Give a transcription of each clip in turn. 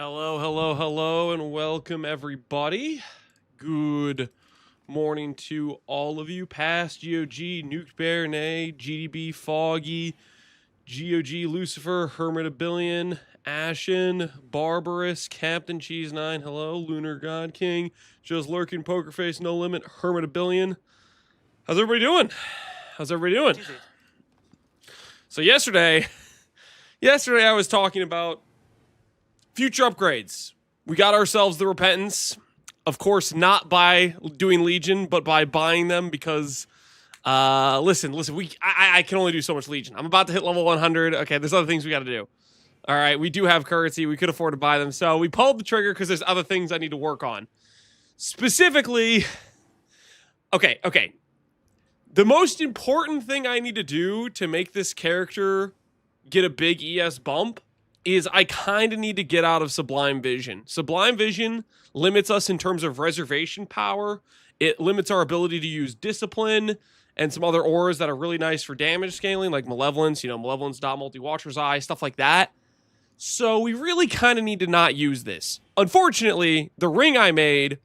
Hello, hello, hello, and welcome everybody. Good morning to all of you. Past GOG, Nuke Bear, Nay, GDB, Foggy, GOG, Lucifer, Hermit a Billion, Ashen, Barbarous, Captain Cheese 9, hello, Lunar God King, Just Lurking, Pokerface, No Limit, Hermit a Billion. How's everybody doing? How's everybody doing? So yesterday I was talking about future upgrades. We got ourselves the Repentance. Of course, not by doing Legion, but by buying them because, listen, I can only do so much Legion. I'm about to hit level 100. Okay, there's other things we got to do. All right, we do have currency. We could afford to buy them. So we pulled the trigger because there's other things I need to work on. Specifically, okay. The most important thing I need to do to make this character get a big ES bump is I kind of need to get out of Sublime Vision. Sublime Vision limits us in terms of reservation power. It limits our ability to use Discipline and some other auras that are really nice for damage scaling, like Malevolence, Malevolence, Dot, Multi-Watcher's Eye, stuff like that. So we really kind of need to not use this. Unfortunately, the ring I made,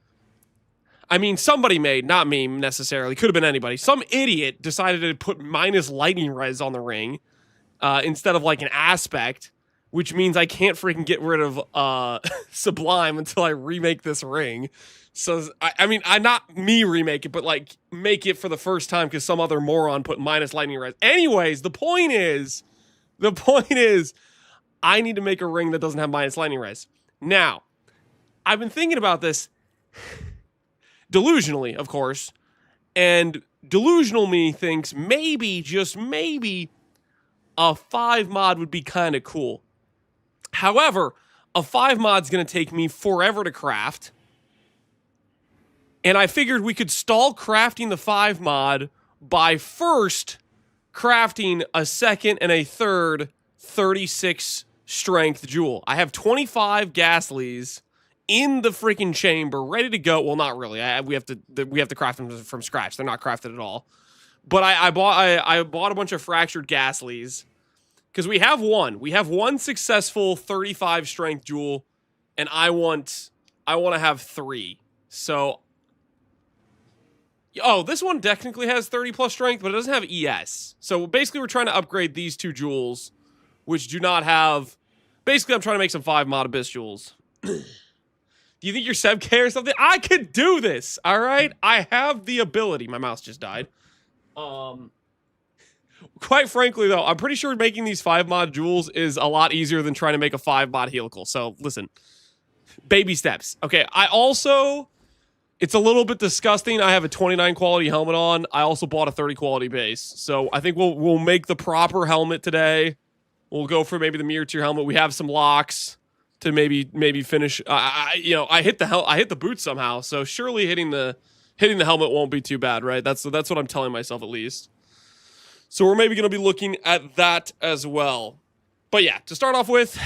somebody made, not me necessarily, could have been anybody. Some idiot decided to put minus lightning res on the ring instead of like an aspect, which means I can't freaking get rid of Sublime until I remake this ring. So, I not me remake it, but like make it for the first time because some other moron put minus lightning res. Anyways, the point is, I need to make a ring that doesn't have minus lightning res. Now, I've been thinking about this delusionally, of course, and delusional me thinks maybe, just maybe, a 5 mod would be kind of cool. However, a 5 mod's going to take me forever to craft. And I figured we could stall crafting the 5 mod by first crafting a second and a third 36 strength jewel. I have 25 Ghastlies in the freaking chamber ready to go. Well, not really. We have to craft them from scratch. They're not crafted at all. But I bought a bunch of fractured Ghastlies. Because we have one successful 35 strength jewel, and I want to have 3. So, this one technically has 30 plus strength, but it doesn't have ES. So basically, we're trying to upgrade these 2 jewels, which do not have. Basically, I'm trying to make some 5 mod abyss jewels. Do you think you're 7K or something? I could do this. All right, I have the ability. My mouse just died. Quite frankly, though, I'm pretty sure making these 5 mod jewels is a lot easier than trying to make a 5 mod helical. So, listen. Baby steps. Okay, it's a little bit disgusting. I have a 29 quality helmet on. I also bought a 30 quality base. So, I think we'll make the proper helmet today. We'll go for maybe the mirror tier helmet. We have some locks to maybe finish. I hit the boots somehow. So, surely hitting the helmet won't be too bad, right? That's what I'm telling myself at least. So we're maybe going to be looking at that as well. But yeah, to start off with,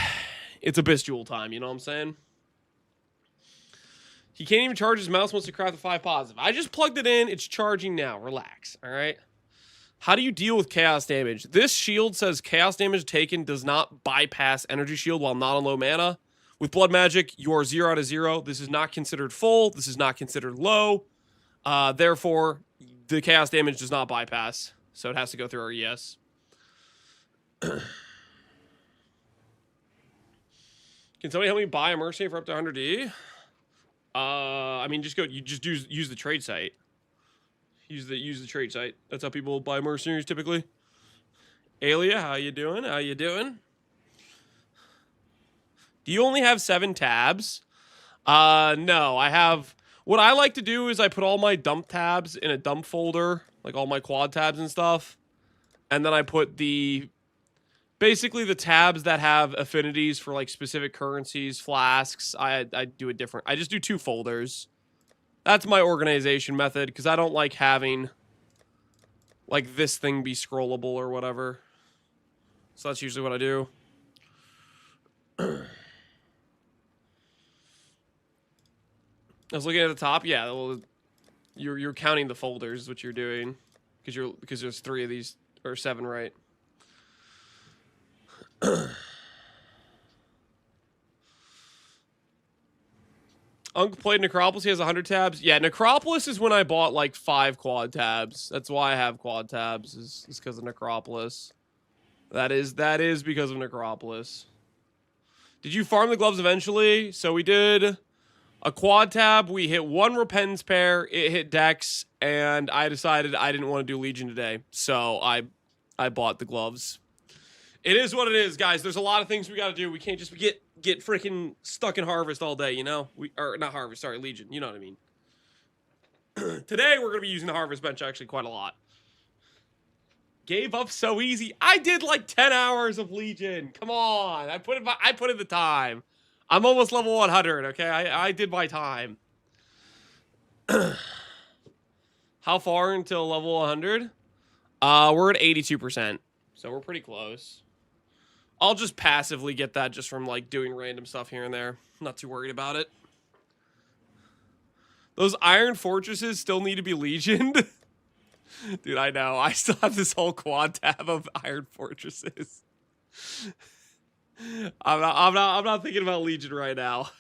it's Abyss Jewel time, you know what I'm saying? He can't even charge his mouse once to craft the 5 positive. I just plugged it in. It's charging now. Relax, all right? How do you deal with chaos damage? This shield says chaos damage taken does not bypass energy shield while not on low mana. With blood magic, you are 0 out of 0. This is not considered full. This is not considered low. Therefore, the chaos damage does not bypass. So it has to go through our ES. Can somebody help me buy a mercenary for up to 100D? Use the trade site. Use the trade site. That's how people buy mercenaries typically. Alia, how you doing? Do you only have 7 tabs? No, I have. What I like to do is I put all my dump tabs in a dump folder, like all my quad tabs and stuff. And then I put basically the tabs that have affinities for like specific currencies, flasks. I do it different. I just do 2 folders. That's my organization method because I don't like having like this thing be scrollable or whatever. So that's usually what I do. I was looking at the top. Yeah, well, you're counting the folders, is what you're doing, because there's 3 of these or 7, right? Unc played Necropolis. He has 100 tabs. Yeah, Necropolis is when I bought like 5 quad tabs. That's why I have quad tabs. Is because of Necropolis. That is because of Necropolis. Did you farm the gloves eventually? So we did a quad tab. We hit 1 Repentance pair. It hit Dex, and I decided I didn't want to do Legion today, so I bought the gloves. It is what it is, guys. There's a lot of things we got to do. We can't just get freaking stuck in Harvest all day, you know? Or not Harvest, sorry, Legion. You know what I mean. Today, we're going to be using the Harvest bench actually quite a lot. Gave up so easy. I did like 10 hours of Legion. Come on. I put in the time. I'm almost level 100, okay? I did my time. How far until level 100? We're at 82%. So we're pretty close. I'll just passively get that just from like doing random stuff here and there. I'm not too worried about it. Those Iron Fortresses still need to be Legioned. Dude, I know. I still have this whole quad tab of Iron Fortresses. I'm not thinking about Legion right now.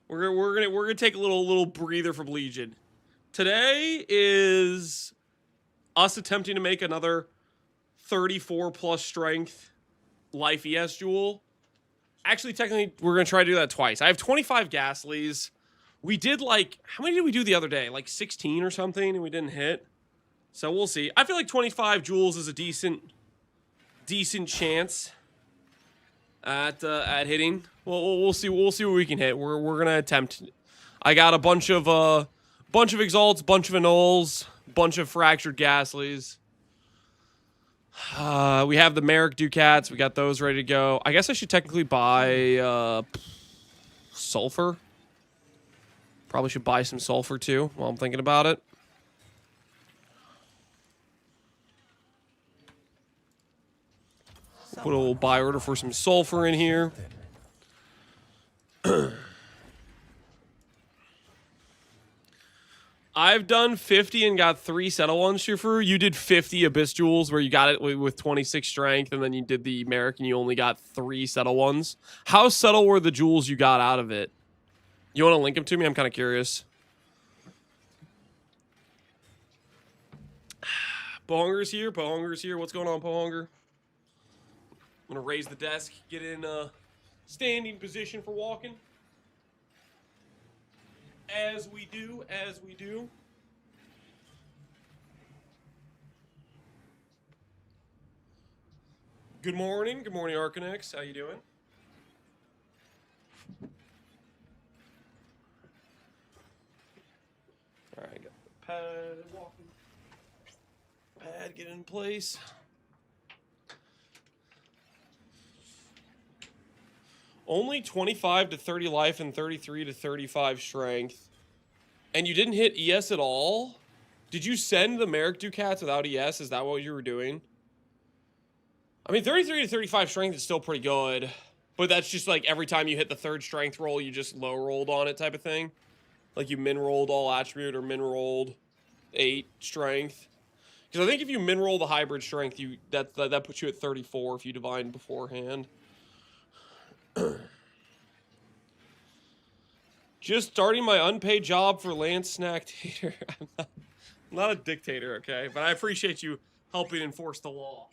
we're gonna take a little breather from Legion. Today is us attempting to make another 34 plus strength life ES jewel. Actually, technically, we're gonna try to do that twice. I have 25 Ghastlies. We did like, how many did we do the other day? Like 16 or something, and we didn't hit. So we'll see. I feel like 25 jewels is a decent chance at hitting. Well, we'll see. We'll see what we can hit. We're gonna attempt. I got a bunch of exalts, bunch of annuls, bunch of fractured Ghastlies. We have the Merrick Ducats. We got those ready to go. I guess I should technically buy sulfur. Probably should buy some sulfur too while I'm thinking about it. Put a little buy order for some sulfur in here. I've done 50 and got 3 Settle ones, Shifu. You did 50 Abyss Jewels where you got it with 26 strength, and then you did the Merrick and you only got 3 Settle ones. How subtle were the jewels you got out of it? You want to link them to me? I'm kind of curious. Pohunger's here. Pohunger's here. What's going on, Pohunger? I'm going to raise the desk, get in standing position for walking. As we do. Good morning. Good morning, Arcanex. How you doing? All right, got the pad walking. Pad get in place. Only 25 to 30 life and 33 to 35 strength. And you didn't hit ES at all? Did you send the Merrick Ducats without ES? Is that what you were doing? I mean, 33 to 35 strength is still pretty good. But that's just like every time you hit the 3rd strength roll, you just low rolled on it type of thing. Like you min rolled all attribute or min rolled 8 strength. Because I think if you min roll the hybrid strength, that puts you at 34 if you divine beforehand. Just starting my unpaid job for Lance Snacktater. I'm not a dictator, okay? But I appreciate you helping enforce the law.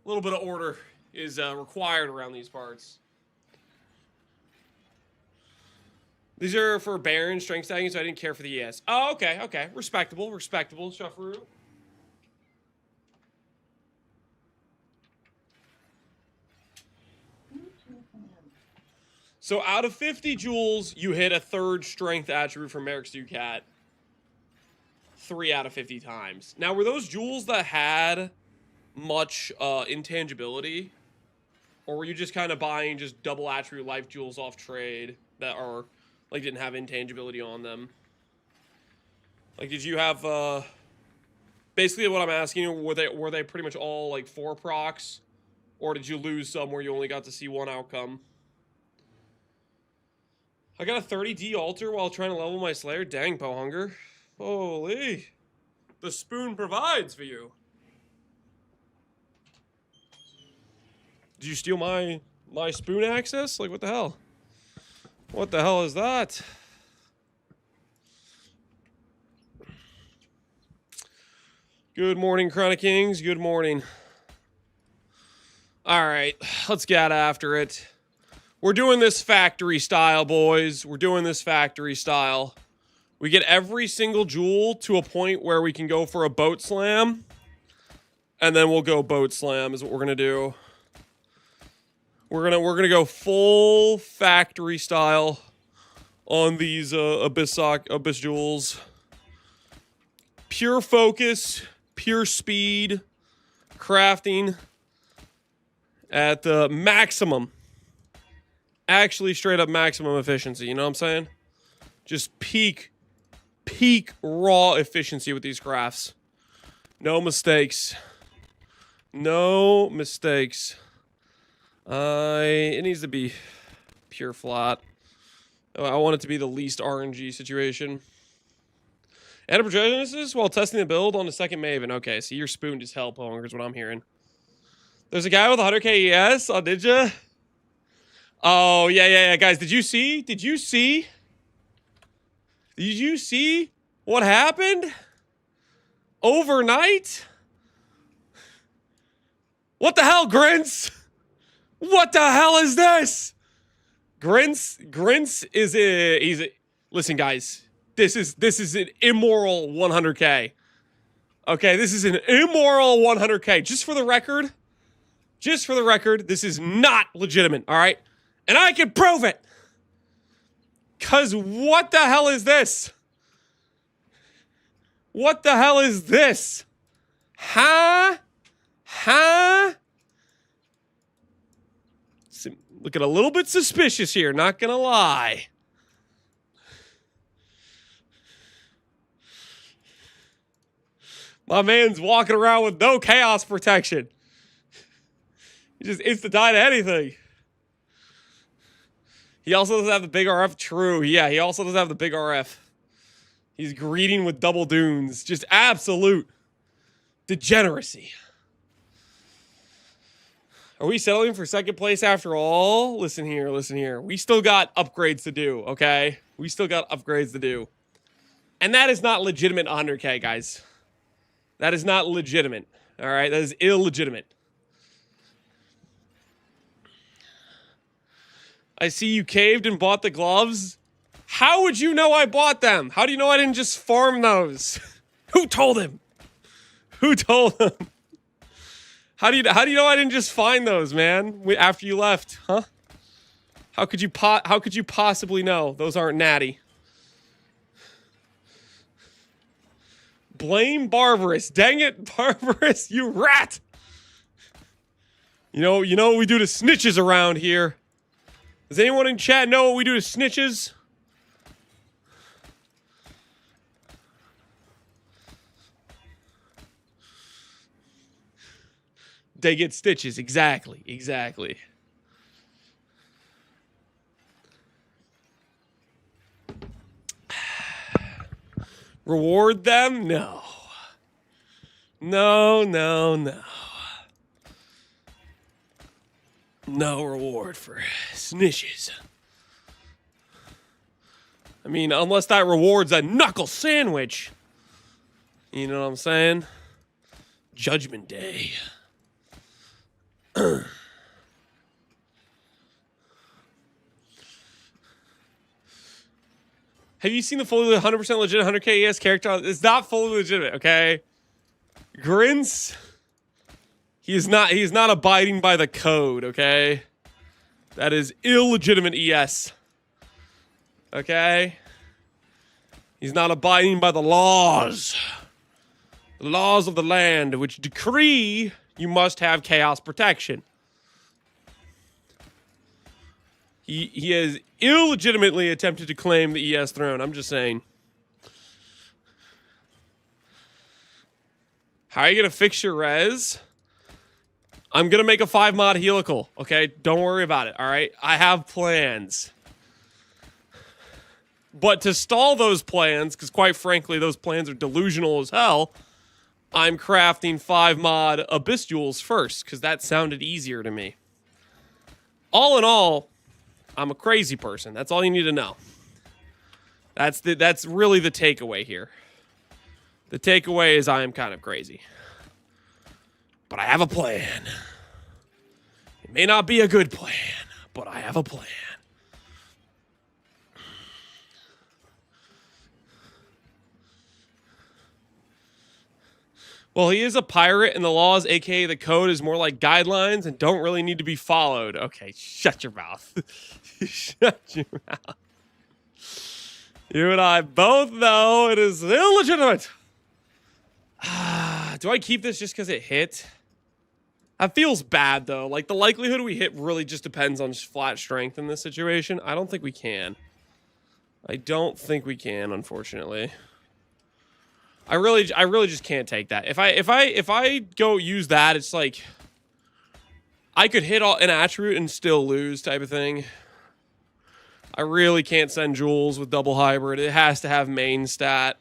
A little bit of order is required around these parts. These are for Baron strength stacking, so I didn't care for the ES. Oh, okay, okay. Respectable, Shuffroo. So out of 50 jewels, you hit a 3rd strength attribute from Merrick's Ducat 3 out of 50 times. Now, were those jewels that had much intangibility? Or were you just kind of buying just double attribute life jewels off trade that are, like, didn't have intangibility on them? Like, did you have, basically what I'm asking, were they pretty much all, like, 4 procs? Or did you lose some where you only got to see 1 outcome? I got a 30D altar while trying to level my Slayer. Dang, Pohunger. Holy. The spoon provides for you. Did you steal my spoon access? Like, what the hell? What the hell is that? Good morning, Chronic Kings. Good morning. All right, let's get after it. We're doing this factory style, boys. We're doing this factory style. We get every single jewel to a point where we can go for a boat slam. And then we'll go boat slam is what we're gonna do. We're gonna go full factory style on these abyss jewels. Pure focus, pure speed, crafting at the maximum. Actually, straight up maximum efficiency. You know what I'm saying? Just peak raw efficiency with these crafts. No mistakes. No mistakes. It needs to be pure flat. I want it to be the least RNG situation. Antiprogenesis while testing the build on the second Maven. Okay, so you're spooned as hell, Ponger, is what I'm hearing. There's a guy with 100k ES. Oh, did ya? Oh, yeah. Guys, did you see? Did you see what happened? Overnight? What the hell, Grince? What the hell is this? Grince is listen, guys. This is an immoral 100k. Okay, this is an immoral 100k. Just for the record, this is not legitimate, all right? And I can prove it. Cause what the hell is this? What the hell is this? Huh? Looking a little bit suspicious here, not gonna lie. My man's walking around with no chaos protection. He just insta-died to anything. He also doesn't have the big RF. True, yeah, he also doesn't have the big RF. He's greeting with double dunes. Just absolute degeneracy. Are we settling for second place after all? Listen here. We still got upgrades to do, okay? We still got upgrades to do. And that is not legitimate 100k, guys. That is not legitimate, all right? That is illegitimate. I see you caved and bought the gloves. How would you know I bought them? How do you know I didn't just farm those? Who told him? Who told him? How do you know I didn't just find those, man? After you left, huh? How could you possibly know those aren't natty? Blame Barbarous. Dang it, Barbarous, you rat! You know what we do to snitches around here. Does anyone in chat know what we do to snitches? They get stitches. Exactly. Reward them? No. No. No reward for snitches. I mean, unless that reward's a knuckle sandwich. You know what I'm saying? Judgment Day. Have you seen the fully 100% legit 100k ES character? It's not fully legitimate, okay? Grince, he is not abiding by the code, okay? That is illegitimate ES. Okay? He's not abiding by the laws. The laws of the land, which decree you must have chaos protection. He has illegitimately attempted to claim the ES throne. I'm just saying. How are you going to fix your res? I'm going to make a 5-mod helical, okay? Don't worry about it, all right? I have plans. But to stall those plans, because quite frankly, those plans are delusional as hell, I'm crafting 5-mod abyss jewels first, because that sounded easier to me. All in all, I'm a crazy person. That's all you need to know. That's really the takeaway here. The takeaway is I am kind of crazy. But I have a plan. It may not be a good plan, but I have a plan. Well, he is a pirate, and the laws, aka the code, is more like guidelines and don't really need to be followed. Okay, shut your mouth. Shut your mouth. You and I both know it is illegitimate. Do I keep this just because it hit? That feels bad, though. Like, the likelihood we hit really just depends on flat strength in this situation. I don't think we can. I don't think we can, unfortunately. I really just can't take that. If I go use that, it's like I could hit an attribute and still lose type of thing. I really can't send jewels with double hybrid. It has to have main stat.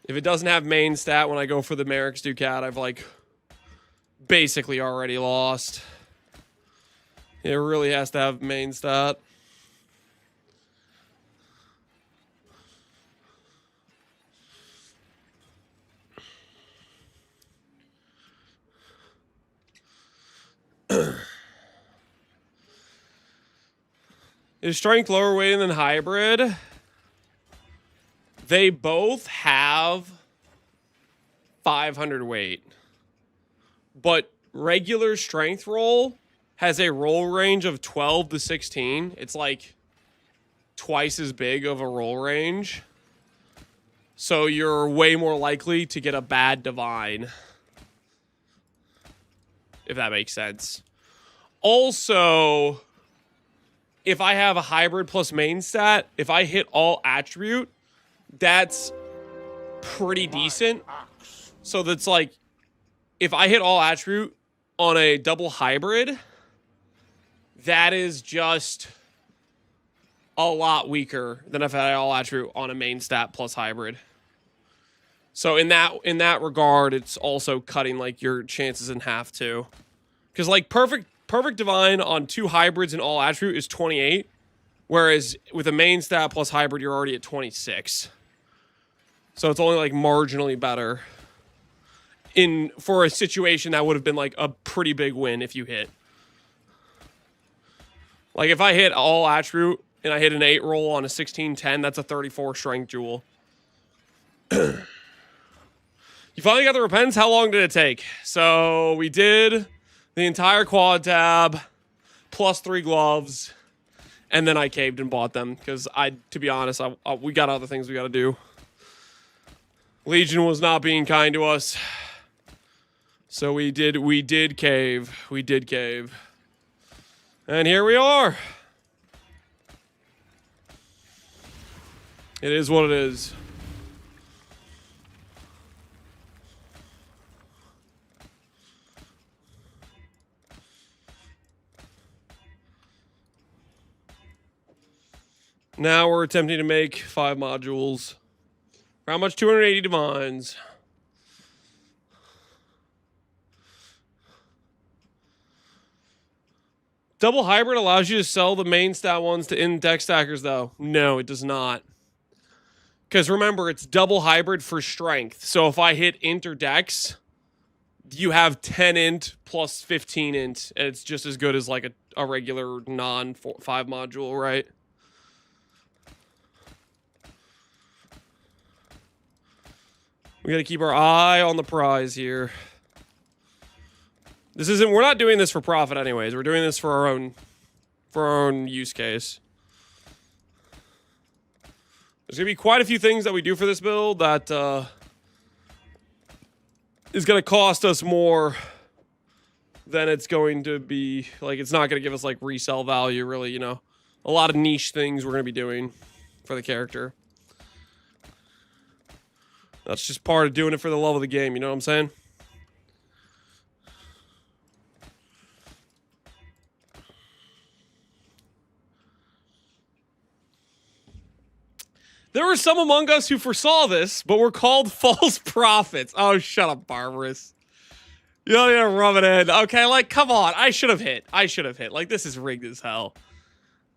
If it doesn't have main stat when I go for the Merrick's Ducat, I've like basically already lost. It really has to have main stat. Is strength lower weighting than hybrid? They both have 500 weight. But regular strength roll has a roll range of 12 to 16. It's like twice as big of a roll range. So you're way more likely to get a bad divine. If that makes sense. Also, if I have a hybrid plus main stat, if I hit all attribute, that's pretty decent. So that's like, if I hit all attribute on a double hybrid, that is just a lot weaker than if I had all attribute on a main stat plus hybrid. So in that regard, it's also cutting like your chances in half too. Because like perfect divine on 2 hybrids and all attribute is 28, whereas with a main stat plus hybrid, you're already at 26. So it's only like marginally better for a situation that would have been like a pretty big win if you hit. Like if I hit all attribute and I hit an 8 roll on a 16-10, that's a 34 strength jewel. You finally got the repentance? How long did it take? So we did the entire quad tab plus 3 gloves, and then I caved and bought them because to be honest, we got other things we got to do. Legion was not being kind to us, so we did cave. We did cave, and here we are. It is what it is. Now we're attempting to make 5 modules. For how much? 280 divines. Double hybrid allows you to sell the main stat ones to in-deck stackers, though. No, it does not. Because remember, it's double hybrid for strength. So if I hit int or dex, you have 10 int plus 15 int, and it's just as good as like a regular non-5 module, right? We got to keep our eye on the prize here. We're not doing this for profit anyways. We're doing this for our own use case. There's going to be quite a few things that we do for this build that is going to cost us more than it's going to be. Like, it's not going to give us, like, resell value, really, you know. A lot of niche things we're going to be doing for the character. That's just part of doing it for the love of the game, you know what I'm saying? There were some among us who foresaw this, but were called false prophets. Oh, shut up, Barbarous. You don't need to rub it in. Okay, like, come on. I should have hit. Like, this is rigged as hell.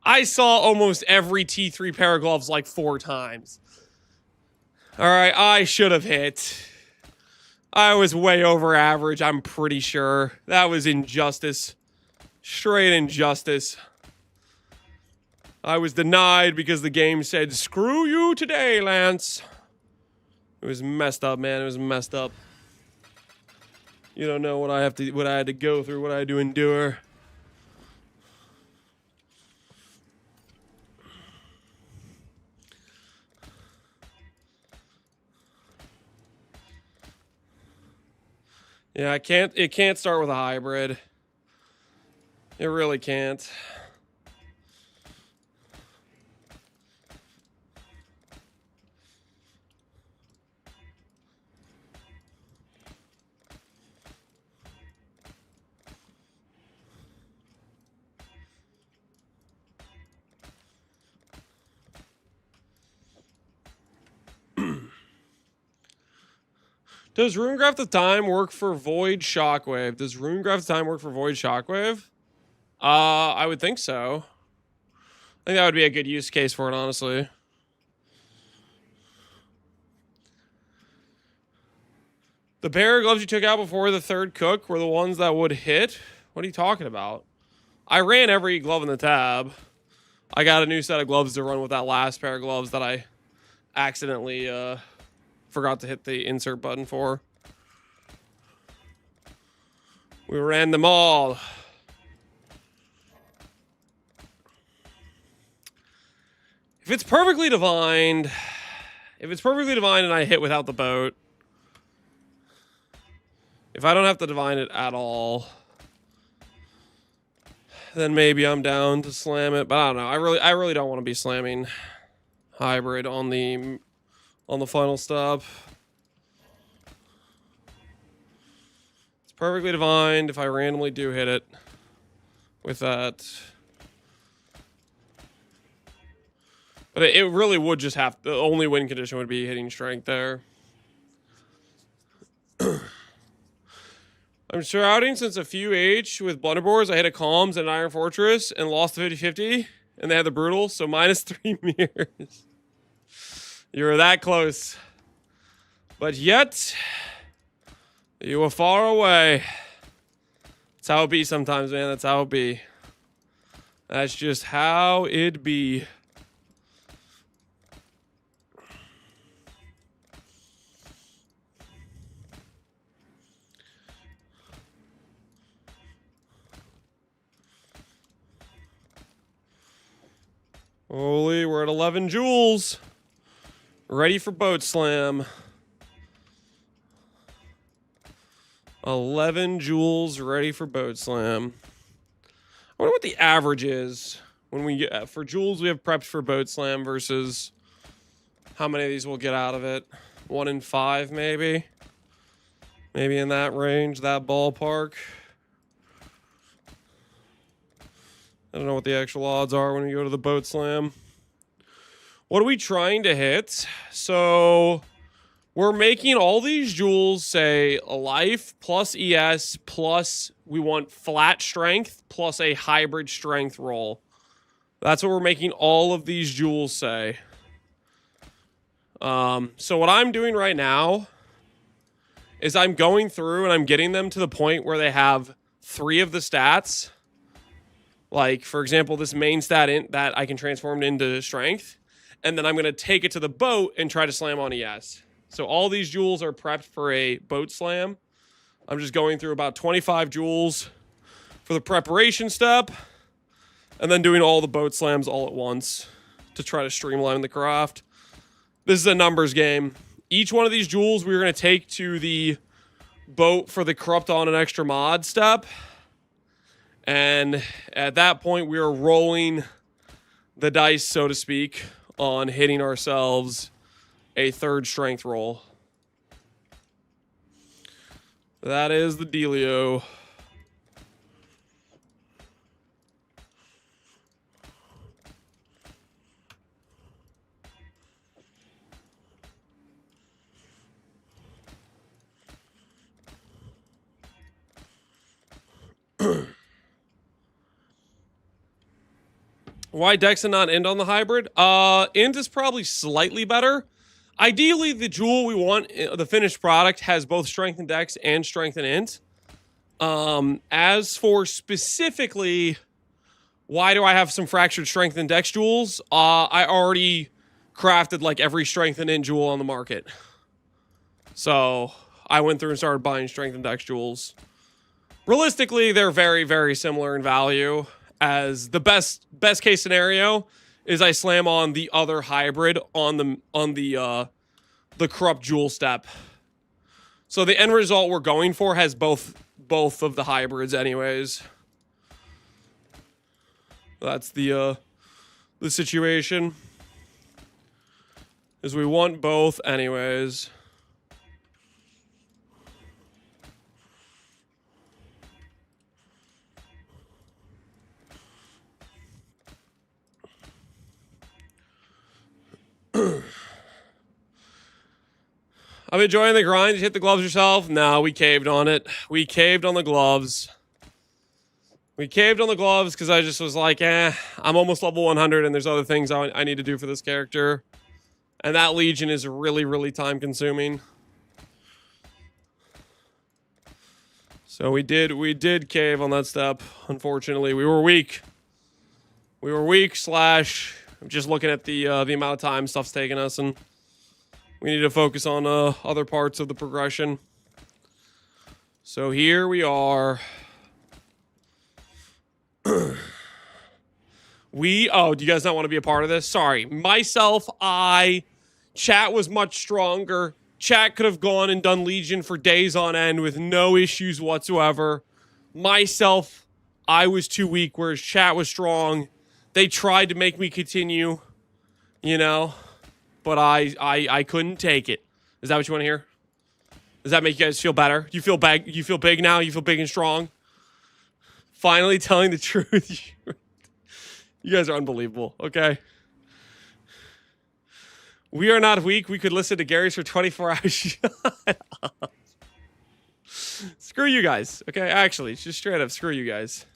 I saw almost every T3 pair of gloves like 4 times. Alright, I should have hit. I was way over average, I'm pretty sure. That was injustice. Straight injustice. I was denied because the game said, screw you today, Lance. It was messed up, man. It was messed up. You don't know what I had to go through, what I had to endure. Yeah, it can't start with a hybrid. It really can't. Does Runegraph the Time work for Void Shockwave? Does Runegraph the Time work for Void Shockwave? I would think so. I think that would be a good use case for it, honestly. The pair of gloves you took out before the third cook were the ones that would hit? What are you talking about? I ran every glove in the tab. I got a new set of gloves to run with that last pair of gloves that I accidentally forgot to hit the insert button for. We ran them all. If it's perfectly divined and I hit without the boat, if I don't have to divine it at all, then maybe I'm down to slam it. But I don't know. I really don't want to be slamming hybrid on the final stop. It's perfectly divined if I randomly do hit it with that. But it really would just have, the only win condition would be hitting strength there. I'm shrouding since a few H with Blunderboars. I hit a Calms and an Iron Fortress and lost the 50-50. And they had the Brutal, so -3 mirrors. You were that close. But yet, you were far away. That's how it be sometimes, man. That's how it be. That's just how it be. Holy, we're at 11 joules. Ready for boat slam. 11 joules ready for boat slam. I wonder what the average is when we get for joules we have prepped for boat slam versus how many of these we'll get out of it. 1 in 5 maybe. Maybe in that range, that ballpark. I don't know what the actual odds are when we go to the boat slam. What are we trying to hit? So we're making all these joules say a life plus ES plus we want flat strength plus a hybrid strength roll. That's what we're making all of these joules say. So what I'm doing right now is I'm going through and I'm getting them to the point where they have 3 of the stats. Like, for example, this main stat that I can transform it into strength. And then I'm going to take it to the boat and try to slam on ES. So all these joules are prepped for a boat slam. I'm just going through about 25 joules for the preparation step. And then doing all the boat slams all at once to try to streamline the craft. This is a numbers game. Each one of these joules we're going to take to the boat for the corrupt on an extra mod step. And at that point, we are rolling the dice, so to speak, on hitting ourselves a 3rd strength roll. That is the dealio. Why Dex and not Int on the hybrid? Int is probably slightly better. Ideally, the jewel we want, the finished product, has both strength and Dex and strength and Int. As for specifically, why do I have some fractured strength and Dex jewels? I already crafted like every strength and Int jewel on the market. So I went through and started buying strength and Dex jewels. Realistically, they're very, very similar in value. As the best case scenario is I slam on the other hybrid on the corrupt jewel step. So the end result we're going for has both of the hybrids anyways. That's the situation. Is we want both anyways. I'm enjoying the grind. You hit the gloves yourself? No, we caved on it. We caved on the gloves. We caved on the gloves because I just was like, I'm almost level 100 and there's other things I need to do for this character. And that Legion is really, really time consuming. So we did cave on that step. Unfortunately, we were weak. We were weak / just looking at the amount of time stuff's taking us, and we need to focus on other parts of the progression. So here we are. Oh, do you guys not want to be a part of this? Sorry. Myself, chat was much stronger. Chat could have gone and done Legion for days on end with no issues whatsoever. Myself, I was too weak, whereas chat was strong. They tried to make me continue, you know, but I couldn't take it. Is that what you want to hear? Does that make you guys feel better? You feel big? You feel big now? You feel big and strong? Finally telling the truth. You guys are unbelievable, okay? We are not weak. We could listen to Gary's for 24 hours. Shut up. Screw you guys, okay? Actually, just straight up, screw you guys.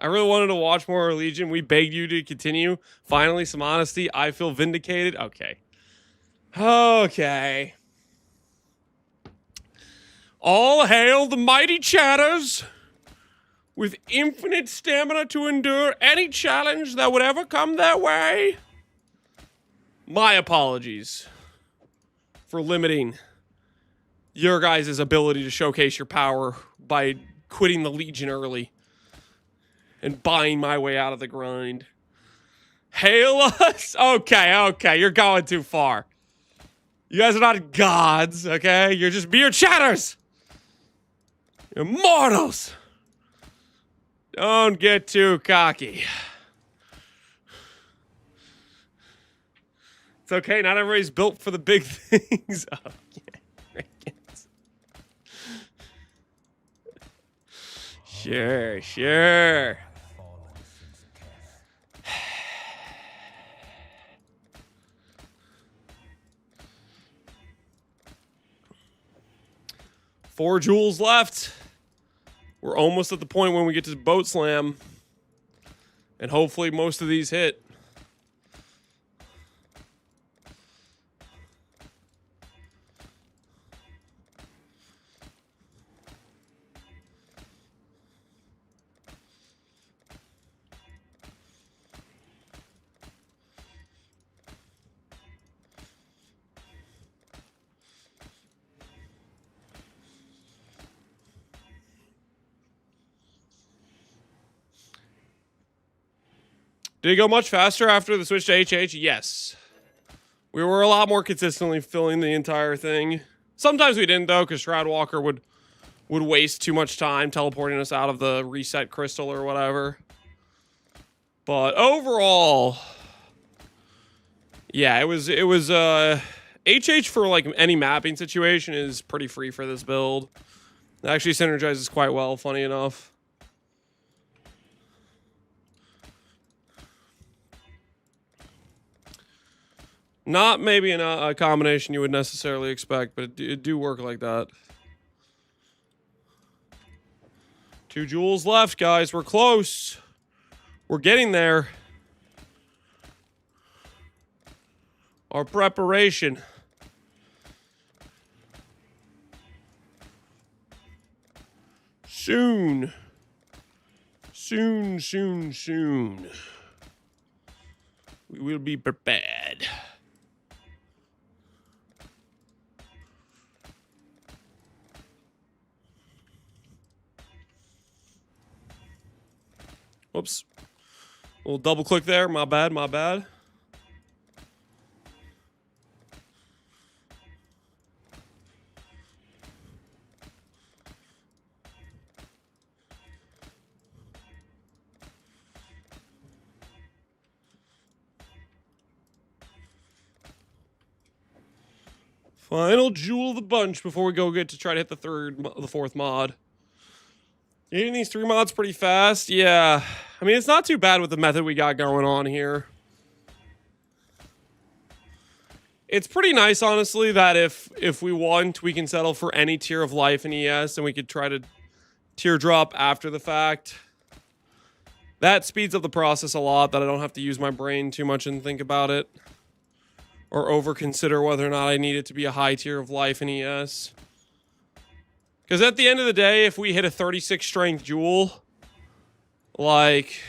I really wanted to watch more Legion. We begged you to continue. Finally, some honesty. I feel vindicated. Okay. Okay. All hail the mighty chatters with infinite stamina to endure any challenge that would ever come their way. My apologies for limiting your guys' ability to showcase your power by quitting the Legion early and buying my way out of the grind. Hail us? Okay, you're going too far. You guys are not gods, okay? You're just mere chatters. You're mortals. Don't get too cocky. It's okay, not everybody's built for the big things. Oh, yeah. Sure. Four jewels left. We're almost at the point when we get to boat slam. And hopefully most of these hit. Did it go much faster after the switch to HH? Yes. We were a lot more consistently filling the entire thing. Sometimes we didn't, though, because Shroudwalker would waste too much time teleporting us out of the reset crystal or whatever. But overall, yeah, it was HH for like any mapping situation is pretty free for this build. It actually synergizes quite well, funny enough. Not maybe in a combination you would necessarily expect, but it do work like that. 2 joules left, guys. We're close. We're getting there. Our preparation. Soon. Soon, soon, soon. We will be prepared. Whoops. A little double click there. My bad, my bad. Final jewel of the bunch before we go get to try to hit the 4th mod. Getting these 3 mods pretty fast. Yeah. I mean, it's not too bad with the method we got going on here. It's pretty nice, honestly, that if we want, we can settle for any tier of life in ES, and we could try to tier drop after the fact. That speeds up the process a lot, that I don't have to use my brain too much and think about it. Or over-consider whether or not I need it to be a high tier of life in ES. Because at the end of the day, if we hit a 36 strength jewel, like,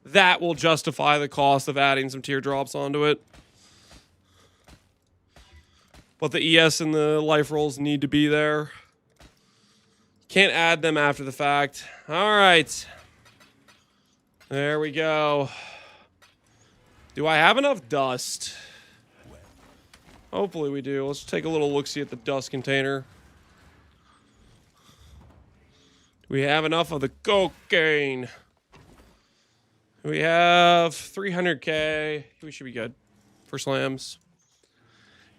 that will justify the cost of adding some teardrops onto it. But the ES and the life rolls need to be there. Can't add them after the fact. All right. There we go. Do I have enough dust? Hopefully we do. Let's take a little look-see at the dust container. Do we have enough of the cocaine? We have 300k. We should be good for slams.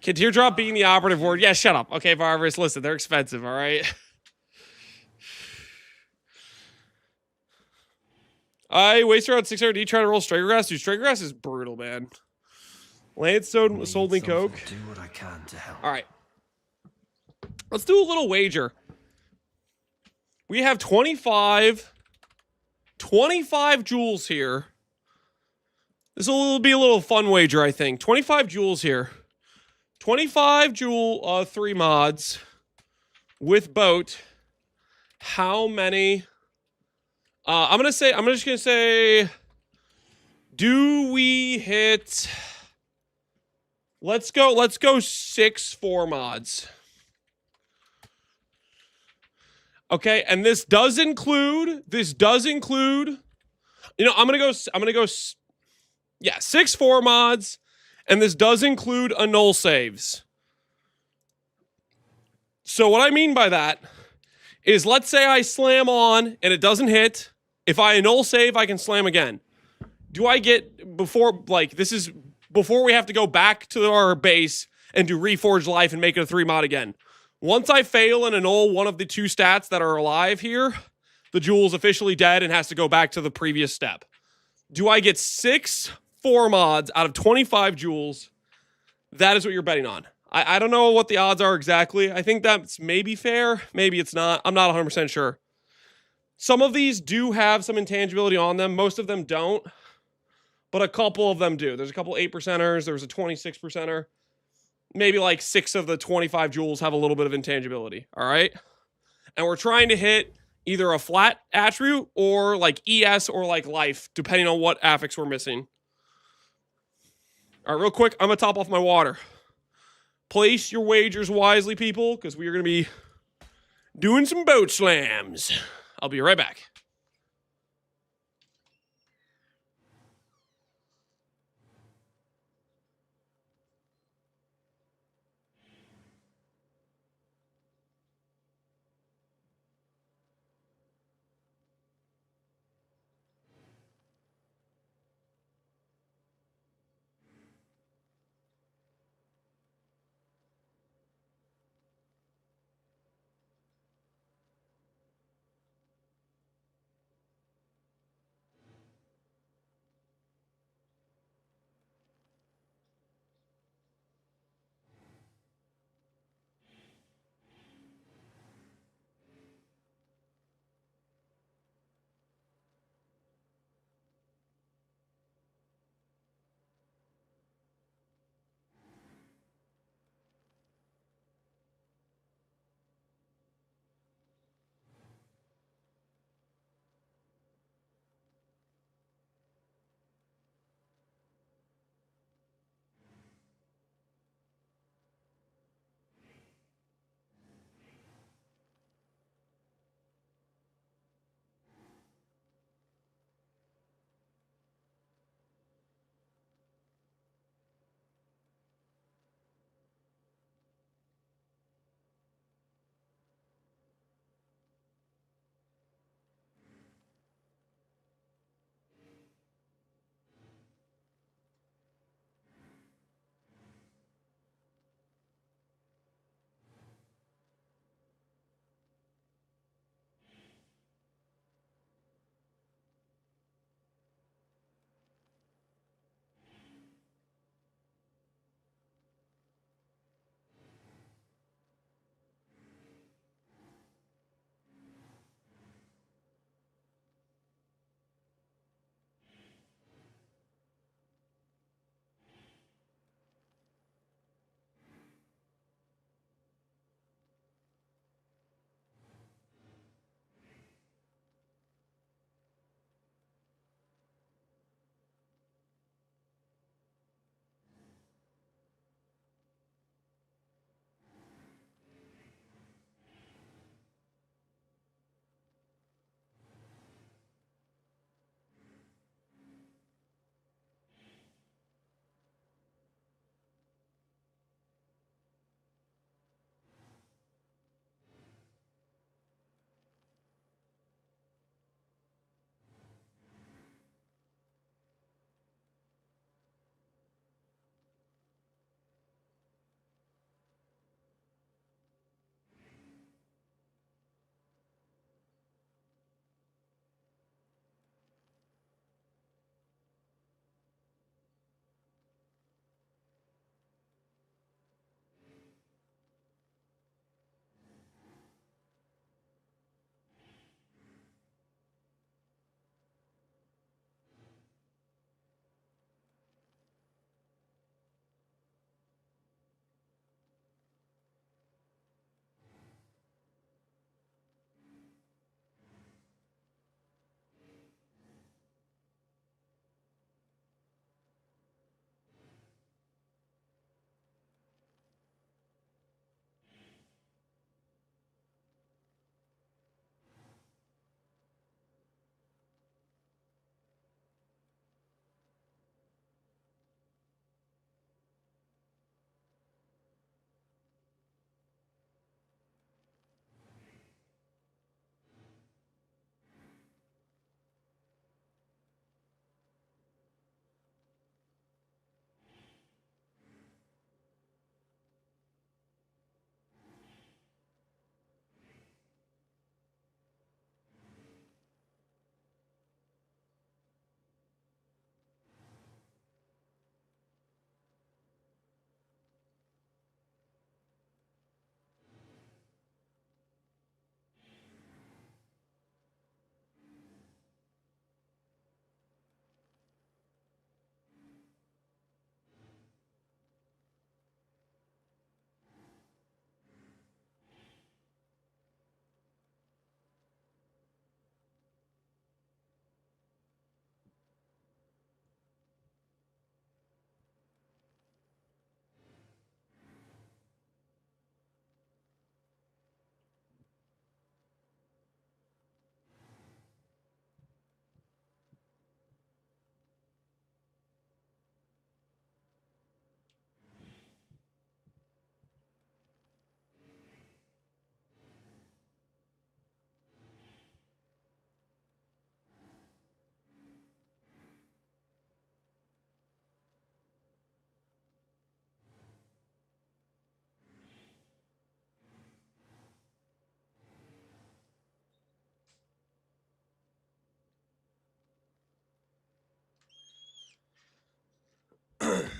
Can teardrop being the operative word? Yeah, shut up. Okay, Varvus, listen, they're expensive, all right? I wasted around 600D trying to roll Striker Grass. Dude, Striker Grass is brutal, man. Lance sold me coke. Do what I can to help. All right. Let's do a little wager. We have 25 joules here. This will be a little fun wager, I think. 25 joules here. 25 joule 3 mods with boat. How many? I'm just gonna say, do we hit? Let's go 6 4 mods. Okay, and this does include, you know, I'm gonna go, yeah, 6 4 mods, and this does include annul saves. So what I mean by that is, let's say I slam on and it doesn't hit. If I annul save, I can slam again. Do I get, before, like, this is before we have to go back to our base and do Reforged Life and make it a 3 mod again. Once I fail and annul one of the 2 stats that are alive here, the jewel is officially dead and has to go back to the previous step. Do I get 6 4 mods out of 25 jewels? That is what you're betting on. I don't know what the odds are exactly. I think that's maybe fair. Maybe it's not. I'm not 100% sure. Some of these do have some intangibility on them. Most of them don't. But a couple of them do. There's a couple 8%ers. There's a 26%er. Maybe like 6 of the 25 jewels have a little bit of intangibility. All right? And we're trying to hit either a flat attribute or like ES or like life, depending on what affix we're missing. All right, real quick, I'm going to top off my water. Place your wagers wisely, people, because we are going to be doing some boat slams. I'll be right back.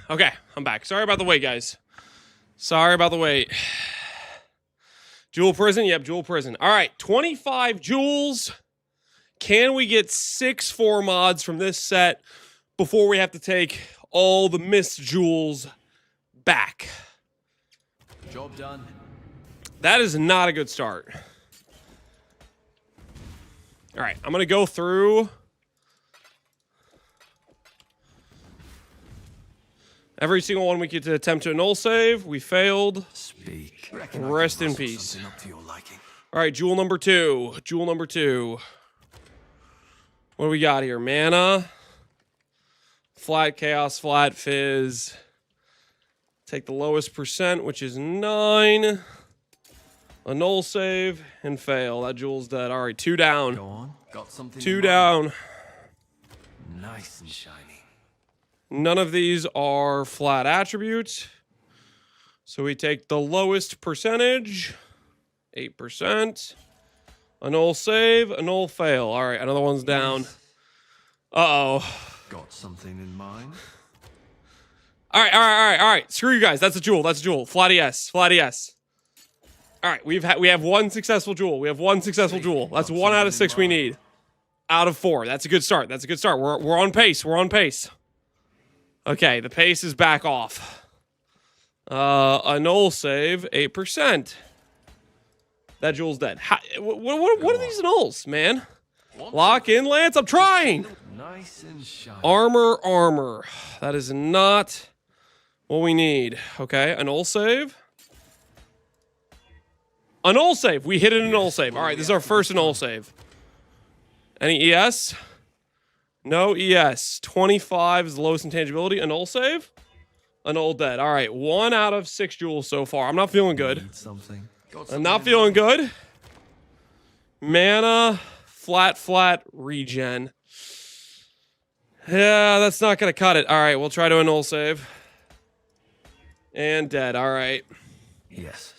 Okay, I'm back. Sorry about the wait, guys. Sorry about the wait. Jewel Prison? Yep, Jewel Prison. All right, 25 jewels. Can we get 6 4 mods from this set before we have to take all the missed jewels back? Job done. That is not a good start. All right, I'm going to go through every single one we get to attempt to null save. We failed. Speak. Rest in peace. Up to your liking. All right, jewel number 2. Jewel number 2. What do we got here? Mana. Flat chaos, flat fizz. Take the lowest percent, which is 9. A null save and fail. That jewel's dead. All right, 2 down. Go on. Got something. 2 down. Nice and shiny. None of these are flat attributes. So we take the lowest percentage, 8%. A null save, a null fail. All right, another one's down. Uh-oh. Got something in mind? All right. Screw you guys. That's a jewel. That's a jewel. Flat ES. Flat ES. All right, we have 1 successful jewel. We have 1 successful jewel. That's 1 out of 6 we need. Out of 4. That's a good start. That's a good start. We're on pace. We're on pace. Okay, the pace is back off. A null save, 8%. That jewel's dead. What are these nulls, man? Lock in, Lance. I'm trying. Nice and shiny. Armor. That is not what we need. Okay, a null save. A null save. We hit it in a null save. All right, this is our first null save. Any ES? No ES. 25 is the lowest intangibility. A null save? A null dead. All right, 1 out of 6 jewels so far. I'm not feeling good. Need something. I'm not feeling good. Mana, flat, regen. Yeah, that's not going to cut it. All right, we'll try to a null save. And dead. All right. Yes.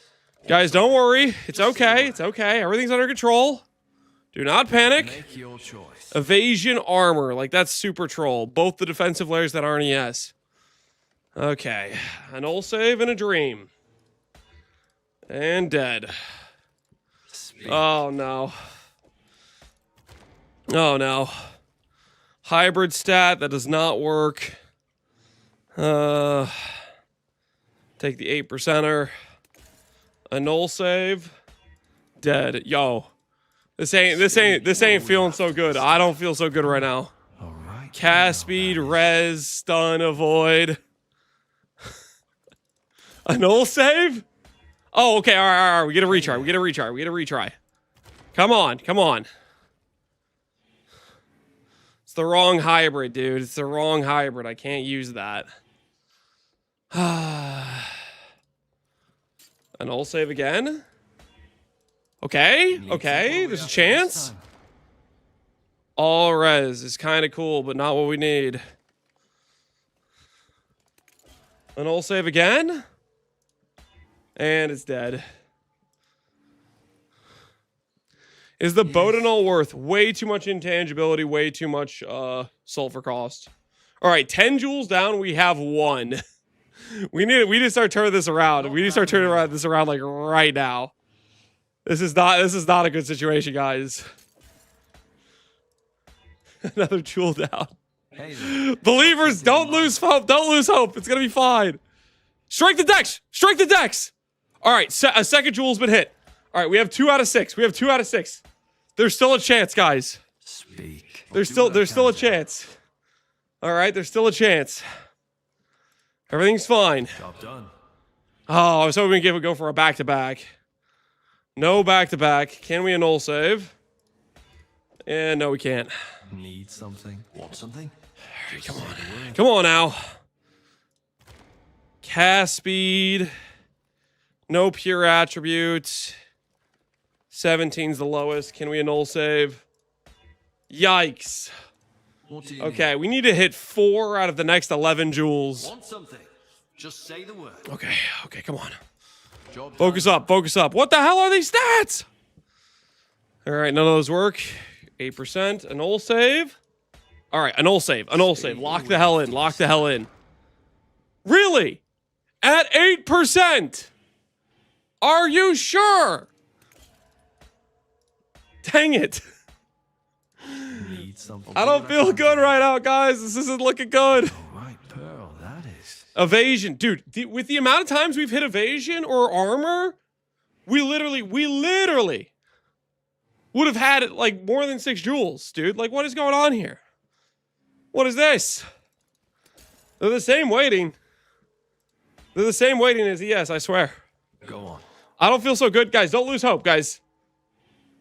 Guys, don't worry. It's okay. It's okay. Everything's under control. Do not panic. Make your choice. Evasion armor. Like, that's super troll. Both the defensive layers that aren't ES. Okay. An null save and a dream. And dead. Speak. Oh, no. Oh, no. Hybrid stat. That does not work. Take the 8%er. A null save. Dead. Yo. This ain't feeling so good. I don't feel so good right now. All right. Cast speed, res, stun, avoid. A null save? Oh, okay. All right. We get a retry. Come on. It's the wrong hybrid, dude. It's the wrong hybrid. I can't use that. A null save again? Okay. There's a chance. All res is kind of cool, but not what we need. A null save again? And it's dead. Is the Bodenol worth way too much intangibility, way too much sulfur cost? All right, 10 jewels down, we have 1. We need to start turning this around. We need to start turning this around like right now. This is not a good situation, guys. Another jewel down. Hey, Believers, don't lose hope. Don't lose hope. It's gonna be fine. Strike the decks. All right, a second jewel's been hit. All right, we have 2 out of 6. There's still a chance, guys. Speak. There's still a chance. All right, there's still a chance. Everything's fine. Job done. Oh, I was hoping we could go for a back-to-back. No back-to-back. Can we a null save? And no, we can't. Need something? Want something? Come on now. Cast speed. No pure attributes. 17's the lowest. Can we a null save? Yikes. What do you Okay, we need to hit 4 out of the next 11 jewels. Want something? Just say the word. Okay, come on. Job Focus up. What the hell are these stats? All right, none of those work. 8%. A null save. All right, a null save. Lock the hell in. Really? At 8%? Are you sure? Dang it. Need something. I don't feel good right now, guys. This isn't looking good. All right, Pearl, that is. Evasion. Dude, with the amount of times we've hit evasion or armor, we literally would have had like more than 6 jewels, dude. Like, what is going on here? What is this? They're the same weighting. They're the same weighting as ES, I swear. Go on. I don't feel so good, guys. Don't lose hope, guys.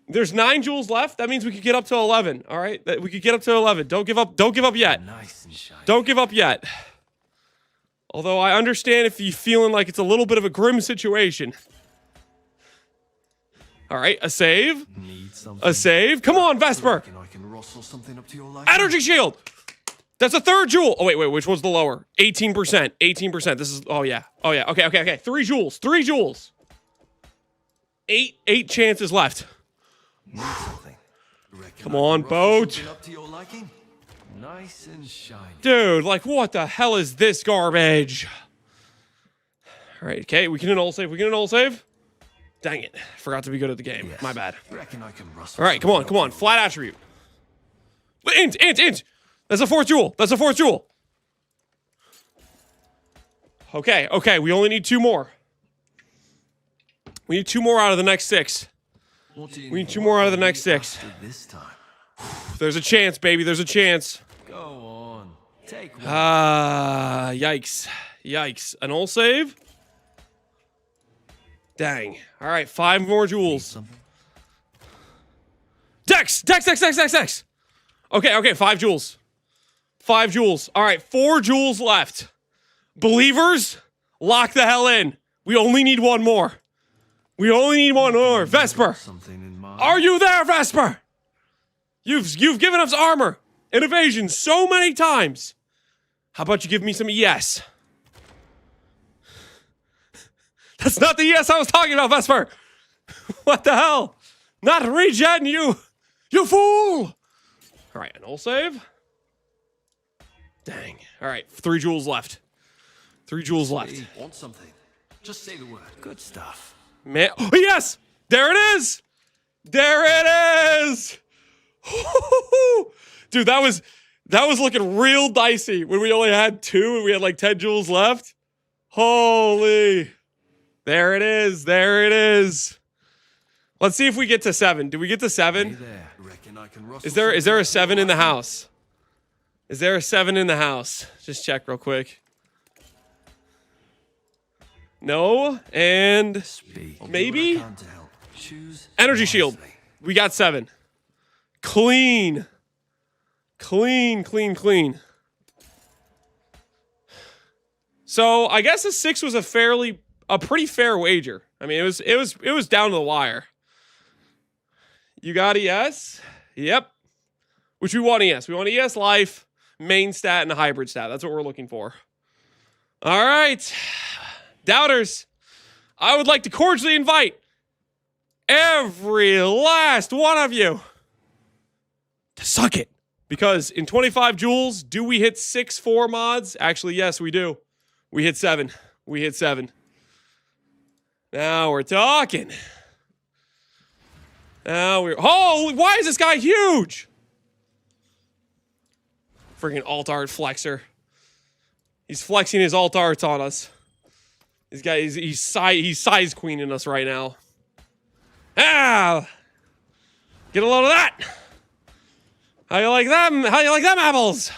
There's 9 jewels left. That means we could get up to 11. All right, we could get up to 11. Don't give up. Don't give up yet. Nice and shiny. Don't give up yet. Although I understand if you're feeling like it's a little bit of a grim situation. All right, a save. Need something. A save. Come on, Vesper. Reckon I can rustle something up to your liking? Energy shield. That's a 3rd jewel. Oh, wait. Which one's the lower? 18%. 18%. This is, oh, yeah. Okay. 3 jewels. 3 jewels. 8 chances left. Need something. Reckon Come I on, can rustle boat. something up to your liking? Nice and shiny. Dude, like, what the hell is this garbage? All right, okay. We can an ult save. Dang it. Forgot to be good at the game. Yes. My bad. Reckon I can rustle. All right, come something on. up to Flat attribute. Int. That's a 4th jewel. Okay. We only need 2 more. We need 2 more out of the next 6. What do you We need 2 more out of the next 6. after this time? There's a chance, baby. There's a chance. Go on. Take one. Yikes. An ult save? Dang. All right, 5 more jewels. Something. Dex. Okay, 5 jewels. 5 jewels. All right, 4 jewels left. Believers, lock the hell in. We only need 1 more. Vesper, Something in mind. are you there, Vesper? You've given us armor and evasion so many times. How about you give me some ES? That's not the ES I was talking about, Vesper. What the hell? Not regen, you fool. All right, an ult save. Dang. All right, 3 jewels left. 3 jewels left. Hey, want something? Just say the word. Good stuff. Man, oh, yes! There it is! Dude, that was looking real dicey when we only had 2 and we had like 10 jewels left. Holy. There it is. Let's see if we get to 7. Did we get to 7? Hey there. Reckon I can rustle Is there something a up 7 to in the your liking? house? Is there a 7 in the house? Just check real quick. No, and Speak. I'll do maybe? what I can to help. Choose energy shield. wisely. We got 7. Clean. So I guess a 6 was a pretty fair wager. I mean, it was down to the wire. You got ES? Yep. Which we want ES. We want ES life, main stat, and a hybrid stat. That's what we're looking for. All right. Doubters, I would like to cordially invite every last one of you to suck it. Because in 25 jewels, do we hit 6 4 mods? Actually, yes, we do. We hit 7. Now we're talking. Holy, why is this guy huge? Freaking alt art flexer. He's flexing his alt arts on us. This guy, he's size queening us right now. Ah! Get a load of that. How you like them? How you like them apples?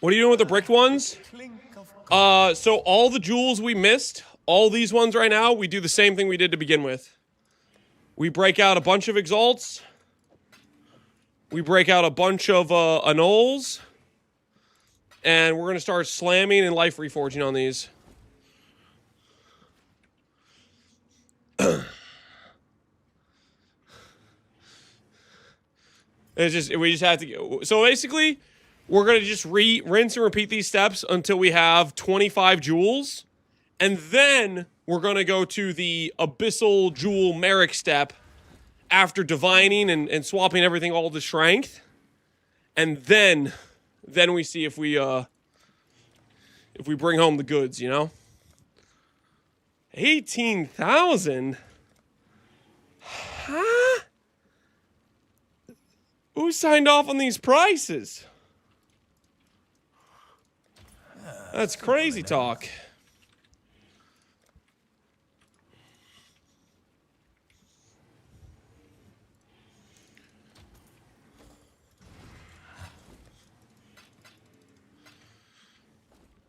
What are you doing with the bricked ones? So all the jewels we missed, all these ones right now, we do the same thing we did to begin with. We break out a bunch of exalts. We break out a bunch of anoles. And we're going to start slamming and life reforging on these. We just have to go. So basically, we're going to just rinse and repeat these steps until we have 25 jewels. And then we're going to go to the Abyssal Jewel Merrick step after divining and swapping everything all to strength. and then we see if we bring home the goods, you know? 18,000? Huh? Who signed off on these prices? That's crazy talk.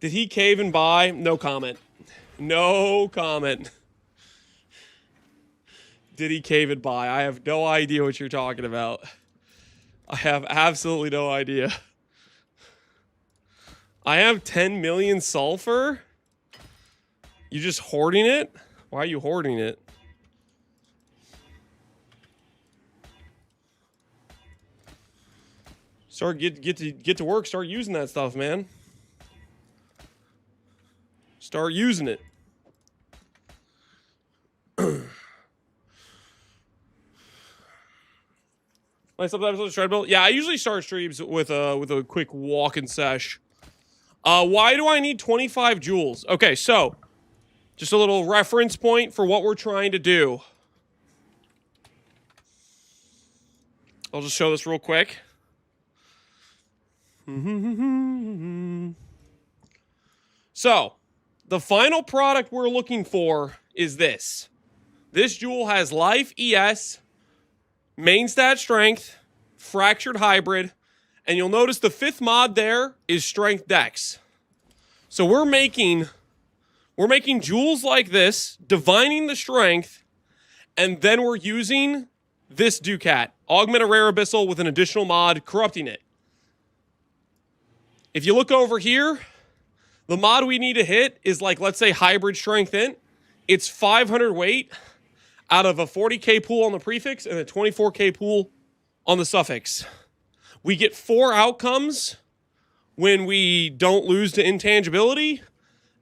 Did he cave and buy? No comment. No comment. Did he cave and buy? I have no idea what you're talking about. I have absolutely no idea. I have 10 million sulfur? You just hoarding it? Why are you hoarding it? Get to work, start using that stuff, man. Start using it. My sometimes on the treadmill. Yeah, I usually start streams with a quick walk and sesh. Why do I need 25 joules? Okay, so just a little reference point for what we're trying to do. I'll just show this real quick. So, the final product we're looking for is this. This joule has life ES, main stat strength, fractured hybrid, and you'll notice the 5th mod there is strength dex. So we're making joules like this, divining the strength, and then we're using this Ducat, augment a rare abyssal with an additional mod, corrupting it. If you look over here, the mod we need to hit is like, let's say, hybrid strength int. It's 500 weight out of a 40k pool on the prefix and a 24k pool on the suffix. We get 4 outcomes when we don't lose to intangibility,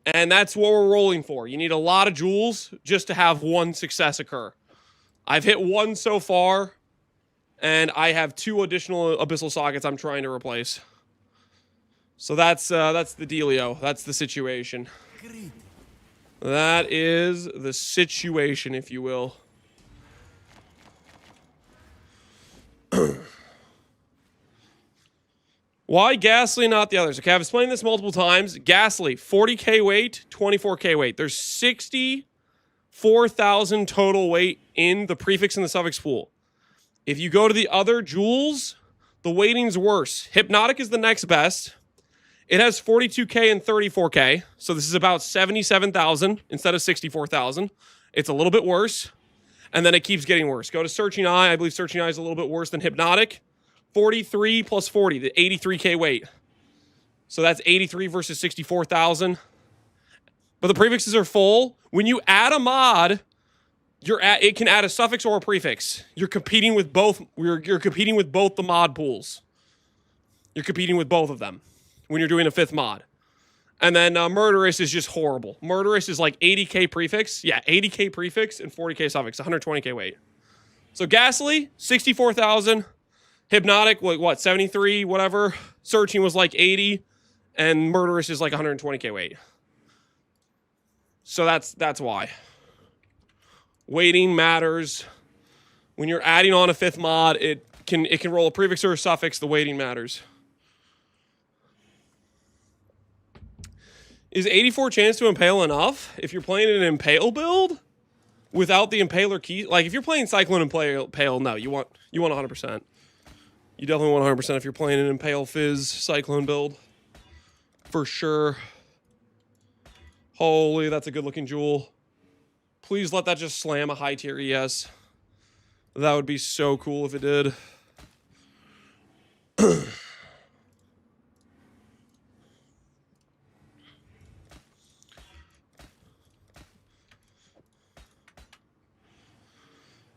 and that's what we're rolling for. You need a lot of joules just to have 1 success occur. I've hit 1 so far, and I have 2 additional abyssal sockets I'm trying to replace. So that's the dealio. That's the situation. That is the situation, if you will. Why Ghastly, not the others? Okay, I've explained this multiple times. Ghastly, 40k weight, 24k weight. There's 64,000 total weight in the prefix and the suffix pool. If you go to the other joules, the weighting's worse. Hypnotic is the next best. It has 42k and 34k, so this is about 77,000 instead of 64,000. It's a little bit worse, and then it keeps getting worse. Go to Searching Eye. I believe Searching Eye is a little bit worse than Hypnotic. 43 plus 40, the 83k weight. So that's 83 versus 64,000. But the prefixes are full. When you add a mod, it can add a suffix or a prefix. You're competing with both. You're competing with both the mod pools. You're competing with both of them when you're doing a 5th mod. And then Murderous is just horrible. Murderous is like 80k prefix. Yeah, 80k prefix and 40k suffix, 120k weight. So Ghastly, 64,000. Hypnotic, what, 73, whatever. Searching was like 80. And Murderous is like 120k weight. So that's why. Weighting matters. When you're adding on a 5th mod, it can roll a prefix or a suffix. The weighting matters. Is 84 chance to impale enough if you're playing an impale build without the impaler key? Like if you're playing Cyclone impale, no, you want 100%. You definitely want 100% if you're playing an impale fizz Cyclone build. For sure. Holy, that's a good looking jewel. Please let that just slam a high tier ES. That would be so cool if it did.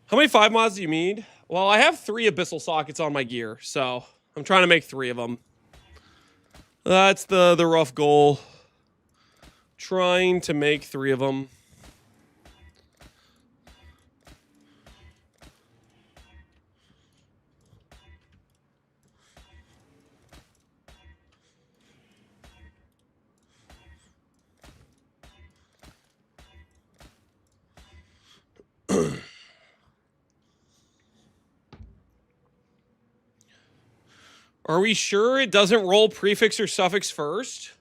How many 5 mods do you need? Well, I have 3 abyssal sockets on my gear, so I'm trying to make 3 of them. That's the rough goal. Trying to make 3 of them. Are we sure it doesn't roll prefix or suffix first?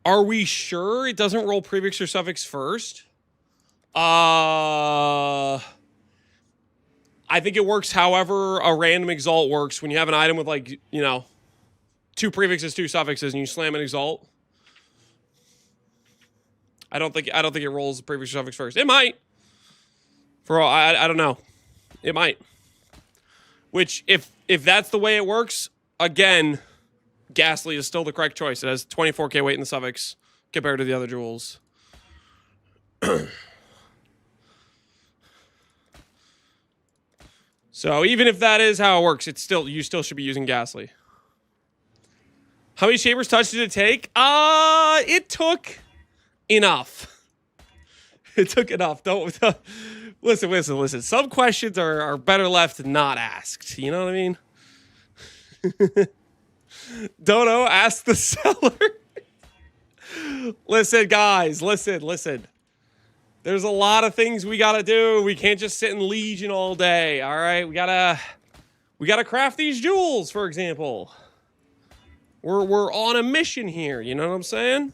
Are we sure it doesn't roll prefix or suffix first? I think it works however a random exalt works. When you have an item with, like, you know, 2 prefixes, 2 suffixes, and you slam an exalt. I don't think it rolls the prefix or suffix first. It might. For all, I don't know. It might. Which, if that's the way it works, again, Ghastly is still the correct choice. It has 24k weight in the suffix compared to the other jewels. So even if that is how it works, you still should be using Ghastly. How many Shaper's Touch did it take? It took enough. It took enough. Don't listen. Some questions are better left not asked. You know what I mean? Dono, ask the seller. Listen, guys, listen. There's a lot of things we gotta do. We can't just sit in Legion all day. All right, we gotta craft these jewels, for example. We're on a mission here. You know what I'm saying?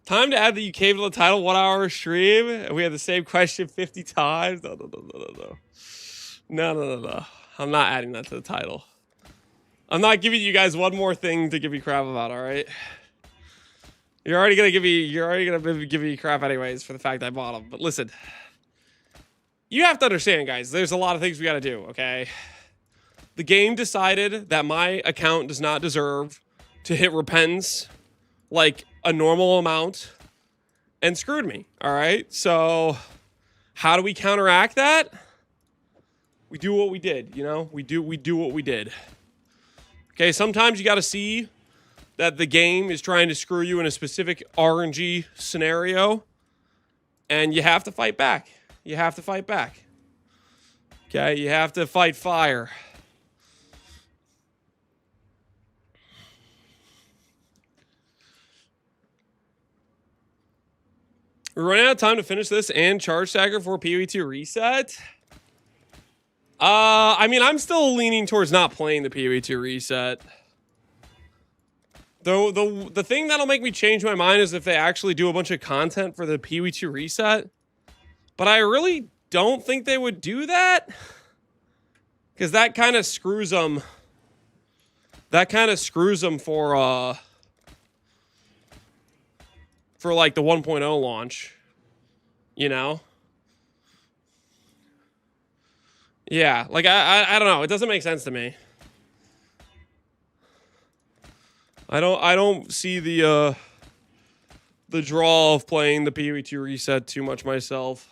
Time to add that you came to the title 1 hour stream and we had the same question 50 times. No. I'm not adding that to the title. I'm not giving you guys one more thing to give me crap about, all right? You're already gonna give me crap anyways for the fact I bought them. But listen, you have to understand, guys, there's a lot of things we gotta do, okay? The game decided that my account does not deserve to hit repens like a normal amount and screwed me. All right. So how do we counteract that? We do what we did, you know, we do what we did. Okay. Sometimes you got to see that the game is trying to screw you in a specific RNG scenario and you have to fight back. You have to fight back. Okay. You have to fight fire. We're running out of time to finish this and charge stagger for PoE2 reset. I mean, I'm still leaning towards not playing the PoE2 reset. Though the thing that'll make me change my mind is if they actually do a bunch of content for the PoE2 reset. But I really don't think they would do that. Because that kind of screws them. That kind of screws them for like the 1.0 launch, you know? Yeah, like I don't know, it doesn't make sense to me. I don't see the draw of playing the PoE2 reset too much myself.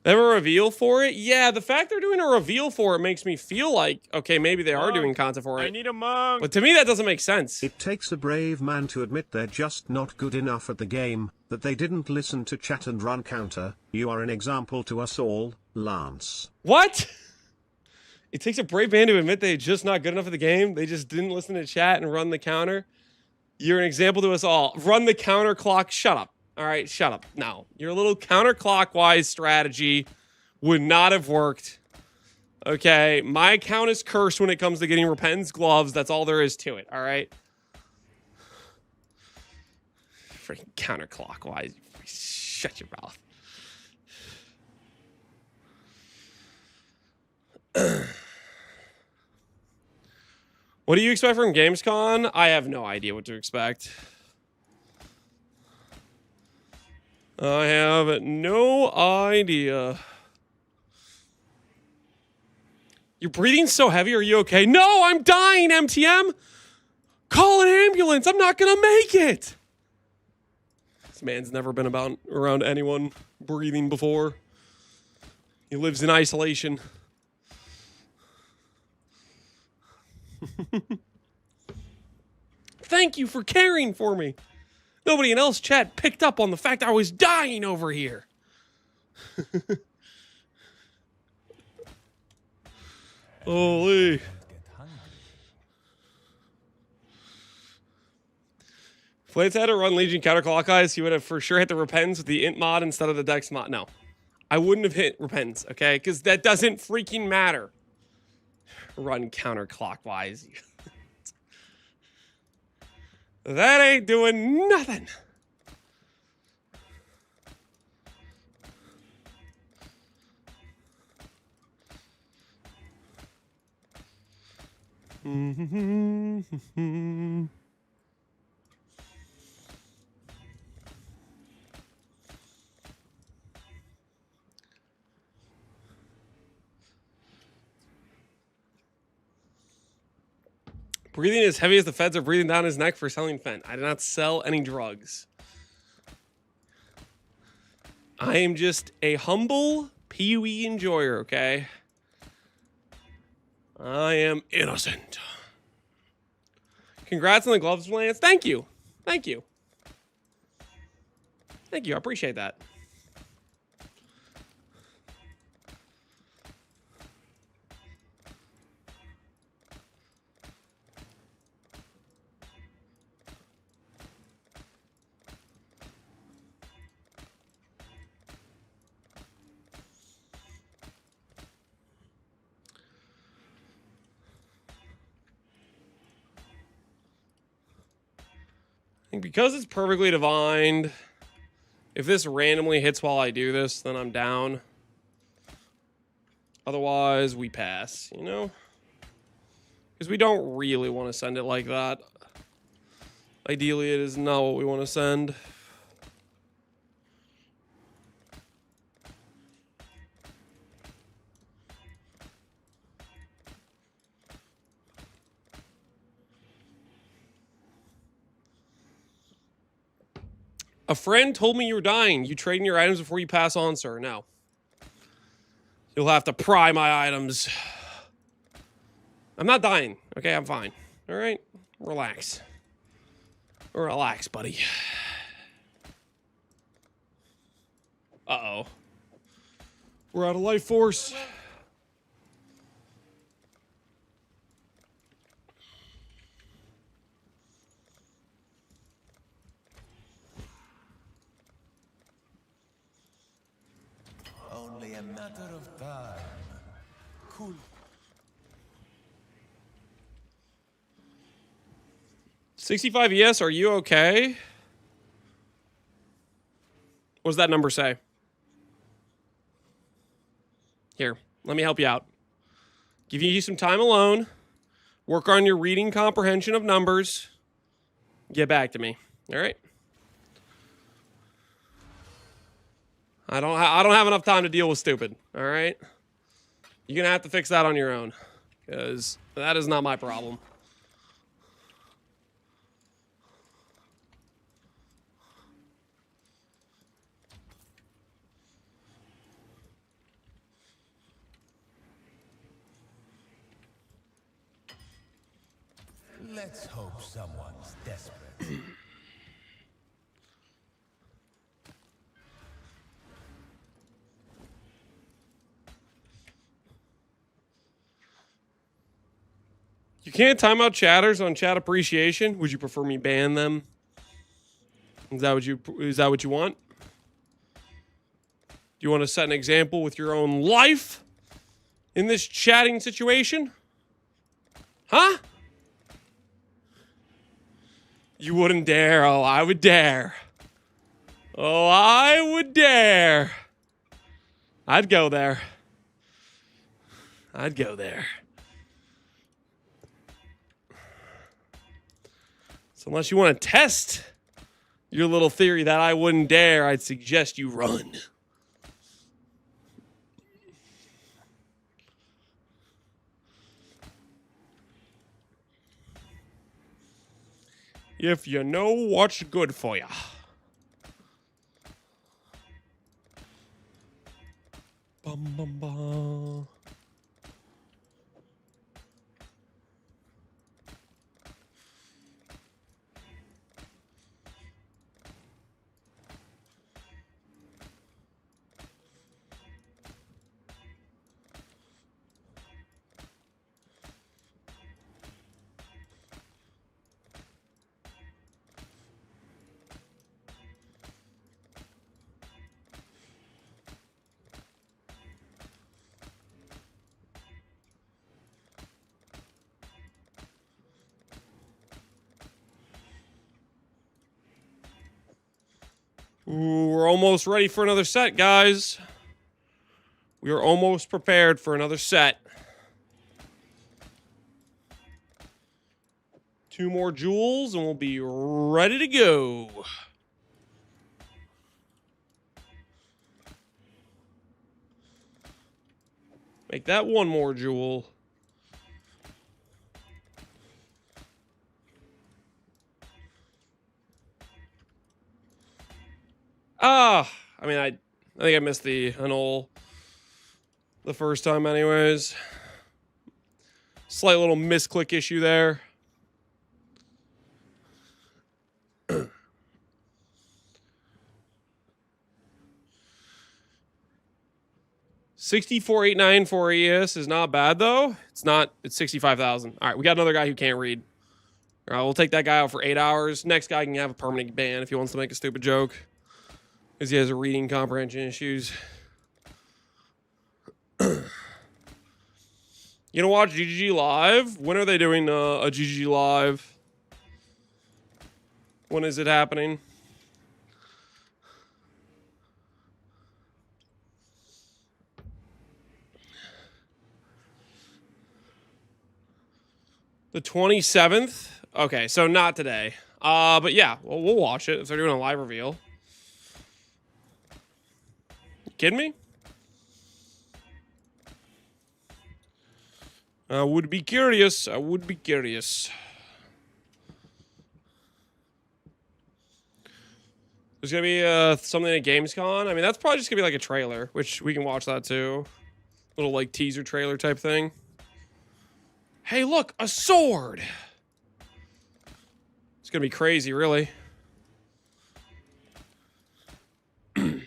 They have a reveal for it? Yeah, the fact they're doing a reveal for it makes me feel like, okay, maybe they are doing content for it. I need a monk. But to me, that doesn't make sense. It takes a brave man to admit they're just not good enough at the game, that they didn't listen to chat and run counter. You are an example to us all, Lance. What? It takes a brave man to admit they're just not good enough at the game. They just didn't listen to chat and run the counter. You're an example to us all. Run the counter clock. Shut up. All right, shut up. No, your little counterclockwise strategy would not have worked. Okay, my account is cursed when it comes to getting Repentance gloves. That's all there is to it, all right? Freaking counterclockwise. Shut your mouth. What do you expect from Gamescom? I have no idea what to expect. I have no idea. You're breathing so heavy. Are you okay? No, I'm dying, MTM. Call an ambulance. I'm not going to make it. This man's never been around anyone breathing before. He lives in isolation. Thank you for caring for me. Nobody in else chat picked up on the fact I was dying over here. Holy. If Lance had to run Legion counterclockwise, he would have for sure hit the Repens with the int mod instead of the dex mod. No. I wouldn't have hit Repens, okay? Because that doesn't freaking matter. Run counterclockwise. That ain't doing nothing. Breathing as heavy as the feds are breathing down his neck for selling fent. I did not sell any drugs. I am just a humble Pee-wee enjoyer, okay? I am innocent. Congrats on the gloves, Lance. Thank you. Thank you. Thank you. I appreciate that. Because it's perfectly divined, if this randomly hits while I do this, then I'm down. Otherwise, we pass, you know? Because we don't really want to send it like that. Ideally, it is not what we want to send. A friend told me you were dying. You trading your items before you pass on, sir. No. You'll have to pry my items. I'm not dying. Okay, I'm fine. All right? Relax. Relax, buddy. Uh-oh. We're out of life force. Only a matter of time. Cool. $65 ES, are you okay? What does that number say? Here, let me help you out. Give you some time alone. Work on your reading comprehension of numbers. Get back to me. All right? I don't have enough time to deal with stupid. All right? You're going to have to fix that on your own, because that is not my problem. Let's hope someone's desperate. You can't time out chatters on chat appreciation. Would you prefer me ban them? Is that what you want? Do you want to set an example with your own life in this chatting situation? Huh? You wouldn't dare. Oh, I would dare. Oh, I would dare. I'd go there. I'd go there. So unless you want to test your little theory that I wouldn't dare, I'd suggest you run. If you know what's good for you. Bum, bum, bum. Ooh, we're almost ready for another set, guys. We are almost prepared for another set. 2 more jewels and we'll be ready to go. Make that 1 more jewel. I mean, I think I missed the annul the first time anyways. Slight little misclick issue there. $64,899 for ES is not bad though. It's not. It's 65,000. All right, we got another guy who can't read. All right, we'll take that guy out for 8 hours. Next guy can have a permanent ban if he wants to make a stupid joke, because he has a reading comprehension issues. You know, watch GGG live. When are they doing a GGG live? When is it happening? The 27th? Okay, so not today. But yeah, we'll watch it if they're doing a live reveal. You kidding me? I would be curious. I would be curious. There's gonna be something at Gamescom. I mean, that's probably just gonna be like a trailer, which we can watch that too. Little like teaser trailer type thing. Hey, look, a sword. It's gonna be crazy, really. And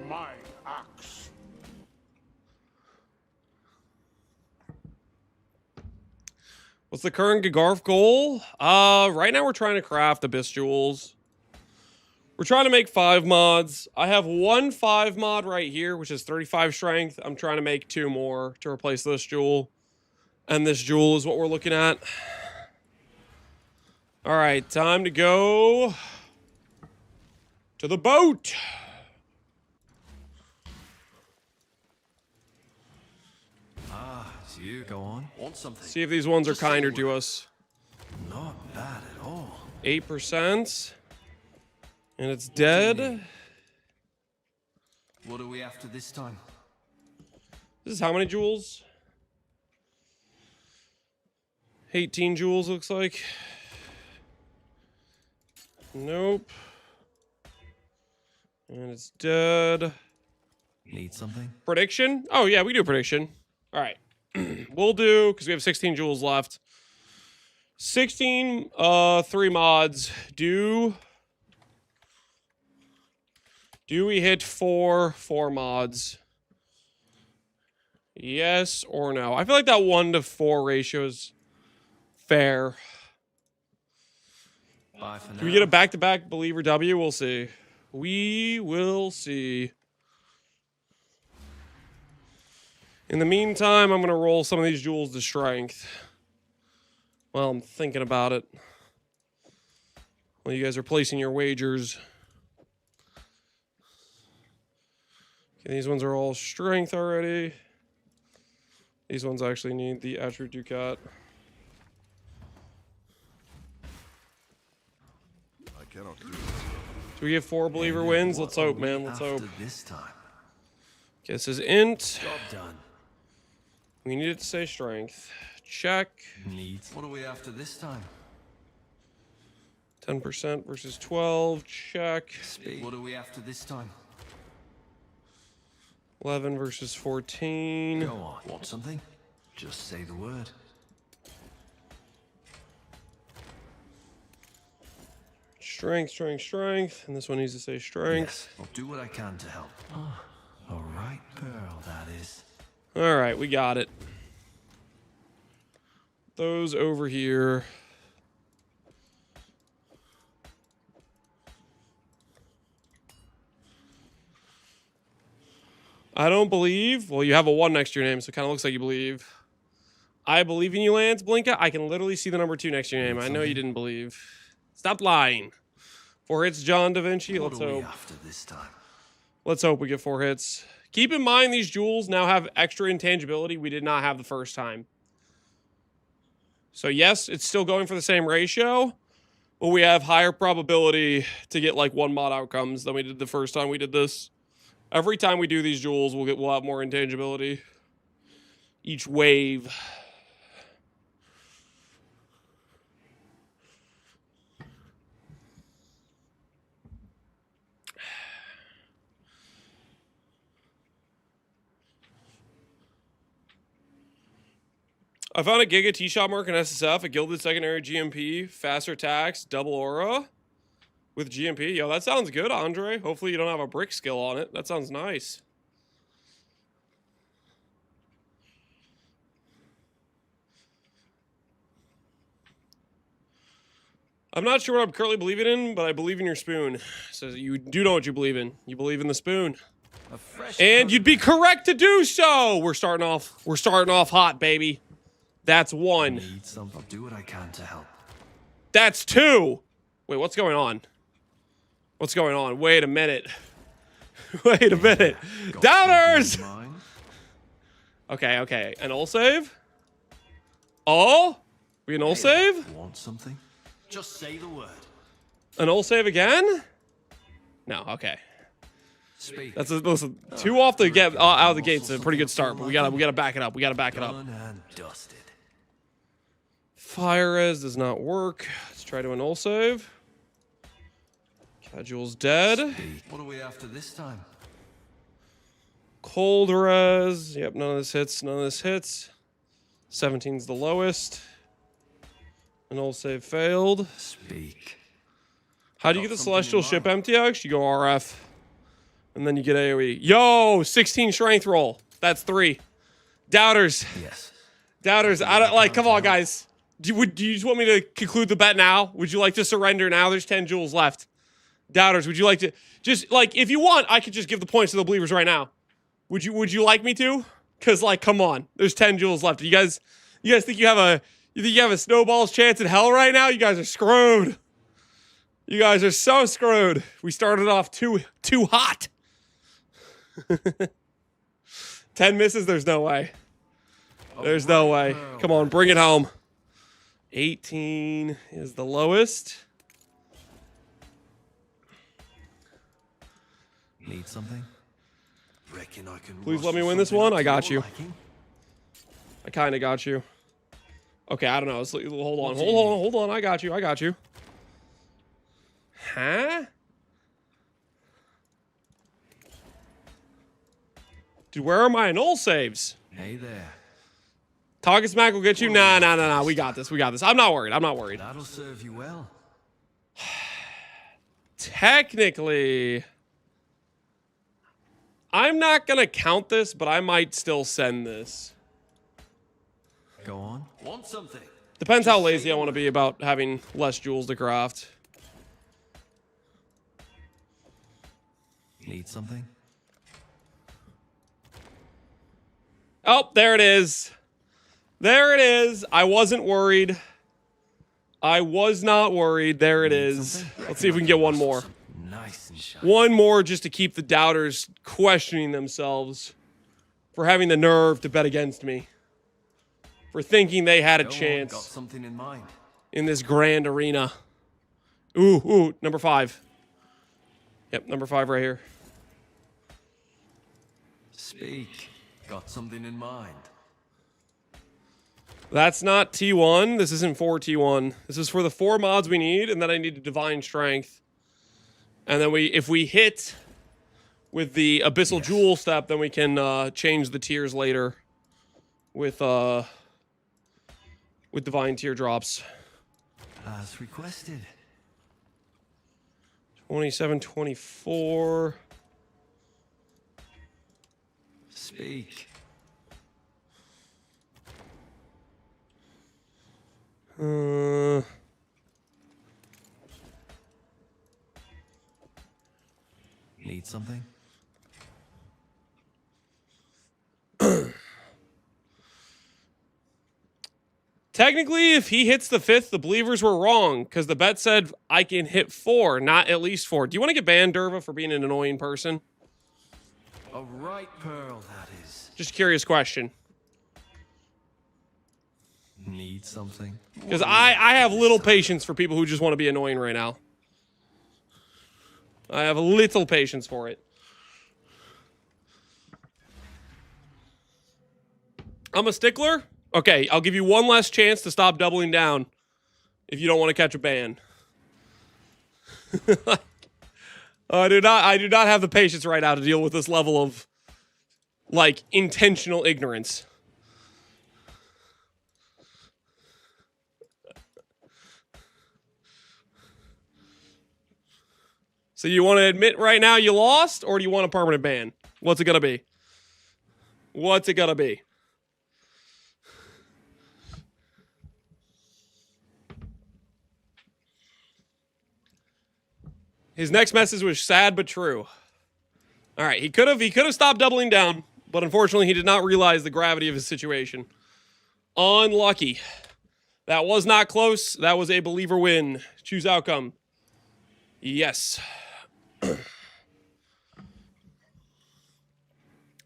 my axe. What's the current GiGarf goal? Right now we're trying to craft Abyss Jewels. We're trying to make 5 mods. I have 1 5 mod right here, which is 35 strength. I'm trying to make 2 more to replace this jewel. And this jewel is what we're looking at. All right, time to go to the boat. So you go on. Want something? See if these ones are kinder to us. Not bad at all. 8%. And it's dead. What are we after this time? This is how many jewels? 18 jewels looks like. Nope. And it's dead. Need something? Prediction? Oh yeah, we do a prediction. All right. We'll do, because we have 16 jewels left. 16 3 mods. Do we hit 4 mods? Yes or no? I feel like that 1 to 4 ratio is fair. Bye for now. Do we get a back-to-back Believer W? We'll see. We will see. In the meantime, I'm going to roll some of these jewels to strength. Well, I'm thinking about it. While you guys are placing your wagers. Okay, these ones are all strength already. These ones actually need the attribute Ducat. I cannot do this. Do we get 4 Believer wins? Let's hope, man. Let's hope. After this time. Okay, this is int. Job done. We need it to say strength. Check. Needs. What are we after this time? 10% versus 12. Check. Speed. What are we after this time? 11 versus 14. Go on. Want something? Just say the word. Strength, strength, strength. And this one needs to say strength. Yes, I'll do what I can to help. A right pearl, that is. All right, we got it. Those over here. I don't believe. Well, you have a 1 next to your name, so it kind of looks like you believe. I believe in you, Lance Blinka. I can literally see the number 2 next to your name. I know you didn't believe. Stop lying. 4 hits, John Da Vinci. What Let's are we hope. after this time? Let's hope we get 4 hits. Keep in mind these jewels now have extra intangibility we did not have the first time. So yes, it's still going for the same ratio, but we have higher probability to get like 1 mod outcomes than we did the first time we did this. Every time we do these jewels, we'll have more intangibility. Each wave. I found a Giga T-Shot mark in SSF, a gilded secondary GMP, faster attacks, double aura with GMP. Yo, that sounds good, Andre. Hopefully you don't have a brick skill on it. That sounds nice. I'm not sure what I'm currently believing in, but I believe in your spoon. So you do know what you believe in. You believe in the spoon. And you'd be correct to do so. We're starting off hot, baby. That's 1. Need some. I'll do what I can to help. That's 2. Wait, what's going on? What's going on? Wait a minute. Wait a minute. Downers! Okay. An ult save? Oh? We an ult save? Want something? Just say the word. An ult save again? No, okay. Speak. That's listen, 2 off the get out of the gate's a pretty good start, but we gotta back it up. We gotta back it up. Done and dusted. Fire res does not work. Let's try to an ult save. Casual's dead. Speak. What are we after this time? Cold res. Yep, none of this hits. None of this hits. 17's the lowest. An ult save failed. Speak. How do you get the celestial ship MTX? You go RF. And then you get AoE. Yo, 16 strength roll. That's 3. Doubters. Yes. Doubters. I don't like. Come on, guys. Do you just want me to conclude the bet now? Would you like to surrender now? There's 10 jewels left. Doubters, would you like to just like if you want, I could just give the points to the believers right now. Would you like me to? Cause like, come on, there's 10 jewels left. You guys think you have a snowball's chance in hell right now? You guys are screwed. You guys are so screwed. We started off too hot. 10 misses. There's no way. There's no way. Come on, bring it home. 18 is the lowest. Need something? Reckon I can. Please let me win this one. I got you. I kind of got you. Okay, I don't know. Hold on. I got you. Huh? Dude, where are my null saves? Hey there. Target smack will get you. Nah. We got this. I'm not worried. That'll serve you well. Technically, I'm not gonna count this, but I might still send this. Go on. Want something? Depends how lazy I want to be about having less jewels to craft. Need something? Oh, there it is. There it is. I wasn't worried. I was not worried. There it is. Let's see if we can get one more. Nice and shiny. One more just to keep the doubters questioning themselves for having the nerve to bet against me. For thinking they had a Got chance something in mind. in this grand arena. Ooh, number 5. Yep, number 5 right here. Speak. Got something in mind. That's not T1. This isn't for T1. This is for the 4 mods we need, and then I need a Divine Strength. And then if we hit with the Abyssal Jewel step, then we can change the tiers later with Divine Teardrops. As requested. 27, 24. Speak. Need something? Technically, if he hits the 5th, the believers were wrong, because the bet said I can hit 4, not at least 4. Do you want to get banned, Derva, for being an annoying person? A right pearl, that is. Just a curious question. Need something? Because I have little patience for people who just want to be annoying right now. I have a little patience for it. I'm a stickler? Okay, I'll give you one last chance to stop doubling down if you don't want to catch a ban. I do not have the patience right now to deal with this level of, like, intentional ignorance. So you want to admit right now you lost, or do you want a permanent ban? What's it gonna be? What's it gonna be? His next message was sad but true. All right, he could have stopped doubling down, but unfortunately he did not realize the gravity of his situation. Unlucky. That was not close. That was a believer win. Choose outcome. Yes.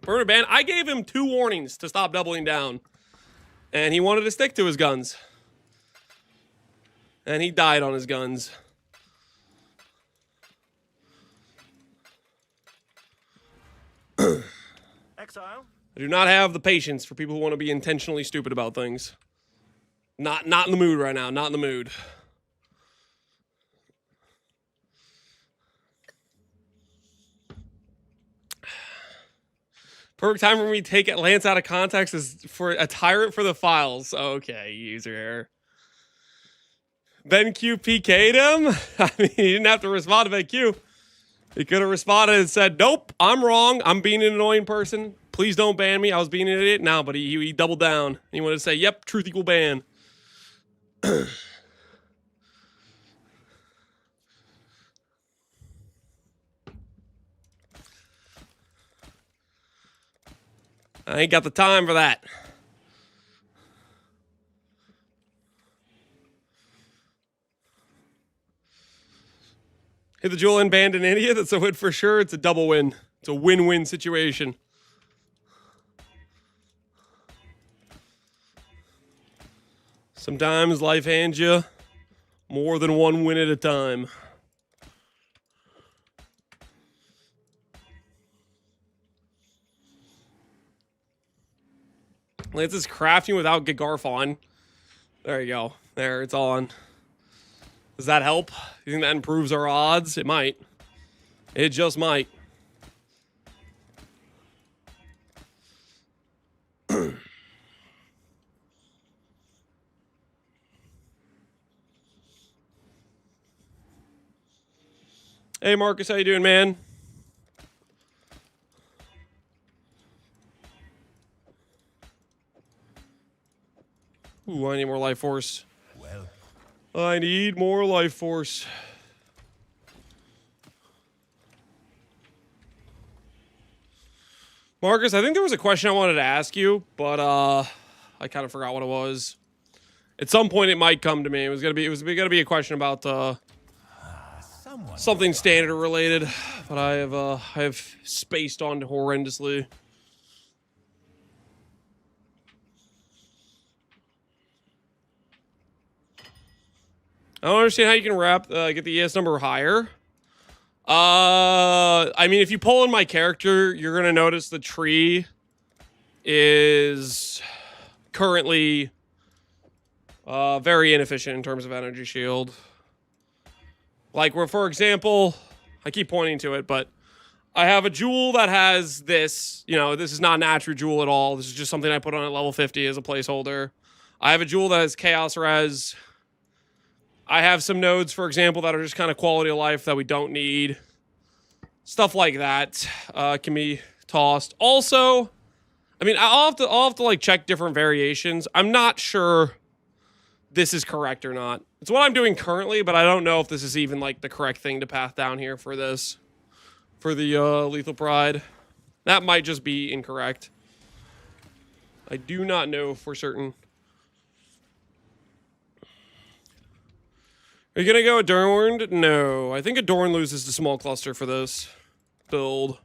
Permanent ban. I gave him 2 warnings to stop doubling down, and he wanted to stick to his guns. And he died on his guns. Exile? I do not have the patience for people who want to be intentionally stupid about things. Not in the mood right now. Not in the mood. Perfect time for me to take Lance out of context is for a tyrant for the files. Okay, user error. Ben Q PK'd him. I mean, he didn't have to respond to Ben Q. He could have responded and said, nope, I'm wrong. I'm being an annoying person. Please don't ban me. I was being an idiot. No, but he doubled down. He wanted to say, yep, truth equal ban. I ain't got the time for that. Hit the jewel and banned an idiot. That's a win for sure. It's a double win. It's a win-win situation. Sometimes life hands you more than one win at a time. Lance is crafting without GiGarf on. There you go. There, it's on. Does that help? You think that improves our odds? It might. It just might. Hey, Marcus, how you doing, man? Ooh, I need more life force. Well, I need more life force. Marcus, I think there was a question I wanted to ask you, but I kind of forgot what it was. At some point, it might come to me. It was gonna be a question about something standard related, but I have spaced on horrendously. I don't understand how you can get the ES number higher. I mean, if you pull in my character, you're gonna notice the tree is currently very inefficient in terms of energy shield. Like, where, for example, I keep pointing to it, but I have a jewel that has this. You know, this is not an attribute jewel at all. This is just something I put on at level 50 as a placeholder. I have a jewel that has chaos res. I have some nodes, for example, that are just kind of quality of life that we don't need. Stuff like that can be tossed. Also, I mean, I'll have to like check different variations. I'm not sure this is correct or not. It's what I'm doing currently, but I don't know if this is even like the correct thing to path down here for this, for the Lethal Pride. That might just be incorrect. I do not know for certain. Are you going to go Adorned? No. I think Adorned loses to Small Cluster for this build.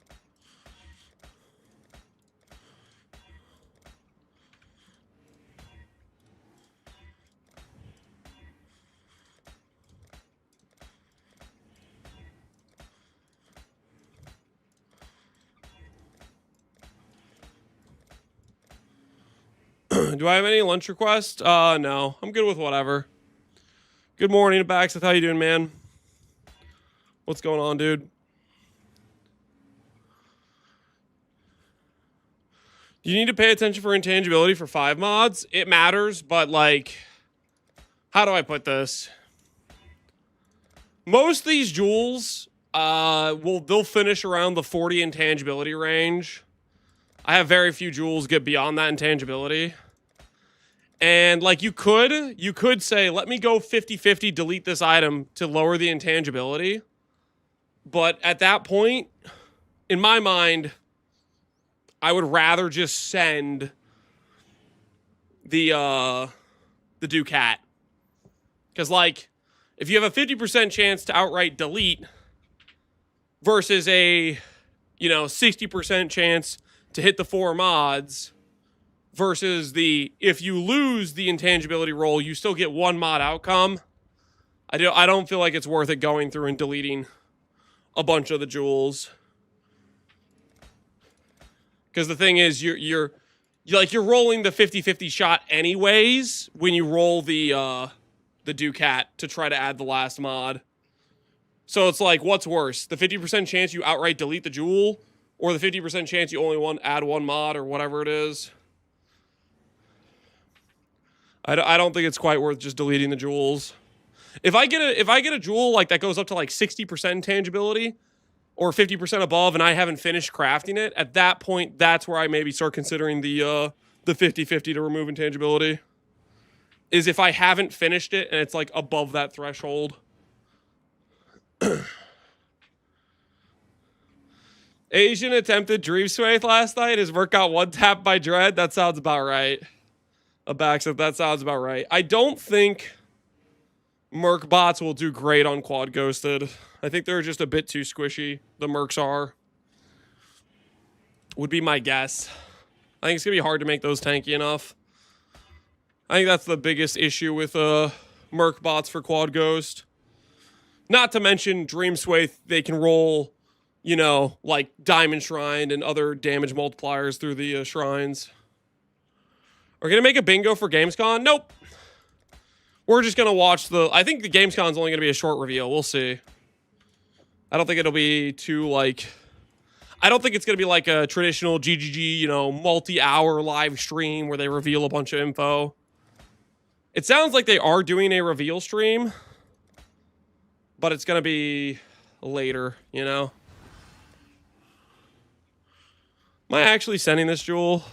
Do I have any lunch requests? No. I'm good with whatever. Good morning, Baxith. How you doing, man? What's going on, dude? Do you need to pay attention for intangibility for 5 mods? It matters, but, like, how do I put this? Most of these jewels, they'll finish around the 40 intangibility range. I have very few jewels get beyond that intangibility. And, like, you could say, let me go 50-50, delete this item to lower the intangibility. But at that point, in my mind, I would rather just send the Ducat. Because, like, if you have a 50% chance to outright delete versus a, 60% chance to hit the 4 mods versus if you lose the intangibility roll, you still get 1 mod outcome. I don't feel like it's worth it going through and deleting a bunch of the jewels. Because the thing is, you're rolling the 50-50 shot anyways when you roll the Ducat to try to add the last mod. So it's like, what's worse? The 50% chance you outright delete the jewel, or the 50% chance you only add 1 mod, or whatever it is? I don't think it's quite worth just deleting the jewels. If I get a jewel like that goes up to like 60% intangibility or 50% above, and I haven't finished crafting it, at that point, that's where I maybe start considering the 50-50 to remove intangibility. Is if I haven't finished it and it's like above that threshold. Asian attempted Dream Swathe last night. His work got 1 tap by Dread. That sounds about right. Abaxith, that sounds about right. I don't think Merc bots will do great on Quad Ghosted. I think they're just a bit too squishy. The Mercs are. Would be my guess. I think it's going to be hard to make those tanky enough. I think that's the biggest issue with Merc bots for Quad Ghost. Not to mention Dream Swathe, they can roll, like Diamond Shrine and other damage multipliers through the shrines. We're going to make a bingo for Gamescom? Nope. We're just going to watch I think the Gamescom's only going to be a short reveal. We'll see. I don't think it'll be too, like... I don't think it's going to be like a traditional GGG, multi-hour live stream where they reveal a bunch of info. It sounds like they are doing a reveal stream, but it's going to be later, Am I actually sending this jewel?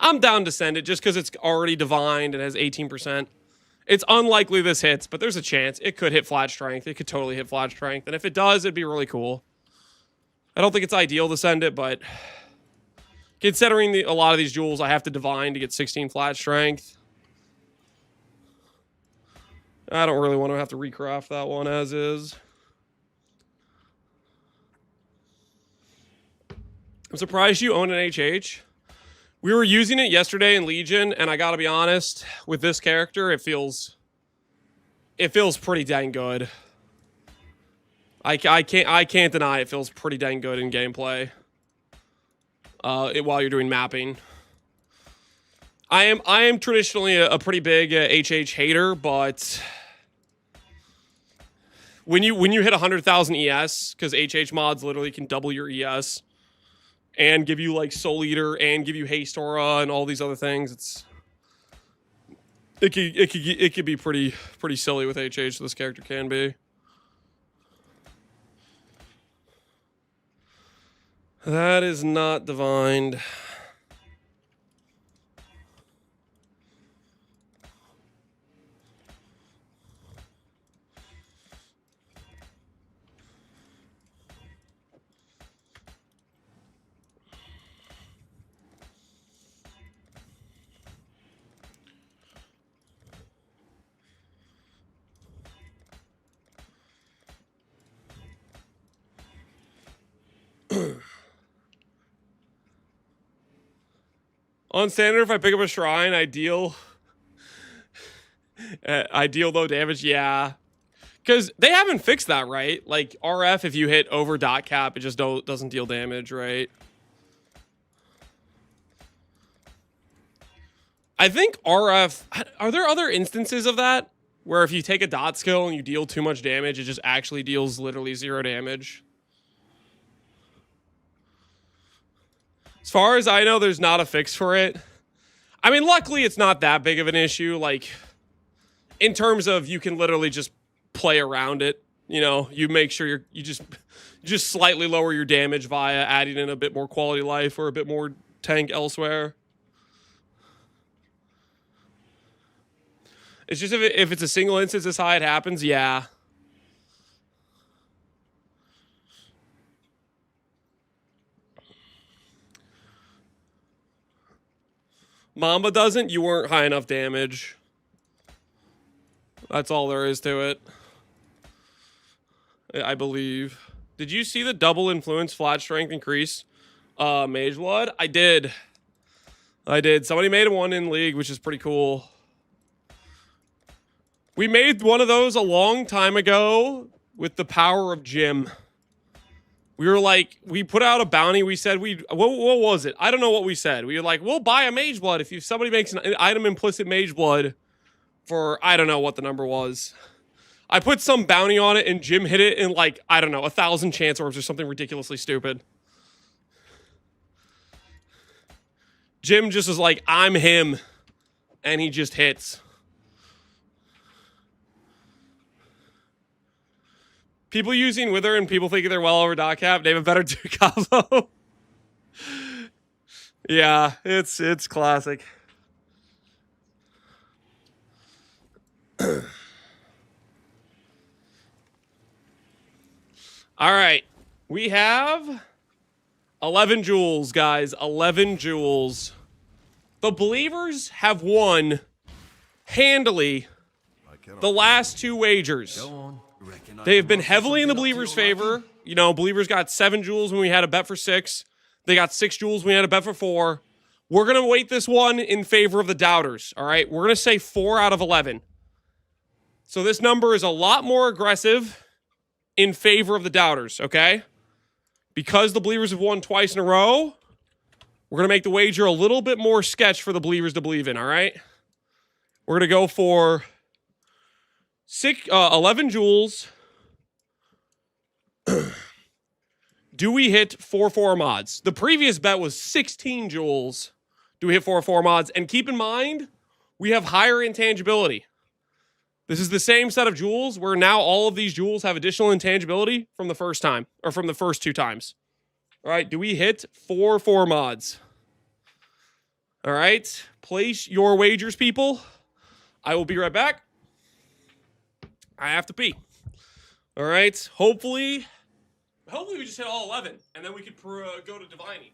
I'm down to send it just because it's already divined and has 18%. It's unlikely this hits, but there's a chance. It could hit flat strength. It could totally hit flat strength. And if it does, it'd be really cool. I don't think it's ideal to send it, but considering a lot of these jewels I have to divine to get 16 flat strength, I don't really want to have to recraft that one as is. I'm surprised you own an HH. We were using it yesterday in Legion, and I gotta be honest, with this character, it feels pretty dang good. I can't deny it feels pretty dang good in gameplay. While you're doing mapping. I am traditionally a pretty big HH hater, but when you hit 100,000 ES, because HH mods literally can double your ES. And give you like Soul Eater and give you Haste Aura and all these other things. It could be pretty silly with HH. This character can be. That is not divined. On standard, if I pick up a shrine, I deal low damage. Yeah, because they haven't fixed that, right? Like RF, if you hit over dot cap, it just doesn't deal damage, right? I think RF. Are there other instances of that where if you take a dot skill and you deal too much damage, it just actually deals literally 0 damage? As far as I know, there's not a fix for it. I mean, luckily, it's not that big of an issue. Like, in terms of you can literally just play around it. You know, you make sure you just slightly lower your damage via adding in a bit more quality life or a bit more tank elsewhere. It's just if it's a single instance, this is how it happens. Yeah. Mamba doesn't. You weren't high enough damage. That's all there is to it. I believe. Did you see the double influence flat strength increase? Mage Blood? I did. Somebody made one in League, which is pretty cool. We made one of those a long time ago with the power of Jim. We were like, we put out a bounty. We said what was it? I don't know what we said. We were like, we'll buy a Mage Blood if somebody makes an item implicit Mage Blood for, I don't know what the number was. I put some bounty on it and Jim hit it in like, I don't know, 1,000 chance orbs or something ridiculously stupid. Jim just was like, I'm him. And he just hits. People using Wither and people thinking they're well over dot cap, name a better combo. Yeah, it's classic. All right. We have 11 jewels, guys. 11 jewels. The Believers have won handily the last 2 wagers. Go on. They have been heavily in the Believers' favor. You know, Believers got 7 jewels when we had a bet for 6. They got 6 jewels when we had a bet for 4. We're going to weight this one in favor of the Doubters, all right? We're going to say 4 out of 11. So this number is a lot more aggressive in favor of the Doubters, okay? Because the Believers have won twice in a row, we're going to make the wager a little bit more sketch for the Believers to believe in, all right? We're going to go for 11 jewels. Do we hit 4/4 mods? The previous bet was 16 jewels. Do we hit 4/4 mods? And keep in mind, we have higher intangibility. This is the same set of jewels where now all of these jewels have additional intangibility from the first time, or from the first 2 times. All right, do we hit 4/4 mods? All right, place your wagers, people. I will be right back. I have to pee. All right, hopefully we just hit all 11, and then we could go to divining.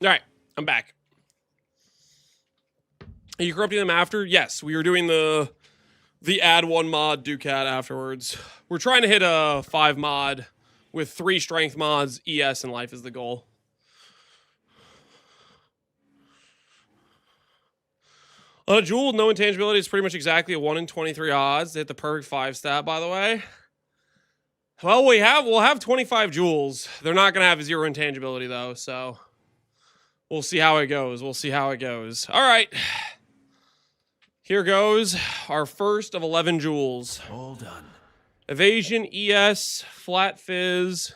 All right, I'm back. Are you corrupting them after? Yes, we were doing the add 1 mod Ducat afterwards. We're trying to hit a 5 mod with 3 strength mods. ES and life is the goal. On a jewel with no intangibility, it's pretty much exactly a 1 in 23 odds to hit the perfect 5 stat, by the way. Well, we'll have 25 jewels. They're not going to have a 0 intangibility, though, so we'll see how it goes. We'll see how it goes. All right. Here goes our first of 11 jewels. All done. Evasion, ES, flat fizz.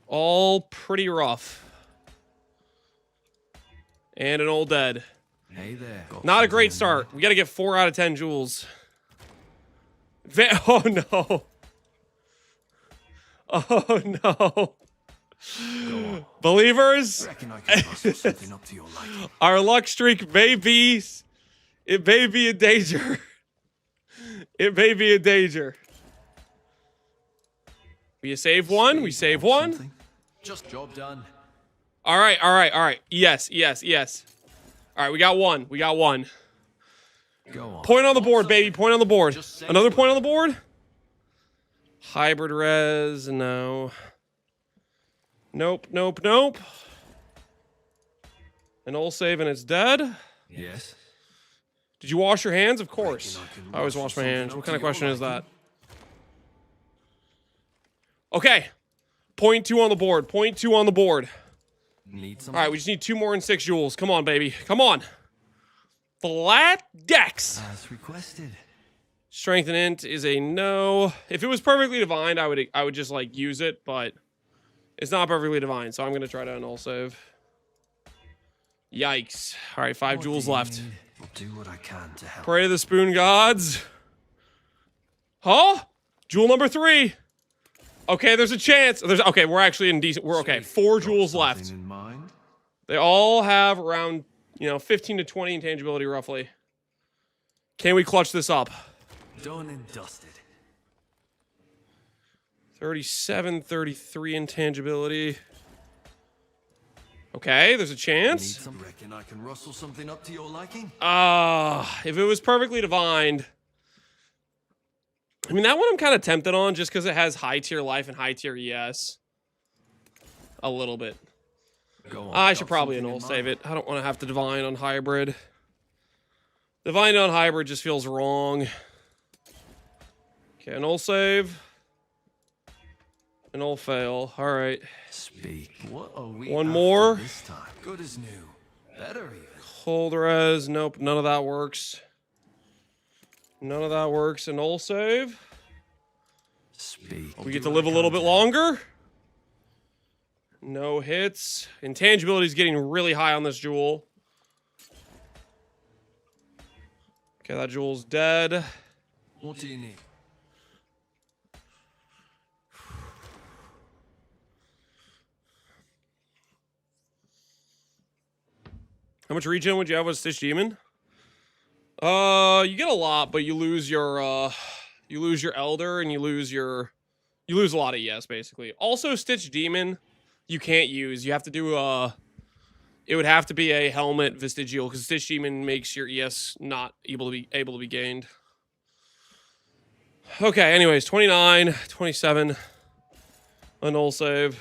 All pretty rough. And an old dead. Hey there. Not a great start. We got to get 4 out of 10 jewels. Oh, no. Oh, no. Believers, Reckon I can rustle something up to your liking. our luck streak may be... It may be in danger. It may be in danger. We save one. We save one. Something? Just job done. All right, all right, all right. Yes, yes, yes. All right, we got one. We got one. Go on. Point on the board, baby. Point on the board. Just say Another it. point on the board. Hybrid res. No. Nope, nope, nope. An old save and it's dead. Yes. Did you wash your hands? Of course. Reckon I can I always rustle wash my something hands. up What to kind of your question is that? liking. Okay. Point 2 on the board. Point 2 on the board. Need some. All right, we just need 2 more and 6 jewels. Come on, baby. Come on. Flat dex. As requested. Strength and int is a no. If it was perfectly divined, I would just like use it, but it's not perfectly divine, so I'm gonna try to annul save. Yikes. All right, 5 What jewels do you left. need? I'll do what I can to help. Pray to the spoon gods. Huh? Jewel number 3. Okay, there's a chance. Okay, we're actually in decent. We're okay. 4 jewels Something left. in mind? They all have around, 15 to 20 intangibility roughly. Can we clutch this up? Done and dusted. 37, 33 intangibility. Okay, there's a Need chance. some. Reckon I can rustle something up to your liking? If it was perfectly divined. I mean, that one I'm kind of tempted on just because it has high tier life and high tier ES. A little bit. Go on. I should got probably something annul in save mind? it. I don't want to have to divine on hybrid. Divine on hybrid just feels wrong. Okay, annul save. Annul fail. All right. Speak. What are we One after more. this time? Good as new. Better even. Cold res. Nope, none of that works. None of that works. Annul save. Speak. We get to live a little bit longer. No hits. Intangibility is getting really high on this jewel. Okay, that jewel's dead. What do you need? How much regen would you have with Stitch Demon? You get a lot, but you lose your Elder and you lose a lot of ES basically. Also, Stitch Demon, you can't use. You have to do it would have to be a helmet vestigial because Stitch Demon makes your ES not able to be gained. Okay, anyways, 29, 27, annul save.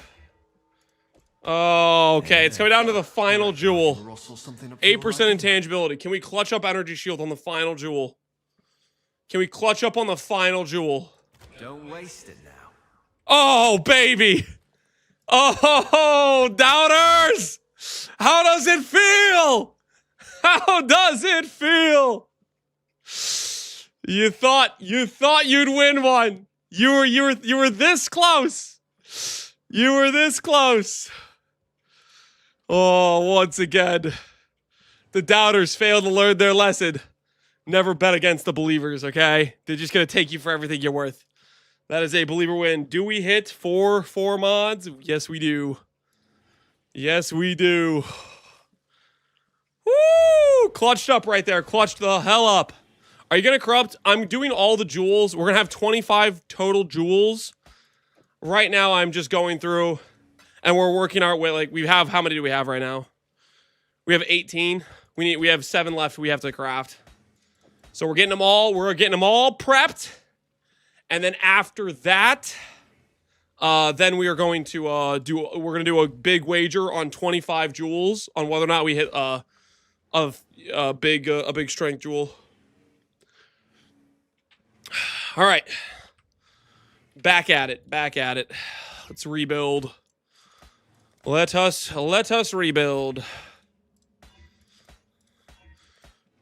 Oh, okay, it's coming down to the final jewel. Rustle something up to your 8% liking? intangibility. Can we clutch up energy shield on the final jewel? Can we clutch up on the final jewel? Don't waste it now. Oh, baby. Oh, doubters. How does it feel? How does it feel? You thought you'd win one. You were this close. You were this close. Oh, once again, the doubters failed to learn their lesson. Never bet against the believers, okay? They're just going to take you for everything you're worth. That is a believer win. Do we hit four mods? Yes, we do. Yes, we do. Woo! Clutched up right there. Clutched the hell up. Are you going to corrupt? I'm doing all the jewels. We're going to have 25 total jewels. Right now, I'm just going through. And we're working our way, like, we have, how many do we have right now? We have 18. We have 7 left we have to craft. So we're getting them all prepped. And then after that, then we are going to do a big wager on 25 jewels on whether or not we hit a big strength jewel. All right. Back at it. Let's rebuild. Let us rebuild.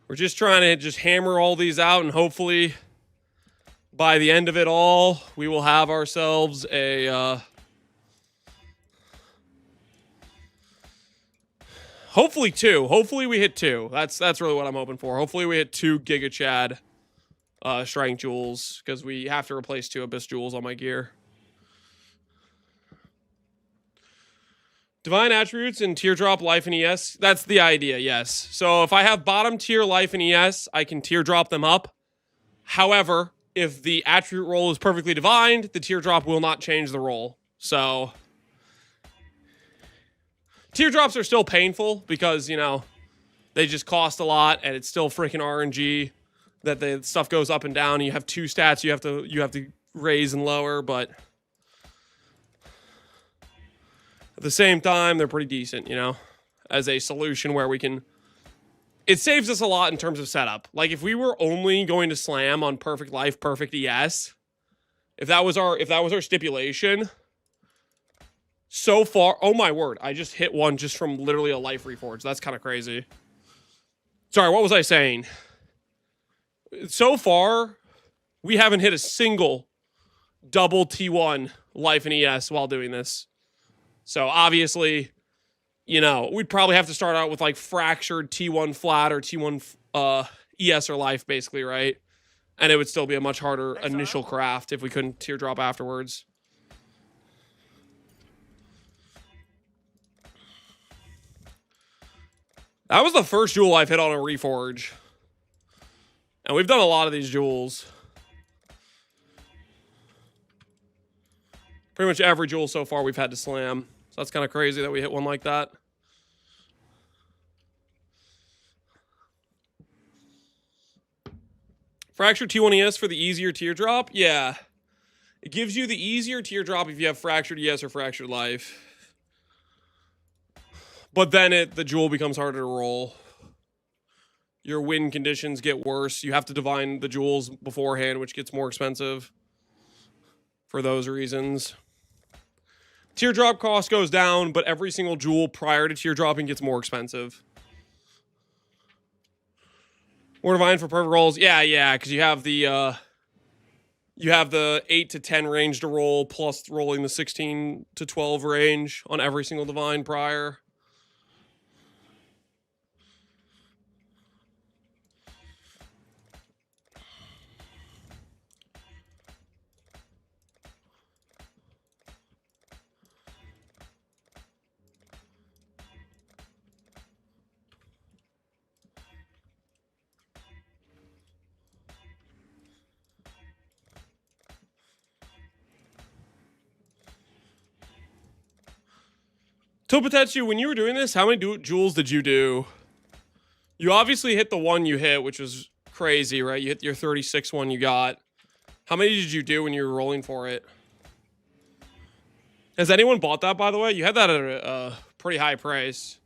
We're just trying to just hammer all these out, and hopefully by the end of it all, we will have ourselves a hopefully 2. Hopefully we hit 2. That's really what I'm hoping for. Hopefully we hit 2 Giga Chad strength jewels, because we have to replace 2 Abyss jewels on my gear. Divine attributes and teardrop life and ES. That's the idea, yes. So if I have bottom tier life and ES, I can teardrop them up. However, if the attribute roll is perfectly divined, the teardrop will not change the roll. So teardrops are still painful because, you know, they just cost a lot, and it's still freaking RNG that the stuff goes up and down. You have 2 stats you have to raise and lower, but at the same time, they're pretty decent, you know, as a solution where we can. It saves us a lot in terms of setup. Like, if we were only going to slam on perfect life, perfect ES, if that was our stipulation, so far, oh my word, I just hit one just from literally a life reforge. That's kind of crazy. Sorry, what was I saying? So far, we haven't hit a single double T1 life and ES while doing this. So obviously, you know, we'd probably have to start out with like fractured T1 flat or T1 ES or life, basically, right? And it would still be a much harder initial craft if we couldn't teardrop afterwards. That was the first jewel I've hit on a reforge. And we've done a lot of these jewels. Pretty much every jewel so far we've had to slam. So that's kind of crazy that we hit one like that. Fractured T1 ES for the easier teardrop? Yeah. It gives you the easier teardrop if you have fractured ES or fractured life. But then the jewel becomes harder to roll. Your win conditions get worse. You have to divine the jewels beforehand, which gets more expensive for those reasons. Teardrop cost goes down, but every single jewel prior to teardropping gets more expensive. More divine for perfect rolls. Yeah, because you have the 8 to 10 range to roll, plus rolling the 16 to 12 range on every single divine prior. Topatetsu, when you were doing this, how many jewels did you do? You obviously hit the one you hit, which was crazy, right? You hit your 36 one you got. How many did you do when you were rolling for it? Has anyone bought that, by the way? You had that at a pretty high price.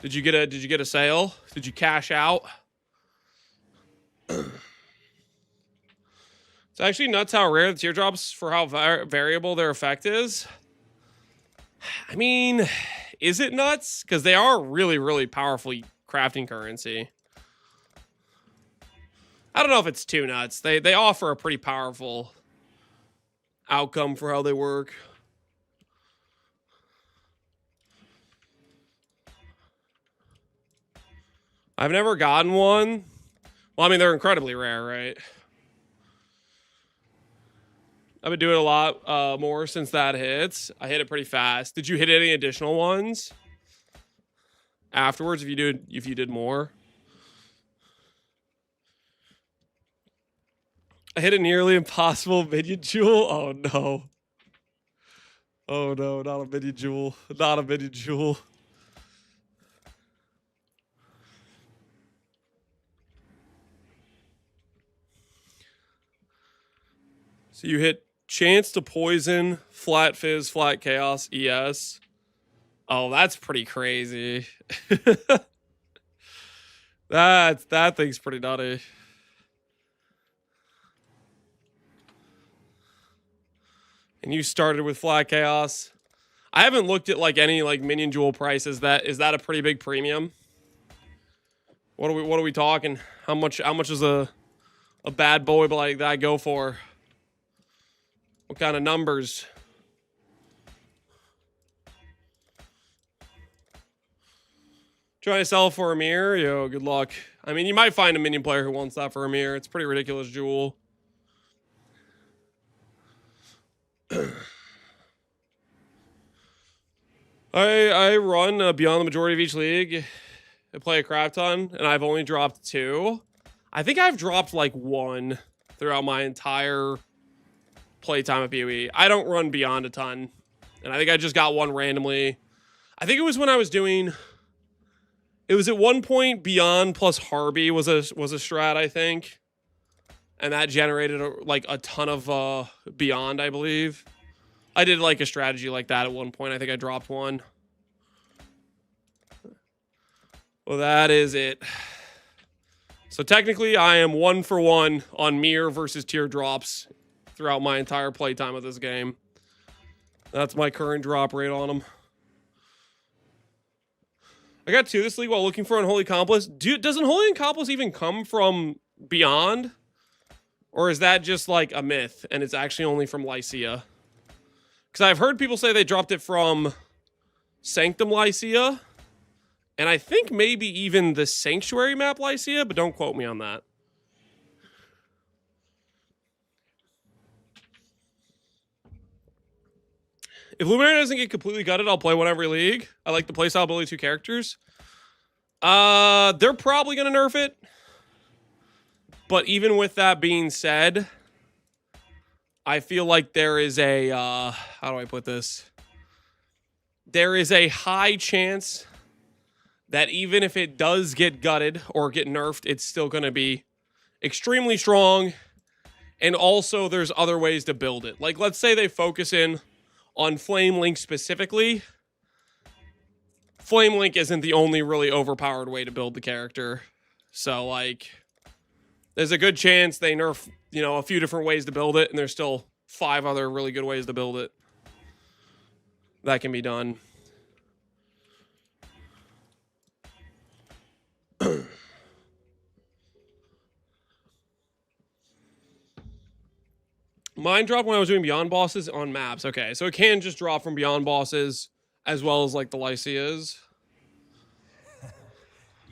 Did you get a sale? Did you cash out? It's actually nuts how rare the teardrops for how variable their effect is. I mean, is it nuts? Because they are really, really powerful crafting currency. I don't know if it's too nuts. They offer a pretty powerful outcome for how they work. I've never gotten one. Well, I mean, they're incredibly rare, right? I've been doing a lot more since that hits. I hit it pretty fast. Did you hit any additional ones afterwards? If you did more, I hit a nearly impossible minion jewel. Oh no! Oh no, not a minion jewel. Not a minion jewel. So you hit chance to poison, flat fizz, flat chaos, ES. Oh, that's pretty crazy. That thing's pretty nutty. And you started with flat chaos. I haven't looked at like any like minion jewel prices. Is that a pretty big premium? What are we talking? How much does a bad boy like that go for? What kind of numbers? Trying to sell for a mirror? Yo, good luck. I mean, you might find a minion player who wants that for a mirror. It's a pretty ridiculous jewel. I run beyond the majority of each league. I play a crap ton, and I've only dropped 2. I think I've dropped like 1 throughout my entire playtime of PoE. I don't run beyond a ton, and I think I just got 1 randomly. I think it was when I was doing. It was at one point Beyond plus Harby was a strat, I think, and that generated like a ton of Beyond, I believe. I did like a strategy like that at one point. I think I dropped 1. Well, that is it. So technically, I am 1 for 1 on mirror versus teardrops throughout my entire playtime of this game. That's my current drop rate on them. I got 2 this league while looking for Unholy Accomplice. Does Unholy Accomplice even come from Beyond? Or is that just like a myth and it's actually only from Lycia? Because I've heard people say they dropped it from Sanctum Lycia. And I think maybe even the Sanctuary map Lycia, but don't quote me on that. If Luminary doesn't get completely gutted, I'll play one every league. I like the playstyle ability 2 characters. They're probably going to nerf it. But even with that being said, I feel like there is a, how do I put this? There is a high chance that even if it does get gutted or get nerfed, it's still going to be extremely strong. And also there's other ways to build it. Like, let's say they focus in on Flame Link specifically. Flame Link isn't the only really overpowered way to build the character. So, like, there's a good chance they nerf, a few different ways to build it, and there's still 5 other really good ways to build it that can be done. Mine dropped when I was doing Beyond bosses on maps. Okay, so it can just drop from Beyond bosses as well as like the Lycias.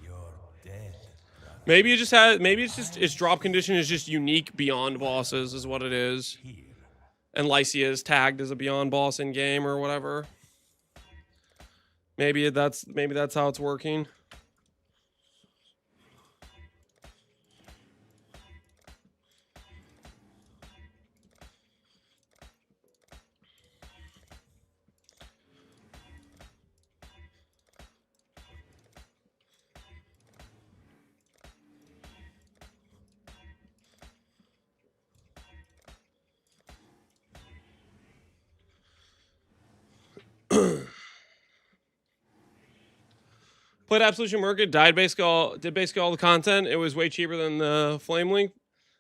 You're dead. Maybe its drop condition is just unique Beyond bosses is what it is. And Lycia is tagged as a Beyond boss in game or whatever. Maybe that's how it's working. Played Absolution Market, did basically all the content. It was way cheaper than the Flame Link.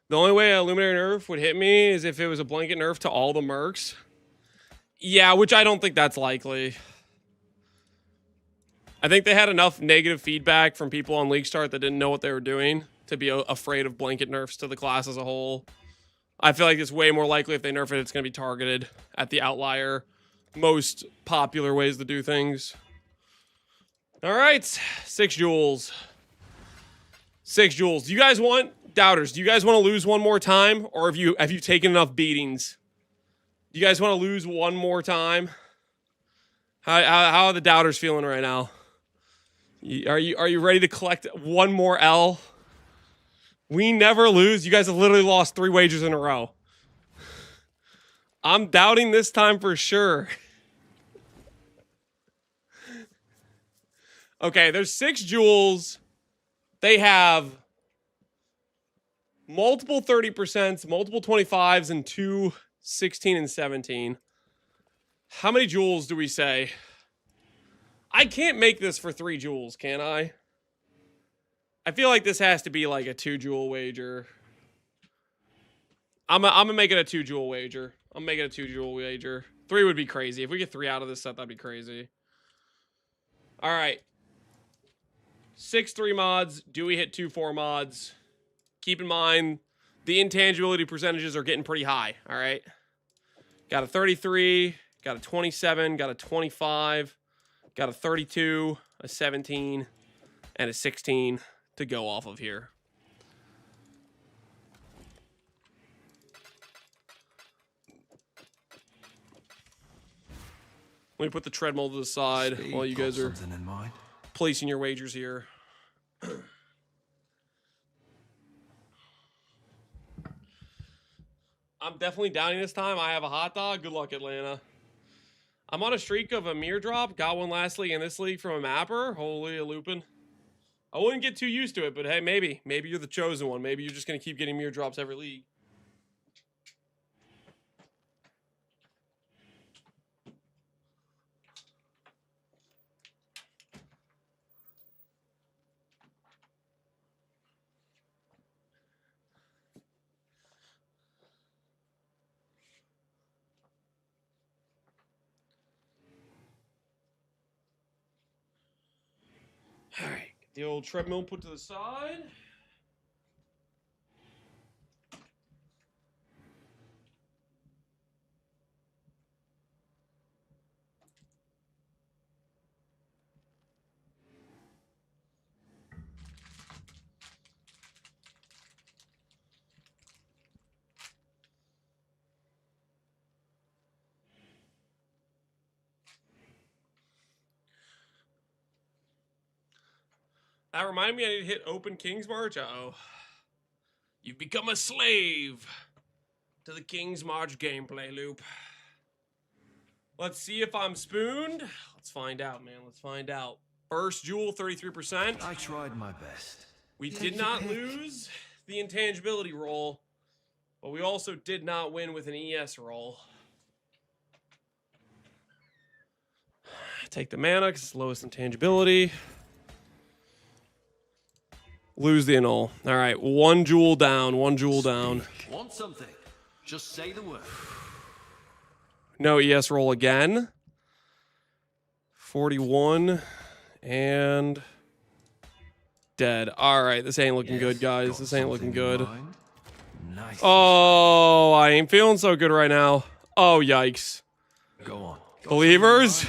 The only way a Luminary nerf would hit me is if it was a blanket nerf to all the mercs. Yeah, which I don't think that's likely. I think they had enough negative feedback from people on League Start that didn't know what they were doing to be afraid of blanket nerfs to the class as a whole. I feel like it's way more likely if they nerf it, it's going to be targeted at the outlier, most popular ways to do things. All right, 6 jewels. 6 jewels. Do you guys want, doubters, do you guys want to lose one more time? Or have you taken enough beatings? Do you guys want to lose one more time? How are the doubters feeling right now? Are you ready to collect one more L? We never lose. You guys have literally lost 3 wagers in a row. I'm doubting this time for sure. Okay, there's 6 jewels. They have multiple 30%, multiple 25s, and 2 16 and 17. How many jewels do we say? I can't make this for 3 jewels, can I? I feel like this has to be like a 2 jewel wager. I'm gonna make it a 2 jewel wager. I'm making a 2 jewel wager. 3 would be crazy. If we get 3 out of this set, that'd be crazy. All right. 6 3 mods. Do we hit 2 4 mods? Keep in mind, the intangibility percentages are getting pretty high. All right. Got a 33, got a 27, got a 25, got a 32, a 17, and a 16 to go off of here. Let me put the treadmill to the side while you guys are placing your wagers here. I'm definitely downing this time. I have a hot dog. Good luck, Atlanta. I'm on a streak of a mirror drop. Got one last league in this league from a mapper. Holy a looping. I wouldn't get too used to it, but hey, maybe. Maybe you're the chosen one. Maybe you're just going to keep getting mirror drops every league. All right, get the old treadmill put to the side. That reminded me I need to hit Open King's March. Uh-oh. You've become a slave to the King's March gameplay loop. Let's see if I'm spooned. Let's find out, man. Let's find out. First jewel, 33%. I tried my best. We did not lose the intangibility roll, but we also did not win with an ES roll. Take the mana because it's lowest intangibility. Lose the annul. All right, 1 jewel down, 1 jewel down. Want something? Just say the word. No ES roll again. 41 and dead. All right, this ain't looking good, guys. This ain't looking good. Nice. Oh, I ain't feeling so good right now. Oh, yikes. Go on. Believers?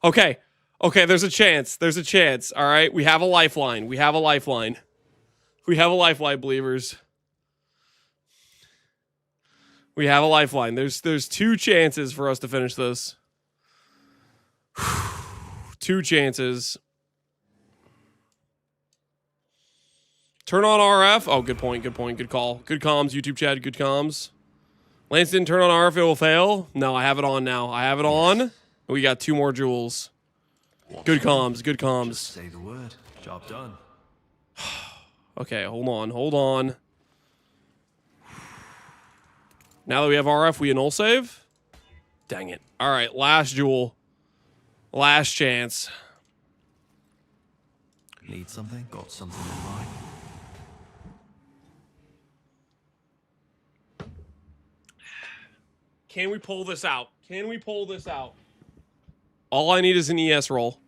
Okay. Okay, there's a chance. There's a chance. All right, we have a lifeline. We have a lifeline. We have a lifeline, believers. We have a lifeline. There's 2 chances for us to finish this. 2 chances. Turn on RF. Oh, good point. Good point. Good call. Good comms, YouTube chat. Good comms. Lance didn't turn on RF. It will fail. No, I have it on now. I have it on. We got 2 more jewels. Good comms. Good comms. Just say the word. Job done. Okay, hold on. Hold on. Now that we have RF, we annul save? Dang it. All right, last jewel. Last chance. Need something? Got something in mind? Can we pull this out? Can we pull this out? All I need is an ES roll.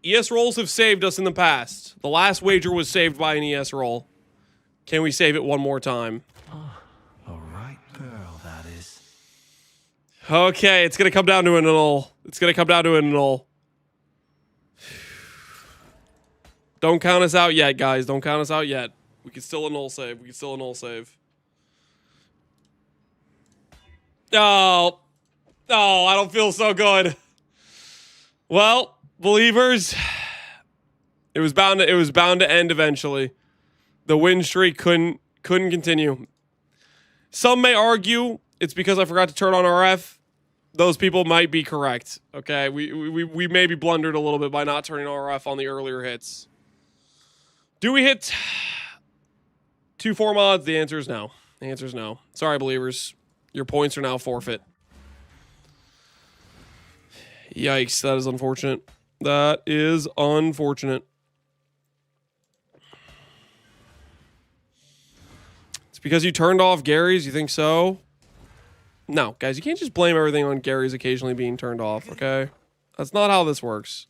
ES rolls have saved us in the past. The last wager was saved by an ES roll. Can we save it one more time? All right, Pearl, that is. Okay, it's going to come down to an annul. It's going to come down to an annul. Don't count us out yet, guys. Don't count us out yet. We can still annul save. We can still annul save. Oh. Oh, I don't feel so good. Well, believers, it was bound to end eventually. The win streak couldn't continue. Some may argue it's because I forgot to turn on RF. those people might be correct. Okay, we maybe blundered a little bit by not turning RF on the earlier hits. Do we hit 2-4 mods? The answer is no. The answer is no. Sorry, believers. Your points are now forfeit. Yikes, that is unfortunate. That is unfortunate. It's because you turned off Gary's, you think so? No, guys, you can't just blame everything on Gary's occasionally being turned off, okay? That's not how this works.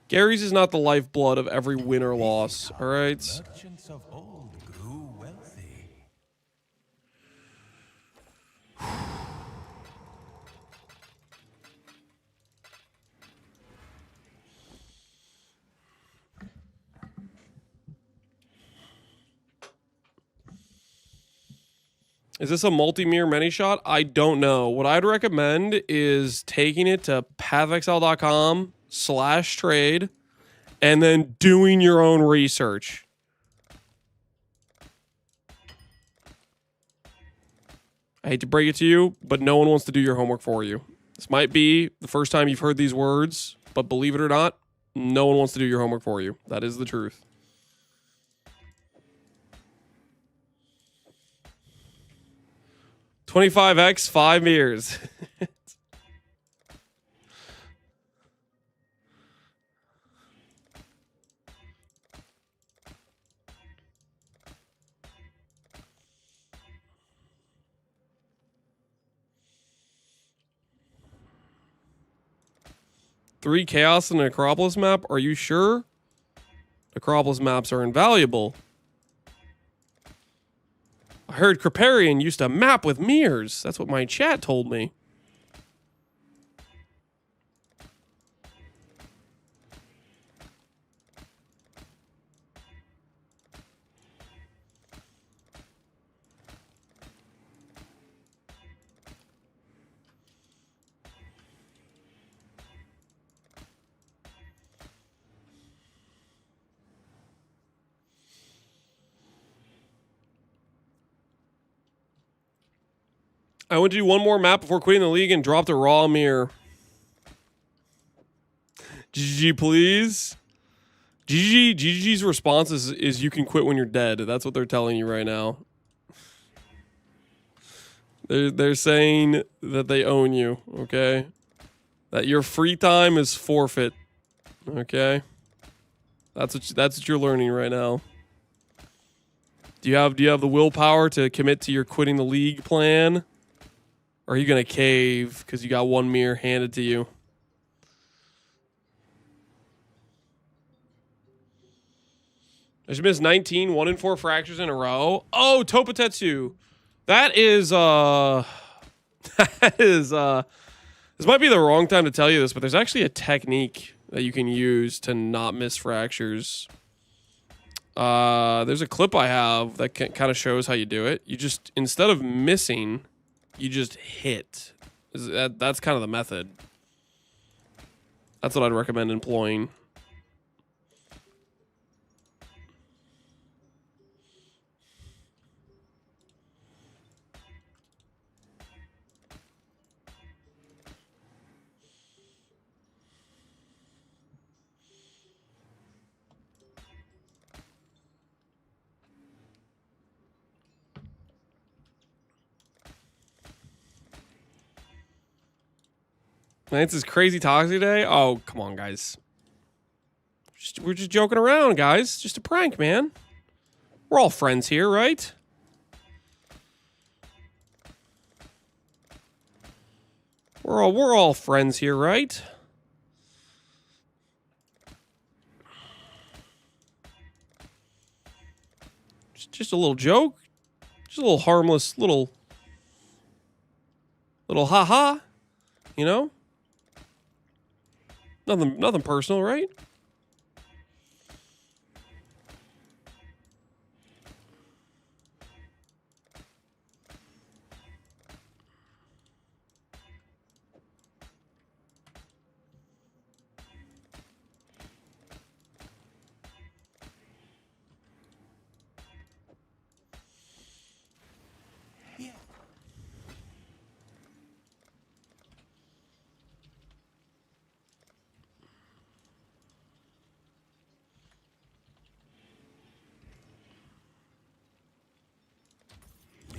Gary's is not the lifeblood of every win or loss, all right? Merchants of old grew wealthy. Is this a multi-mirror many shot? I don't know. What I'd recommend is taking it to pathxl.com/trade and then doing your own research. I hate to break it to you, but no one wants to do your homework for you. This might be the first time you've heard these words, but believe it or not, no one wants to do your homework for you. That is the truth. $25x, 5 years. Three Chaos and an Acropolis map? Are you sure? Acropolis maps are invaluable. I heard Kriparian used to map with mirrors. That's what my chat told me. I went to do one more map before quitting the league and dropped a raw mirror. GG, please. GG's response is you can quit when you're dead. That's what they're telling you right now. They're saying that they own you, okay? That your free time is forfeit, okay? That's what you're learning right now. Do you have the willpower to commit to your quitting the league plan? Or are you going to cave because you got one mirror handed to you? I just missed 19, 1 in 4 fractures in a row. Oh, Topotetsu. That is, this might be the wrong time to tell you this, but there's actually a technique that you can use to not miss fractures. There's a clip I have that kind of shows how you do it. You just, instead of missing, you just hit. That's kind of the method. That's what I'd recommend employing. Lance is crazy toxic today. Oh, come on, guys. We're just joking around, guys. Just a prank, man. We're all friends here, right? We're all friends here, right? Just a little joke. Just a little harmless little ha-ha, you know? Nothing personal, right?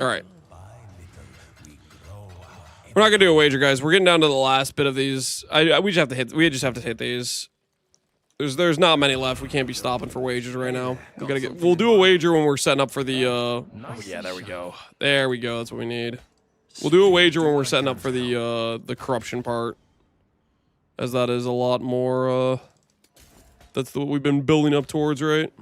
All right. We're not gonna do a wager, guys. We're getting down to the last bit of these. We just have to hit. We just have to hit these. There's not many left. We can't be stopping for wagers right now. We gotta get. We'll do a wager when we're setting up for the. Oh yeah, there we go. There we go. That's what we need. We'll do a wager when we're setting up for the corruption part, as that is a lot more. That's what we've been building up towards, right?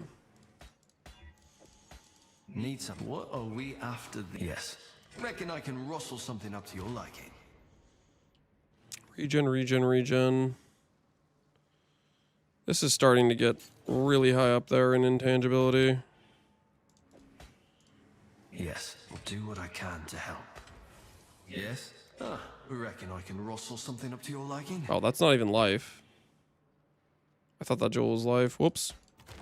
Need some. What are we after? Yes. Reckon I can rustle something up to your liking. Regen. This is starting to get really high up there in intangibility. Yes, I'll do what I can to help. Yes? Reckon I can rustle something up to your liking? Oh, that's not even life. I thought that jewel was life. Whoops.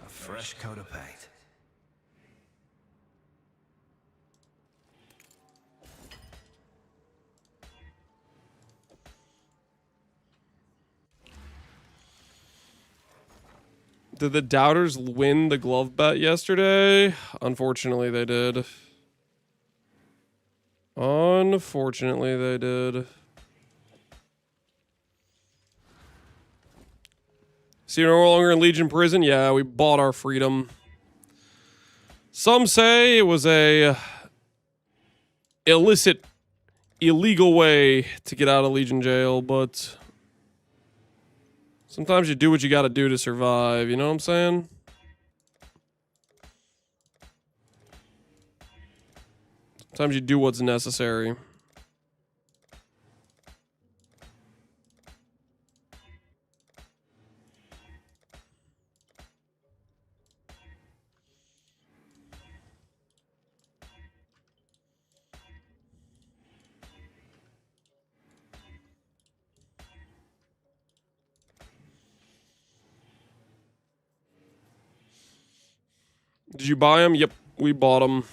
A fresh coat of paint. Did the doubters win the glove bet yesterday? Unfortunately, they did. Unfortunately, they did. So you're no longer in Legion prison? Yeah, we bought our freedom. Some say it was a illicit, illegal way to get out of Legion jail, but sometimes you do what you gotta do to survive, you know what I'm saying? Sometimes you do what's necessary. Did you buy them? Yep, we bought them.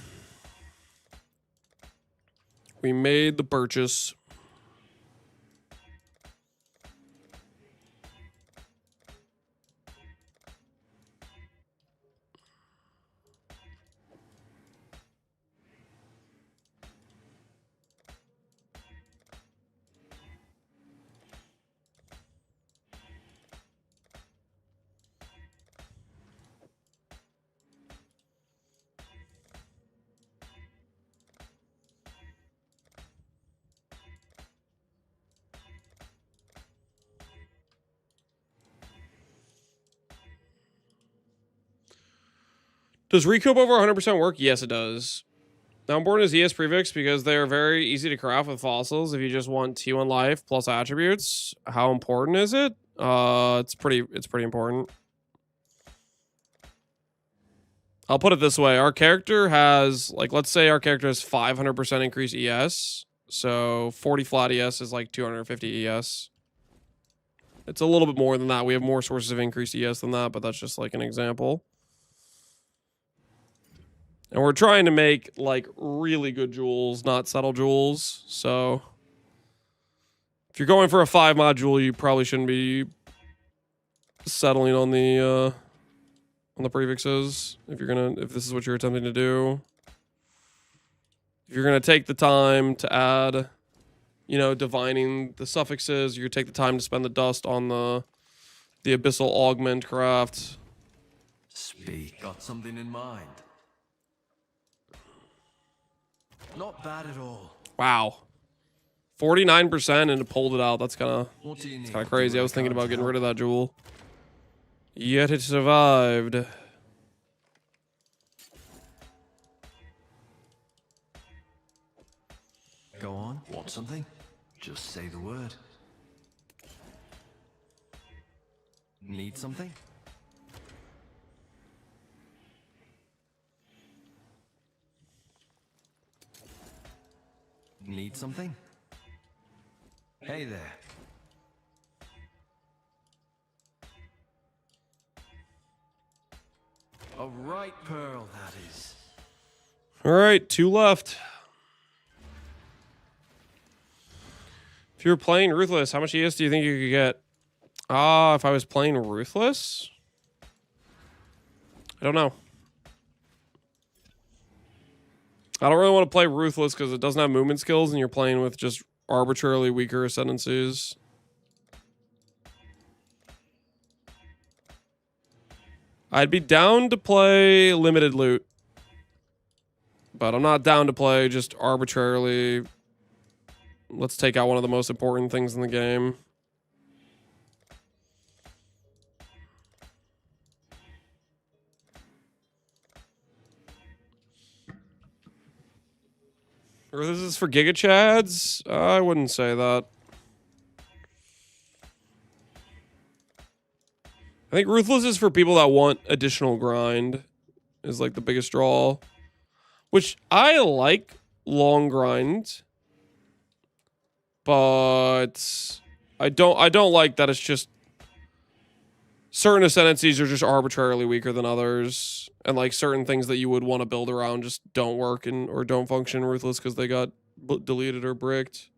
We made the purchase. Does recoup over 100% work? Yes, it does. How important is ES prefix? Because they're very easy to craft with fossils. If you just want T1 life plus attributes, how important is it? It's pretty important. I'll put it this way. Our character has, like, let's say our character has 500% increased ES. So 40 flat ES is like 250 ES. It's a little bit more than that. We have more sources of increased ES than that, but that's just like an example. And we're trying to make, like, really good jewels, not subtle jewels. So if you're going for a 5 module, you probably shouldn't be settling on the prefixes. If this is what you're attempting to do. If you're gonna take the time to add, you know, divining the suffixes, you take the time to spend the dust on the abyssal augment craft. Speak. Got something in mind. Not bad at all. Wow. 49% and it pulled it out. That's kind of crazy. I was thinking about getting rid of that jewel. Yet it survived. Go on. Want something? Just say the word. Need something? Need something? Hey there. A right pearl, that is. All right, 2 left. If you were playing Ruthless, how much ES do you think you could get? If I was playing Ruthless? I don't know. I don't really want to play Ruthless because it doesn't have movement skills and you're playing with just arbitrarily weaker ascendancies. I'd be down to play limited loot. But I'm not down to play just arbitrarily. Let's take out one of the most important things in the game. Or this is for Giga Chads? I wouldn't say that. I think Ruthless is for people that want additional grind. Is like the biggest draw. Which I like long grind. But I don't like that it's just certain ascendancies are just arbitrarily weaker than others, and like certain things that you would want to build around just don't work or don't function in Ruthless because they got deleted or bricked.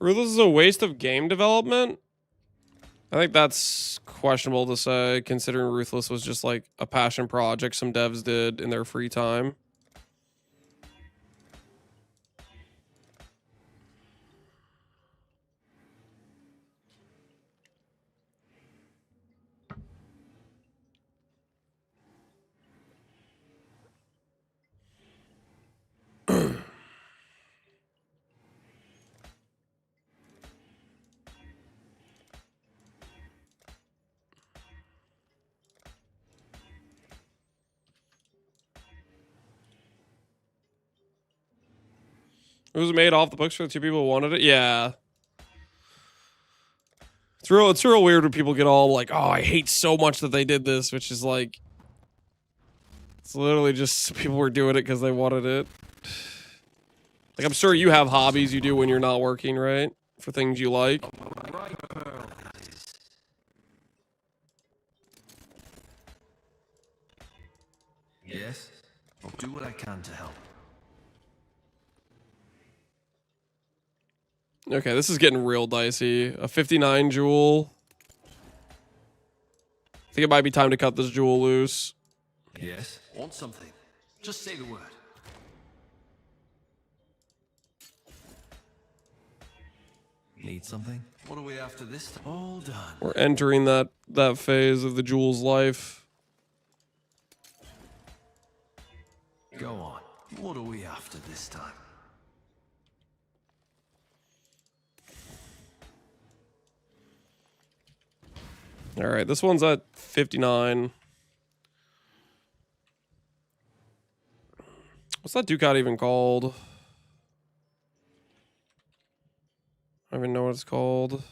Ruthless is a waste of game development. I think that's questionable to say, considering Ruthless was just like a passion project some devs did in their free time. It was made off the books for the two people who wanted it. Yeah. It's real weird when people get all like, oh, I hate so much that they did this, which is like, it's literally just people were doing it because they wanted it. Like, I'm sure you have hobbies you do when you're not working, right? For things you like. Yes? I'll do what I can to help. Okay, this is getting real dicey. A 59 jewel. I think it might be time to cut this jewel loose. Yes? Want something? Just say the word. Need something? What are we after this time? All done. We're entering that phase of the jewel's life. Go on. What are we after this time? All right, this one's at 59. What's that Ducat even called? I don't even know what it's called.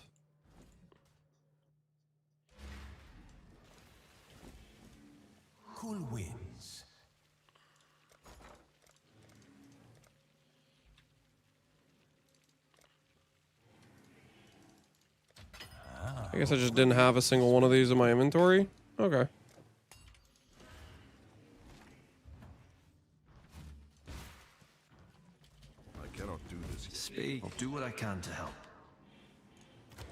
Who wins? I guess I just didn't have a single one of these in my inventory. Okay. I cannot do this. Speak. I'll do what I can to help.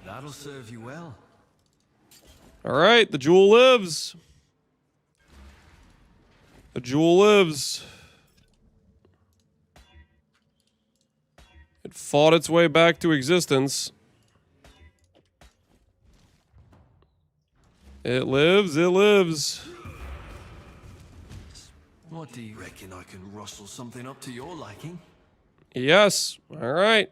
That'll serve you well. All right, the jewel lives. The jewel lives. It fought its way back to existence. It lives, it lives. What do you reckon? I can rustle something up to your liking? Yes. All right.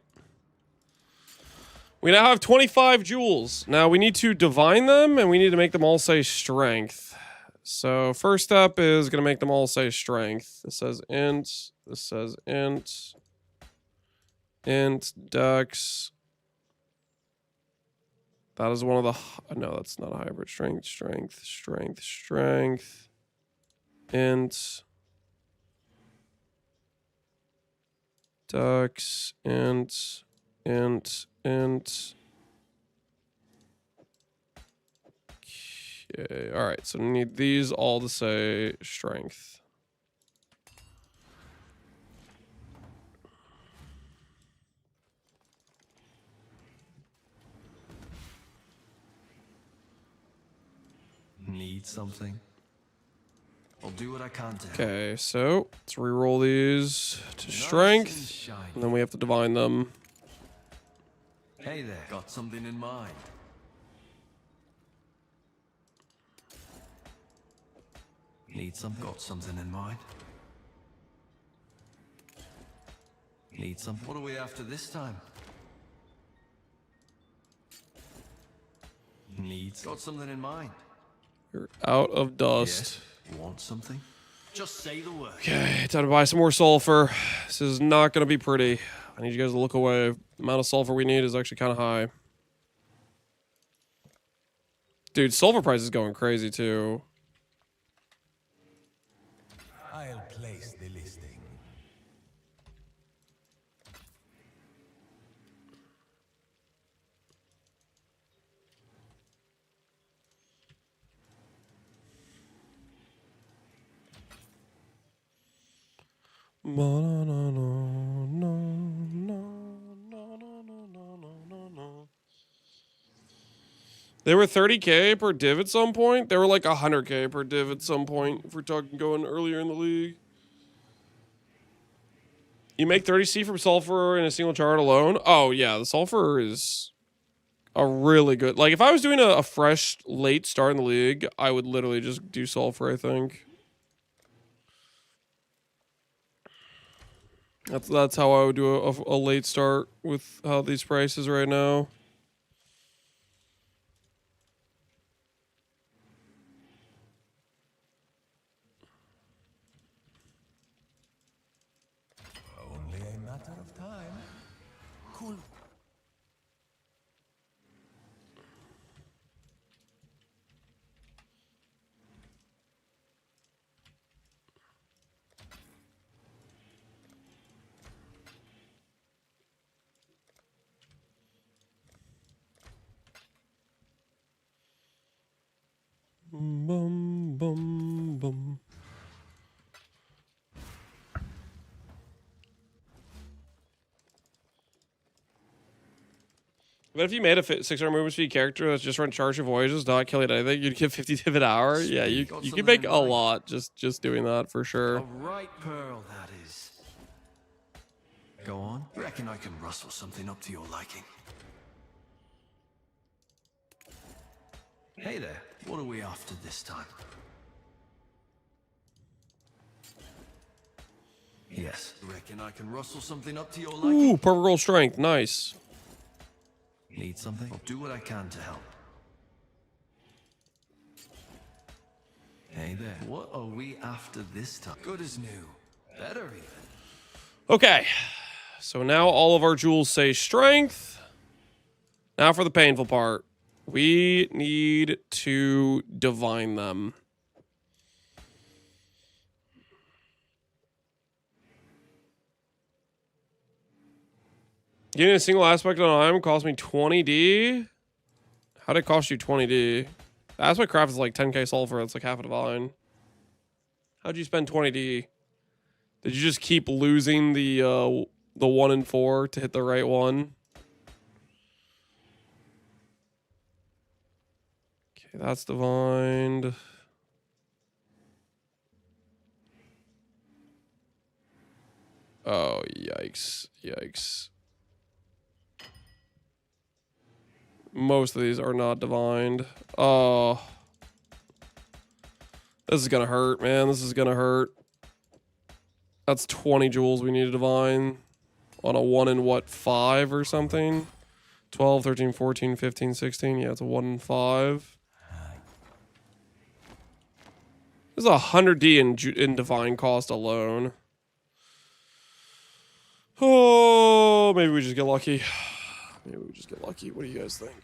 We now have 25 jewels. Now we need to divine them and we need to make them all say strength. So first step is going to make them all say strength. This says int. This says int. Int dex. That is one of the... No, that's not a hybrid. Strength, strength, strength, strength. Int. Dex. Int. Int. Int. Okay, all right, so we need these all to say strength. Need something? I'll do what I can to help. Okay, so let's re-roll these to Nice strength, and shiny. and then we have to divine them. Hey there, got something in mind? Need some? Got something in mind? Need some? What are we after this time? Needs? Got something in mind? You're out of dust. Yes. Want something? Just say the word. Okay, time to buy some more sulfur. This is not going to be pretty. I need you guys to look away. The amount of sulfur we need is actually kind of high. Dude, sulfur price is going crazy too. I'll place the listing. They were 30K per div at some point. They were like 100K per div at some point if we're talking going earlier in the league. You make 30C from sulfur in a single chart alone? Oh, yeah. The sulfur is a really good... Like, if I was doing a fresh late start in the league, I would literally just do sulfur, I think. That's how I would do a late start with how these prices right now. Only a matter of time. Cool. Bum, bum, bum. But if you made a 600 movement speed character that's just run charge of voyages, not killing anything, you'd get 50 div an hour. Yeah, you could make a lot just doing that for sure. A right pearl, that is. Go on. Reckon I can rustle something up to your liking. Hey there, what are we after this time? Yes. Reckon I can rustle something up to your liking? Ooh, perfect roll strength, nice. Need something? I'll do what I can to help. Hey there, what are we after this time? Good as new. Better even. Okay, so now all of our jewels say strength. Now for the painful part. We need to divine them. Getting a single aspect on an item cost me 20D. How'd it cost you 20D? The aspect craft is like 10k sulfur. That's like half a divine. How'd you spend 20D? Did you just keep losing the 1 and 4 to hit the right one? Okay, that's divined. Oh, yikes. Yikes. Most of these are not divined. Oh. This is gonna hurt, man. This is gonna hurt. That's 20 jewels we need to divine. On a 1 in what, 5 or something? 12, 13, 14, 15, 16. Yeah, it's a 1 in 5. There's 100D in divine cost alone. Oh, maybe we just get lucky. Maybe we just get lucky. What do you guys think?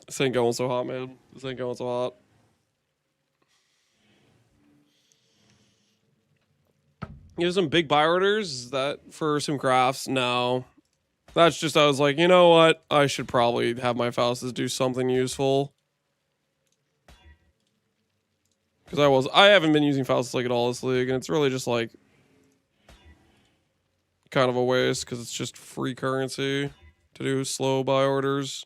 This ain't going so hot, man. This ain't going so hot. You have some big buy orders? Is that for some crafts? No. That's just, I was like, you know what? I should probably have my Faustus do something useful. Because I haven't been using Faustus like at all this league, and it's really just like kind of a waste because it's just free currency to do slow buy orders.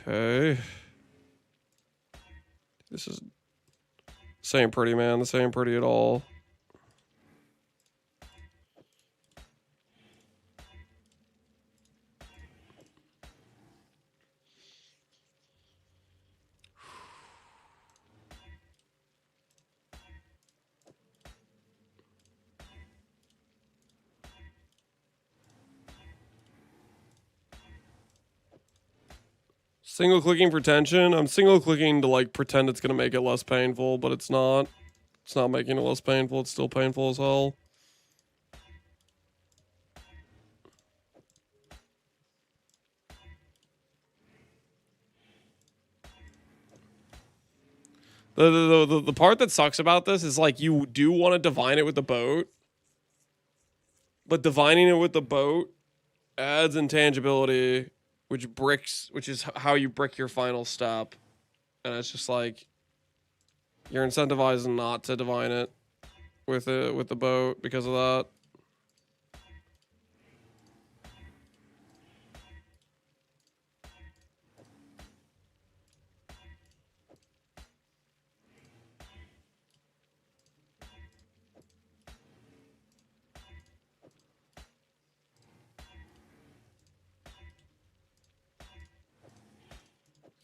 Okay. This ain't pretty, man. This ain't pretty at all. Single clicking for tension. I'm single clicking to like pretend it's gonna make it less painful, but it's not. It's not making it less painful. It's still painful as hell. The part that sucks about this is like you do want to divine it with the boat, but divining it with the boat adds intangibility, which is how you brick your final step, and it's just like you're incentivized not to divine it with the boat because of that.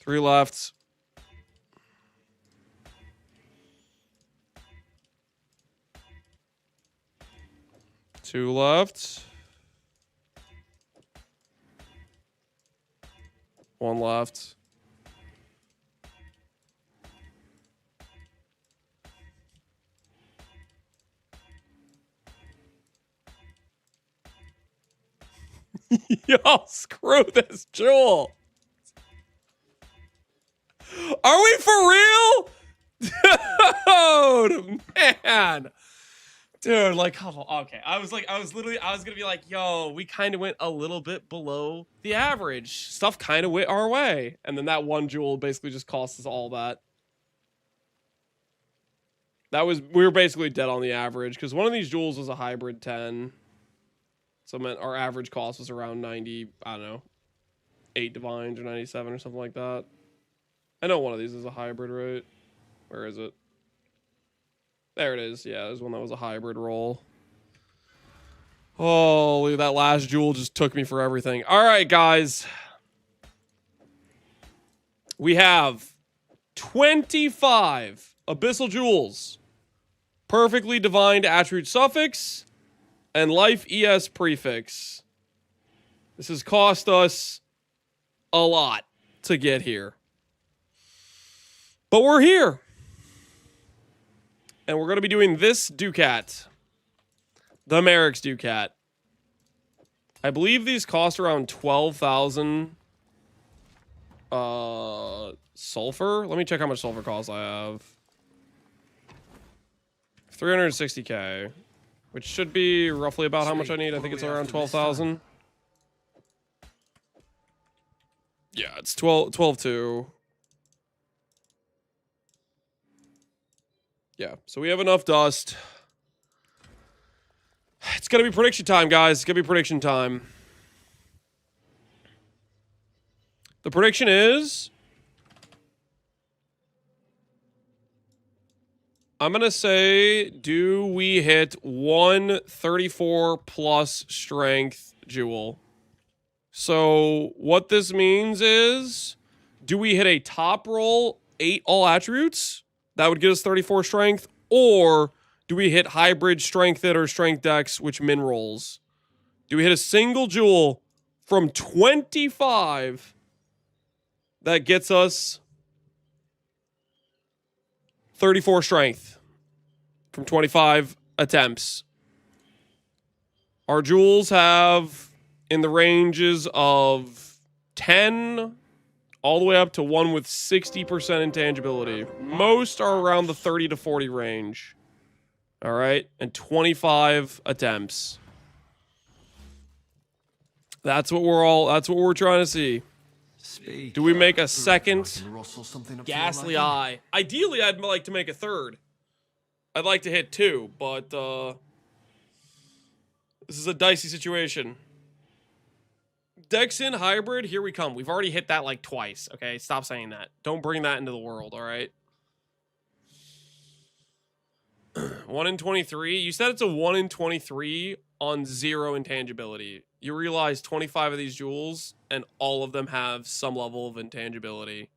Three left. Two left. One left. Yo, screw this jewel. Are we for real? Dude, man. Dude, like, okay. I was gonna be like, yo, we kind of went a little bit below the average. Stuff kind of went our way. And then that one jewel basically just cost us all that. We were basically dead on the average because one of these jewels was a hybrid 10. So it meant our average cost was around 90, I don't know, 8 divines or 97 or something like that. I know one of these is a hybrid, right? Where is it? There it is. Yeah, there's one that was a hybrid roll. Holy, that last jewel just took me for everything. All right, guys. We have 25 abyssal jewels, perfectly divined attribute suffix, and life ES prefix. This has cost us a lot to get here. But we're here. And we're going to be doing this Ducat. The Merrick's Ducat. I believe these cost around 12,000 Sulfur. Let me check how much sulfur costs I have. 360k, which should be roughly about how much I need. I think it's around 12,000. Yeah, it's 12.2. Yeah, so we have enough dust. It's gonna be prediction time, guys. It's gonna be prediction time. The prediction is... I'm gonna say, do we hit 134 plus strength jewel? So what this means is, do we hit a top roll 8 all attributes? That would get us 34 strength. Or do we hit hybrid strength it or strength dex, which min rolls? Do we hit a single jewel from 25 that gets us 34 strength from 25 attempts? Our jewels have in the ranges of 10 all the way up to one with 60% intangibility. Most are around the 30 to 40 range. All right, and 25 attempts. That's what we're trying to see. Do we make a second ghastly eye? Ideally, I'd like to make a third. I'd like to hit 2, but this is a dicey situation. Dex in hybrid, here we come. We've already hit that like twice, okay? Stop saying that. Don't bring that into the world, all right? 1 in 23. You said it's a 1 in 23 on 0 intangibility. You realize 25 of these jewels, and all of them have some level of intangibility.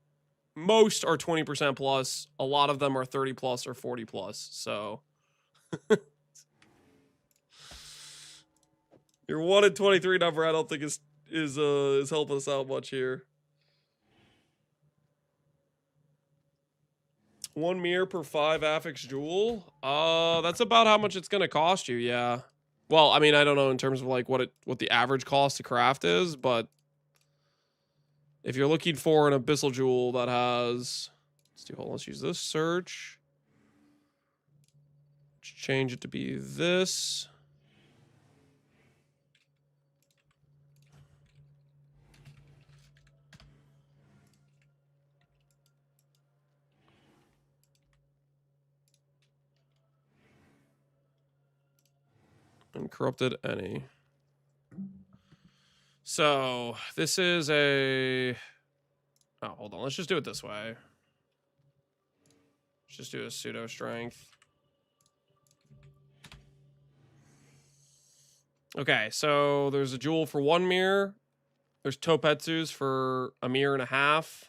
Most are 20% plus. A lot of them are 30 plus or 40 plus. So your 1 in 23 number, I don't think is helping us out much here. 1 mirror per 5 affix jewel. That's about how much it's gonna cost you. Yeah. Well, I mean, I don't know in terms of like what the average cost to craft is, but if you're looking for an abyssal jewel that has, let's use this search. Let's change it to be this. Uncorrupted any. So this is a... Oh, hold on. Let's just do it this way. Let's just do a pseudo strength. Okay, so there's a jewel for 1 mirror. There's Topetsu's for 1.5 mirrors.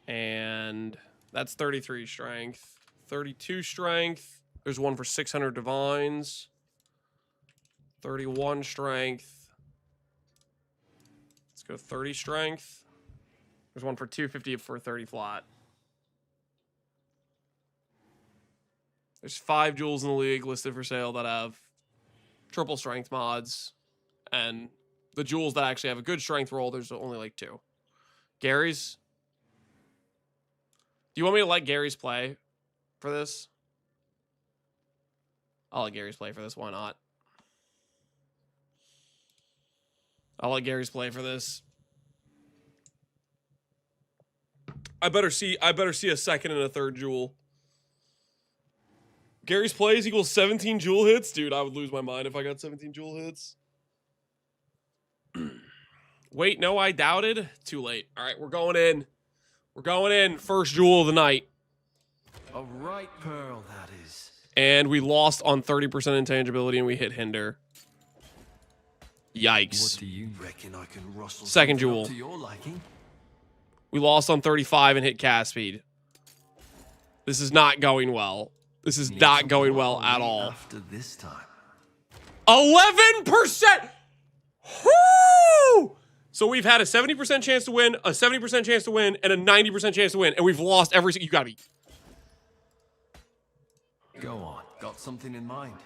And that's 33 strength. 32 strength. There's one for 600 divines. 31 strength. Let's go 30 strength. There's one for 250 for 30 flat. There's 5 jewels in the league listed for sale that have triple strength mods. And the jewels that actually have a good strength roll, there's only like 2. Gary's. Do you want me to let Gary's play for this? I'll let Gary's play for this. Why not? I'll let Gary's play for this. I better see a second and a third jewel. Gary's plays equals 17 jewel hits? Dude, I would lose my mind if I got 17 jewel hits. Wait, no, I doubted. Too late. All right, we're going in. We're going in. First jewel of the night. A right pearl, that is. And we lost on 30% intangibility and we hit hinder. Yikes. What do you reckon I can rustle Second something jewel. up to your liking? We lost on 35 and hit cast speed. This is not going well. This is not going well at all. After this time. 11%! Woo! So we've had a 70% chance to win, a 70% chance to win, and a 90% chance to win, and we've lost every single... You gotta be... Go on. Got something in mind?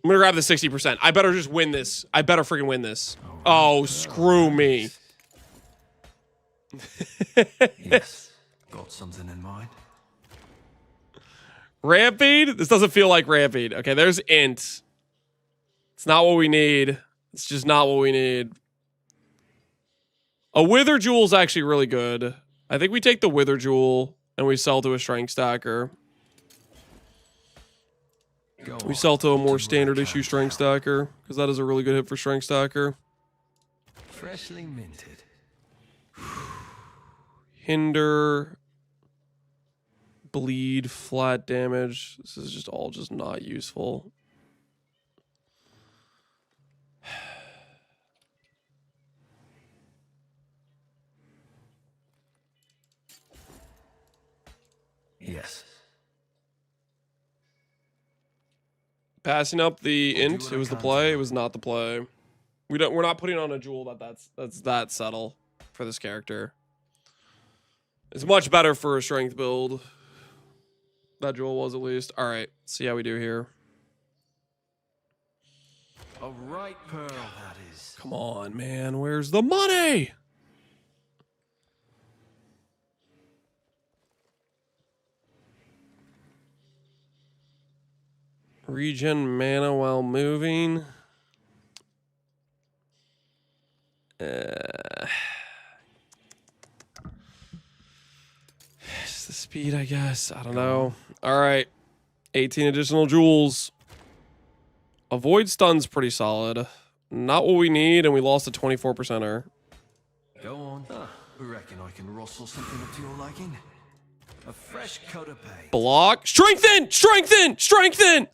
I'm gonna grab the 60%. I better just win this. I better freaking win this. Oh, screw me. Yes. Got something in mind? Rampede? This doesn't feel like Rampede. Okay, there's int. It's not what we need. It's just not what we need. A Wither Jewel is actually really good. I think we take the Wither Jewel and we sell to a Strength Stacker. We sell to a more standard issue Strength Stacker because that is a really good hit for Strength Stacker. Freshly minted. Hinder. Bleed. Flat damage. This is just all just not useful. Yes. Passing up the int. It was the play. It was not the play. We're not putting on a jewel that's that subtle for this character. It's much better for a strength build. That jewel was at least. All right. See how we do here. A right pearl, that is. Come on, man. Where's the money? Regen mana while moving. It's the speed, I guess. I don't know. All right. 18 additional jewels. Avoid stun's pretty solid. Not what we need, and we lost a 24%er. Go on. Reckon I can rustle something up to your liking? A fresh coat of paint. Block. Strengthen! Strengthen! Strengthen!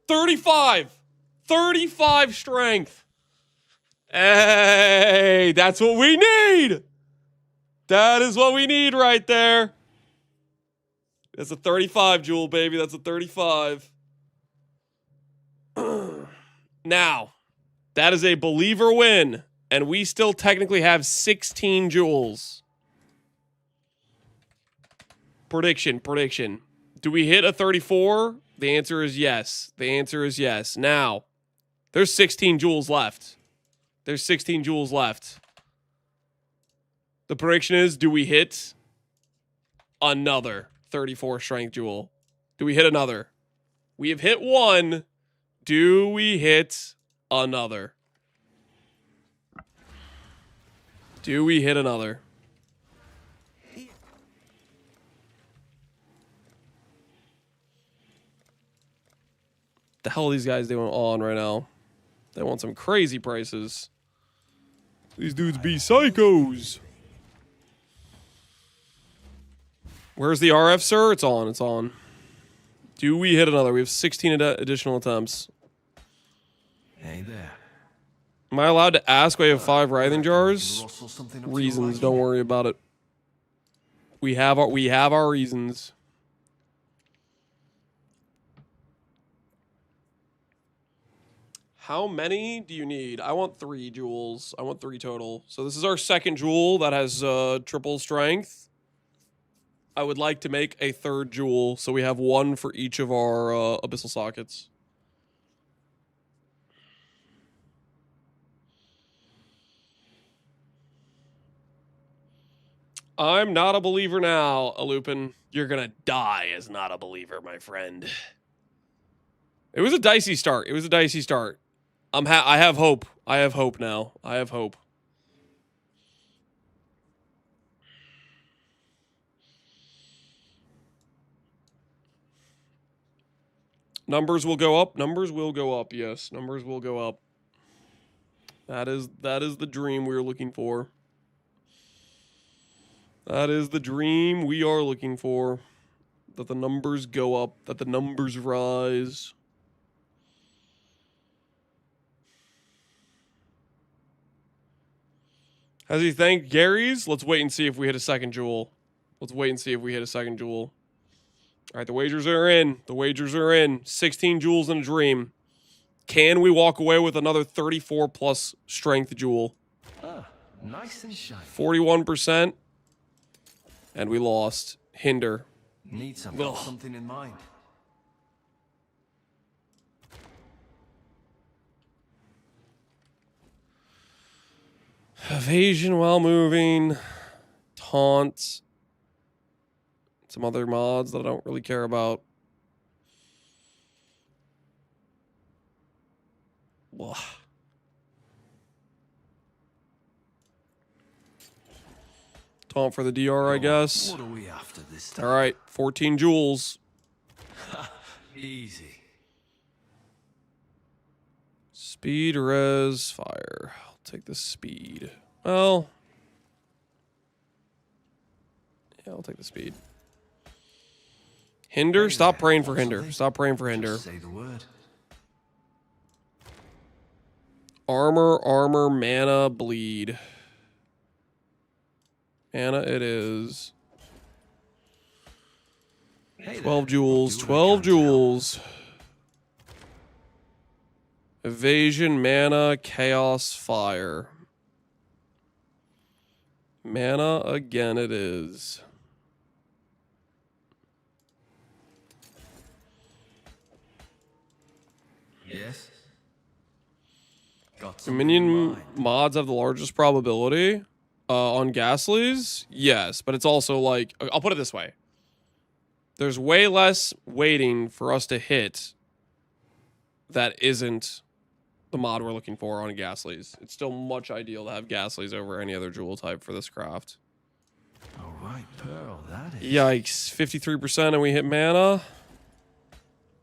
35. 35 strength. Hey, that's what we need. That is what we need right there. That's a 35 jewel, baby. That's a 35. Now, that is a believer win, and we still technically have 16 jewels. Prediction. Do we hit a 34? The answer is yes. The answer is yes. Now, there's 16 jewels left. There's 16 jewels left. The prediction is, do we hit another 34 strength jewel? Do we hit another? We have hit one. Do we hit another? Do we hit another? The hell are these guys doing on right now? They want some crazy prices. These dudes be psychos. Where's the RF, sir? It's on. It's on. Do we hit another? We have 16 additional attempts. Hey there. Am I allowed to ask why I have 5 writhing jars? Reasons. Don't worry about it. We have our reasons. How many do you need? I want 3 jewels. I want 3 total. So this is our second jewel that has triple strength. I would like to make a 3rd jewel, so we have 1 for each of our abyssal sockets. I'm not a believer now, Alupin. You're gonna die as not a believer, my friend. It was a dicey start. I have hope. I have hope now. I have hope. Numbers will go up. Numbers will go up. Yes, numbers will go up. That is the dream we're looking for. That is the dream we are looking for. That the numbers go up. That the numbers rise. Has he thanked Gary's? Let's wait and see if we hit a second jewel. All right, the wagers are in. 16 jewels in a dream. Can we walk away with another 34 plus strength jewel? Nice and shiny. 41%. And we lost. Hinder. Need something in mind. Evasion while moving. Taunt. Some other mods that I don't really care about. Ugh. Taunt for the DR, I guess. What are we after this time? All right, 14 joules. Easy. Speed, res, fire. I'll take the speed. Well, yeah, I'll take the speed. Hinder? Stop praying for hinder. Stop praying for hinder. Just say the word. Armor, mana, bleed. Mana it is. Hey 12 there. joules, Do what I 12 can to help. joules. Evasion, mana, chaos, fire. Mana again it is. Yes. Got Do something in minion mind. mods have the largest probability on Ghastlies? Yes, but it's also like, I'll put it this way. There's way less waiting for us to hit that isn't the mod we're looking for on Ghastlies. It's still much ideal to have Ghastlies over any other jewel type for this craft. All right, Pearl, that is. Yikes, 53% and we hit mana.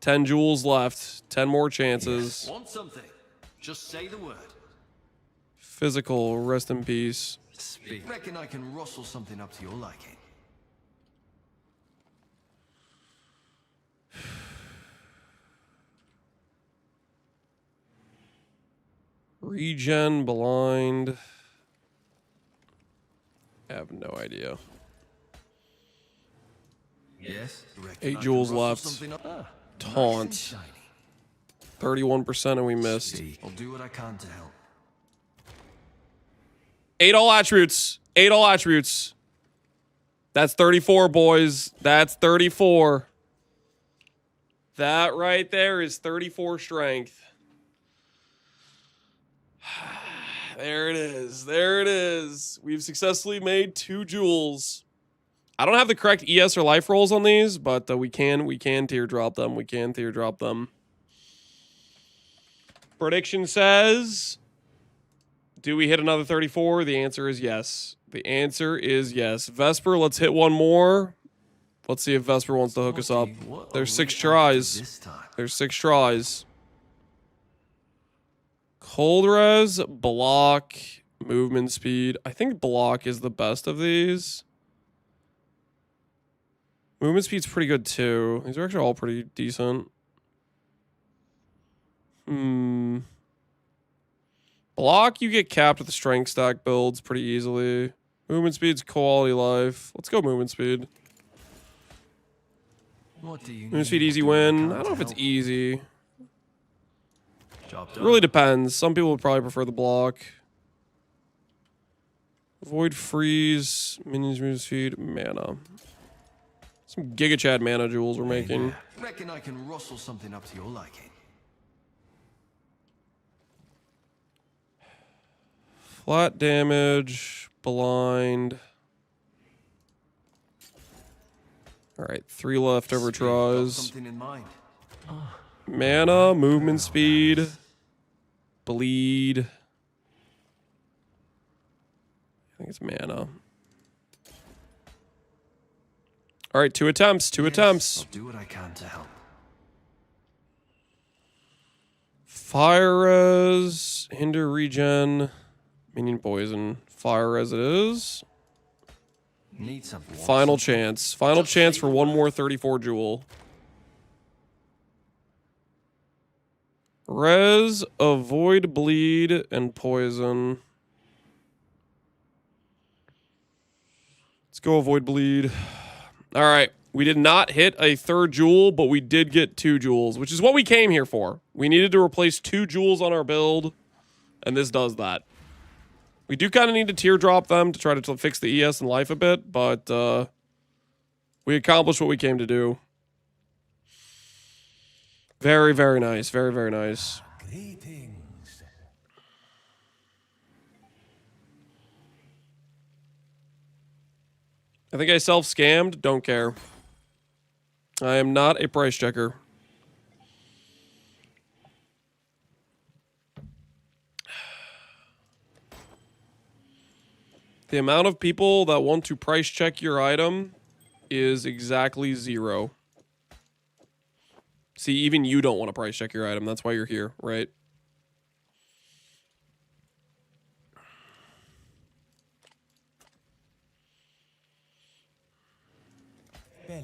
10 joules left, 10 more chances. Want something? Just say the word. Physical, rest in peace. Speak. Reckon I can rustle something up to your liking. Regen, blind. I have no idea. Yes. Reckon 8 I can joules rustle left. something up. Nice and Taunt. shiny. 31% and we missed. Speak. I'll do what I can to help. 8 all attributes. 8 all attributes. That's 34, boys. That's 34. That right there is 34 strength. There it is. There it is. We've successfully made 2 joules. I don't have the correct ES or life rolls on these, but we can teardrop them. We can teardrop them. Prediction says, do we hit another 34? The answer is yes. The answer is yes. Vesper, let's hit one more. Let's see if Vesper wants to hook us up. What There's are 6 we after tries. this time? There's 6 tries. Cold res, block, movement speed. I think block is the best of these. Movement speed's pretty good too. These are actually all pretty decent. Block, you get capped with the strength stack builds pretty easily. Movement speed's quality life. Let's go movement speed. What do you Movement speed need? easy I'll do what I win. can I don't to know if it's help. easy. Job It done. really depends. Some people would probably prefer the block. Avoid freeze. Minions movement speed. Mana. Some Giga Chad mana jewels we're making. Reckon I can rustle something up to your liking. Flat damage. Blind. Alright, 3 leftover Speak. Got tries. something in mind. Mana, movement speed, bleed. I think it's mana. All right, 2 attempts, 2 attempts. I'll do what I can to help. Fire res, hinder regen, minion poison. Fire res it is. Need something. Final chance. Final chance for one more 34 jewel. Res, avoid bleed, and poison. Let's go avoid bleed. All right. We did not hit a 3rd jewel, but we did get 2 jewels, which is what we came here for. We needed to replace 2 jewels on our build, and this does that. We do kind of need to teardrop them to try to fix the ES and life a bit, but we accomplished what we came to do. Very, very nice. Very, very nice. Greetings. I think I self-scammed. Don't care. I am not a price checker. The amount of people that want to price check your item is exactly 0. See, even you don't want to price check your item. That's why you're here, right? Bele.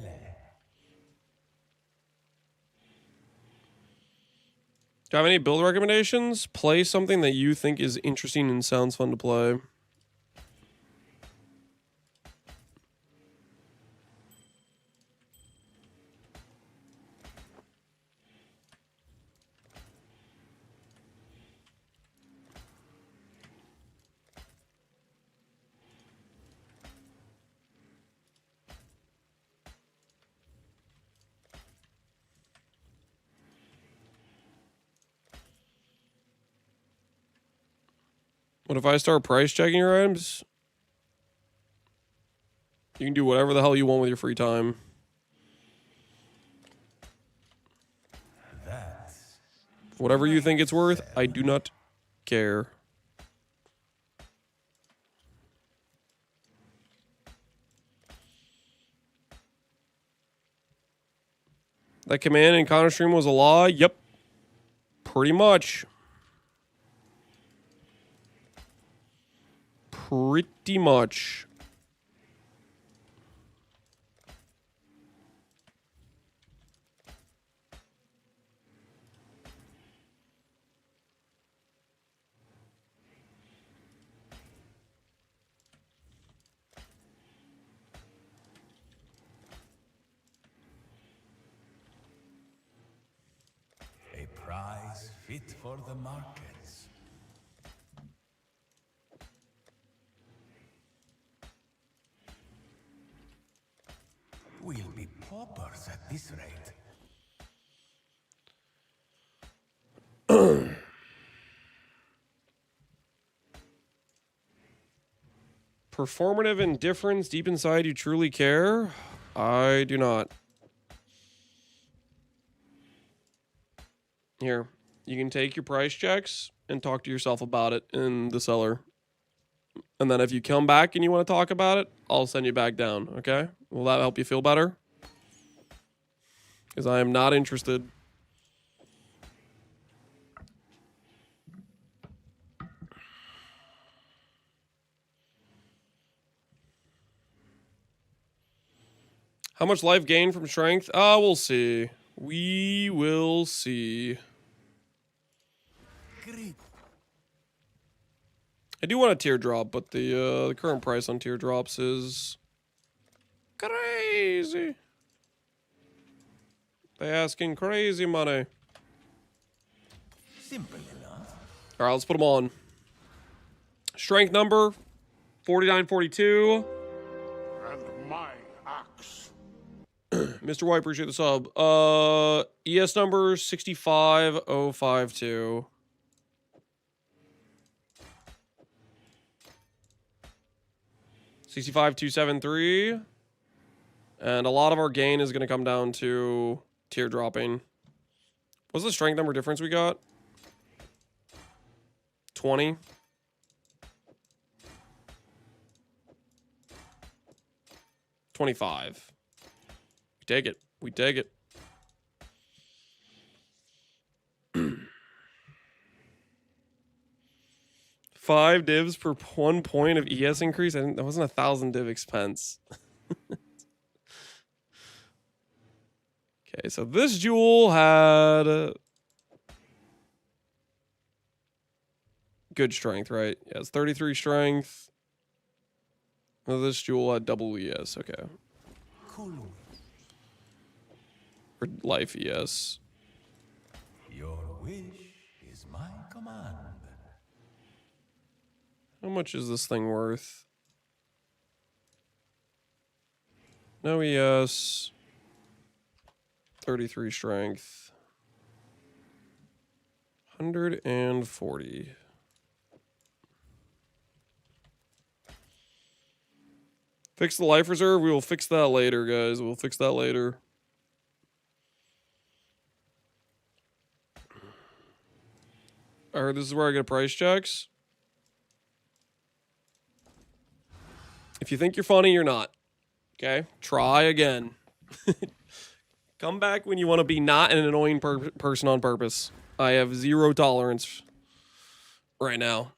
Do you have any build recommendations? Play something that you think is interesting and sounds fun to play. What if I start price checking your items? You can do whatever the hell you want with your free time. That's Whatever you think it's worth, I do not care. That command in Counter-Stream was a lie? Yep. Pretty much. Pretty much. a prize fit for the markets. We'll be paupers at this rate. Performative indifference deep inside you truly care? I do not. Here, you can take your price checks and talk to yourself about it in the cellar. And then if you come back and you want to talk about it, I'll send you back down, okay? Will that help you feel better? Because I am not interested. How much life gain from strength? We'll see. We will see. Great. I do want a teardrop, but the current price on teardrops is crazy. They asking crazy money. Simple enough. All right, let's put them on. Strength number 4942. And my axe. Mr. White, appreciate the sub. ES number 65052. $65,273. And a lot of our gain is going to come down to teardropping. What's the strength number difference we got? 20. 25. We take it. We take it. Five divs per 1 point of ES increase. I think that wasn't 1,000 div expense. Okay, so this jewel had good strength, right? Yeah, it's 33 strength. Well, this jewel had double ES. Okay, Cool. or life ES. Your wish is my command. How much is this thing worth? No ES. 33 strength. 140. Fix the life reserve. We will fix that later, guys. We'll fix that later. I heard this is where I get price checks. If you think you're funny, you're not. Okay? Try again. Come back when you want to be not an annoying person on purpose. I have 0 tolerance right now.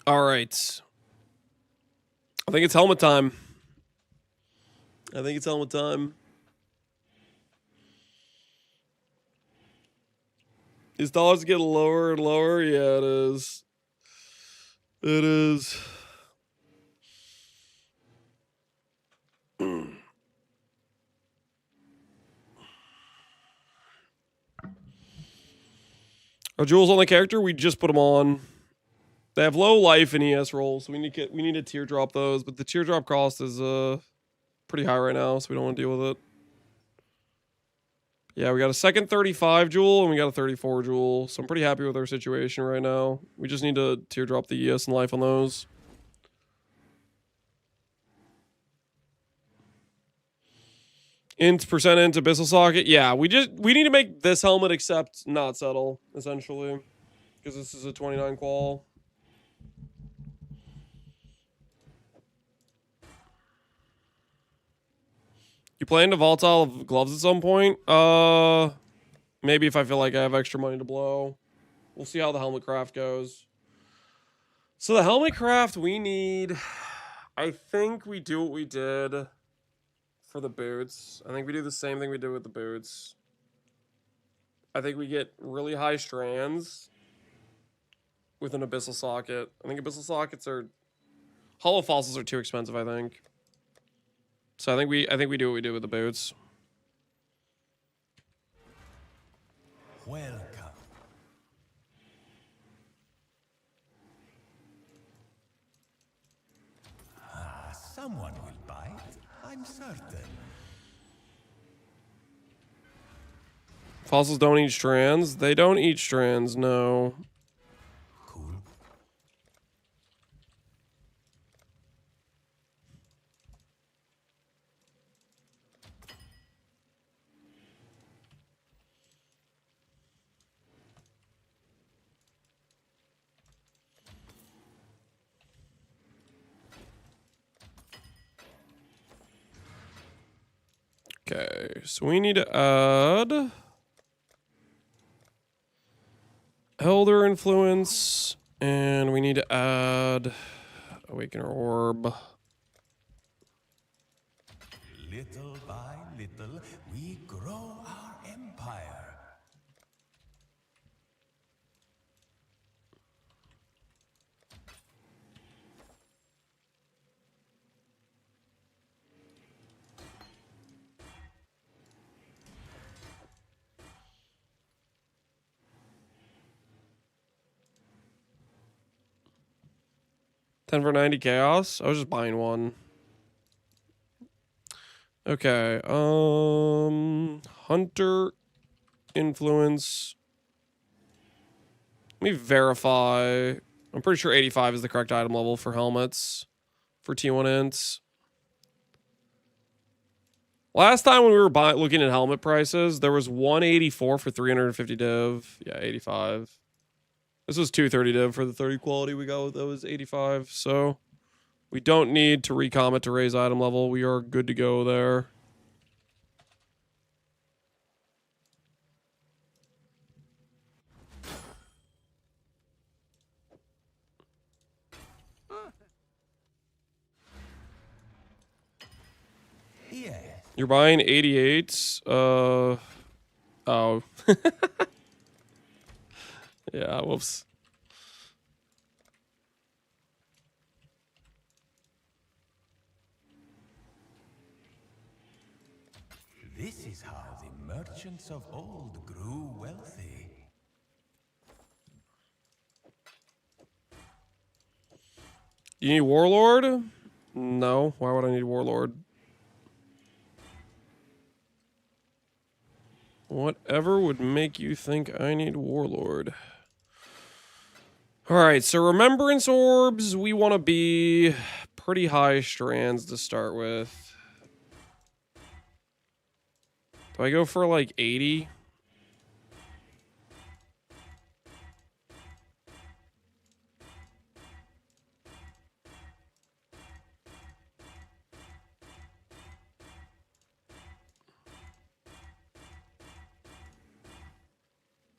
All right. I think it's helmet time. His dollars get lower and lower. Yeah, it is. It is. Our jewels on the character, we just put them on. They have low life in ES rolls, so we need to teardrop those. But the teardrop cost is pretty high right now, so we don't want to deal with it. Yeah, we got a second 35 jewel and we got a 34 jewel, so I'm pretty happy with our situation right now. We just need to teardrop the ES and life on those. Percent into Abyssal Socket. Yeah, we need to make this helmet accept not settle, essentially. Because this is a 29 qual. You plan to volatile gloves at some point? Maybe if I feel like I have extra money to blow. We'll see how the helmet craft goes. So the helmet craft we need, I think we do what we did for the boots. I think we do the same thing we did with the boots. I think we get really high strands with an Abyssal Socket. I think Abyssal Sockets are... Hollow fossils are too expensive, I think. So I think we do what we do with the boots. Welcome. Someone will bite, I'm certain. Fossils don't eat strands. They don't eat strands, no. Cool. Okay, so we need to add Elder Influence, and we need to add Awakener Orb. Little by little, we grow our empire. $10 for 90 chaos. I was just buying one. Okay. Hunter Influence. Let me verify. I'm pretty sure 85 is the correct item level for helmets for T1 ints. Last time when we were looking at helmet prices, there was 184 for 350 div. Yeah, 85. This was 230 div for the 30 quality we got. That was 85. So we don't need to recom it to raise item level. We are good to go there. Yeah. You're buying 88s. Oh. Yeah, whoops. This is how the merchants of old grew wealthy. You need Warlord? No. Why would I need Warlord? Whatever would make you think I need Warlord. All right, so remembrance orbs, we want to be pretty high strands to start with. Do I go for like 80?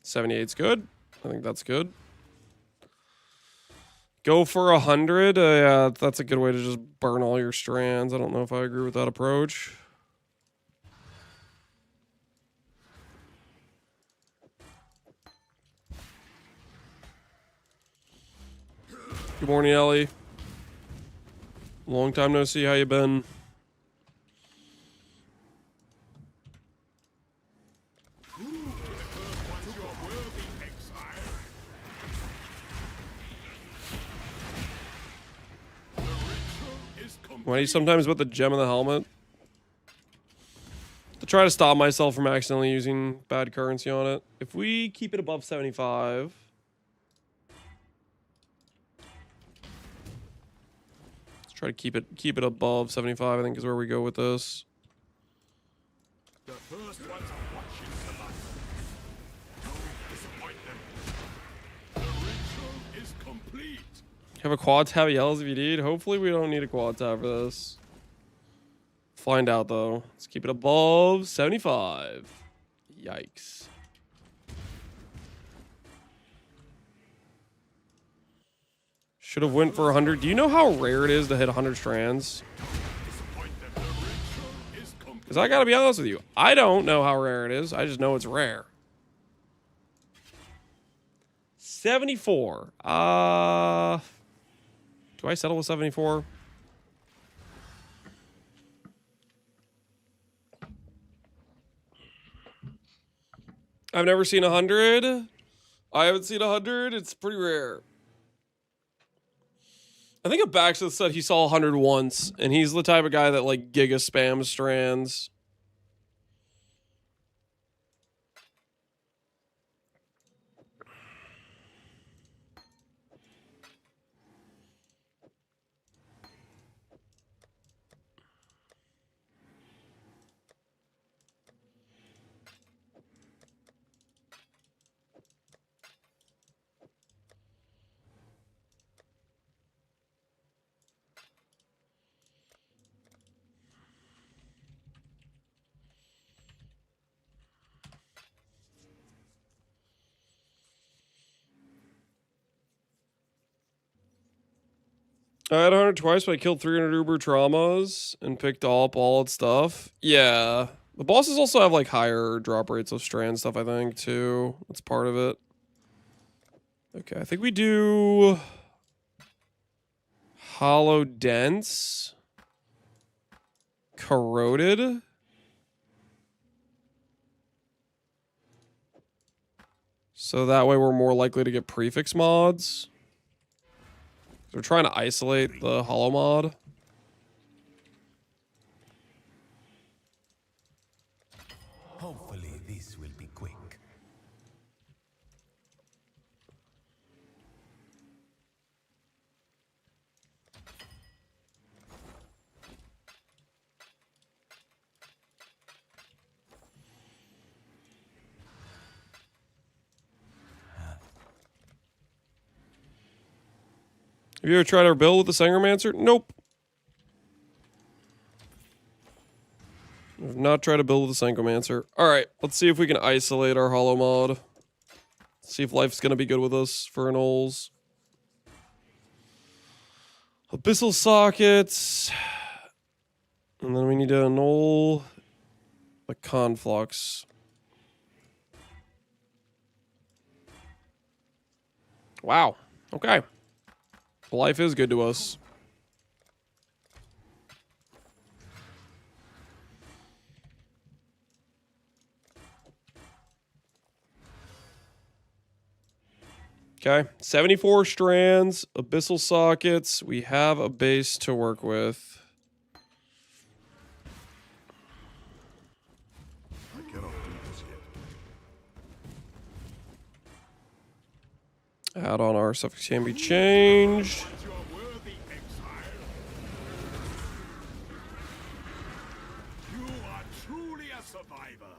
$78's good. I think that's good. Go for 100. Yeah, that's a good way to just burn all your strands. I don't know if I agree with that approach. Good morning, Ellie. Long time no see. How you been? Why do you sometimes put the gem in the helmet? To try to stop myself from accidentally using bad currency on it. If we keep it above 75... Try to keep it above 75, I think is where we go with this. The first ones watching tonight. Don't disappoint them. The ritual is complete. Have a quad tab yells if you need. Hopefully we don't need a quad tab for this. Find out though. Let's keep it above 75. Yikes. Should have went for 100. Do you know how rare it is to hit 100 strands? Because I gotta be honest with you, I don't know how rare it is. I just know it's rare. 74. Do I settle with 74? I've never seen 100. I haven't seen 100. It's pretty rare. I think Abaxis said he saw 100 once, and he's the type of guy that like giga spams strands. I had 100 twice, but I killed 300 Uber traumas and picked up all its stuff. Yeah. The bosses also have like higher drop rates of strand stuff, I think, too. That's part of it. Okay, I think we do Hollow Dense. Corroded. So that way we're more likely to get prefix mods. We're trying to isolate the hollow mod. Hopefully this will be quick. Have you ever tried our build with the Sangromancer? Nope. I've not tried to build with the Sangromancer. Alright, let's see if we can isolate our hollow mod. See if life's gonna be good with us for an Ols. Abyssal sockets. And then we need to annul the conflux. Wow. Okay. Life is good to us. Okay, 74 strands, abyssal sockets. We have a base to work with. I cannot do this Add on our suffix can be changed. Once you are worthy exile, you are truly a survivor.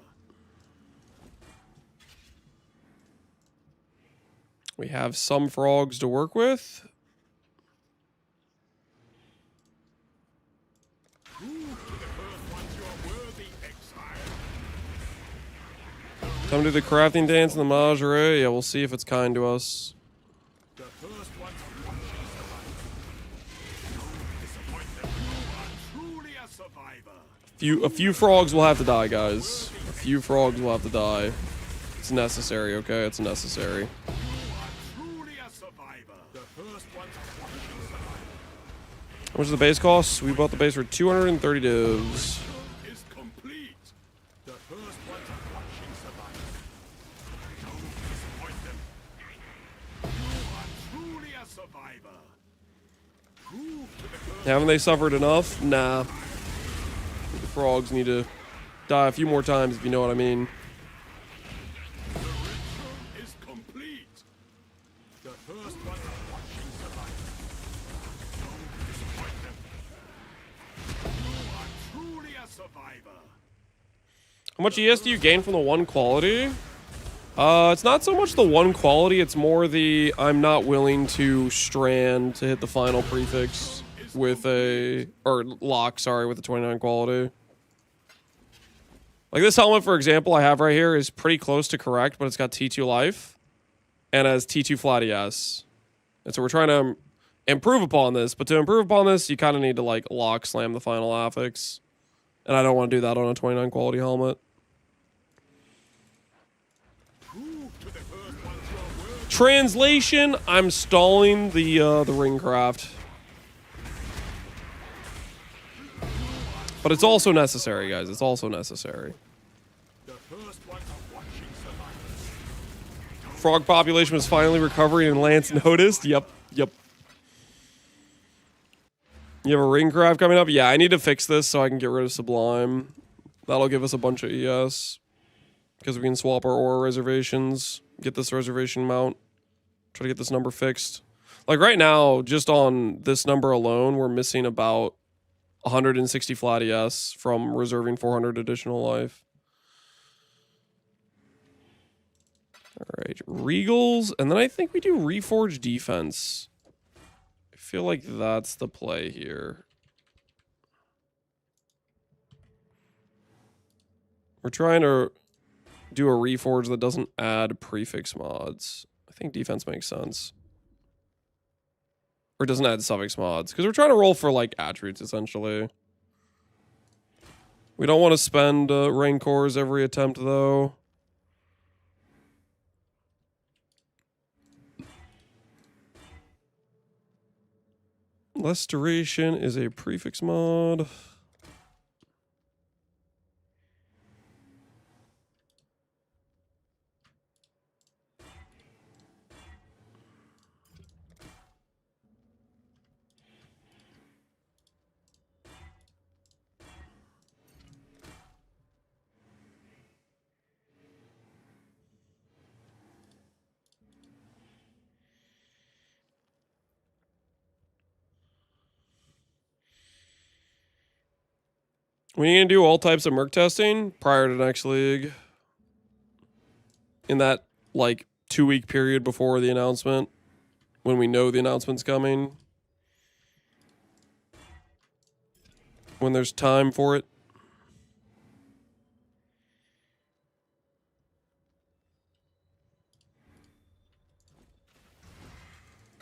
We have some frogs to work with. Prove to the first ones you are worthy exile. Come to the crafting dance in the Majere. Yeah, we'll see if it's kind to us. The first ones are watching survive. Don't disappoint them. You are truly a survivor. A few frogs will have to die, guys. A few frogs will have to die. It's necessary, okay? It's necessary. Truly a survivor. The first ones are watching survive. How much is the base cost? We bought the base for 230 divs. Is complete. The first ones are watching survive. Don't disappoint them. You are truly a survivor. Prove to the first Haven't they suffered enough? Nah. The frogs need to die a few more times, if you know what I mean. the ritual is complete. The first ones are watching survive. Don't disappoint them. You are truly a survivor. How much ES do you gain from the one quality? It's not so much the one quality, it's more the I'm not willing to strand to hit the final prefix with a, or lock, sorry, with the 29 quality. Like this helmet, for example, I have right here is pretty close to correct, but it's got T2 life and has T2 flat ES. And so we're trying to improve upon this, but to improve upon this, you kind of need to like lock slam the final affix. And I don't want to do that on a 29 quality helmet. Prove to the first ones you are worthy. Translation, I'm stalling the ring craft. But it's also necessary, guys. It's also necessary. The first ones are watching survive. Frog population was finally recovering and Lance noticed. Yep. You have a ring craft coming up? Yeah, I need to fix this so I can get rid of Sublime. That'll give us a bunch of ES. Because we can swap our aura reservations. Get this reservation mount. Try to get this number fixed. Like right now, just on this number alone, we're missing about 160 flat ES from reserving 400 additional life. Alright, Regals. And then I think we do Reforge defense. I feel like that's the play here. We're trying to do a Reforge that doesn't add prefix mods. I think defense makes sense. Or doesn't add suffix mods. Because we're trying to roll for, like, attributes, essentially. We don't want to spend Rancors every attempt, though. Less duration is a prefix mod. We need to do all types of merc testing prior to next league. In that, like, 2-week period before the announcement. When we know the announcement's coming. When there's time for it.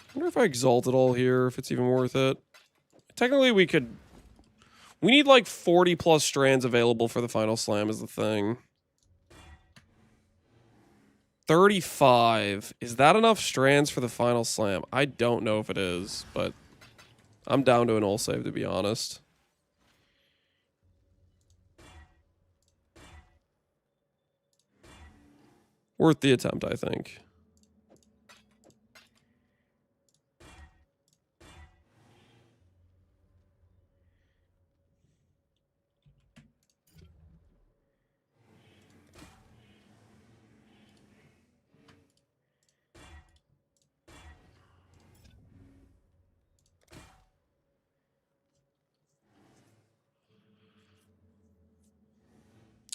I wonder if I exalt it all here, if it's even worth it. Technically, we could... We need like 40 plus strands available for the final slam is the thing. 35. Is that enough strands for the final slam? I don't know if it is, but I'm down to an all save, to be honest. Worth the attempt, I think.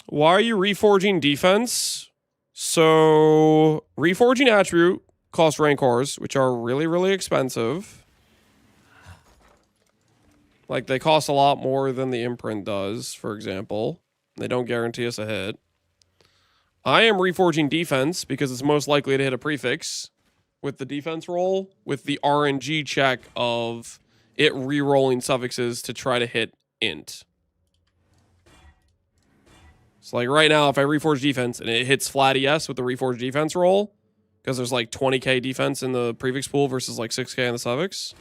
Why are you reforging defense? So, reforging attribute costs rancors, which are really, really expensive. Like, they cost a lot more than the imprint does, for example. They don't guarantee us a hit. I am reforging defense because it's most likely to hit a prefix with the defense roll, with the RNG check of it re-rolling suffixes to try to hit int. So like right now, if I reforge defense and it hits flat ES with the reforge defense roll, because there's like 20k defense in the prefix pool versus like 6k in the suffix,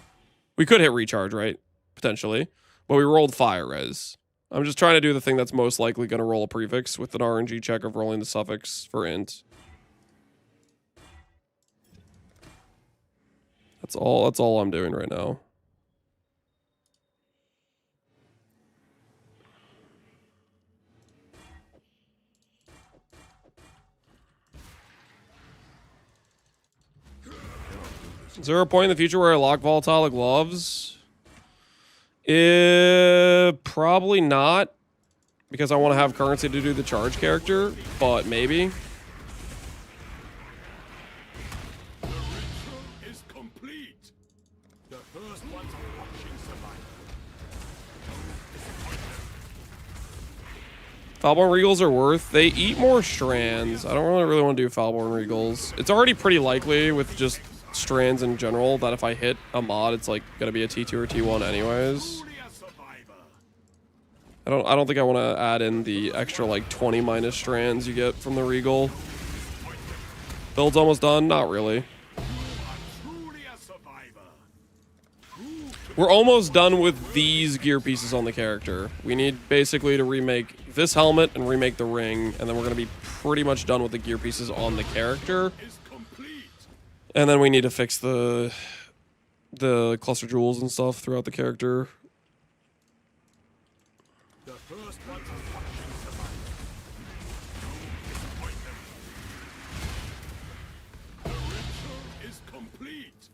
we could hit recharge, right? Potentially. But we rolled fire res. I'm just trying to do the thing that's most likely going to roll a prefix with an RNG check of rolling the suffix for int. That's all I'm doing right now. Is there a point in the future where I lock volatile gloves? Probably not. Because I want to have currency to do the charge character, but maybe. The ritual is complete. The first one's watching survival. Foulborn Regals are worth. They eat more strands. I don't really want to do Foulborn Regals. It's already pretty likely with just strands in general that if I hit a mod, it's like gonna be a T2 or T1 anyways. Truly a survivor. I don't think I want to add in the extra like 20 minus strands you get from the Regal. Build's almost done? Not really. Truly a survivor. We're almost done with these gear pieces on the character. We need basically to remake this helmet and remake the ring, and then we're going to be pretty much done with the gear pieces on the character. Is complete. And then we need to fix the cluster jewels and stuff throughout the character. The first one's watching survival. Don't disappoint them. The ritual is complete.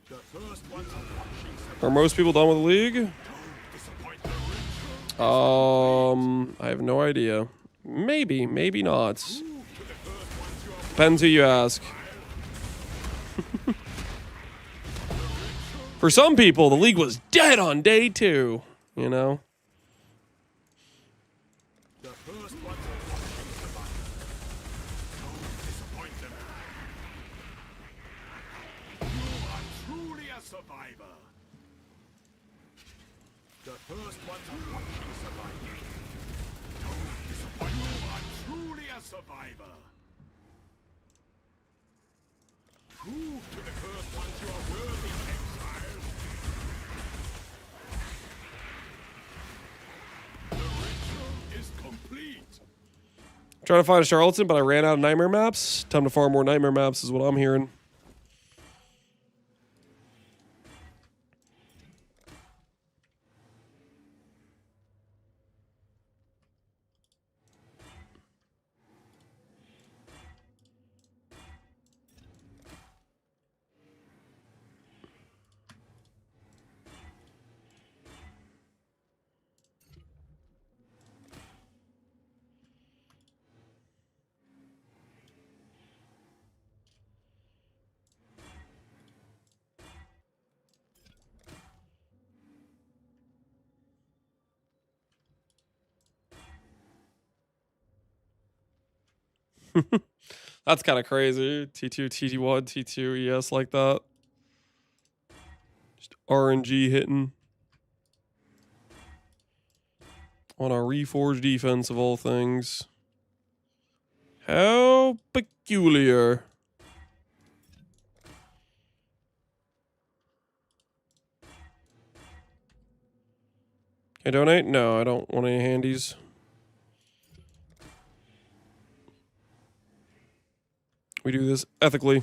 The first one's watching survival. Are most people done with the league? Don't disappoint the ritual. I have no idea. Maybe, maybe not. Prove to the first ones you are Depends who you ask. For some people, the league was dead on day 2, you know? The first one's watching survival. Don't disappoint them. You are truly a survivor. The first one's watching survival. Don't disappoint them. You are truly a survivor. Prove to the first ones you are worthy, exile. The ritual is complete. Trying to find a charlatan, but I ran out of nightmare maps. Time to farm more nightmare maps is what I'm hearing. That's kind of crazy. T2, TT1, T2, ES like that. Just RNG hitting. On a reforged defense of all things. How peculiar. Can I donate? No, I don't want any handies. We do this ethically.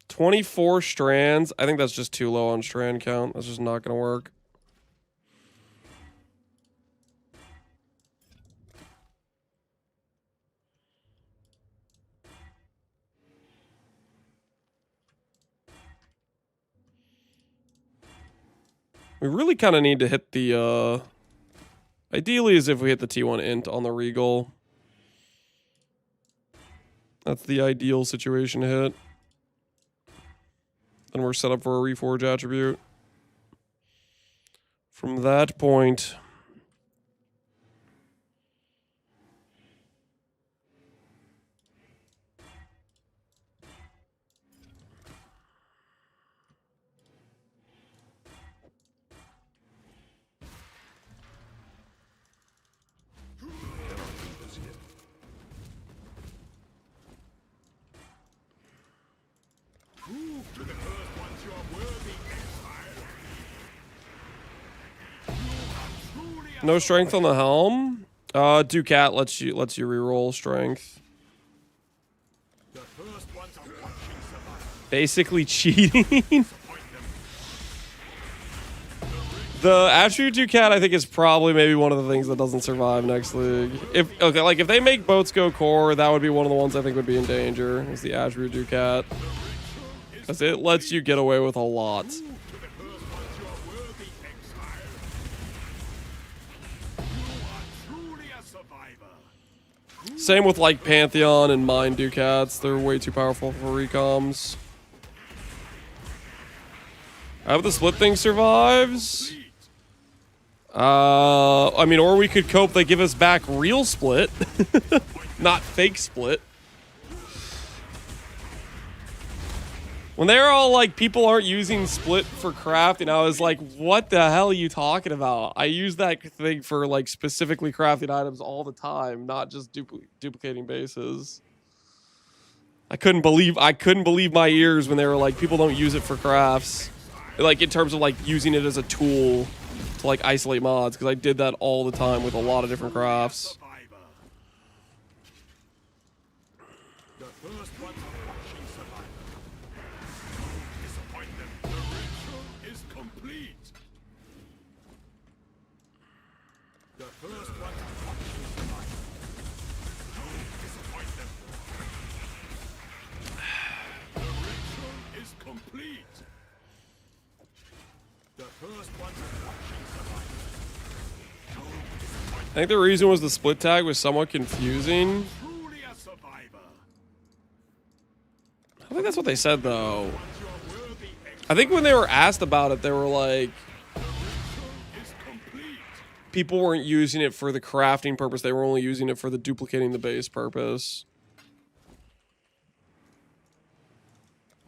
$24 strands. I think that's just too low on strand count. That's just not going to work. We really kind of need to hit the, ideally as if we hit the T1 int on the Regal. That's the ideal situation to hit. And we're set up for a Reforge attribute. From that point... Prove to the first ones you are worthy, exile. You are truly a No strength on the helm. Ducat lets you reroll strength. The first ones are watching survive. Basically cheating. The attribute Ducat, I think, is probably maybe one of the things that doesn't survive next league. If they make boats go core, that would be one of the ones I think would be in danger. Is the attribute Ducat, because it lets you get away with a lot. To the first ones you are worthy, exile. You are truly a survivor. Same with like Pantheon and Mind Ducats. They're way too powerful for recoms. I hope the split thing survives. I mean, or we could cope they give us back real split, not fake split. When they're all like, people aren't using split for crafting, I was like, what the hell are you talking about? I use that thing for like specifically crafting items all the time, not just duplicating bases. I couldn't believe my ears when they were like, people don't use it for crafts. Like in terms of like using it as a tool to like isolate mods, because I did that all the time with a lot of different crafts. The first ones are watching survivor. Don't disappoint them. The ritual is complete. The first ones are watching survivor. Don't disappoint them. The ritual is complete. The first ones are watching survivor. Don't disappoint I think the reason was the split tag was somewhat confusing. truly a survivor. I think that's what they said though. You are worthy, exile. I think when they were asked about it, they were like, Is complete. people weren't using it for the crafting purpose, they were only using it for the duplicating the base purpose.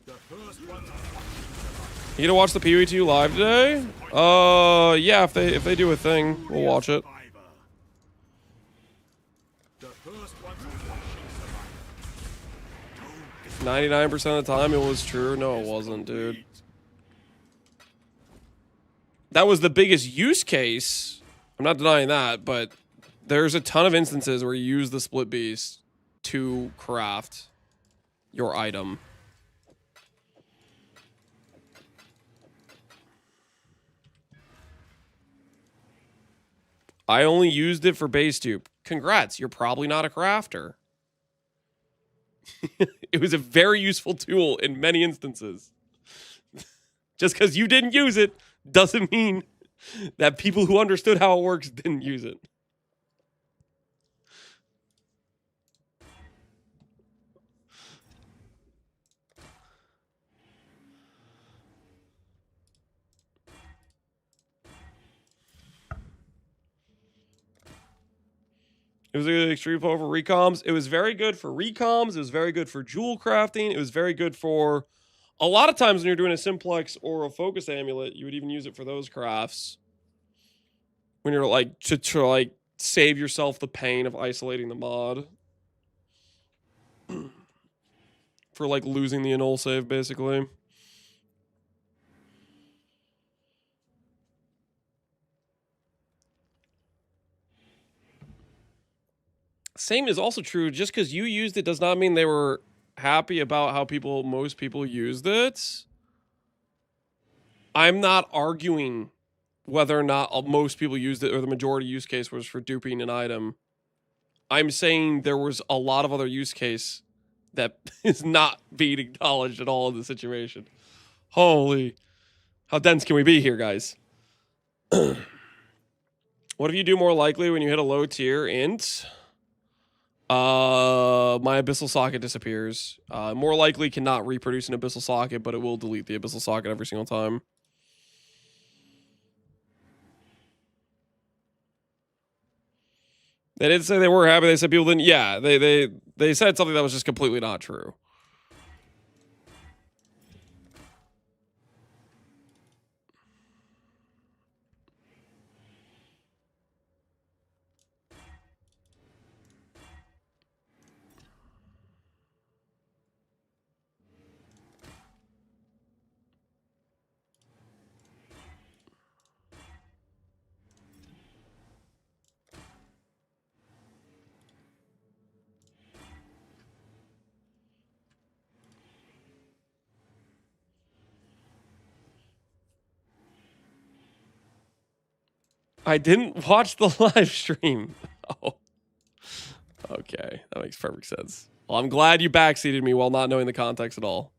The first ones are watching survivor. You gonna watch the PW2 live today? Yeah, if they do a thing, we'll watch it. Survivor. The first ones are watching survivor. 99% of the time it was true. No, it wasn't, dude. That was the biggest use case. I'm not denying that, but there's a ton of instances where you use the split beast to craft your item. I only used it for base dupe. Congrats, you're probably not a crafter. It was a very useful tool in many instances. Just because you didn't use it doesn't mean that people who understood how it works didn't use it. It was an extreme power for recoms. It was very good for recoms. It was very good for jewel crafting. It was very good for... A lot of times when you're doing a simplex or a focus amulet, you would even use it for those crafts. When you're like, to like save yourself the pain of isolating the mod. For like losing the annul save, basically. Same is also true. Just because you used it does not mean they were happy about how most people used it. I'm not arguing whether or not most people used it or the majority use case was for duping an item. I'm saying there was a lot of other use case that is not being acknowledged at all in the situation. Holy, how dense can we be here, guys? What if you do more likely when you hit a low tier int? My abyssal socket disappears. More likely cannot reproduce an abyssal socket, but it will delete the abyssal socket every single time. They didn't say they were happy. They said people didn't. Yeah, they said something that was just completely not true. I didn't watch the live stream. Oh. Okay, that makes perfect sense. Well, I'm glad you backseated me while not knowing the context at all.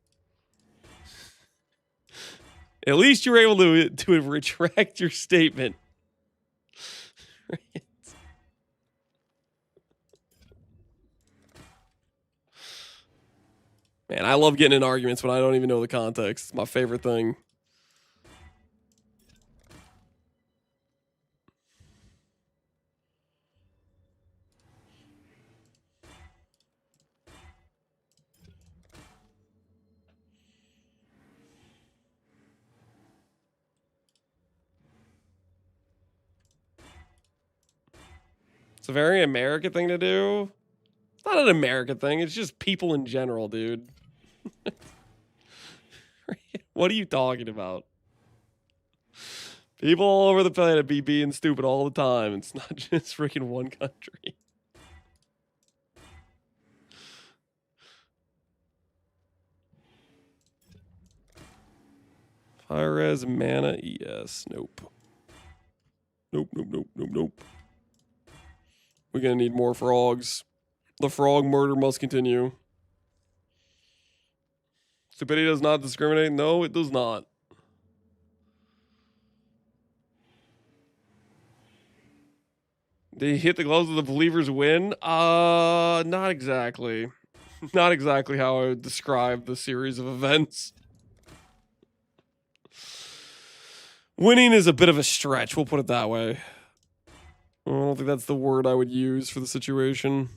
At least you were able to retract your statement. Man, I love getting in arguments when I don't even know the context. It's my favorite thing. It's a very American thing to do. It's not an American thing. It's just people in general, dude. What are you talking about? People all over the planet be being stupid all the time. It's not just freaking one country. Fire res mana ES. Nope. Nope, nope, nope, nope, nope. We're gonna need more frogs. The frog murder must continue. Stupidity does not discriminate. No, it does not. They hit the gloves of the believers win? Not exactly. Not exactly how I would describe the series of events. Winning is a bit of a stretch, we'll put it that way. I don't think that's the word I would use for the situation.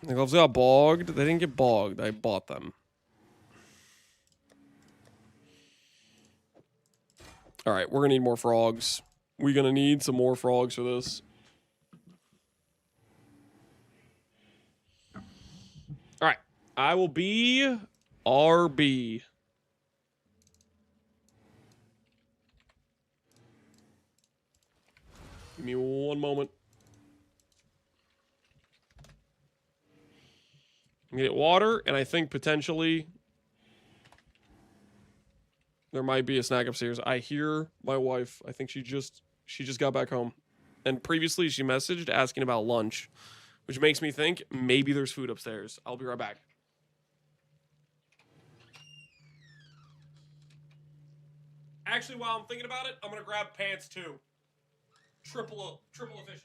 The gloves got bogged. They didn't get bogged. I bought them. All right, we're going to need more frogs. We're going to need some more frogs for this. All right, I will be RB. Give me one moment. Get water, and I think potentially there might be a snack upstairs. I hear my wife. I think she just got back home. And previously she messaged asking about lunch, which makes me think maybe there's food upstairs. I'll be right back. Actually, while I'm thinking about it, I'm going to grab pants too. Triple efficiency.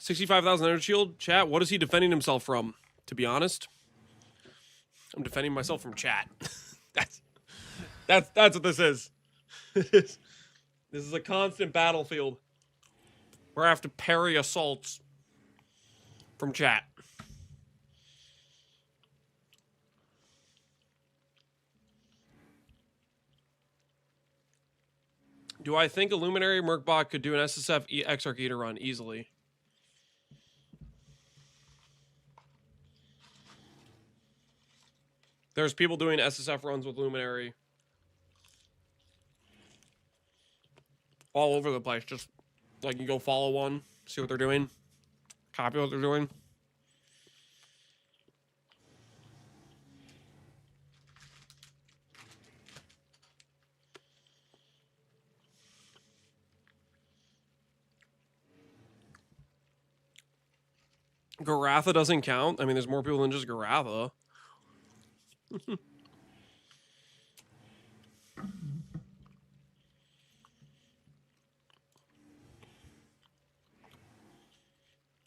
65,000 energy shield. Chat, what is he defending himself from? To be honest, I'm defending myself from chat. That's what this is. This is a constant battlefield where I have to parry assaults from chat. Do I think a Luminary Merkbot could do an SSF Exarch Eater run easily? There's people doing SSF runs with Luminary all over the place. Just like you go follow one, see what they're doing, copy what they're doing. Garatha doesn't count. I mean, there's more people than just Garatha.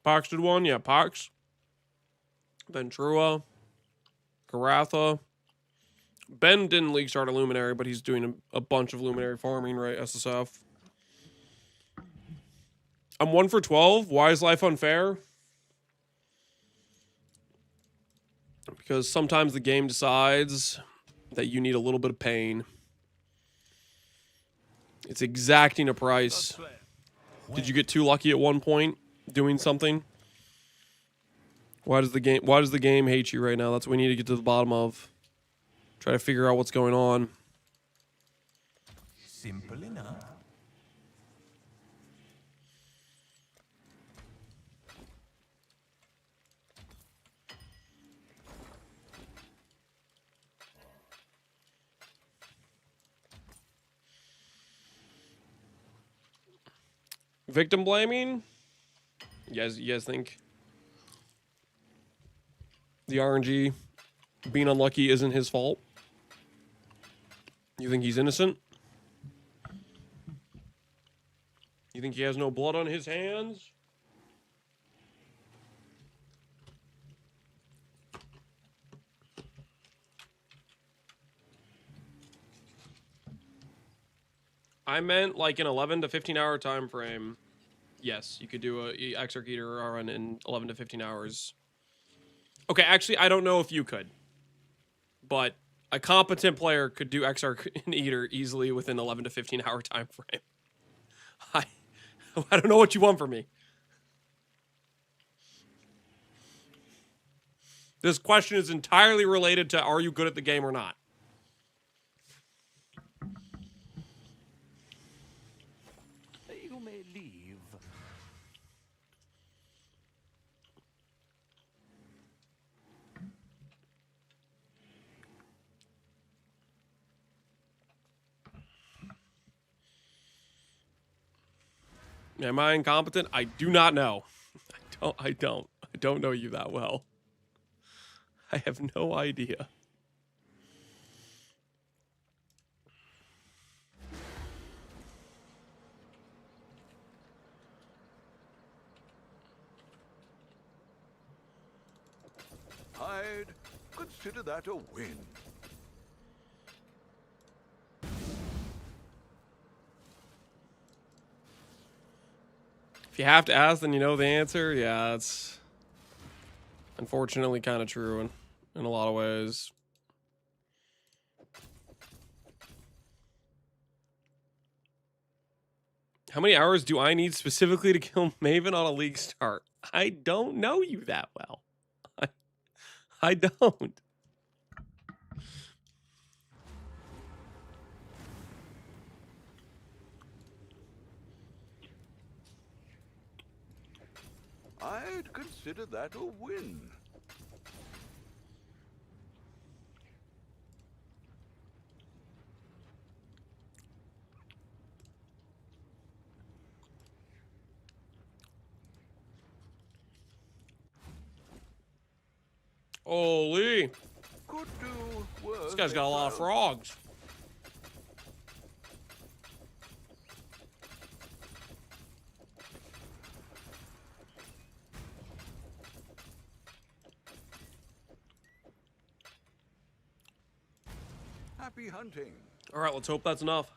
Pox did one? Yeah, Pox. Ventrua. Garatha. Ben didn't league start a Luminary, but he's doing a bunch of Luminary farming, right? SSF. I'm 1 for 12. Why is life unfair? Because sometimes the game decides that you need a little bit of pain. It's exacting a price. Did you get too lucky at one point doing something? Why does the game hate you right now? That's what we need to get to the bottom of. Try to figure out what's going on. Simple enough. Victim blaming? You guys think the RNG being unlucky isn't his fault? You think he's innocent? You think he has no blood on his hands? I meant like an 11 to 15 hour time frame. Yes, you could do a Exarch Eater run in 11 to 15 hours. Okay, actually, I don't know if you could. But a competent player could do Exarch Eater easily within 11 to 15 hour time frame. I don't know what you want from me. This question is entirely related to are you good at the game or not? You may leave. Am I incompetent? I do not know. I don't know you that well. I have no idea. I'd consider that a win. If you have to ask, then you know the answer. Yeah, it's unfortunately kind of true in a lot of ways. How many hours do I need specifically to kill Maven on a league start? I don't know you that well. I don't. I'd consider that a win. Holy. Could do worse. This guy's got a lot of frogs. Happy hunting. All right, let's hope that's enough.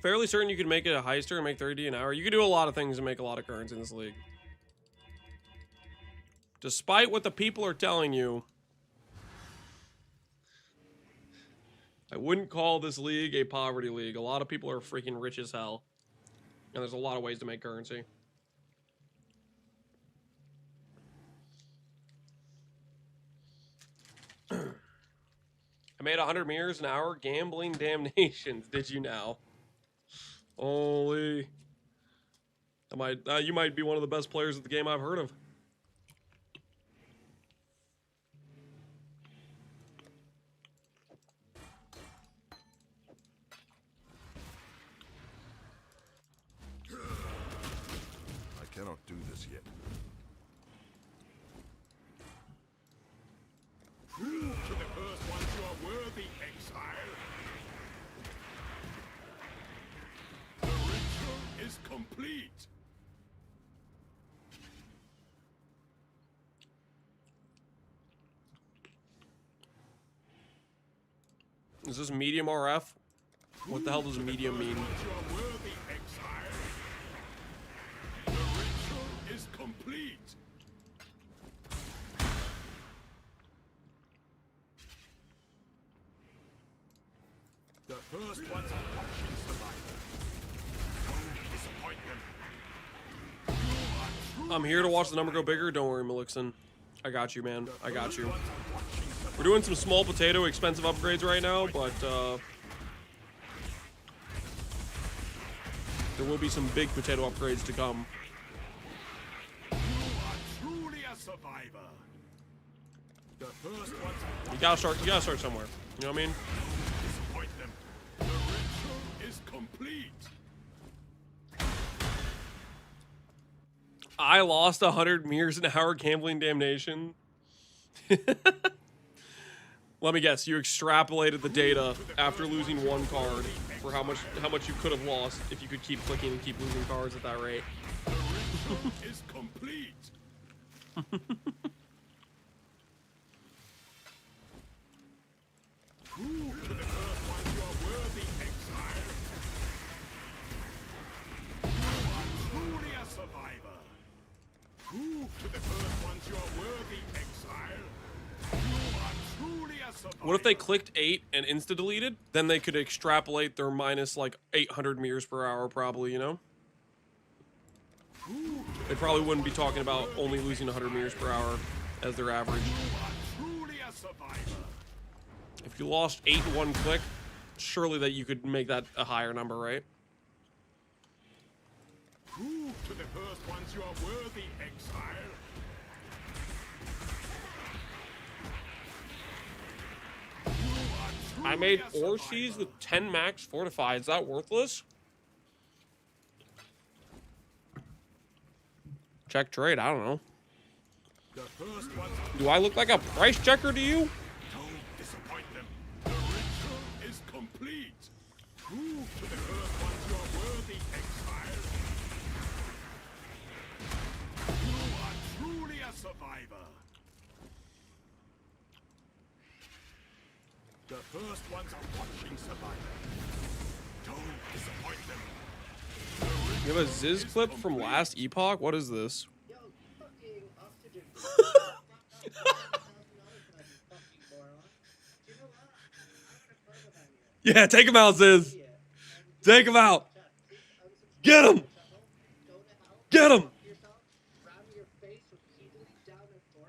Fairly certain you could make it a heister and make 30 an hour. You could do a lot of things and make a lot of currency in this league. Despite what the people are telling you, I wouldn't call this league a poverty league. A lot of people are freaking rich as hell. And there's a lot of ways to make currency. I made 100 meters an hour gambling damnations. Did you now? Holy. You might be one of the best players of the game I've heard of. I cannot do this yet. Prove to the first ones you are worthy, exile. The ritual is complete. Is this medium RF? What the hell does medium mean? You are worthy, exile. The ritual is complete. The first ones are watching survival. Don't disappoint them. You are I'm here to watch the number go bigger. Don't worry, Melixon. I got you, man. I got you. We're doing some small potato expensive upgrades right now, but there will be some big potato upgrades to come. You are truly a survivor. The first ones are You gotta start somewhere. You know what I mean? disappoint them. The ritual is complete. I lost 100 meters an hour gambling damnation. Let me guess, you extrapolated the data after losing one card for how much you could have lost if you could keep clicking and keep losing cards at that rate. The ritual is complete. Prove to the first ones you are worthy, exile. You are truly a survivor. Prove to the first ones you are worthy, exile. You are truly a survivor. What if they clicked 8 and insta-deleted? Then they could extrapolate their minus like 800 meters per hour probably, you know? They probably wouldn't be talking about only losing 100 meters per hour as their average. Truly a survivor. If you lost 8 in one click, surely that you could make that a higher number, right? Prove to the first ones you are worthy, exile. I made Orsees with 10 max fortified. Is that worthless? Check trade, I don't know. The first ones Do I look like a price checker to you? don't disappoint them. The ritual is complete. Prove to the first ones you are worthy, exile. You are truly a survivor. The first ones are watching survivor. Don't disappoint them. You have a Ziz clip from last epoch? What is this? Yo, fucking oxygen. Yeah, take him out, Ziz. Take him out. Get him. Get him.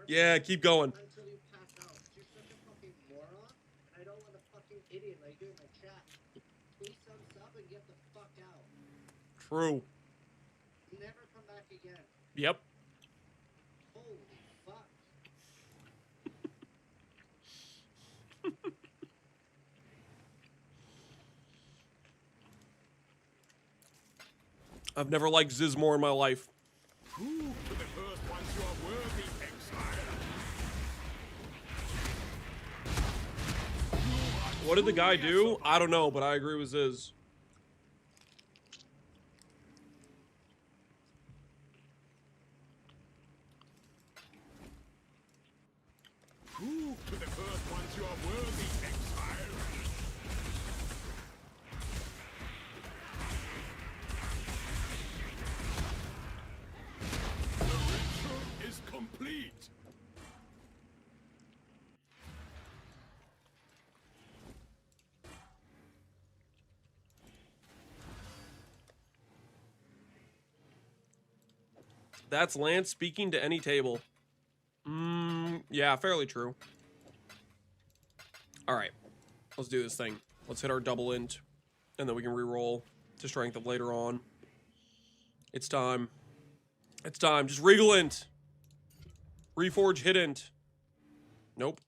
Yeah, keep going. Until you pass out. You're such a fucking moron, and I don't want a fucking idiot like you in my chat. Please thumbs up and get the fuck out. True. Never come back again. Yep. Holy fuck. I've never liked Ziz more in my life. Prove to What did the guy do? I don't know, but I agree with Ziz. Prove to the first ones you are worthy, exile. The ritual is complete. That's Lance speaking to any table. Yeah, fairly true. Alright. Let's do this thing. Let's hit our double int. And then we can reroll to strength of later on. It's time. It's time. Just regal int. Reforge hit int. Nope.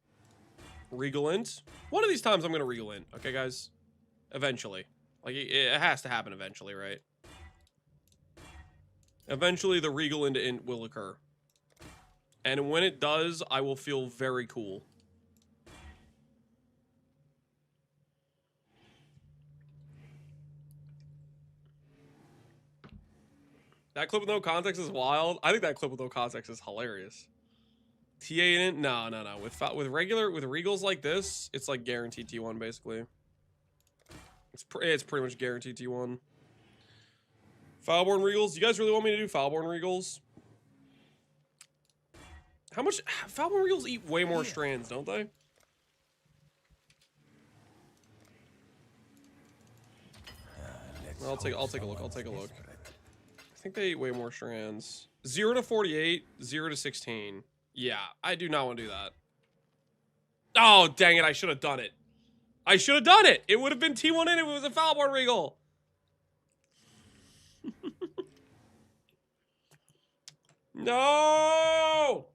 Regal int. One of these times I'm going to regal int. Okay, guys? Eventually. Like, it has to happen eventually, right? Eventually, the regal into int will occur. And when it does, I will feel very cool. That clip with no context is wild. I think that clip with no context is hilarious. TA int? No. With regals like this, it's like guaranteed T1 basically. It's pretty much guaranteed T1. Foulborn regals. You guys really want me to do Foulborn regals? How much? Foulborn regals eat way more strands, don't they? I'll take a look. I think they eat way more strands. 0 to 48, 0 to 16. Yeah, I do not want to do that. Oh, dang it. I should have done it. It would have been T1 in if it was a Foulborn regal. No!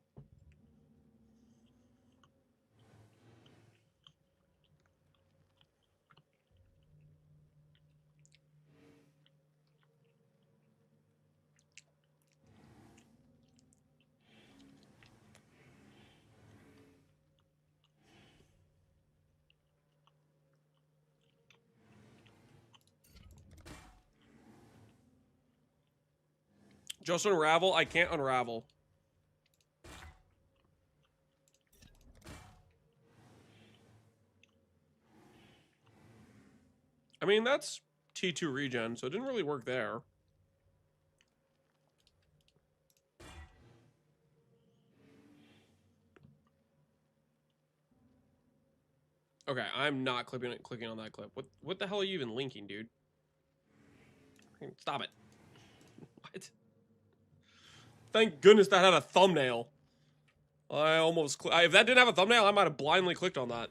Just unravel? I can't unravel. I mean, that's T2 regen, so it didn't really work there. Okay, I'm not clicking on that clip. What the hell are you even linking, dude? Stop it. What? Thank goodness that had a thumbnail. I almost... if that didn't have a thumbnail, I might have blindly clicked on that.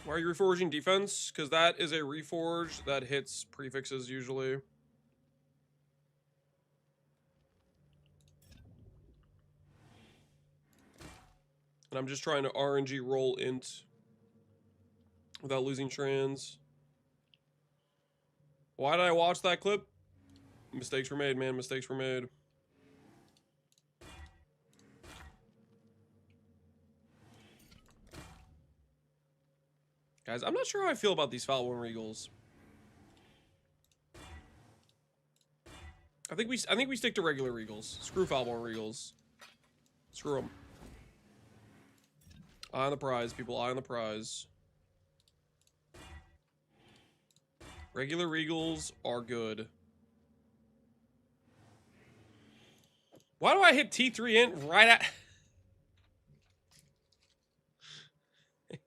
Why are you reforging defense? Because that is a reforge that hits prefixes usually. And I'm just trying to RNG roll int without losing strands. Why did I watch that clip? Mistakes were made, man. Mistakes were made. Guys, I'm not sure how I feel about these Foulborn regals. I think we stick to regular regals. Screw Foulborn regals. Screw them. Eye on the prize, people. Eye on the prize. Regular regals are good. Why do I hit T3 int right at...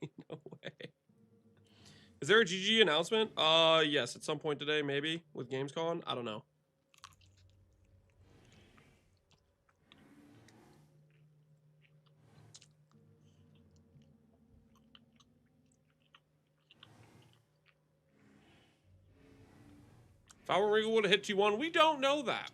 No way. Is there a GG announcement? Yes, at some point today, maybe, with Gamescom. I don't know. If our regal would have hit T1, we don't know that.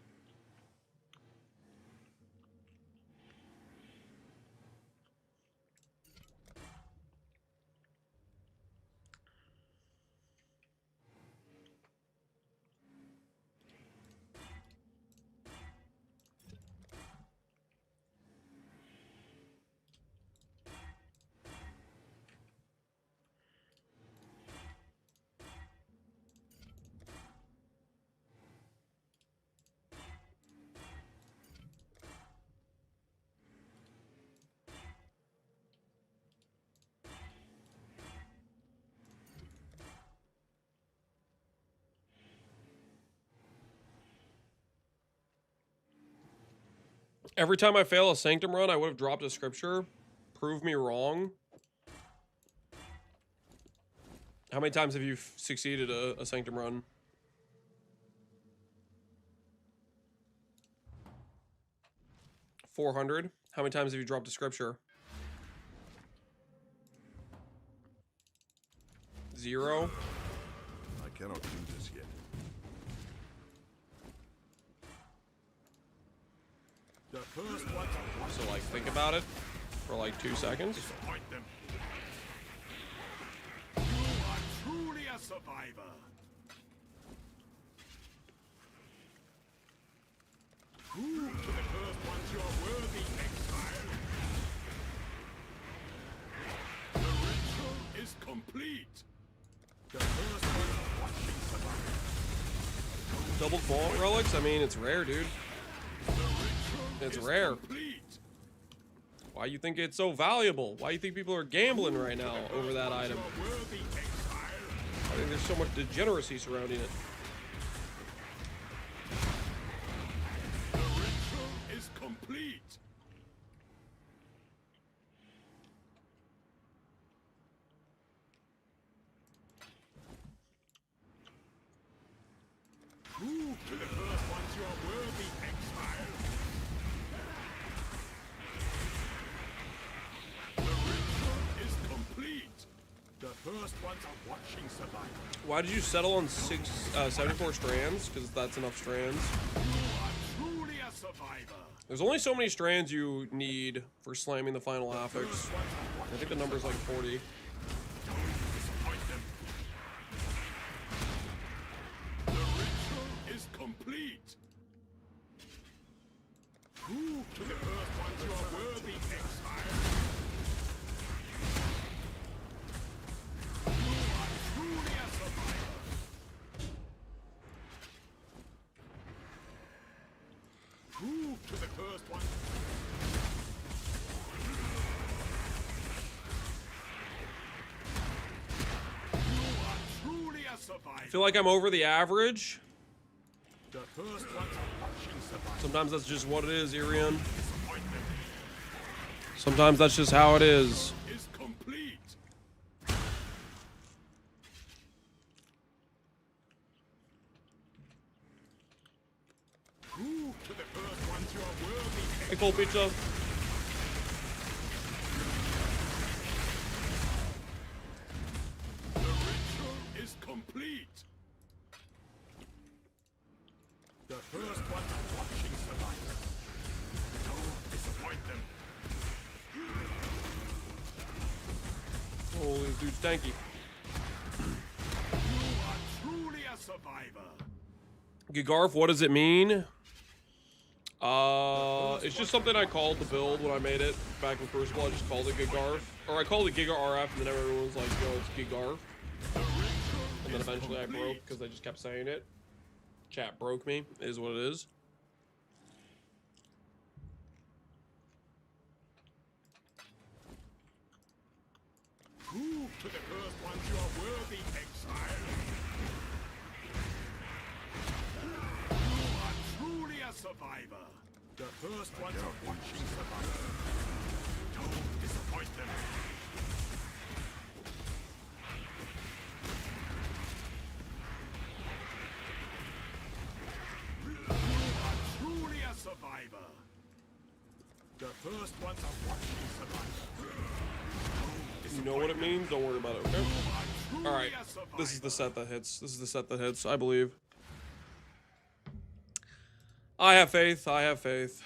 Every time I fail a Sanctum run, I would have dropped a scripture. Prove me wrong. How many times have you succeeded a Sanctum run? $400. How many times have you dropped a scripture? 0. I cannot do this yet. The first ones are So like think about it for like 2 seconds. disappoint them. You are truly a survivor. Prove to the first ones you are worthy, exile. The ritual is complete. The first ones are watching survive. Double vault relics? I mean, it's rare, dude. The ritual It's is rare. complete. Why you think it's so valuable? Why you think people are gambling right now over that item? You are worthy, exile. I think there's so much degeneracy surrounding it. The ritual is complete. Prove to the first ones you are worthy, exile. The ritual is complete. The first ones are watching survival. Why did you settle on 74 strands? Because that's enough strands. You are truly a survivor. There's only so many strands you need for slamming the final affix. First ones are watching. I think the number's like 40. Don't disappoint them. The ritual is complete. Prove to the first ones you are worthy, exile. You are truly a survivor. Prove to the first ones. You are truly a survivor. I feel like I'm over the average. The first ones are watching survival. Sometimes that's just what it is, Irian. Disappointment Sometimes that's just how it is. is complete. Prove to the first ones you are worthy. Hey, cold pizza. The ritual is complete. The first ones are watching survival. Don't disappoint them. Oh, this dude's tanky. You are truly a survivor. GiGarf, what does it mean? It's just something I called the build when I made it back in Crucible. I just called it GiGarf. Or I called it GigaRF, and then everyone was like, yo, it's GiGarf. The ritual And then is eventually I complete. broke because I just kept saying it. Chat broke me, is what it is. Prove to the first ones you are worthy, exile. You are truly a survivor. The first ones are watching survival. Don't disappoint them. You are truly a survivor. The first ones are watching survival. You know what it means? Don't worry about it, okay? Alright, this is the set that hits. This is the set that hits, I believe. I have faith. I have faith.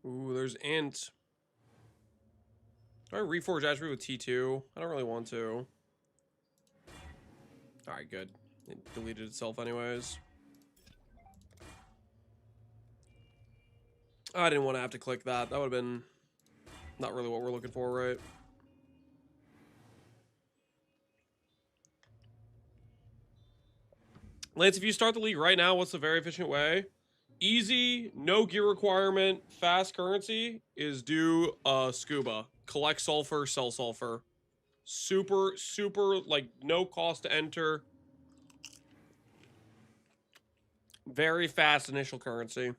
Ooh, there's int. Do I reforge attribute with T2? I don't really want to. Alright, good. It deleted itself anyways. I didn't want to have to click that. That would have been not really what we're looking for, right? Lance, if you start the league right now, what's the very efficient way? Easy, no gear requirement, fast currency is do scuba. Collect sulfur, sell sulfur. Super, super, like, no cost to enter. Very fast initial currency.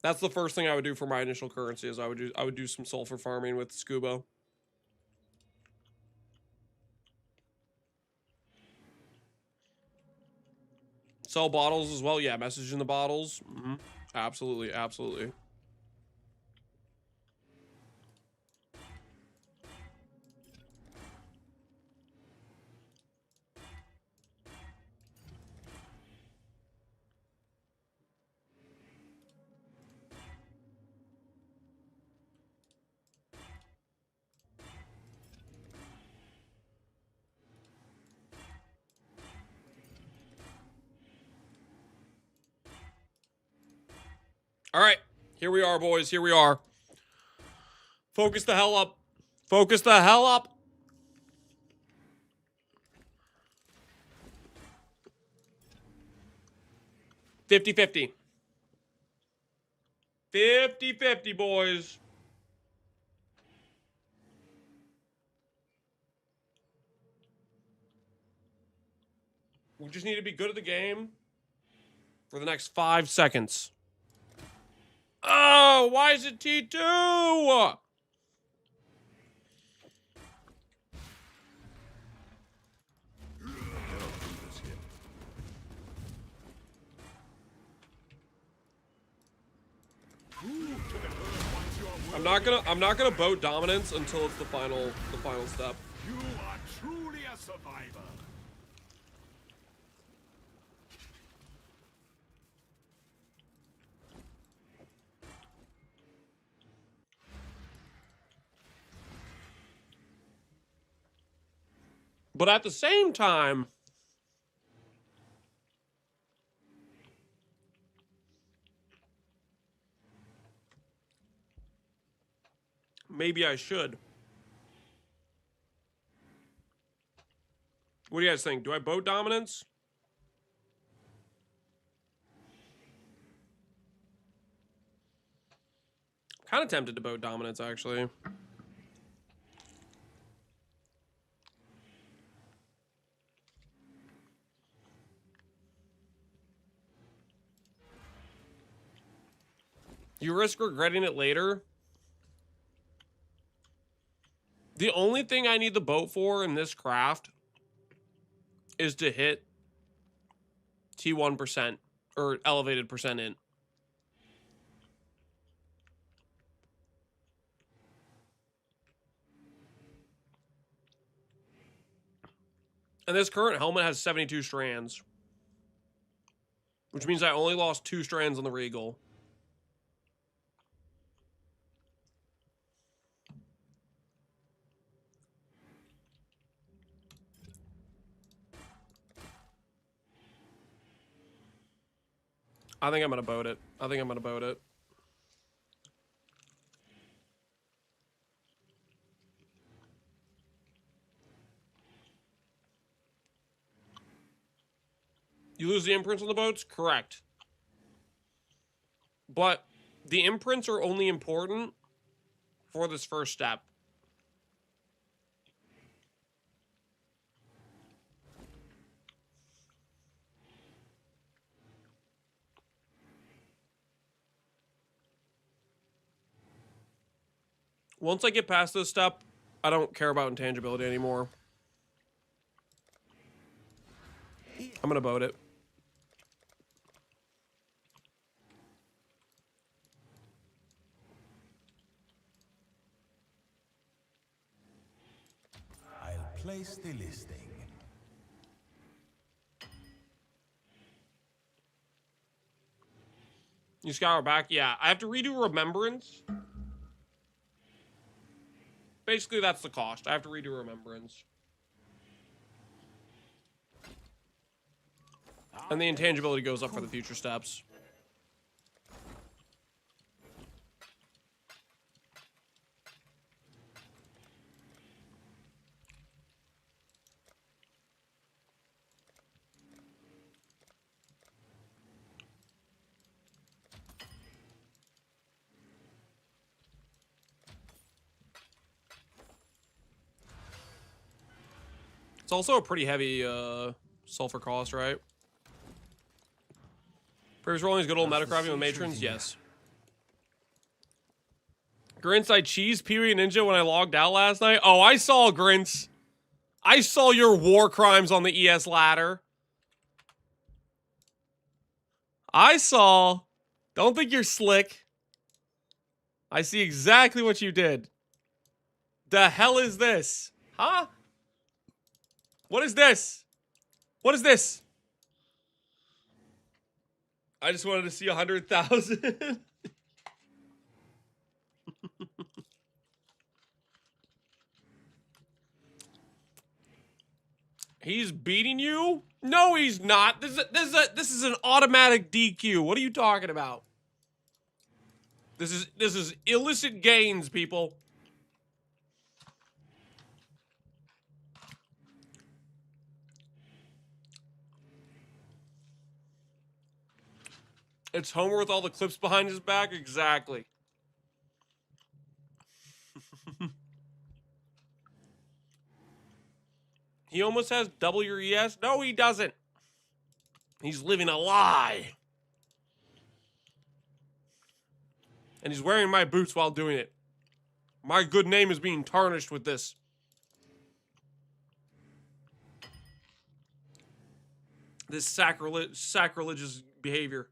That's the first thing I would do for my initial currency is I would do some sulfur farming with scuba. Sell bottles as well. Yeah, message in the bottles. Absolutely, absolutely. All right, here we are, boys. Here we are. Focus the hell up. Focus the hell up. $50-50. 50-50, boys. We just need to be good at the game for the next 5 seconds. Oh, why is it T2? I'm not gonna boat dominance until it's the final step. You are truly a survivor. But at the same time, maybe I should. What do you guys think? Do I boat dominance? Kind of tempted to boat dominance, actually. You risk regretting it later. The only thing I need the boat for in this craft is to hit T1% or elevated percent int. And this current helmet has 72 strands, which means I only lost 2 strands on the Regal. I think I'm gonna boat it. I think I'm gonna boat it. You lose the imprints on the boats? Correct. But the imprints are only important for this first step. Once I get past this step, I don't care about intangibility anymore. I'm gonna boat it. I'll place the listing. You scour back? Yeah, I have to redo Remembrance. Basically, that's the cost. I have to redo Remembrance. And the intangibility goes up for the future steps. It's also a pretty heavy sulfur cost, right? Previous rolling is good old metacrafting with matrons? Yes. Grints, I cheesed Pee-wee Ninja when I logged out last night. Oh, I saw Grints. I saw your war crimes on the ES ladder. I saw. Don't think you're slick. I see exactly what you did. The hell is this? Huh? What is this? What is this? I just wanted to see 100,000. He's beating you? No, he's not. This is an automatic DQ. What are you talking about? This is illicit gains, people. It's Homer with all the clips behind his back? Exactly. He almost has double your ES? No, he doesn't. He's living a lie. And he's wearing my boots while doing it. My good name is being tarnished with this. This sacrilegious behavior.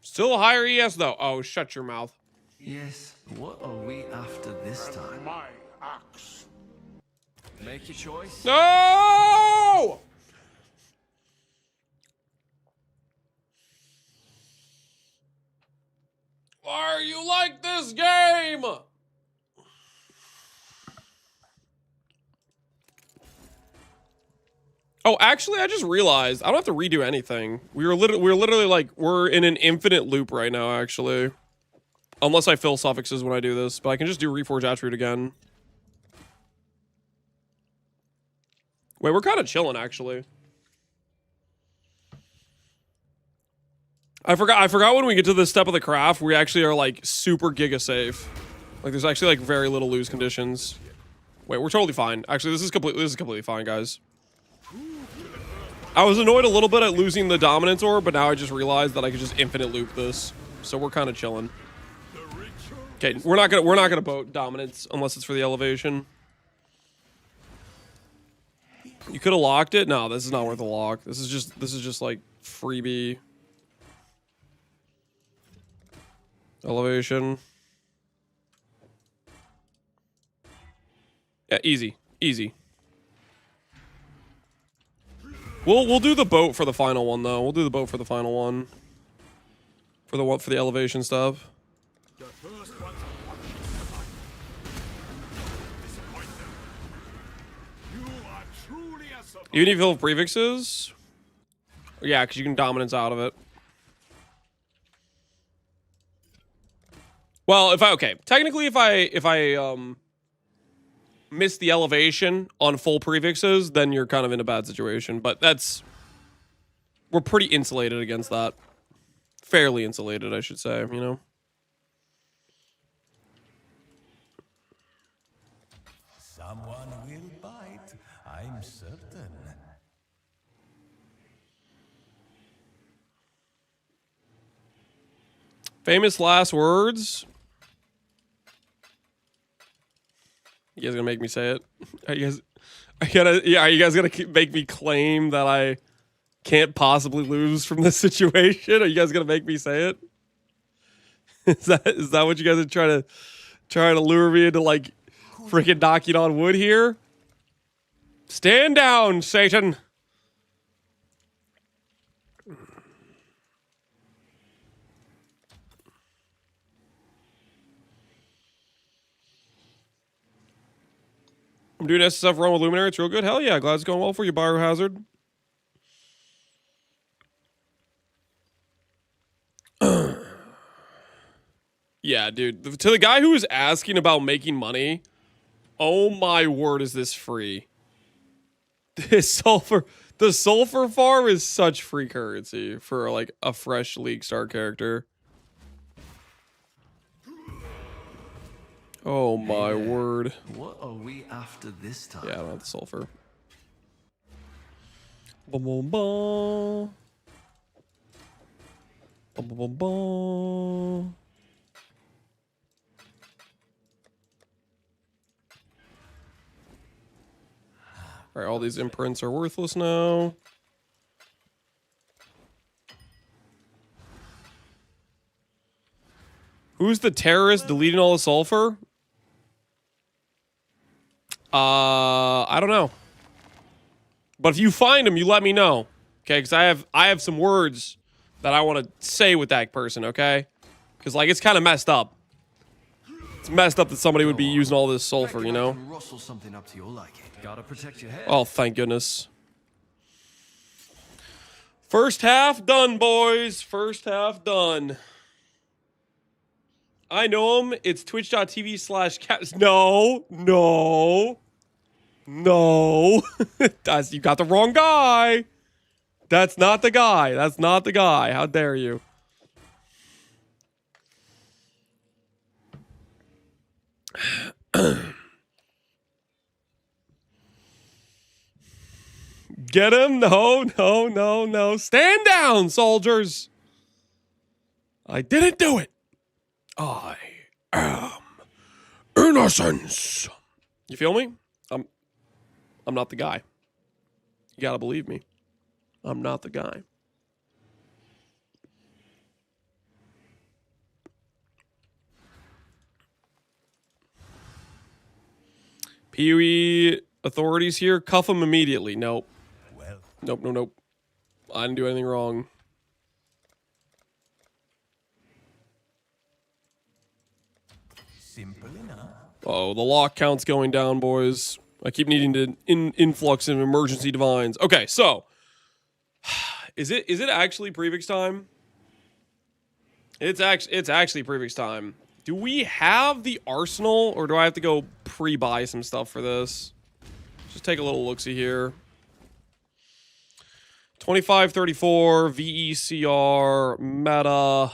Still a higher ES though. Oh, shut your mouth. Yes, what are we after this time? My axe. Make your choice. No! Why are you like this game? Oh, actually, I just realized I don't have to redo anything. We're literally like we're in an infinite loop right now. Actually, unless I fill suffixes when I do this, but I can just do reforge attribute again. Wait, we're kind of chilling actually. I forgot when we get to this step of the craft, we actually are like super giga safe. Like there's actually like very little lose conditions. Wait, we're totally fine. Actually, this is completely fine, guys. I was annoyed a little bit at losing the dominance ore, but now I just realized that I could just infinite loop this. So we're kind of chilling. Okay, we're not gonna boat dominance unless it's for the elevation. You could have locked it. No, this is not worth a lock. This is just like freebie elevation. Yeah, easy. We'll do the boat for the final one though. We'll do the boat for the final one. For the elevation stuff. The first ones are watching the disappoint them. You are truly a survivor. Even if you have prefixes? Yeah, because you can dominance out of it. Well, technically if I miss the elevation on full prefixes, then you're kind of in a bad situation. But we're pretty insulated against that. Fairly insulated, I should say, you know? Someone will bite, I'm certain. Famous last words? You guys gonna make me say it? Are you guys gonna make me claim that I can't possibly lose from this situation? Are you guys gonna make me say it? Is that what you guys are trying to lure me into, like, freaking knocking on wood here? Stand down, Satan. I'm doing SSF run with Luminary. It's real good. Hell yeah. Glad it's going well for you, Biohazard. Yeah, dude. To the guy who was asking about making money, oh my word, is this free? The sulfur farm is such free currency for, like, a fresh League Star character. Oh my word. What are we after this time? Yeah, I don't have the sulfur. Bum bum bum. Bum bum bum bum. Alright, all these imprints are worthless now. Who's the terrorist deleting all the sulfur? I don't know. But if you find him, you let me know. Okay, because I have some words that I want to say with that person, okay? Because, like, it's kind of messed up. It's messed up that somebody would be using all this sulfur, you know? Rustle something up to your liking. Gotta protect your head. Oh, thank goodness. First half done, boys. First half done. I know him. It's twitch.tv/cat. No. You got the wrong guy. That's not the guy. That's not the guy. How dare you? Get him? No. Stand down, soldiers. I didn't do it. I am innocence. You feel me? I'm not the guy. You gotta believe me. I'm not the guy. PUE authorities here, cuff him immediately. Nope. Well, Nope. I didn't do anything wrong. simple enough. Oh, the lock count's going down, boys. I keep needing to influx of emergency divines. Okay, so is it actually prefix time? It's actually prefix time. Do we have the arsenal, or do I have to go pre-buy some stuff for this? Just take a little look-see here. 2534 VECR meta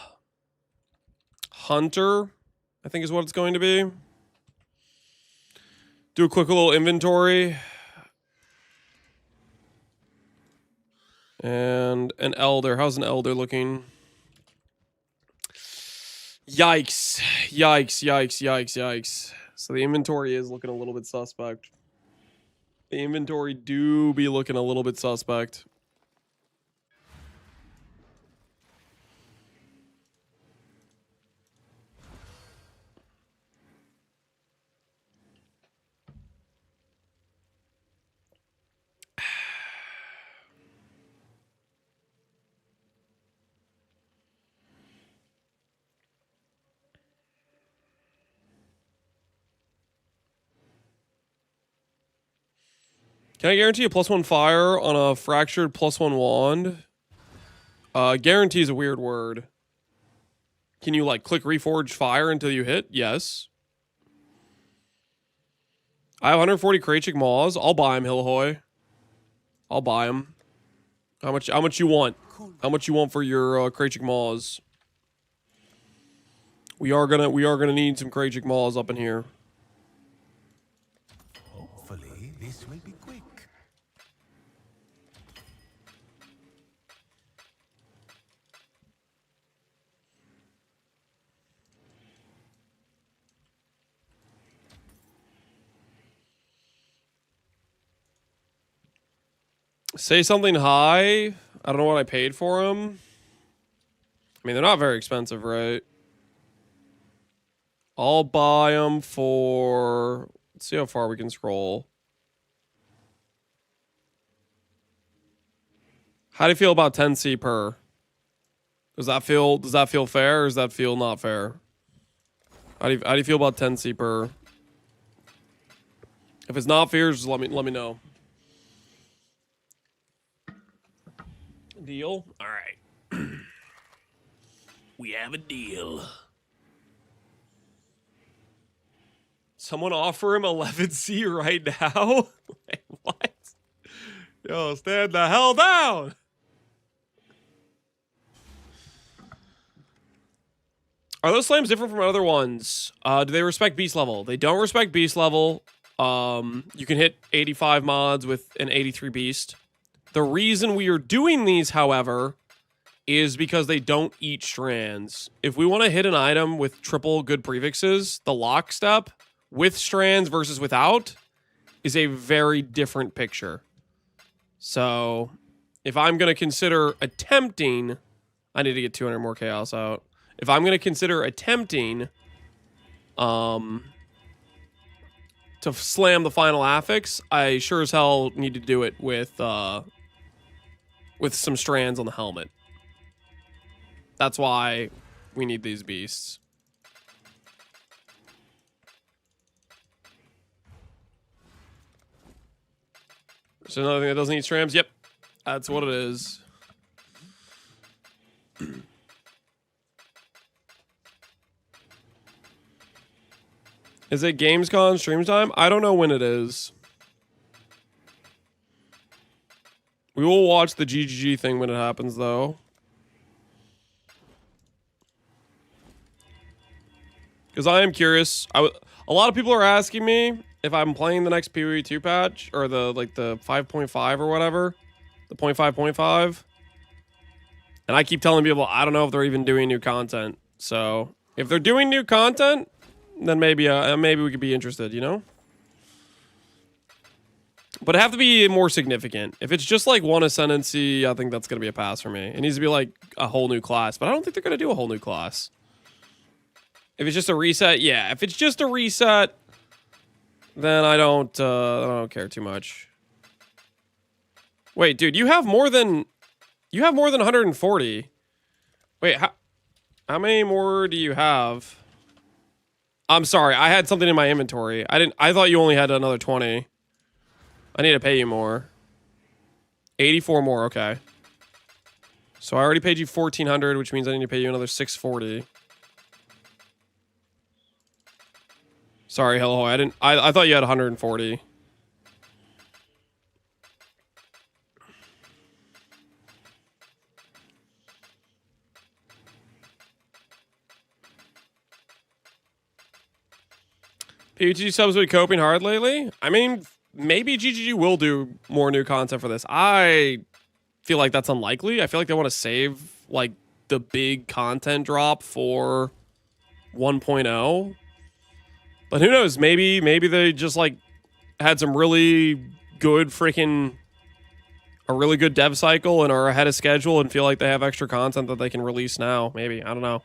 hunter, I think is what it's going to be. Do a quick little inventory. And an elder. How's an elder looking? Yikes. So the inventory is looking a little bit suspect. The inventory do be looking a little bit suspect. Can I guarantee a +1 fire on a fractured +1 wand? Guarantee is a weird word. Can you, like, click reforge fire until you hit? Yes. I have 140 Krachik Maws. I'll buy him, Hillhoy. I'll buy him. How much you want? How much you want for your Krachik Maws? We are gonna need some Krachik Maws up in here. Hopefully, this will be quick. Say something high. I don't know what I paid for them. I mean, they're not very expensive, right? I'll buy them for... Let's see how far we can scroll. How do you feel about 10C per? Does that feel fair, or does that feel not fair? How do you feel about 10C per? If it's not fair, just let me know. Deal? All right. We have a deal. Someone offer him 11C right now? Wait, what? Yo, stand the hell down! Are those slams different from other ones? Do they respect beast level? They don't respect beast level. You can hit 85 mods with an 83 beast. The reason we are doing these, however, is because they don't eat strands. If we want to hit an item with triple good prefixes, the lockstep with strands versus without is a very different picture. So if I'm going to consider attempting, I need to get 200 more chaos out. If I'm going to consider attempting to slam the final affix, I sure as hell need to do it with some strands on the helmet. That's why we need these beasts. So another thing that doesn't eat strands? Yep. That's what it is. Is it Gamescom stream time? I don't know when it is. We will watch the GGG thing when it happens, though. Because I am curious. A lot of people are asking me if I'm playing the next PoE 2 patch, or the 5.5 or whatever, the 0.5.5. And I keep telling people I don't know if they're even doing new content. So if they're doing new content, then maybe we could be interested, you know? But it have to be more significant. If it's just like one ascendancy, I think that's going to be a pass for me. It needs to be like a whole new class, but I don't think they're going to do a whole new class. If it's just a reset, yeah. If it's just a reset, then I don't care too much. Wait, dude, you have more than 140. Wait, how many more do you have? I'm sorry, I had something in my inventory. I thought you only had another 20. I need to pay you more. 84 more, okay. So I already paid you 1,400, which means I need to pay you another 640. Sorry, hello. I thought you had 140. PUTG subs been coping hard lately? I mean, maybe GGG will do more new content for this. I feel like that's unlikely. I feel like they want to save like the big content drop for 1.0. But who knows? Maybe they just like had some really good a really good dev cycle and are ahead of schedule and feel like they have extra content that they can release now. Maybe, I don't know.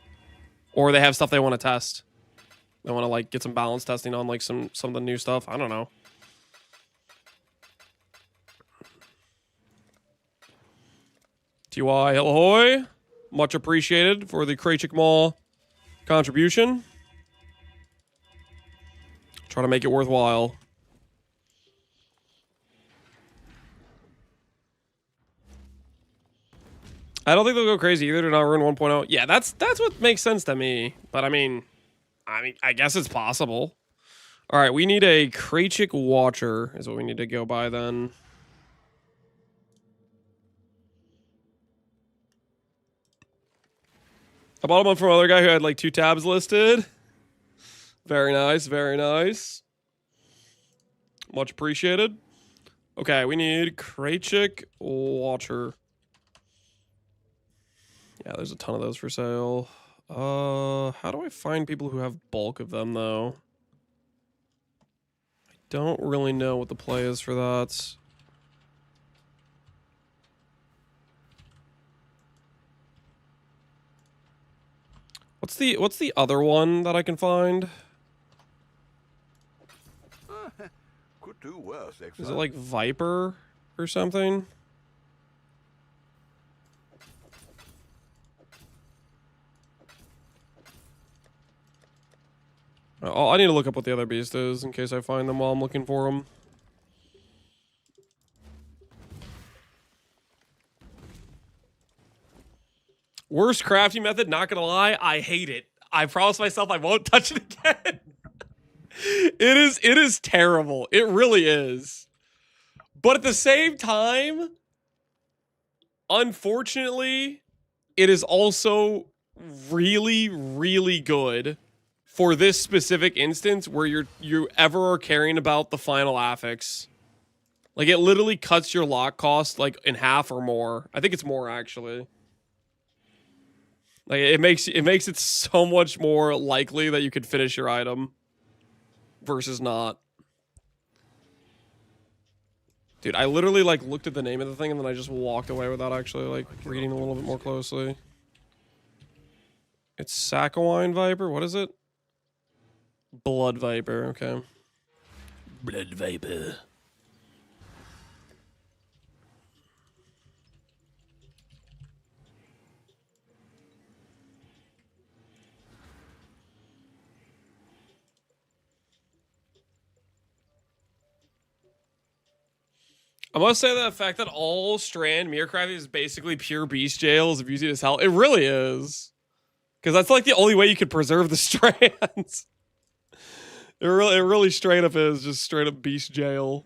Or they have stuff they want to test. They want to like get some balance testing on like some of the new stuff. I don't know. TY Ahoy, much appreciated for the Krachik Mall contribution. Try to make it worthwhile. I don't think they'll go crazy either to not ruin 1.0. Yeah, that's what makes sense to me. But I mean, I guess it's possible. All right, we need a Krachik Watcher is what we need to go by then. I bought one from another guy who had like 2 tabs listed. Very nice, very nice. Much appreciated. Okay, we need Krachik Watcher. Yeah, there's a ton of those for sale. How do I find people who have bulk of them, though? I don't really know what the play is for that. What's the other one that I can find? Could do worse, Is it excellent. like Viper or something? Oh, I need to look up what the other beast is in case I find them while I'm looking for them. Worst crafting method, not gonna lie, I hate it. I promise myself I won't touch it again. It is terrible. It really is. But at the same time, unfortunately, it is also really, really good for this specific instance where you ever are caring about the final affix. Like, it literally cuts your lock cost like in half or more. I think it's more actually. Like, it makes it so much more likely that you could finish your item versus not. Dude, I literally like looked at the name of the thing and then I just walked away without actually like reading a little bit more closely. It's Sakowine Viper. What is it? Blood Viper. Okay. Blood Viper. I must say that the fact that all Strand Miracraft is basically pure beast jail is abusing as hell. It really is. Because that's like the only way you could preserve the strands. It really straight up is just straight up beast jail.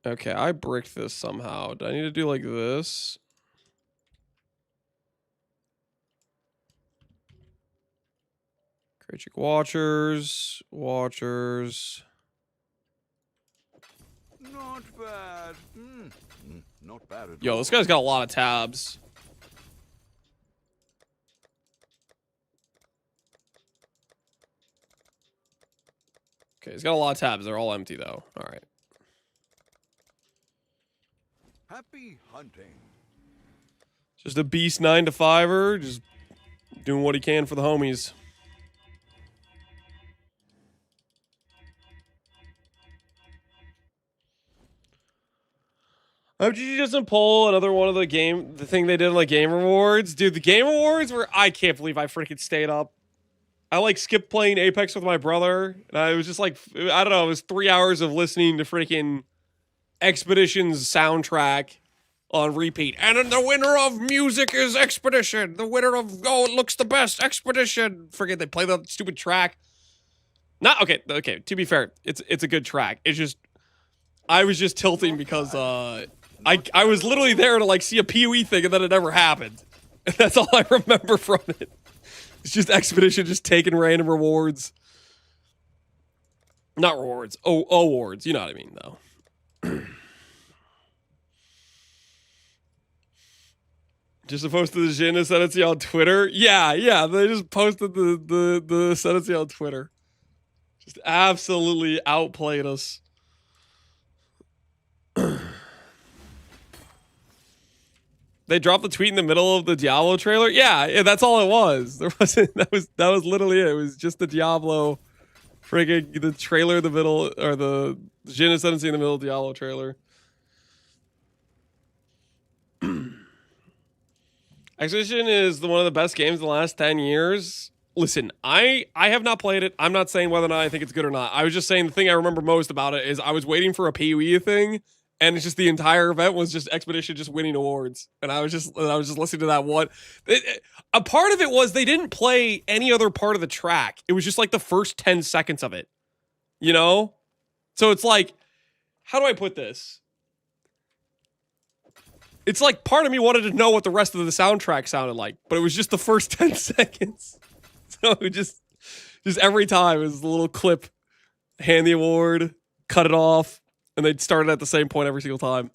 Okay, I bricked this somehow. Do I need to do like this? Creature Watchers. Watchers. Not bad. Not bad at all. Yo, this guy's got a lot of tabs. Okay, he's got a lot of tabs. They're all empty though. All right. Happy hunting. Just a beast 9 to 5er, just doing what he can for the homies. I hope GG doesn't pull another one of the thing they did in like game rewards. Dude, the game rewards were, I can't believe I freaking stayed up. I like skipped playing Apex with my brother, and I was just like, I don't know, it was 3 hours of listening to freaking Expedition's soundtrack on repeat. And then the winner of music is Expedition. The winner of, oh, it looks the best, Expedition. Forget they play the stupid track. Not, okay, to be fair, it's a good track. It's just, I was just tilting because, I was literally there to like see a PoE thing and then it never happened. And that's all I remember from it. It's just Expedition just taking random rewards. Not rewards. Oh, awards. You know what I mean, though. Just to post the Jin ascendancy on Twitter? Yeah. They just posted the ascendancy on Twitter. Just absolutely outplayed us. They dropped the tweet in the middle of the Diablo trailer. Yeah, that's all it was. There wasn't. That was literally it. It was just the Diablo, friggin' the trailer in the middle, or the Jin Ascendancy in the middle of the Diablo trailer. Expedition is one of the best games in the last 10 years. Listen, I have not played it. I'm not saying whether or not I think it's good or not. I was just saying the thing I remember most about it is I was waiting for a PoE thing. And it's just the entire event was just Expedition just winning awards, and I was just listening to that one. A part of it was they didn't play any other part of the track. It was just like the first 10 seconds of it, you know. So it's like, how do I put this? It's like part of me wanted to know what the rest of the soundtrack sounded like, but it was just the first 10 seconds. So it just every time it was a little clip, hand the award, cut it off. And they'd start it at the same point every single time.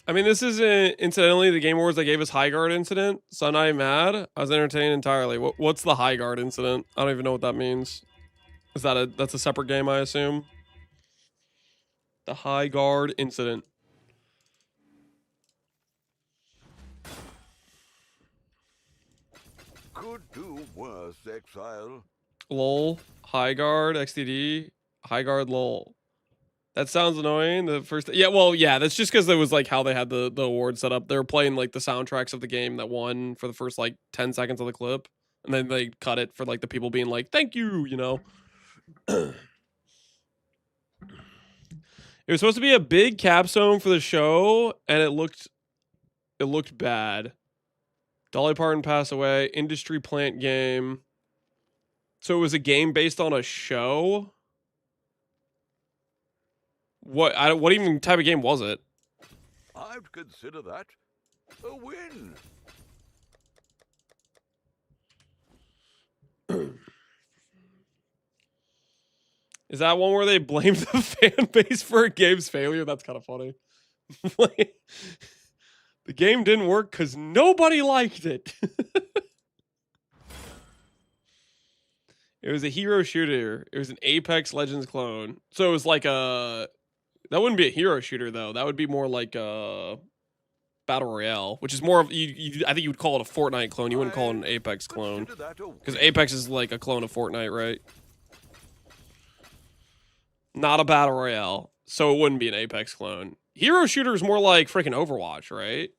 I mean, this is incidentally the Game Awards that gave us High Guard incident, so I'm not even mad. I was entertained entirely. What's the High Guard incident? I don't even know what that means. Is that's a separate game, I assume? The High Guard incident. Could do worse, exile. LOL. High Guard, XTD. High Guard, LOL. That sounds annoying. The first, yeah, well, yeah, that's just because it was like how they had the award set up. They were playing like the soundtracks of the game that won for the first like 10 seconds of the clip, and then they cut it for like the people being like, "Thank you," you know. It was supposed to be a big capstone for the show, and it looked bad. Dolly Parton passed away. Industry plant game. So it was a game based on a show. What even type of game was it? I'd consider that a win. Is that one where they blamed the fan base for a game's failure? That's kind of funny. Like, the game didn't work because nobody liked it. It was a hero shooter. It was an Apex Legends clone. So it was like a... That wouldn't be a hero shooter, though. That would be more like a Battle Royale, which is more of... I think you would call it a Fortnite clone. You wouldn't call it an Apex clone. Because Apex is like a clone of Fortnite, right? Not a Battle Royale. So it wouldn't be an Apex clone. Hero shooter is more like freaking Overwatch, right?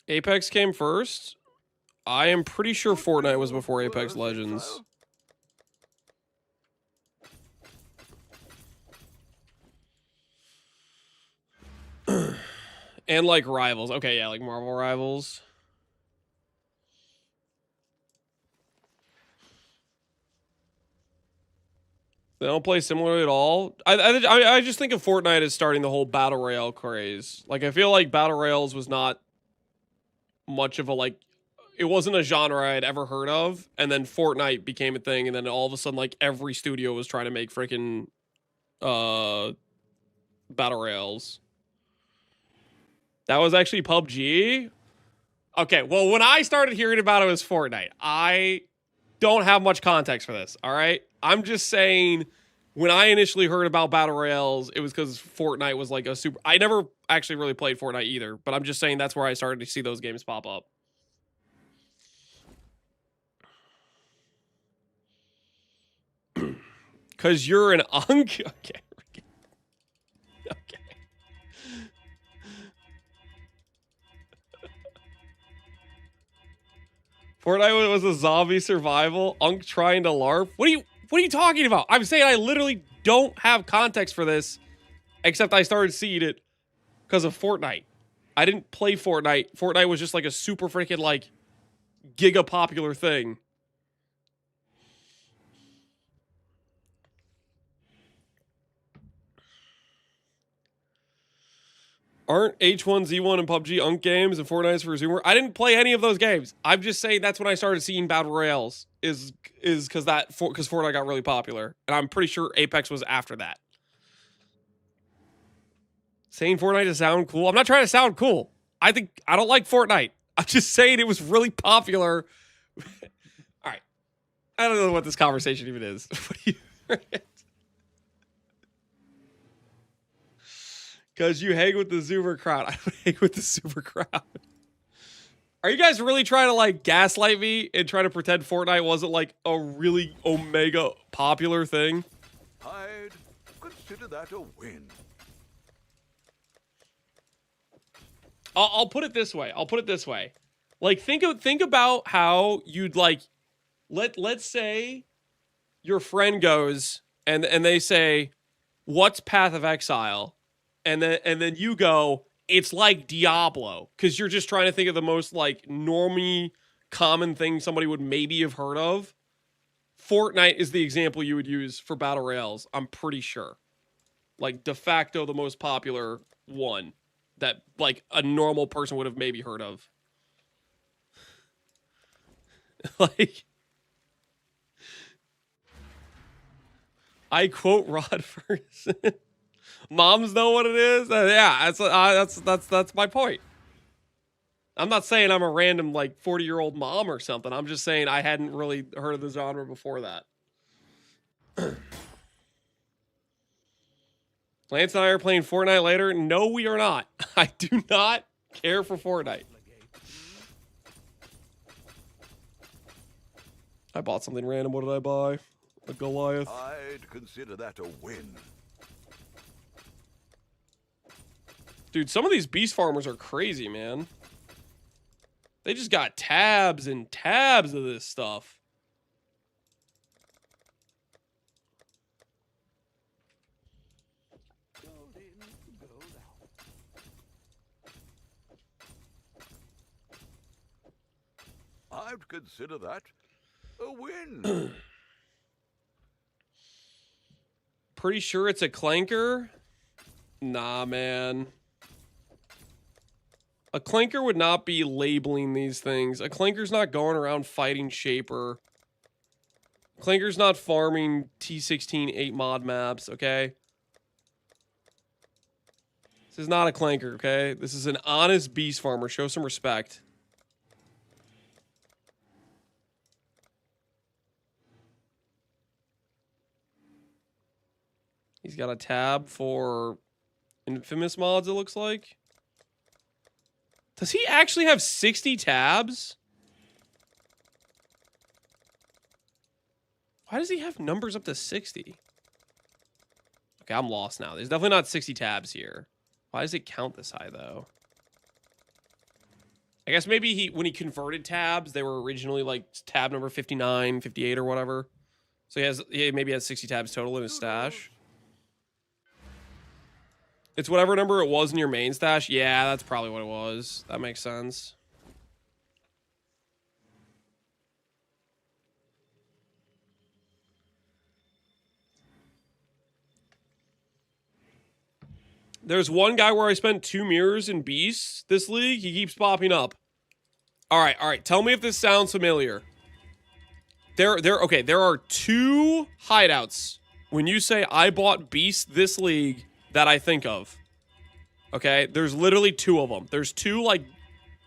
Apex came first. I am pretty sure Fortnite was before Apex Legends. And like Rivals. Okay, yeah, like Marvel Rivals. They don't play similarly at all. I just think of Fortnite as starting the whole Battle Royale craze. Like, I feel like Battle Royales was not much of a, like, it wasn't a genre I'd ever heard of, and then Fortnite became a thing, and then all of a sudden, like, every studio was trying to make freaking Battle Royales. That was actually PUBG? Okay, well, when I started hearing about it, it was Fortnite. I don't have much context for this, all right? I'm just saying, when I initially heard about Battle Royales, it was because Fortnite was like a super... I never actually really played Fortnite either, but I'm just saying that's where I started to see those games pop up. Because you're an unk... Okay. Okay. Fortnite was a zombie survival. Unk trying to LARP. What are you talking about? I'm saying I literally don't have context for this, except I started seeing it because of Fortnite. I didn't play Fortnite. Fortnite was just like a super freaking like giga popular thing. Aren't H1Z1 and PUBG Unk games and Fortnite's for Zoomer? I didn't play any of those games. I'm just saying that's when I started seeing Battle Royales is because Fortnite got really popular. And I'm pretty sure Apex was after that. Saying Fortnite to sound cool. I'm not trying to sound cool. I don't like Fortnite. I'm just saying it was really popular. All right. I don't know what this conversation even is. What do you... Because you hang with the Zoomer crowd. I don't hang with the Zoomer crowd. Are you guys really trying to, like, gaslight me and try to pretend Fortnite wasn't, like, a really omega popular thing? I'd consider that a win. I'll put it this way. Like, think about how you'd, like, let's say your friend goes and they say, what's Path of Exile? And then you go, it's like Diablo, because you're just trying to think of the most like normie common thing somebody would maybe have heard of. Fortnite is the example you would use for Battle Royales, I'm pretty sure. Like de facto the most popular one that like a normal person would have maybe heard of. Like, I quote Rod Ferguson. Moms know what it is. Yeah, that's my point. I'm not saying I'm a random like 40-year-old mom or something. I'm just saying I hadn't really heard of the genre before that. Lance and I are playing Fortnite later. No, we are not. I do not care for Fortnite. I bought something random. What did I buy? A Goliath. I'd consider that a win. Dude, some of these beast farmers are crazy, man. They just got tabs and tabs of this stuff. I'd consider that a win. Pretty sure it's a clanker. Nah, man. A clanker would not be labeling these things. A clanker's not going around fighting Shaper. Clanker's not farming T16 8 mod maps, okay? This is not a clanker, okay? This is an honest beast farmer. Show some respect. He's got a tab for Infamous mods, it looks like. Does he actually have 60 tabs? Why does he have numbers up to 60? Okay, I'm lost now. There's definitely not 60 tabs here. Why does it count this high, though? I guess maybe when he converted tabs, they were originally like tab number 59, 58 or whatever. So he maybe has 60 tabs total in his stash. It's whatever number it was in your main stash. Yeah, that's probably what it was. That makes sense. There's one guy where I spent 2 mirrors in Beasts this league. He keeps popping up. All right. Tell me if this sounds familiar. There are 2 hideouts when you say I bought Beasts this league that I think of. Okay, there's literally 2 of them. There's 2, like,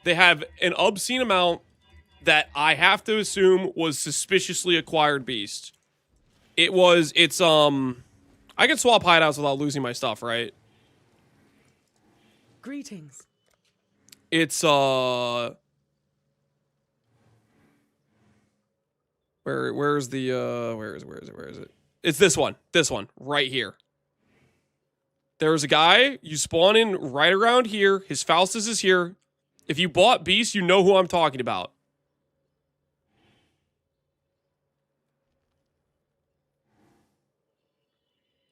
they have an obscene amount that I have to assume was suspiciously acquired beast. I can swap hideouts without losing my stuff, right? Greetings. It's, where is it? It's this one, right here. There's a guy, you spawn in right around here. His Faustus is here. If you bought Beast, you know who I'm talking about.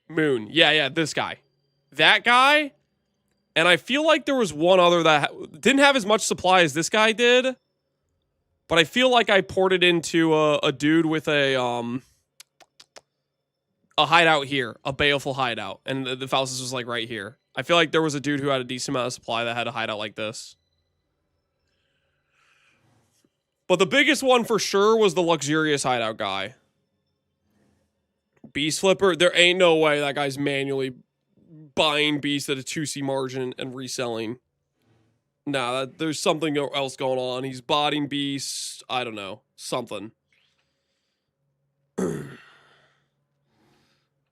Moon. Yeah, this guy. That guy. And I feel like there was one other that didn't have as much supply as this guy did. But I feel like I ported into a dude with a hideout here, a baleful hideout, and the Faustus was like right here. I feel like there was a dude who had a decent amount of supply that had a hideout like this. But the biggest one for sure was the luxurious hideout guy. Beast Flipper, there ain't no way that guy's manually buying beasts at a 2C margin and reselling. Nah, there's something else going on. He's botting beasts. I don't know. Something.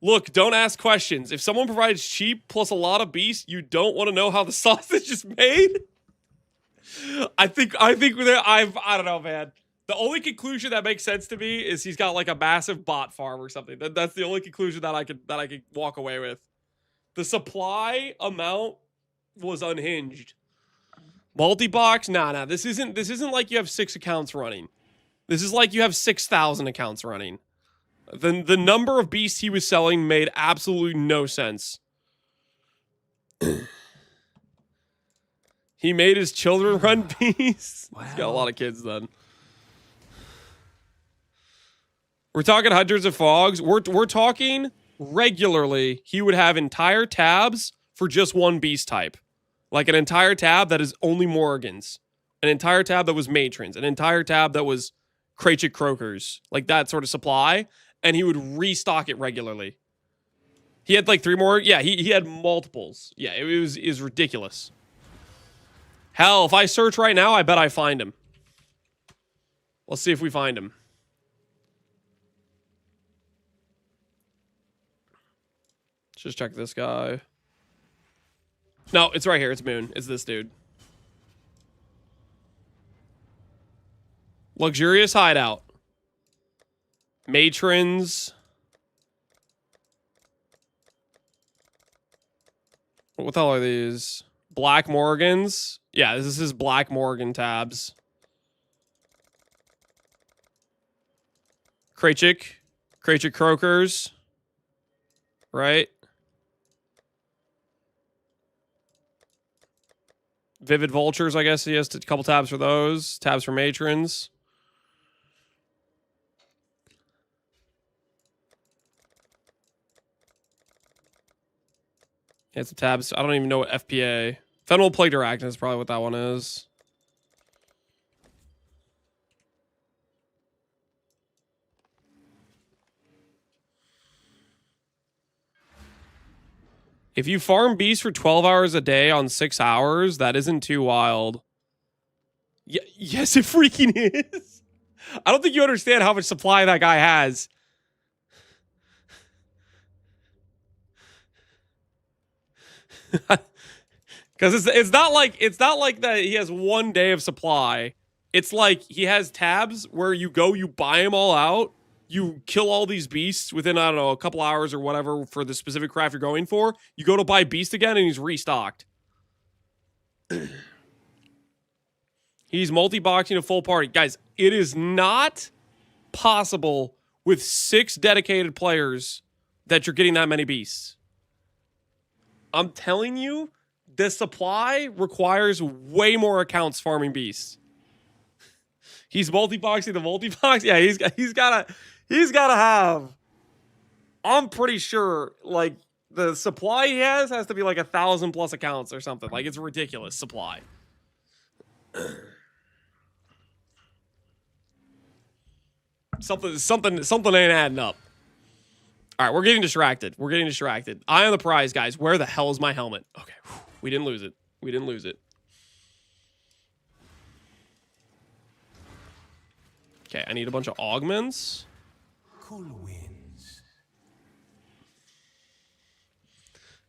Look, don't ask questions. If someone provides cheap plus a lot of beasts, you don't want to know how the sausage is made. I don't know, man. The only conclusion that makes sense to me is he's got like a massive bot farm or something. That's the only conclusion that I could walk away with. The supply amount was unhinged. Multi-box? Nah. This isn't like you have 6 accounts running. This is like you have 6,000 accounts running. The number of beasts he was selling made absolutely no sense. He made his children run beasts. Wow. He's got a lot of kids then. We're talking hundreds of fogs. We're talking regularly. He would have entire tabs for just one beast type. Like an entire tab that is only Morgans. An entire tab that was Matrons. An entire tab that was Krachik Croakers, like that sort of supply, and he would restock it regularly. He had like 3 more. Yeah, he had multiples. Yeah, it was ridiculous. Hell, if I search right now, I bet I find him. Let's see if we find him. Let's just check this guy. No, it's right here. It's Moon. It's this dude. Luxurious hideout. Matrons. What the hell are these? Black Morgans. Yeah, this is his Black Morgan tabs. Krachik Croakers. Right? Vivid Vultures, I guess he has a couple tabs for those. Tabs for Matrons. He has some tabs. I don't even know what FPA. Fenwal Plague Arachnid is probably what that one is. If you farm beasts for 12 hours a day on 6 hours, that isn't too wild. Yes, it freaking is. I don't think you understand how much supply that guy has. Because it's not like that he has 1 day of supply. It's like he has tabs where you go, you buy them all out, you kill all these beasts within, I don't know, a couple hours or whatever for the specific craft you're going for. You go to buy beast again and he's restocked. He's multi-boxing a full party. Guys, it is not possible with 6 dedicated players that you're getting that many beasts. I'm telling you, the supply requires way more accounts farming beasts. He's multi-boxing the multi-box. Yeah, he's gotta have. I'm pretty sure like the supply he has to be like 1,000 plus accounts or something. Like it's a ridiculous supply. Something ain't adding up. All right, we're getting distracted. Eye on the prize, guys. Where the hell is my helmet? Okay, we didn't lose it. Okay, I need a bunch of augments. Cool winds.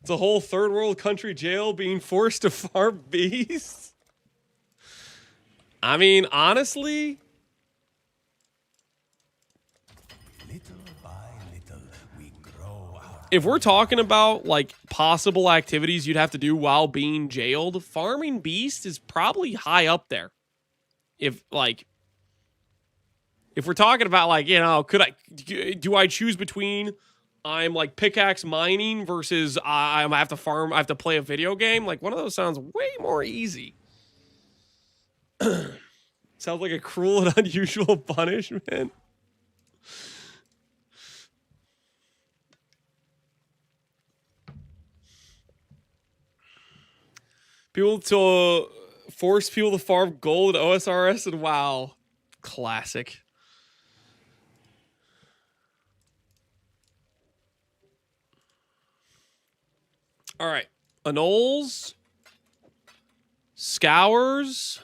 It's a whole third world country jail being forced to farm beasts. I mean, honestly, Little by little, we grow our if we're talking about like possible activities you'd have to do while being jailed, farming beast is probably high up there. If we're talking about like, you know, do I choose between I'm like pickaxe mining versus I have to farm, I have to play a video game? Like one of those sounds way more easy. Sounds like a cruel and unusual punishment. People to force people to farm gold at OSRS and WoW. Classic. All right. Anoles. Scours.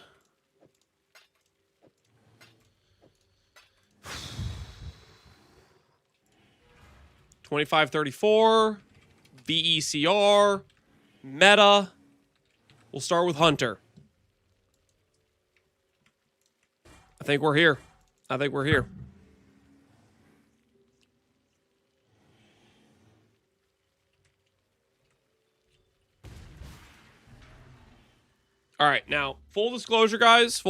$25.34. BECR. Meta. We'll start with Hunter. I think we're here. All right, now, full disclosure, guys.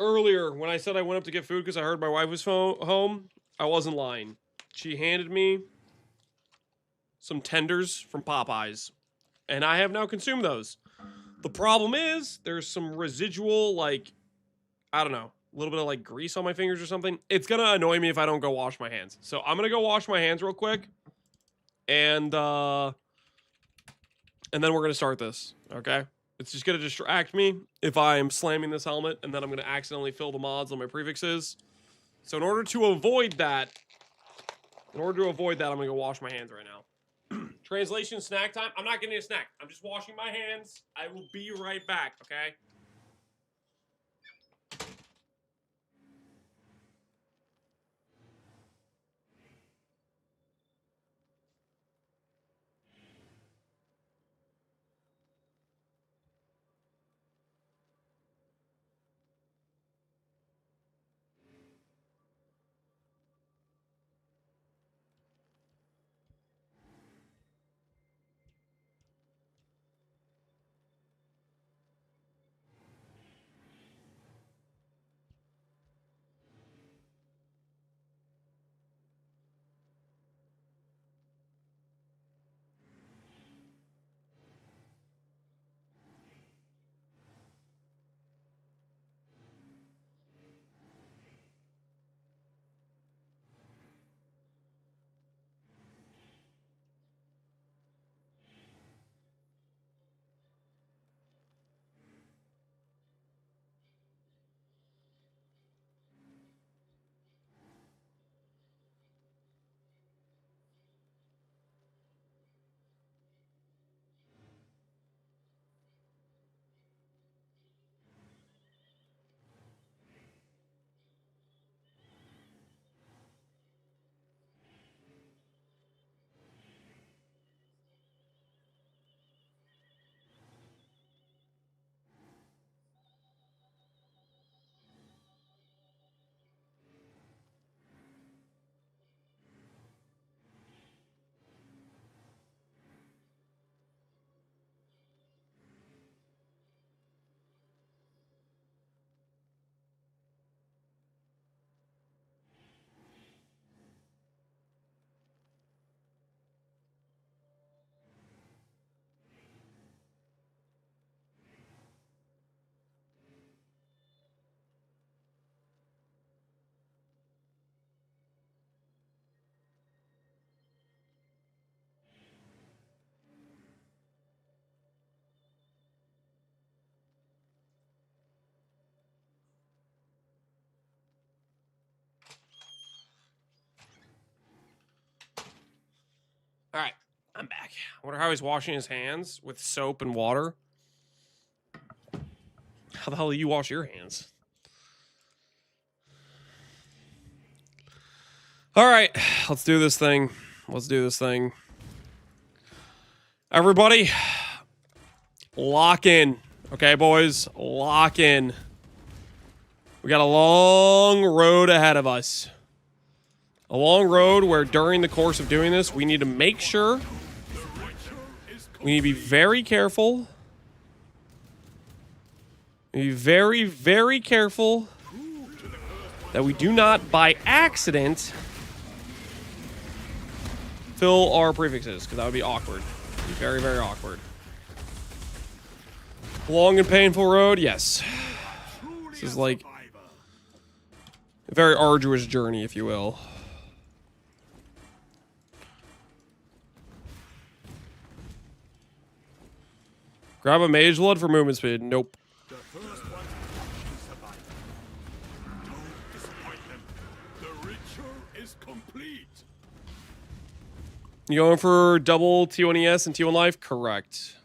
Earlier, when I said I went up to get food because I heard my wife was home, I wasn't lying. She handed me some tenders from Popeyes, and I have now consumed those. The problem is there's some residual, like, I don't know, a little bit of like grease on my fingers or something. It's gonna annoy me if I don't go wash my hands. So I'm gonna go wash my hands real quick, and then we're gonna start this. Okay, It's just going to distract me if I'm slamming this helmet, and then I'm going to accidentally fill the mods on my prefixes. So in order to avoid that, I'm going to go wash my hands right now. Translation, snack time. I'm not getting a snack. I'm just washing my hands. I will be right back, okay? All right, I'm back. I wonder how he's washing his hands with soap and water. How the hell do you wash your hands? All right, let's do this thing. Let's do this thing. Everybody, lock in. Okay, boys, lock in. We got a long road ahead of us. A long road where during the course of doing this, we need to make sure. We need to be very careful. Be very, very careful that we do not, by accident, fill our prefixes, because that would be awkward. It'd be very, very awkward. Long and painful road, yes. This is like a very arduous journey, if you will. Grab a mage blood for movement speed. Nope. The first one to survive. Don't disappoint them. The ritual is complete. You going for double T1ES and T1 life? Correct.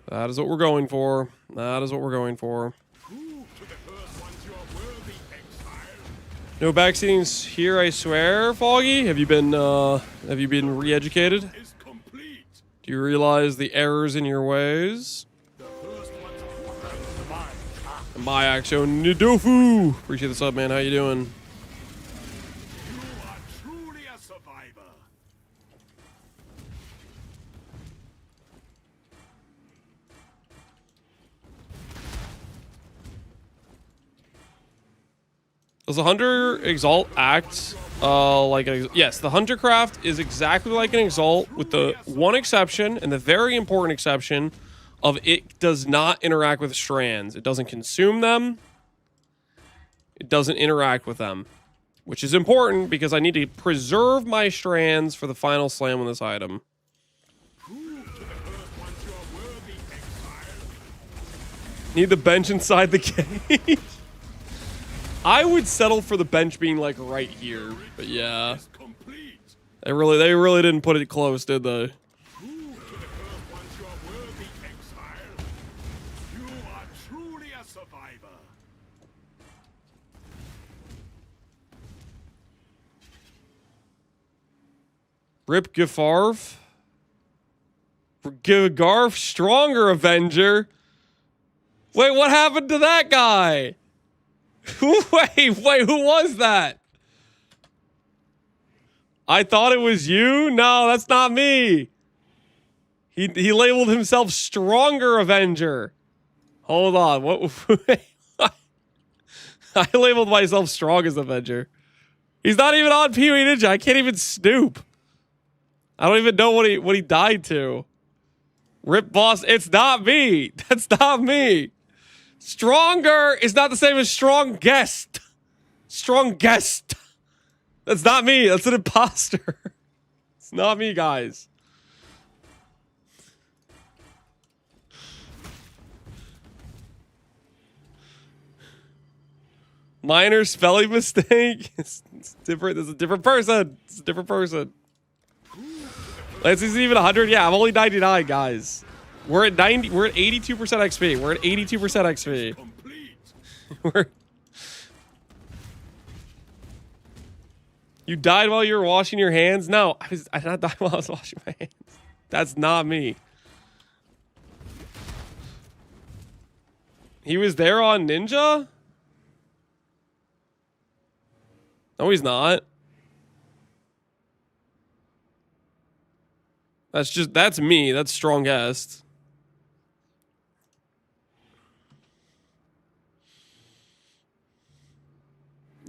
That is what we're going for. That is what we're going for. Prove to the first ones you are worthy, exile. No backseatings here, I swear, Foggy. Have you been re-educated? Is complete. Do you realize the errors in your ways? The first one to survive. And by Axio Nidofu. Appreciate the sub, man. How you doing? You are truly a survivor. Does the Hunter Exalt act like an... Yes, the Hunter Craft is exactly like an Exalt with the one exception, and the very important exception, of it does not interact with strands. It doesn't consume them. It doesn't interact with them. which is important because I need to preserve my strands for the final slam on this item. Need the bench inside the cage. I would settle for the bench being like right here, but yeah, they really didn't put it close, did they? Rip GiGarf. GiGarf, stronger Avenger. Wait, what happened to that guy? Wait, who was that? I thought it was you? No, that's not me. He labeled himself stronger Avenger. Hold on. What? I labeled myself strongest Avenger. He's not even on Pee Wee Ninja. I can't even snoop. I don't even know what he died to. Rip boss, it's not me. That's not me. Stronger is not the same as strong guest. Strong guest. That's not me. That's an imposter. It's not me, guys. Minor spelling mistake. It's different. It's a different person. It's a different person. Lance is even 100. Yeah, I'm only 99, guys. We're at 90. We're at 82% XP. We're at 82% XP. You died while you were washing your hands? No, I did not die while I was washing my hands. That's not me. He was there on Ninja? No, he's not. That's me. That's strongest.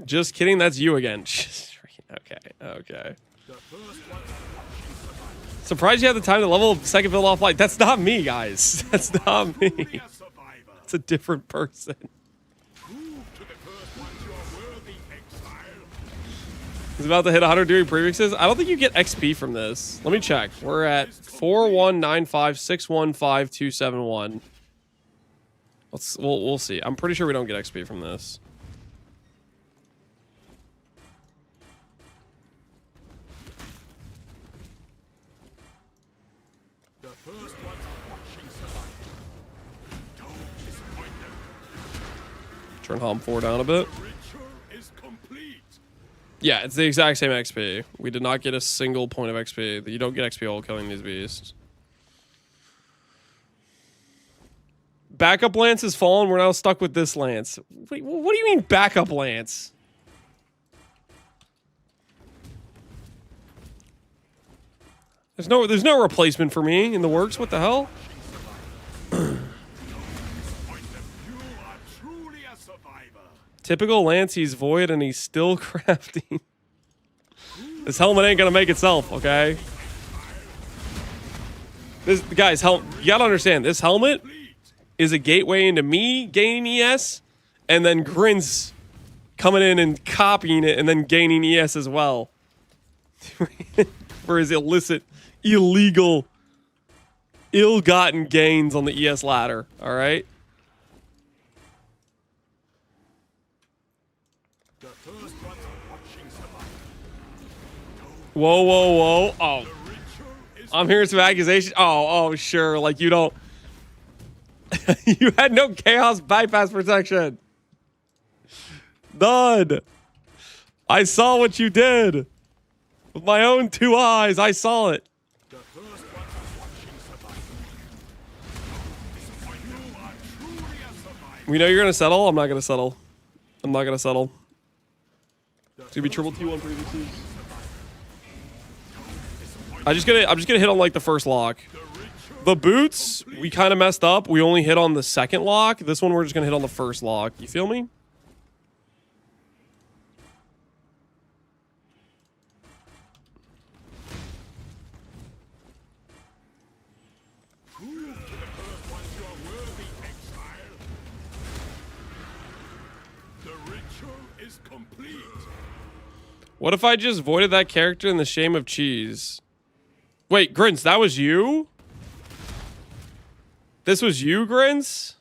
Just kidding. That's you again. Okay. Surprised you had the time to level second build offline. That's not me, guys. That's not me. It's a different person. He's about to hit 100 during prefixes. I don't think you get XP from this. Let me check. We're at 4195615271. We'll see. I'm pretty sure we don't get XP from this. Turn Hom 4 down a bit. Yeah, it's the exact same XP. We did not get a single point of XP. You don't get XP while killing these beasts. Backup Lance has fallen. We're now stuck with this Lance. Wait, what do you mean backup Lance? There's no replacement for me in the works. What the hell? Typical Lance, he's void and he's still crafting. This helmet ain't gonna make itself, okay? This guys, you gotta understand, this helmet is a gateway into me gaining ES, and then Grin's coming in and copying it and then gaining ES as well. For his illicit, illegal, ill-gotten gains on the ES ladder, alright? Whoa. Oh. I'm hearing some accusations. Oh, sure. Like, you don't... You had no chaos bypass protection. None. I saw what you did. With my own 2 eyes, I saw it. We know you're going to settle. I'm not going to settle. I'm not going to settle. It's going to be triple T1 previously. I'm just gonna hit on like the first lock. The boots, we kind of messed up. We only hit on the second lock. This one we're just gonna hit on the first lock. You feel me? What if I just voided that character in the shame of cheese? Wait, Grins, that was you? This was you, Grins?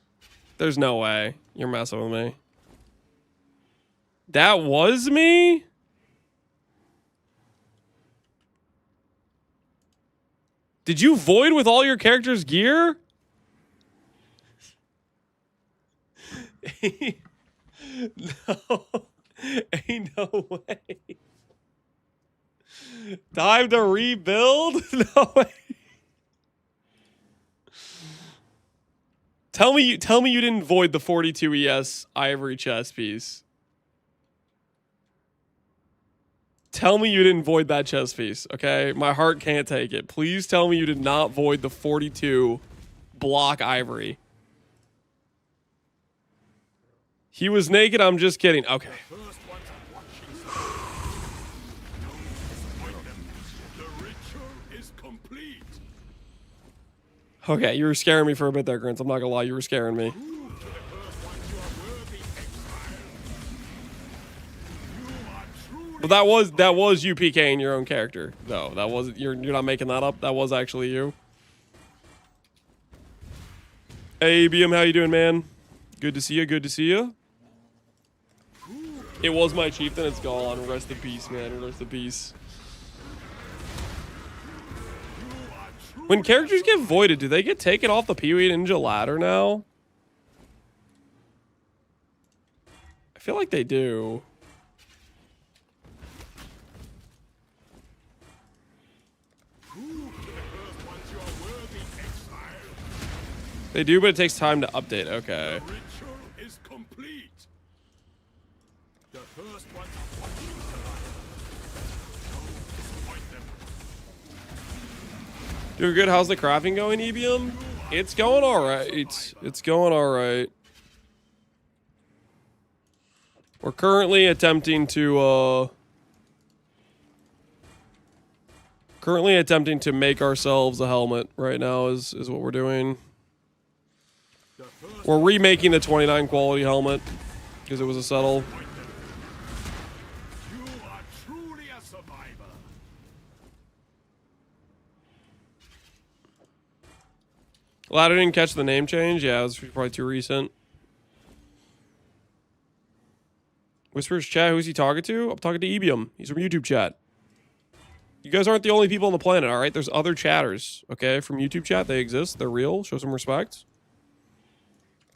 There's no way. You're messing with me. That was me? Did you void with all your characters' gear? No. Ain't no way. Time to rebuild? No way. Tell me you didn't void the 42 ES ivory chest piece. Tell me you didn't void that chest piece, okay? My heart can't take it. Please tell me you did not void the 42 block ivory. He was naked, I'm just kidding. Okay. Okay, you were scaring me for a bit there, Grins. I'm not gonna lie, you were scaring me. But that was you PKing your own character, though. That wasn't you're not making that up. That was actually you. Hey BM, how you doing, man? Good to see you. Good to see you. It was my chieftain. It's gone. Rest in peace, man. Rest in peace. When characters get voided, do they get taken off the Pee-wee Ninja ladder now? I feel like they do. They do, but it takes time to update. Okay. Doing good. How's the crafting going, EBM? It's going all right. It's going all right. We're currently attempting to make ourselves a helmet right now is what we're doing. We're remaking the 29 quality helmet because it was a settle. Ladder didn't catch the name change. Yeah, it was probably too recent. Whispers chat, who's he talking to? I'm talking to Ebium. He's from YouTube chat. You guys aren't the only people on the planet, all right? There's other chatters, okay? From YouTube chat, they exist. They're real. Show some respect.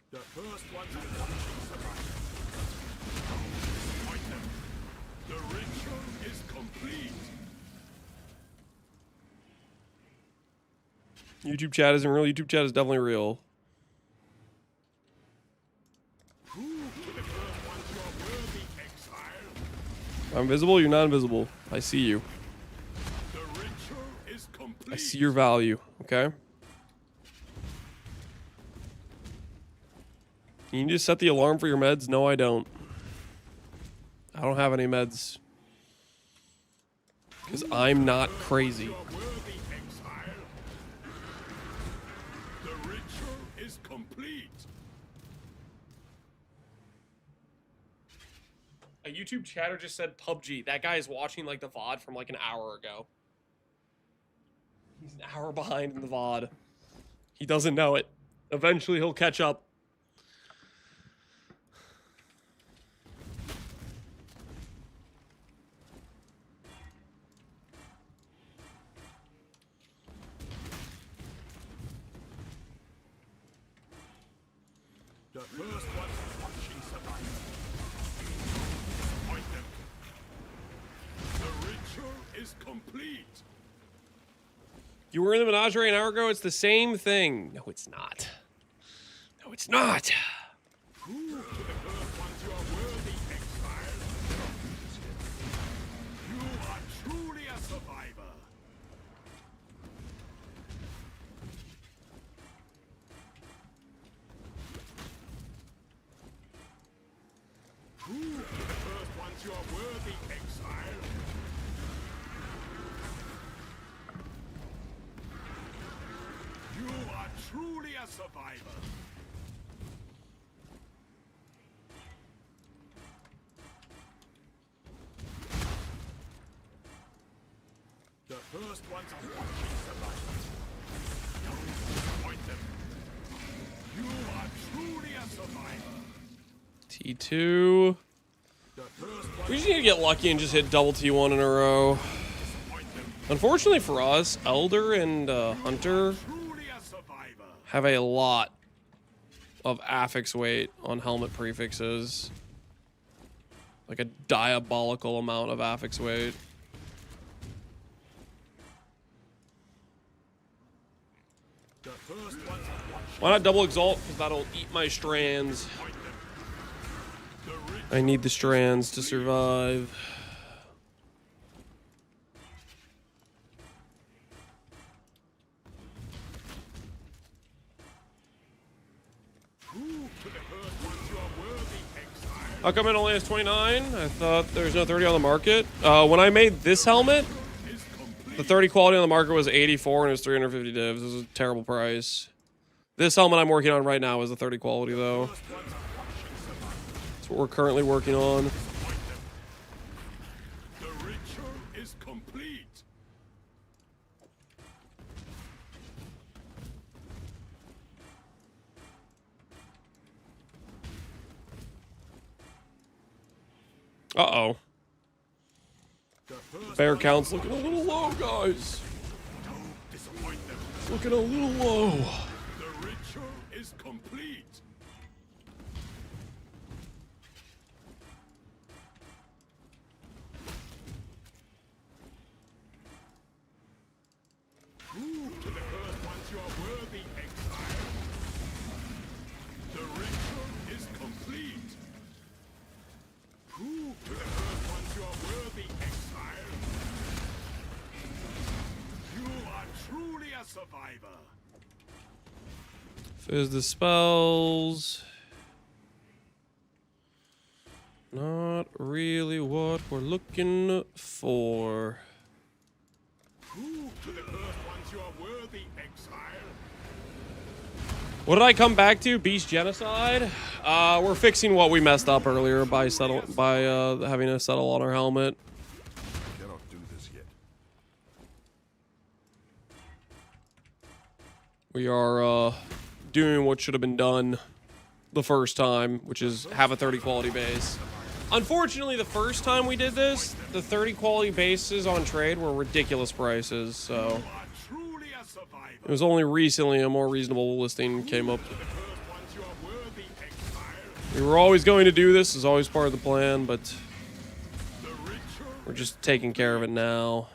The first one to the ritual is complete. YouTube chat isn't real. YouTube chat is definitely real. I'm visible. You're not invisible. I see you. The ritual is complete. I see your value. Okay. You need to set the alarm for your meds. No, I don't. I don't have any meds. Because I'm not crazy. The ritual is complete. A YouTube chatter just said PUBG. That guy is watching like the VOD from like an hour ago. He's an hour behind in the VOD. He doesn't know it. Eventually he'll catch up. The first one watching survive. Point them. The ritual is complete. You were in the menagerie an hour ago. It's the same thing. No, it's not. No, it's not. Prove to the first ones you are worthy, exile. You are truly a survivor. Prove to the first ones you are worthy, exile. You are truly a survivor. first ones are watching survivors. Don't disappoint them. You are truly a survivor. T2. The first We just need to get lucky and just hit double T1 in a row. Unfortunately for us, Elder and Hunter truly a survivor. have a lot of affix weight on helmet prefixes. Like a diabolical amount of affix weight. The first ones are watching. Why not double exalt? Because that'll eat my strands. I need the strands to survive. Prove to the first ones you are worthy, exile. How come it only has 29? I thought there was no 30 on the market. When I made this helmet, Is complete. the 30 quality on the market was 84 and it was 350 divs. This is a terrible price. This helmet I'm working on right now is the 30 quality though. First ones are watching survivors. That's what we're currently working on. The ritual is complete. Uh-oh. The first Bear ones count's looking a little low, guys. don't disappoint them. It's looking a little low. The ritual is complete. Prove to the first ones you are worthy, exile. The ritual is complete. Prove to the first ones you are worthy, exile. You are truly a survivor. Fizz the spells. Not really what we're looking for. Prove to the first ones you are worthy, exile. What did I come back to? Beast Genocide? We're fixing what we messed up earlier by having to settle on our helmet. Cannot do this yet. We are doing what should have been done the first time, which is have a 30 quality base. Unfortunately, the first time we did this, the 30 quality bases on trade were ridiculous prices, so You are truly a survivor. it was only recently a more reasonable listing came up. The first ones you are worthy, exile. We were always going to do this, is always part of the plan, but The ritual we're just taking care of it now.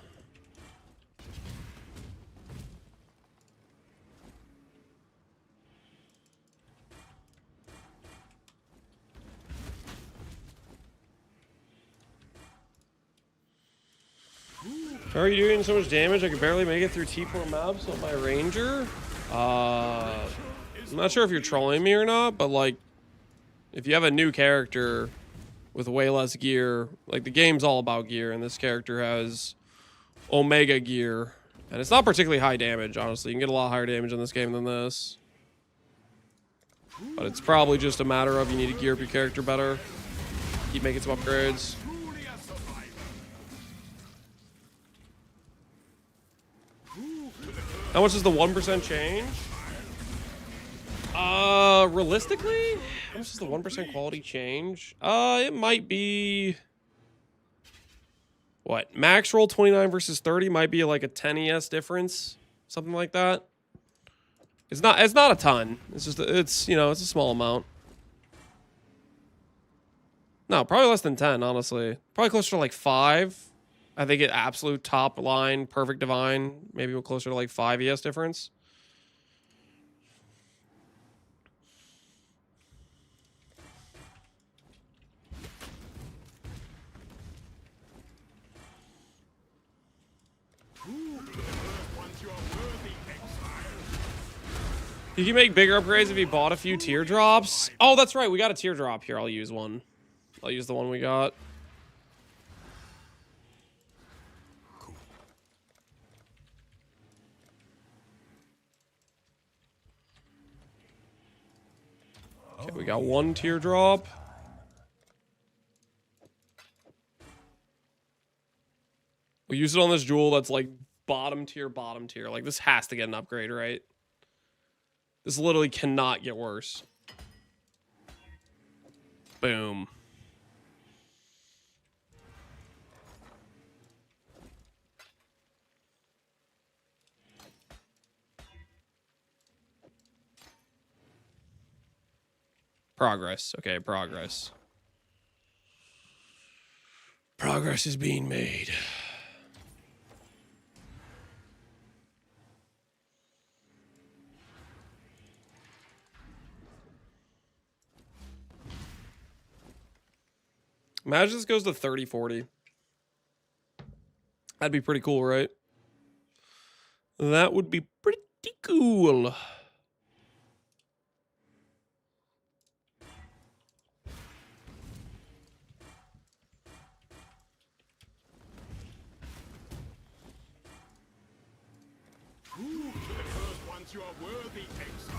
How are you doing so much damage? I could barely make it through T4 maps on my Ranger. I'm not sure if you're trolling me or not, but like, if you have a new character with way less gear, like the game's all about gear, and this character has Omega gear, and it's not particularly high damage, honestly. You can get a lot higher damage in this game than this. But it's probably just a matter of you need to gear up your character better. Keep making some upgrades. truly a survivor. How much is the 1% change? Realistically, how much is the 1% quality change? It might be what? Max roll 29 versus 30 might be like a 10 ES difference, something like that. It's not a ton. It's just it's a small amount. No, probably less than 10, honestly. Probably closer to like 5. I think it absolute top line, perfect divine, maybe we're closer to like 5 ES difference. You can make bigger upgrades if you bought a few teardrops. Oh, that's right. We got a teardrop here. I'll use one. I'll use the one we got. Okay, we got one teardrop. We'll use it on this jewel that's like bottom tier. Like, this has to get an upgrade, right? This literally cannot get worse. Boom. Progress. Okay, progress. Progress is being made. Imagine this goes to 30, 40. That'd be pretty cool, right? That would be pretty cool. Prove to the first ones you are worthy, exile.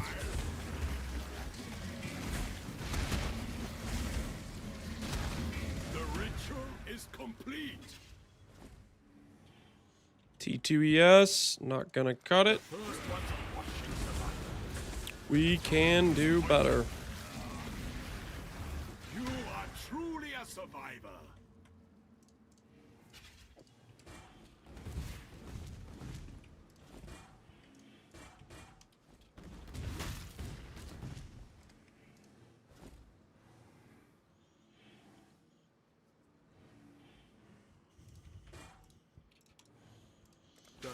The ritual is complete. T2ES, not gonna cut it. First ones are watching survival. We can do better. You are truly a survivor.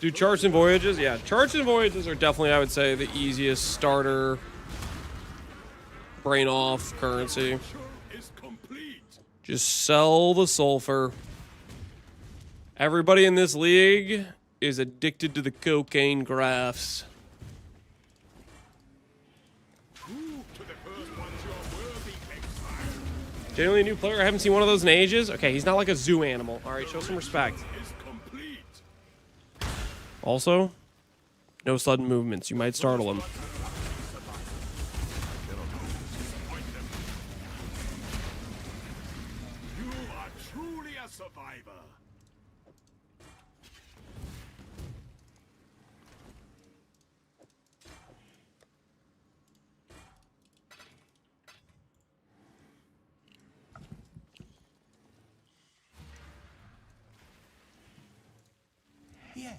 Do charts and voyages? Yeah, charts and voyages are definitely, I would say, the easiest starter brain off currency. Ritual is complete. Just sell the sulfur. Everybody in this league is addicted to the cocaine graphs. Prove to the first ones you are worthy, exile. Generally a new player. I haven't seen one of those in ages. Okay, he's not like a zoo animal. All right, show some respect. Is complete. Also, no sudden movements. You might startle him. You are truly a survivor. Yeah.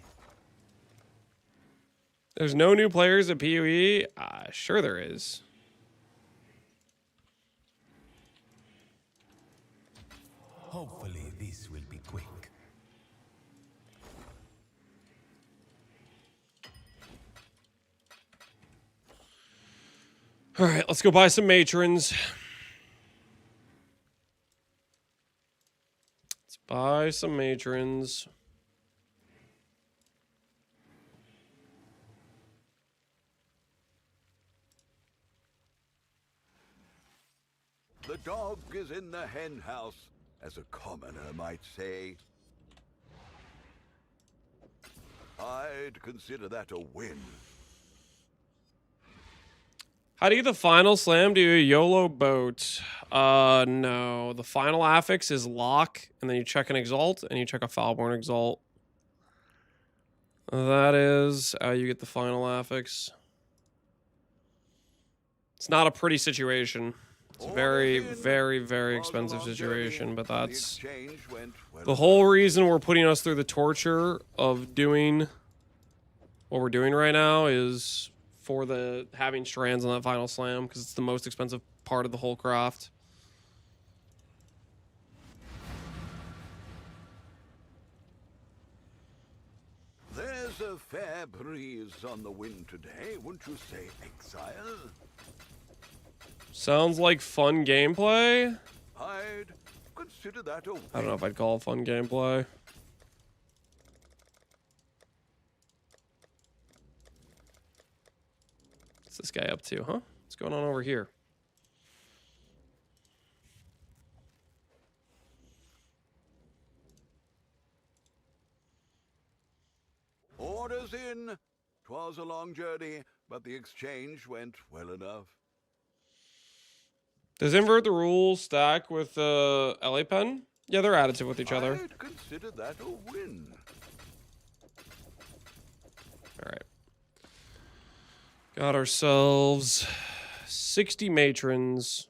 There's no new players at PoE? Sure there is. Hopefully this will be quick. All right, let's go buy some matrons. Let's buy some matrons. The dog is in the hen house, as a commoner might say. I'd consider that a win. How do you get the final slam to a YOLO boat? No. The final affix is lock, and then you check an exalt, and you check a foulborn exalt. That is how you get the final affix. It's not a pretty situation. It's a very, very, very expensive situation, but that's the whole reason we're putting us through the torture of doing what we're doing right now is for the having strands on that final slam, because it's the most expensive part of the whole craft. There's a fair breeze on the wind today, wouldn't you say, exile? Sounds like fun gameplay. I'd consider that a win. I don't know if I'd call it fun gameplay. What's this guy up to, huh? What's going on over here? Orders in. 'Twas a long journey, but the exchange went well enough. Does invert the rules stack with LA Pen? Yeah, they're additive with each other. I'd consider that a win. All right. Got ourselves 60 matrons.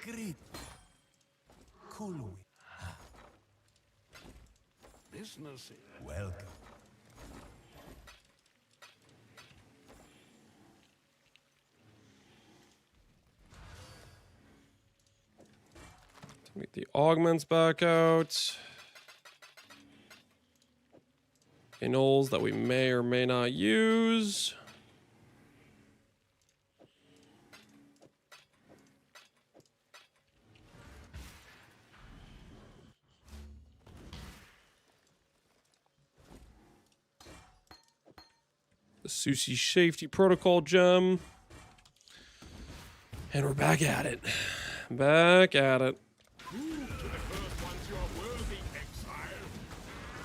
Great. Cool. Business. Welcome. Get the augments back out. Anoles that we may or may not use. The Sushi Safety Protocol gem. And we're back at it. Back at it.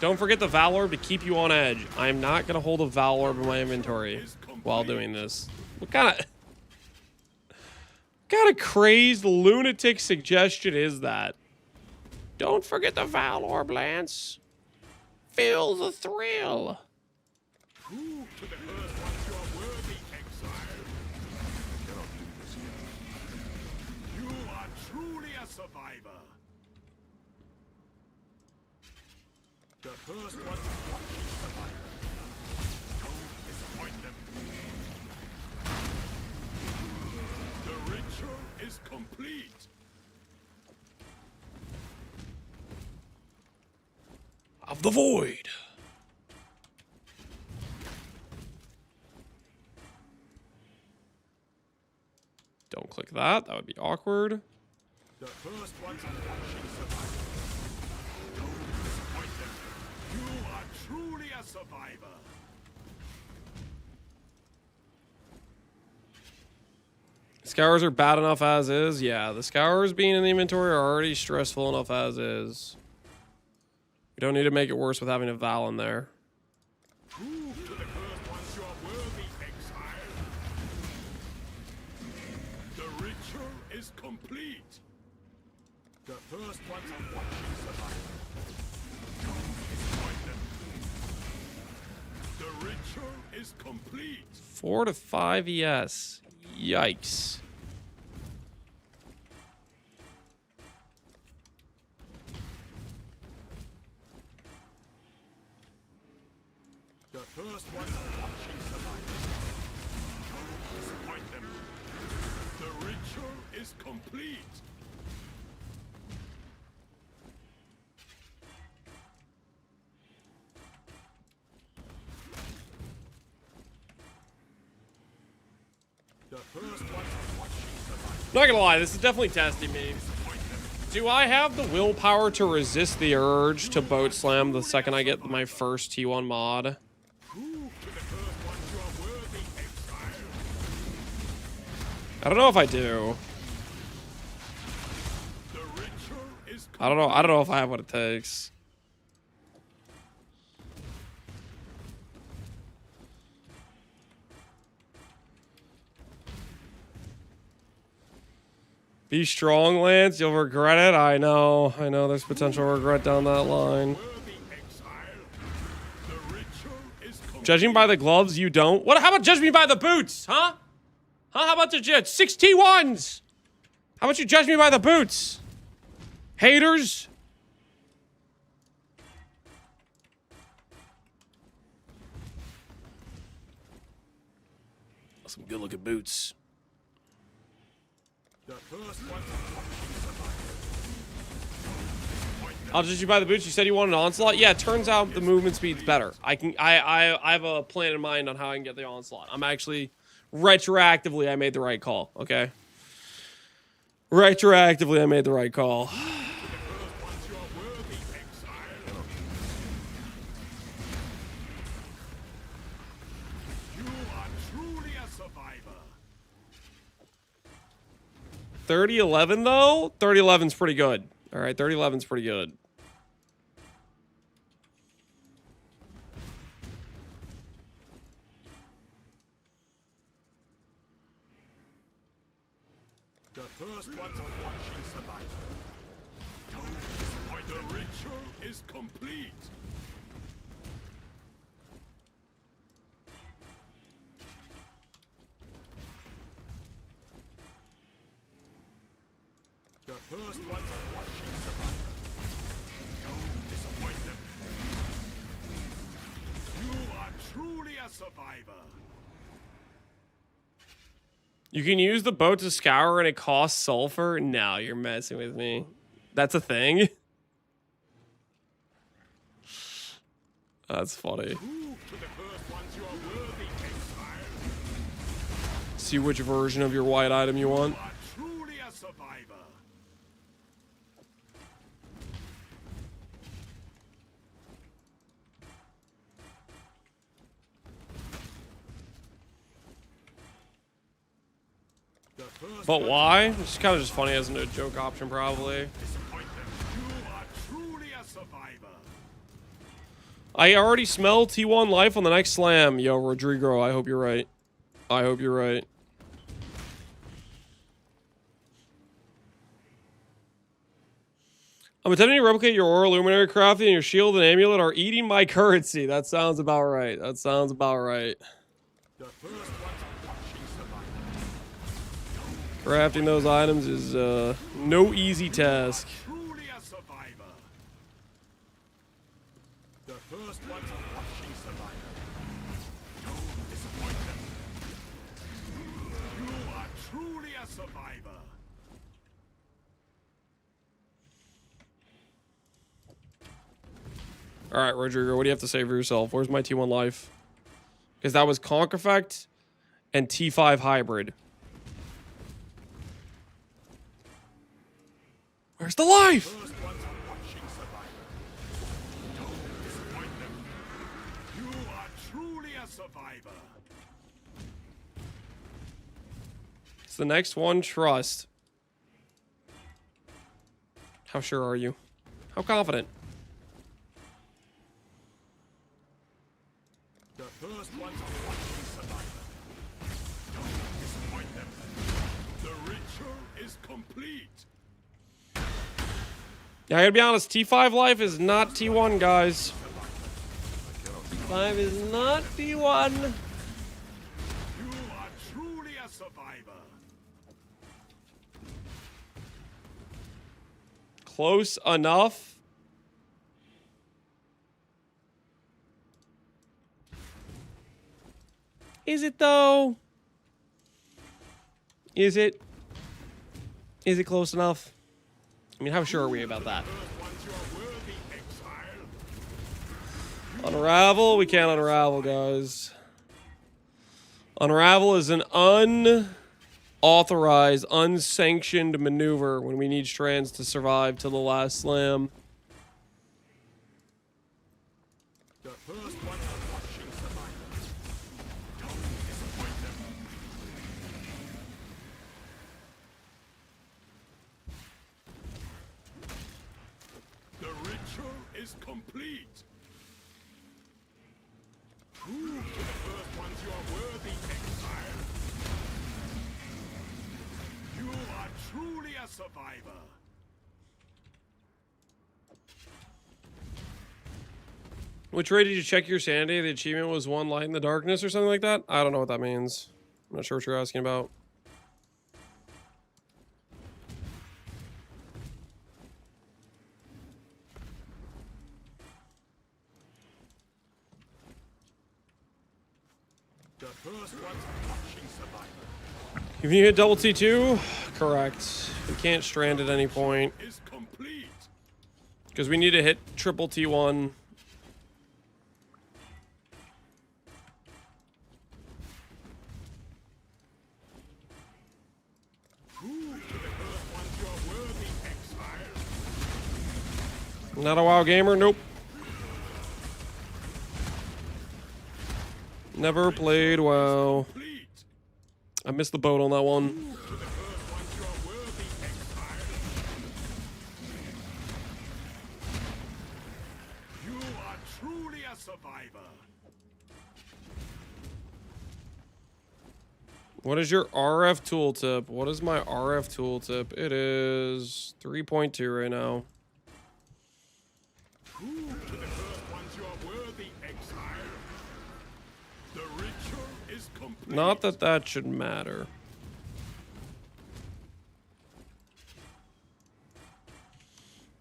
Don't forget the Val Orb to keep you on edge. I am not going to hold a Val Orb in my inventory while doing this. What kind of crazed lunatic suggestion is that? Don't forget the Val Orb, Lance. Feel the thrill. Prove to the Earth ones you are worthy, exile. Cannot do this here. You are truly a survivor. The first one to watch you survive. Don't disappoint them. The ritual is complete. Of the void. Don't click that. That would be awkward. The first ones to watch you survive. Don't disappoint them. You are truly a survivor. Scours are bad enough as is. Yeah, the scours being in the inventory are already stressful enough as is. We don't need to make it worse with having a Val in there. Prove to the first ones you are worthy, exile. The ritual is complete. The first ones to watch you survive. Don't disappoint them. The ritual is complete. 4 to 5 ES. Yikes. The first ones to watch you survive. Don't disappoint them. The ritual is complete. The first ones to watch you survive. Not gonna lie, this is definitely testing me. Do I have the willpower to resist the urge to boat slam the second I get my first T1 mod? Prove to the first ones you are worthy, exile. I don't know if I do. The ritual is I don't know if I have what it takes. Be strong, Lance. You'll regret it. I know. There's potential regret down that line. worthy, exile. The ritual is complete. Judging by the gloves, you don't. What? How about judge me by the boots? Huh? How about the judge? 6 T1s. How about you judge me by the boots? Haters. Some good looking boots. The first one to watch you survive. I'll judge you by the boots. You said you wanted an onslaught. Yeah, it turns out the movement speed's better. I have a plan in mind on how I can get the onslaught. I'm actually retroactively I made the right call. Okay. Retroactively I made the right call. You are truly a survivor. 3011 though? 3011's pretty good. Alright, 3011's pretty good. The first ones are watching survival. Don't disappoint. The ritual is complete. The first ones are watching survival. Don't disappoint them. You are truly a survivor. You can use the boat to scour and it costs sulfur? No, you're messing with me. That's a thing? That's funny. Prove to the first ones you are worthy, exile. See which version of your white item you want. You are truly a survivor. The first But ones why? It's kind of just funny as a joke option, probably. disappoint them. You are truly a survivor. I already smell T1 life on the next slam. Yo, Rodrigo, I hope you're right. I hope you're right. I'm attempting to replicate your aura luminary crafting, and your shield and amulet are eating my currency. That sounds about right. That sounds about right. The first ones are watching survival. Crafting those items is no easy task. Truly a survivor. The first ones are watching survival. Don't disappoint them. You are truly a survivor. All right, Rodrigo, what do you have to say for yourself? Where's my T1 life? Because that was Conk Effect and T5 Hybrid. Where's the life? First ones are watching survival. Don't disappoint them. You are truly a survivor. It's the next one, trust. How sure are you? How confident? The first ones are watching survival. Don't disappoint them. The ritual is complete. Yeah, I gotta be honest, T5 life is not T1, guys. T5 is not T1. You are truly a survivor. Close enough. Is it though? Is it? Is it close enough? I mean, how sure are we about that? First ones you are worthy, exile. Unravel? We can't unravel, guys. Unravel is an unauthorized, unsanctioned maneuver when we need strands to survive till the last slam. The first ones are watching survival. Don't disappoint them. The ritual is complete. Prove to the first ones you are worthy, exile. You are truly a survivor. Which way did you check your sanity? The achievement was one light in the darkness or something like that? I don't know what that means. I'm not sure what you're asking about. The first ones are watching survival. If you hit double T2, correct. We can't strand at any point Is complete. because we need to hit triple T1. Prove to the first ones you are worthy, exile. Not a WoW gamer? Nope. Never played WoW. Complete. I missed the boat on that one. Prove to the first ones you are worthy, a survivor. What is your RF tooltip? What is my RF tooltip? It is 3.2 right now. Prove to the first ones you are worthy, exile. The ritual is complete. Not that that should matter.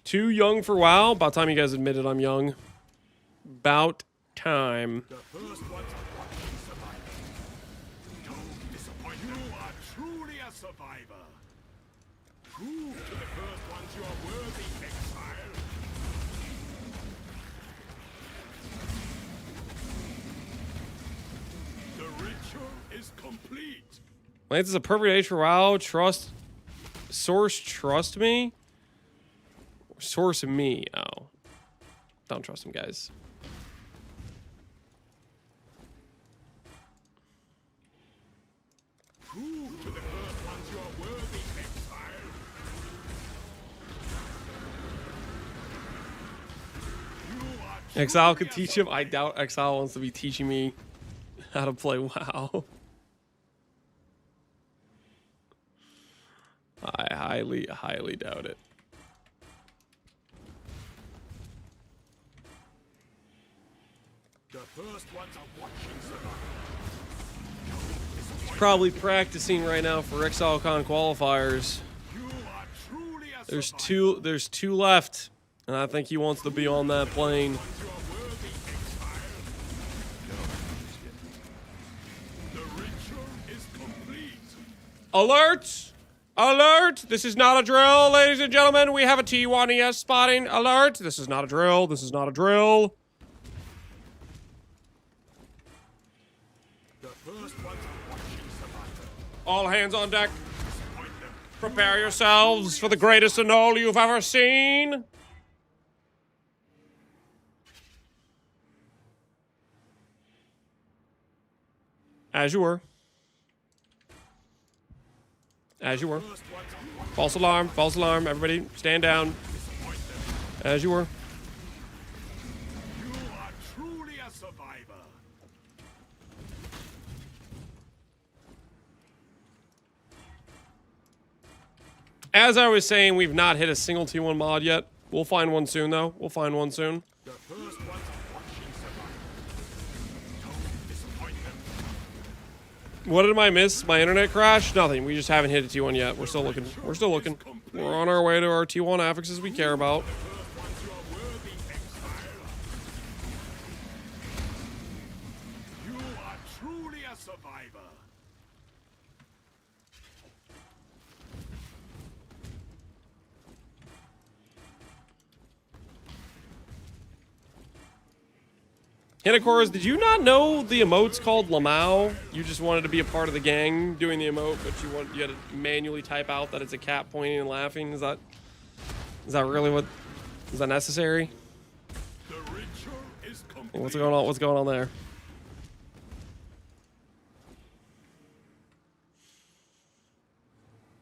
Too young for WoW? About time you guys admitted I'm young. About time. The first ones are watching survivor. Don't disappoint them. You are truly a survivor. Prove to the first ones you are worthy, exile. The ritual is complete. Lance is a perfect age for WoW. Trust. Source, trust me? Source me. Oh. Don't trust him, guys. Prove to the first ones you are worthy, exile. You are Exile truly could a teach him. I survivor. doubt Exile wants to be teaching me how to play WoW. I highly, highly doubt it. The first ones are watching survivor. He's probably practicing right now for ExileCon qualifiers. You are truly a There's two left, and I think he wants to be on that plane. You are worthy, exile. The ritual is complete. Alert! Alert! This is not a drill, ladies and gentlemen. We have a T1ES spotting. Alert! This is not a drill. This is not a drill. The first ones are watching survivor. All hands on deck. Disappoint them. Prepare yourselves for the greatest annul you've ever seen. As you were. As you were. First ones are watching. False alarm, false alarm. Everybody stand down. Disappoint them. As you were. You are truly a survivor. As I was saying, we've not hit a single T1 mod yet. We'll find one soon, though. We'll find one soon. The first ones are watching survivor. Don't disappoint them. What did I miss? My internet crash? Nothing. We just haven't hit a T1 yet. We're still looking. We're still looking. We're on our way to our T1 affixes we care about. First ones you are worthy, exile. You are truly a survivor. Hinakoras, did you not know the emote's called Lamau? You just wanted to be a part of the gang doing the emote, but you had to manually type out that it's a cat pointing and laughing. Is that really what? Is that necessary? The ritual is complete. What's going on? What's going on there?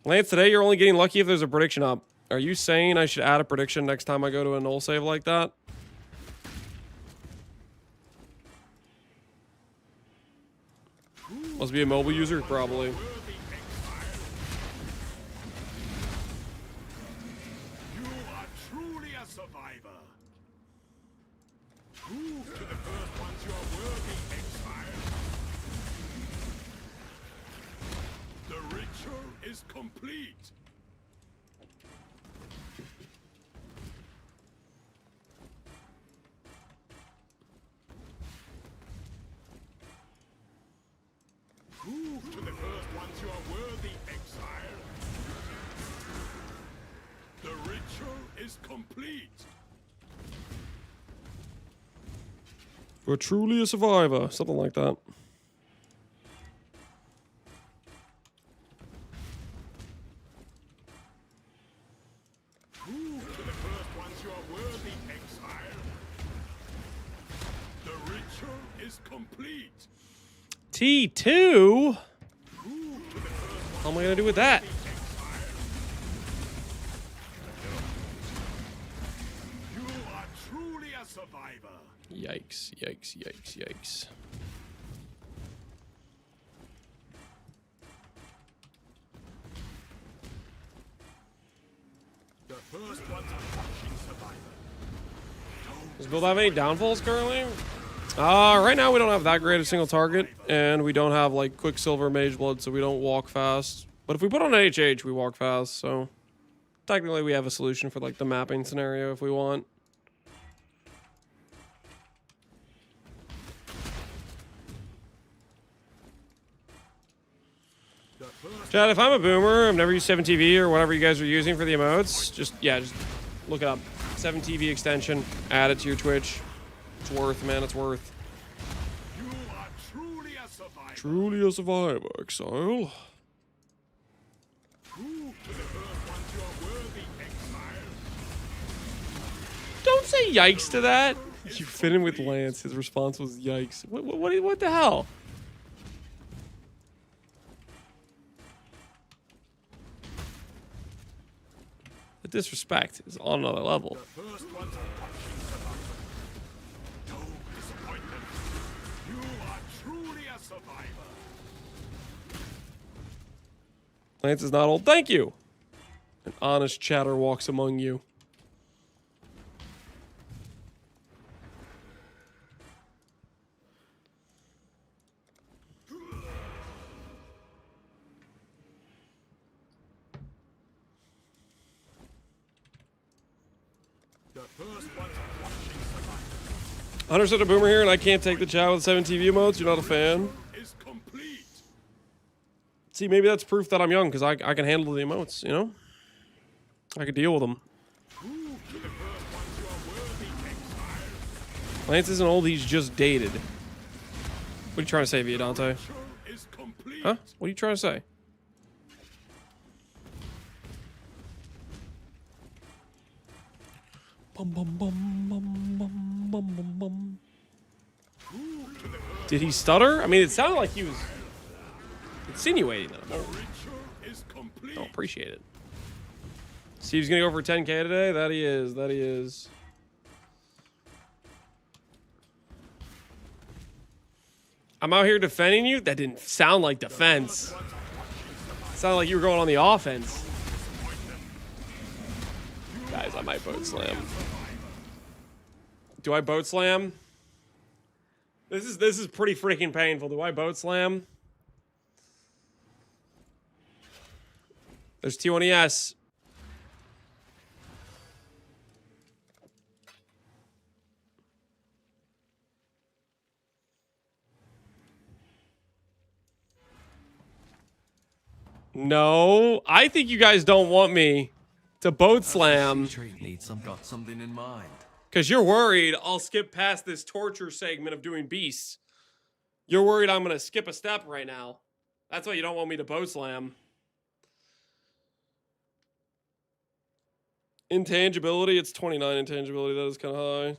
Lance, today you're only getting lucky if there's a prediction up. Are you saying I should add a prediction next time I go to a null save like that? Must be a mobile user, probably. Worthy exile. You are truly a survivor. Prove to the first ones you are worthy, exile. The ritual is complete. Prove to the first ones you are worthy, exile. The ritual is complete. We're truly a survivor. Something like that. Prove to the first ones you are worthy, exile. The ritual is complete. T2? Prove to the first How am I gonna do with that? You are truly a survivor. Yikes, yikes, yikes, yikes. The first one's a watching survivor. Does Build have any downfalls currently? Right now we don't have that great a single target, and we don't have like Quicksilver Mage Blood, so we don't walk fast. But if we put on an HH, we walk fast, so technically we have a solution for like the mapping scenario if we want. Chad, if I'm a boomer, I've never used 7TV or whatever you guys are using for the emotes, just look it up. 7TV extension, add it to your Twitch. It's worth, man, it's worth. You are truly a survivor. Truly a survivor, exile. Prove to the first ones you are worthy, exile. Don't say yikes to that. You fit in with Lance. His response was yikes. What the hell? The disrespect is on another level. The first one's a watching survivor. Don't disappoint them. You are truly a survivor. Lance is not old. Thank you. An honest chatter walks among you. The first one's a watching survivor. Hunter said a boomer here, and I can't take the chat with 7TV emotes. You're not a fan. Is complete. See, maybe that's proof that I'm young, because I can handle the emotes, you know? I can deal with them. Prove to the first ones you are worthy, exile. Lance isn't old, he's just dated. What are you trying to say, Viadante? Is complete. Huh? What are you trying to say? Bum, bum, bum, bum, bum, bum, bum, bum. Did he stutter? I mean, it sounded like he was insinuating that. The ritual is complete. I don't appreciate it. Steve's gonna go for 10K today? That he is. That he is. I'm out here defending you? That didn't sound like defense. It sounded like you were going on the offense. Guys, I might boat slam. Do I boat slam? This is pretty freaking painful. Do I boat slam? There's T1ES. No, I think you guys don't want me to boat slam. Got something in mind. Because you're worried I'll skip past this torture segment of doing beasts. You're worried I'm going to skip a step right now. That's why you don't want me to boat slam. Intangibility, it's 29 intangibility. That is kind of high.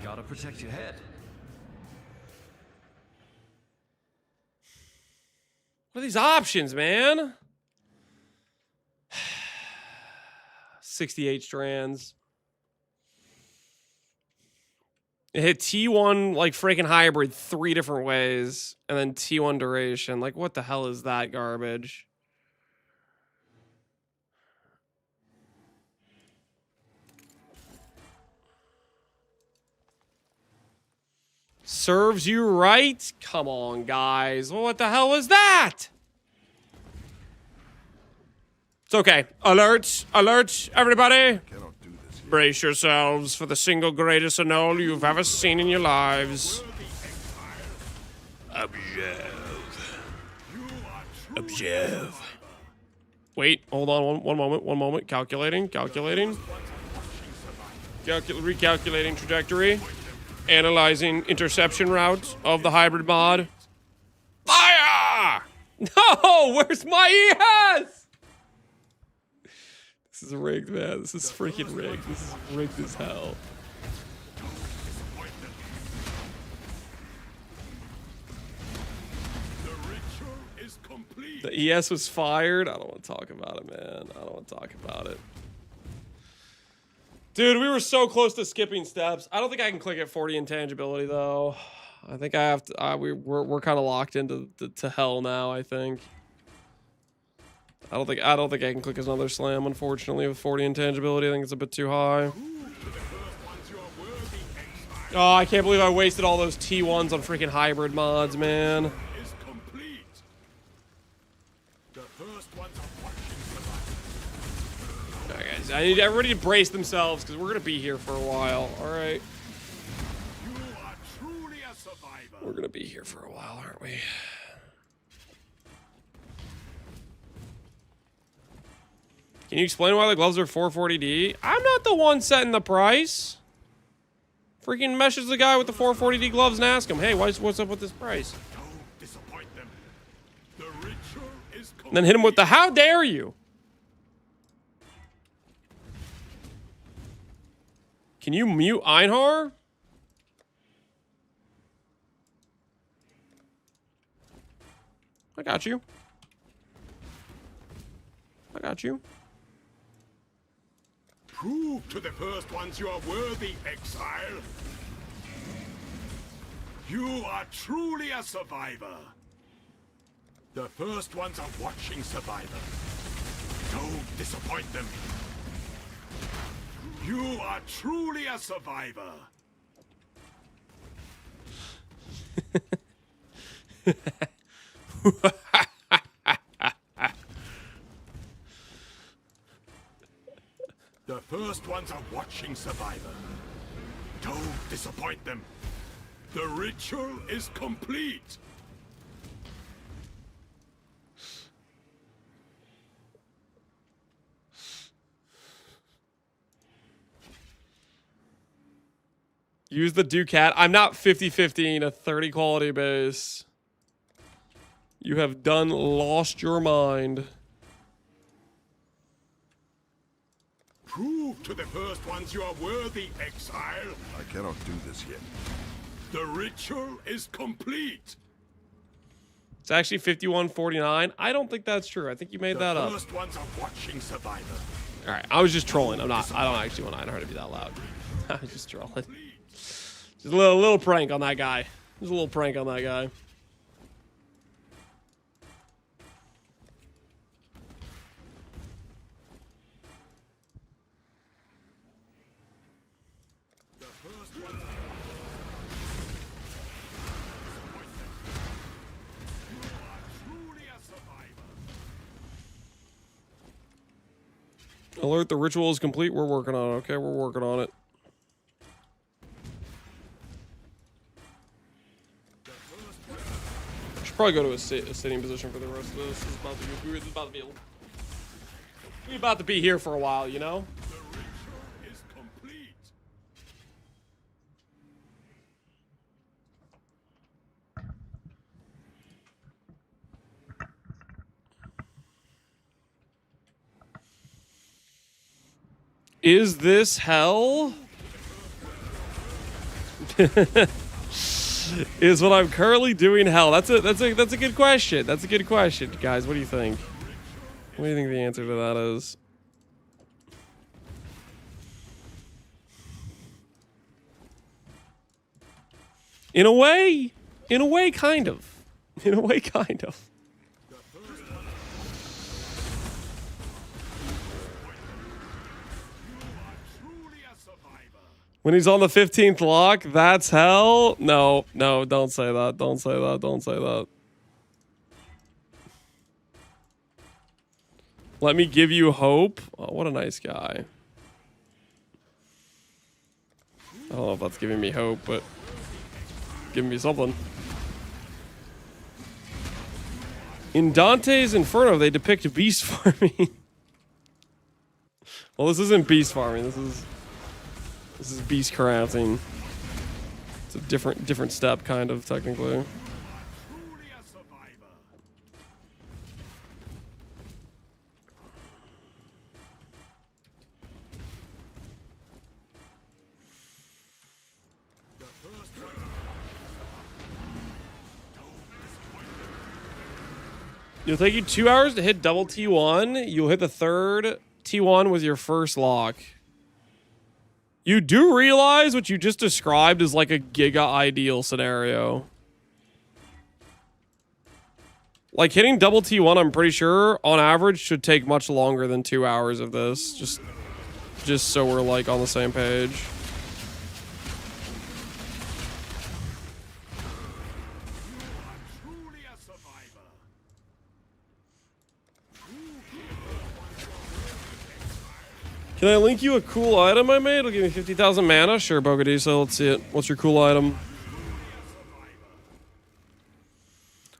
Gotta protect your head. What are these options, man? 68 strands. It hit T1 like freaking hybrid 3 different ways, and then T1 duration. Like, what the hell is that garbage? Serves you right? Come on, guys. What the hell was that? It's okay. Alert! Alert, everybody! Brace yourselves for the single greatest annul you've ever seen in your lives. Observe. Observe. Wait, hold on one moment. Calculating. Recalculating trajectory. Analyzing interception route of the hybrid mod. Fire! No! Where's my ES? This is rigged, man. This is freaking rigged. This is rigged as hell. The ES was fired. I don't want to talk about it, man. I don't want to talk about it. Dude, we were so close to skipping steps. I don't think I can click at 40 intangibility though. I think I have to. We're kind of locked into to hell now. I think. I don't think I can click another slam. Unfortunately, with 40 intangibility, I think it's a bit too high. Oh, I can't believe I wasted all those T1s on freaking hybrid mods, man. Alright, guys, I need everybody to brace themselves because we're gonna be here for a while. All right. We're gonna be here for a while, aren't we? Can you explain why the gloves are 440D? I'm not the one setting the price. Freaking message the guy with the 440D gloves and ask him, hey, what's up with this price? Don't disappoint them. The ritual is And then hit him with the how dare you? Can you mute Einhar? I got you. I got you. Prove to the first ones you are worthy, exile. You are truly a survivor. The first ones are watching, survivor. Don't disappoint them. You are truly a survivor. The first ones are watching, survivor. Don't disappoint them. The ritual is complete. Use the Ducat. I'm not 50-50 in a 30 quality base. You have done lost your mind. Prove to the first ones you are worthy, exile. I cannot do this yet. The ritual is complete. It's actually 51-49. I don't think that's true. I think you made that The up. first ones are watching, survivor. All right, I was just trolling. I don't actually want Einhar to be that loud. I was just trolling. Just a little prank on that guy. Just a little prank on that guy. Alert, the ritual is complete. We're working on it. Okay, we're working on it. Should probably go to a sitting position for the rest of this. This is about to be we're about to be here for a while, you know? The ritual is complete. Is this hell? Is what I'm currently doing hell? That's a good question. That's a good question, guys. What do you think? What do you think the answer to that is? In a way, kind of. In a way, kind of. When he's on the 15th lock, that's hell? No, don't say that. Don't say that. Don't say that. Let me give you hope. Oh, what a nice guy. I don't know if that's giving me hope, but giving me something. In Dante's Inferno, they depict beast farming. Well, this isn't beast farming. This is beast crafting. It's a different step, kind of, technically. Truly a survivor. The first ones are It'll take you 2 hours to hit double T1. You'll hit the third T1 with your first lock. You do realize what you just described is like a Giga ideal scenario. Like hitting double T1, I'm pretty sure on average should take much longer than 2 hours of this. Just so we're like on the same page. Truly a survivor. Can I link you a cool item I made? It'll give me 50,000 mana. Sure, Bogadisa. Let's see it. What's your cool item?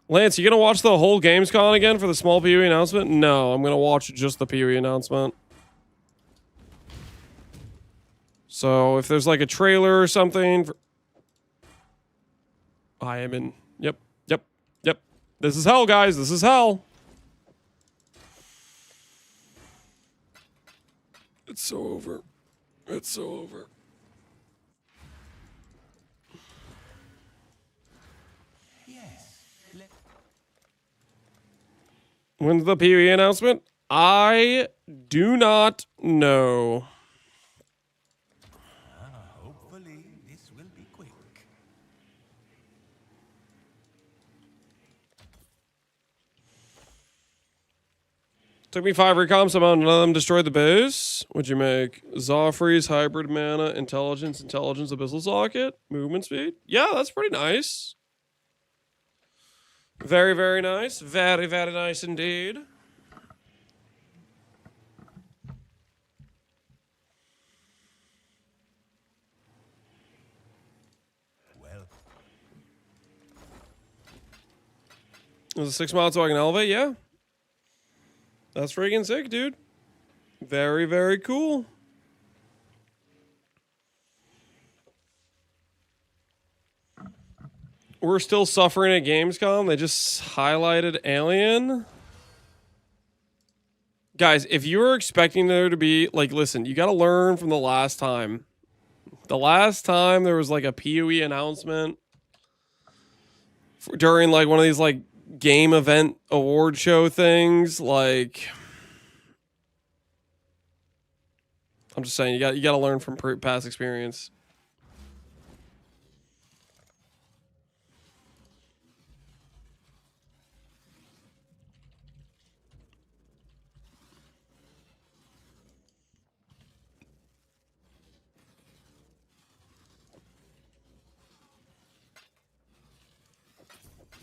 Lance, you gonna watch the whole Gamescom again for the small PoE announcement? No, I'm gonna watch just the PoE announcement. So if there's like a trailer or something, I am in. Yep. This is hell, guys. This is hell. It's so over. It's so over. When's the PoE announcement? I do not know. Hopefully, this will be quick. Took me 5 recoms, none of them destroyed the base. What'd you make? Zoffrey's hybrid mana, intelligence, abyssal socket, movement speed. Yeah, that's pretty nice. Very, very nice. Very, very nice indeed. Well, It was a 6 mile so I can elevate, yeah. That's freaking sick, dude. Very, very cool. We're still suffering at Gamescom. They just highlighted Alien. Guys, if you were expecting there to be, like, listen, you got to learn from the last time. The last time there was, like, a PoE announcement during, like, one of these, like, game event award show things, like, I'm just saying, you got to learn from past experience.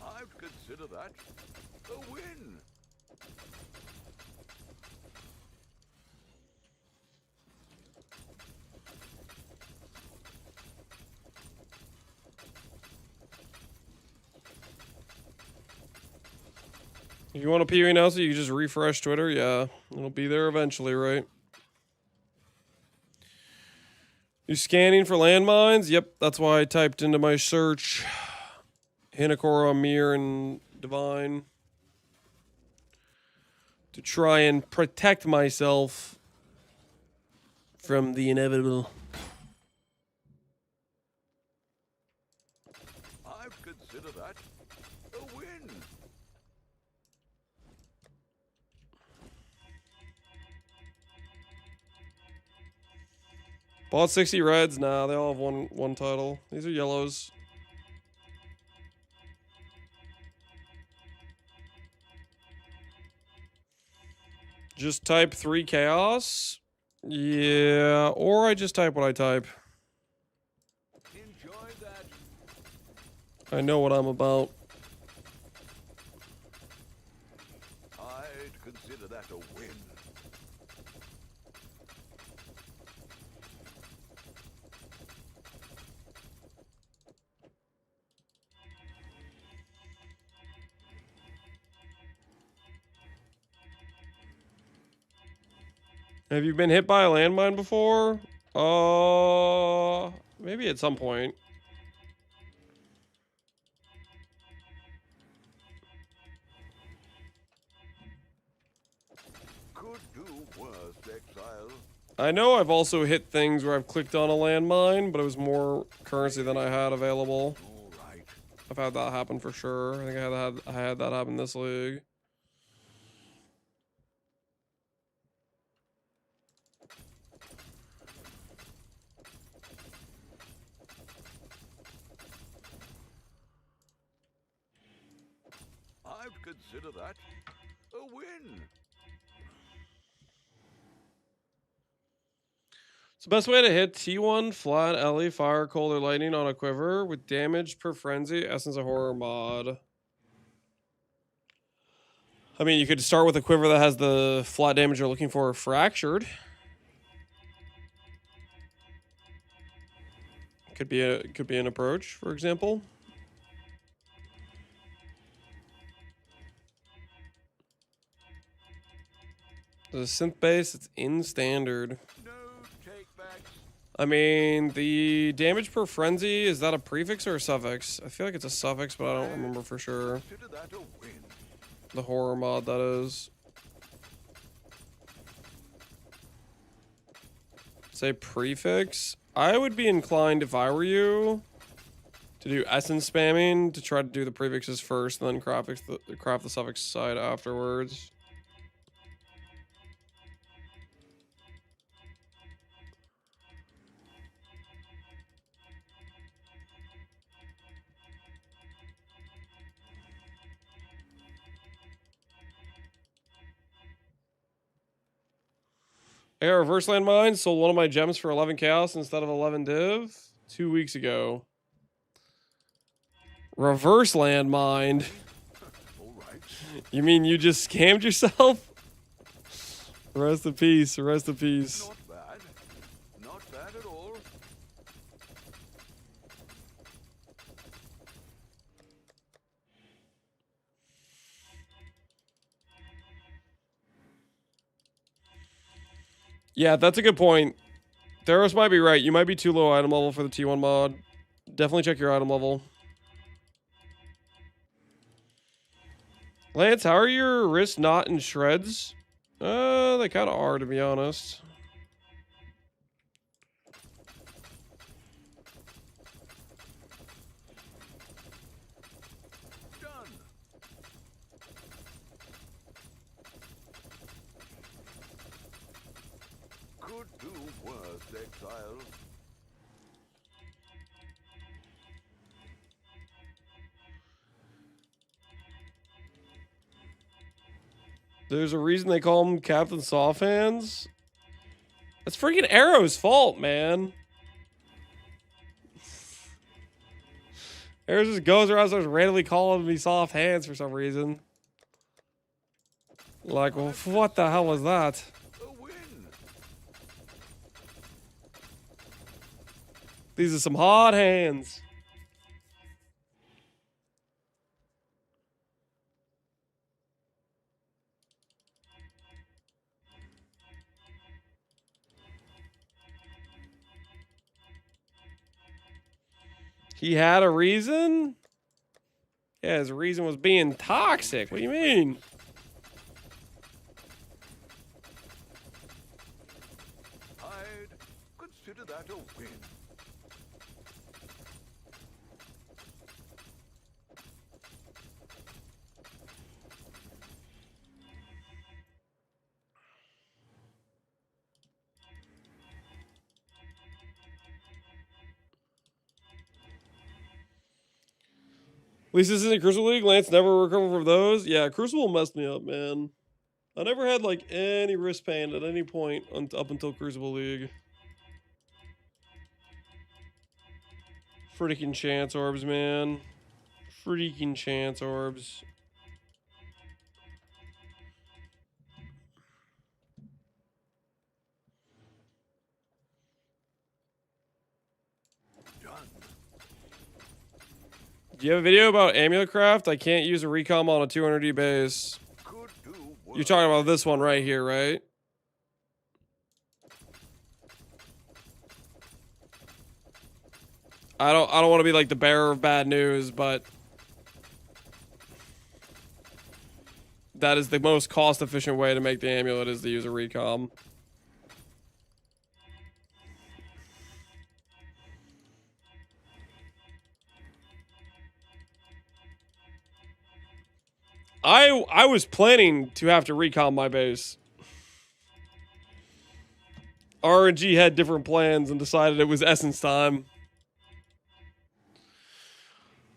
I'd consider that a win. If you want a PoE announcement, you can just refresh Twitter. Yeah, it'll be there eventually, right? You scanning for landmines? Yep, that's why I typed into my search Hinakora, Mir, and Divine to try and protect myself from the inevitable. I'd consider that a win. Bought 60 reds? Nah, they all have one title. These are yellows. Just type 3 chaos? Yeah, or I just type what I type. Enjoy that. I know what I'm about. I'd consider that a win. Have you been hit by a landmine before? Maybe at some point. Could do worse, exile. I know I've also hit things where I've clicked on a landmine, but it was more currency than I had available. All right. I've had that happen for sure. I think I had that happen this league. consider that a win. It's the best way to hit T1, flat, LE, fire, cold, or lightning on a quiver with damage per frenzy, essence of horror mod. I mean, you could start with a quiver that has the flat damage you're looking for fractured. Could be an approach, for example. The synth base, it's in standard. No takebacks. I mean, the damage per frenzy, is that a prefix or a suffix? I feel like it's a suffix, but I don't remember for sure. Consider that a win. The horror mod, that is. Say prefix. I would be inclined, if I were you, to do essence spamming, to try to do the prefixes first, and then craft the suffix side afterwards. Hey, reverse landmine sold one of my gems for 11 chaos instead of 11 div 2 weeks ago. Reverse landmine. All right. You mean you just scammed yourself? Rest in peace. Rest in peace. Not bad. Not bad at all. Yeah, that's a good point. Theros might be right. You might be too low item level for the T1 mod. Definitely check your item level. Lance, how are your wrists not in shreds? They kind of are, to be honest. Done. Could do worse, exile. There's a reason they call him Captain Soft Hands. That's freaking Arrow's fault, man. Arrow just goes around starts randomly calling me soft hands for some reason. Like, well, what the hell was that? A win. These are some hard hands. He had a reason? Yeah, his reason was being toxic. What do you mean? I'd consider that a win. At least this isn't Crucible League. Lance never recovered from those. Yeah, Crucible messed me up, man. I never had like any wrist pain at any point up until Crucible League. Freaking chance orbs, man. Freaking chance orbs. Done. Do you have a video about Amulet Craft? I can't use a recom on a 200D base. Could do worse. You're talking about this one right here, right? I don't want to be like the bearer of bad news, but that is the most cost efficient way to make the amulet is to use a recom. I was planning to have to recom my base. RNG had different plans and decided it was essence time.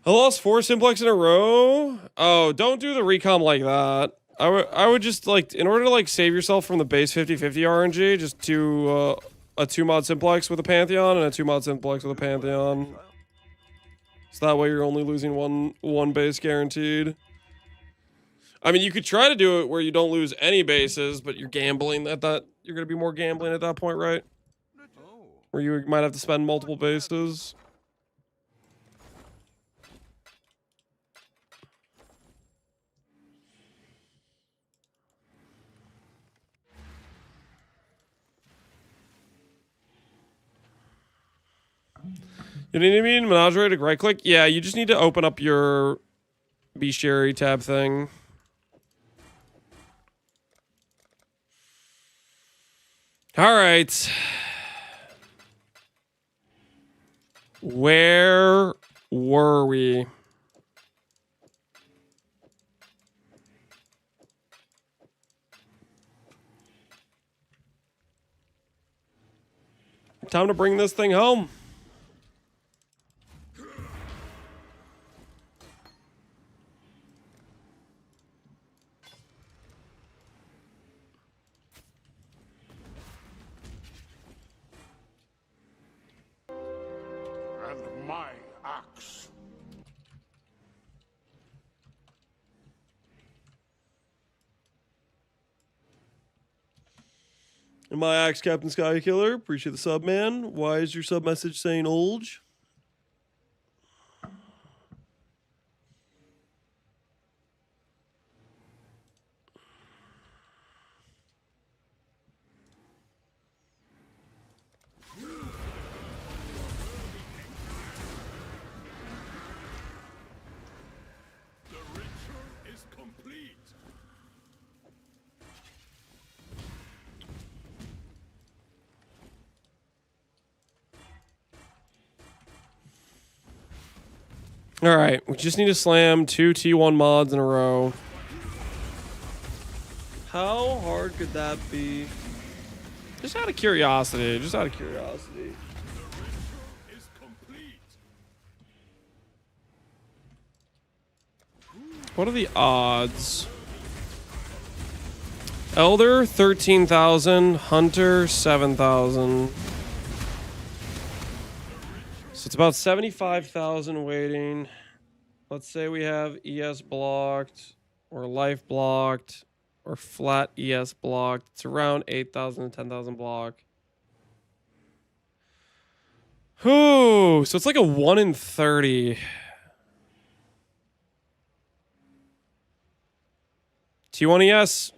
I lost 4 simplex in a row. Oh, don't do the recom like that. I would just, like, in order to, like, save yourself from the base 50-50 RNG, just do a 2-mod simplex with a Pantheon and a 2-mod simplex with a Pantheon. So that way you're only losing one base guaranteed. I mean, you could try to do it where you don't lose any bases, but you're gambling at that. You're going to be more gambling at that point, right? Where you might have to spend multiple bases. You need me in Menagerie to right click? Yeah, you just need to open up your bestiary tab thing. All right. Where were we? Time to bring this thing home. And my axe. And my axe, Captain Skykiller. Appreciate the sub, man. Why is your sub message saying Olge? The ritual is complete. All right, we just need to slam 2 T1 mods in a row. How hard could that be? Just out of curiosity. Just out of curiosity. Is complete. What are the odds? Elder 13,000, Hunter 7,000. So it's about 75,000 waiting. Let's say we have ES blocked, or life blocked, or flat ES blocked. It's around 8,000 to 10,000 block. Whew, so it's like a 1 in 30. T1 ES.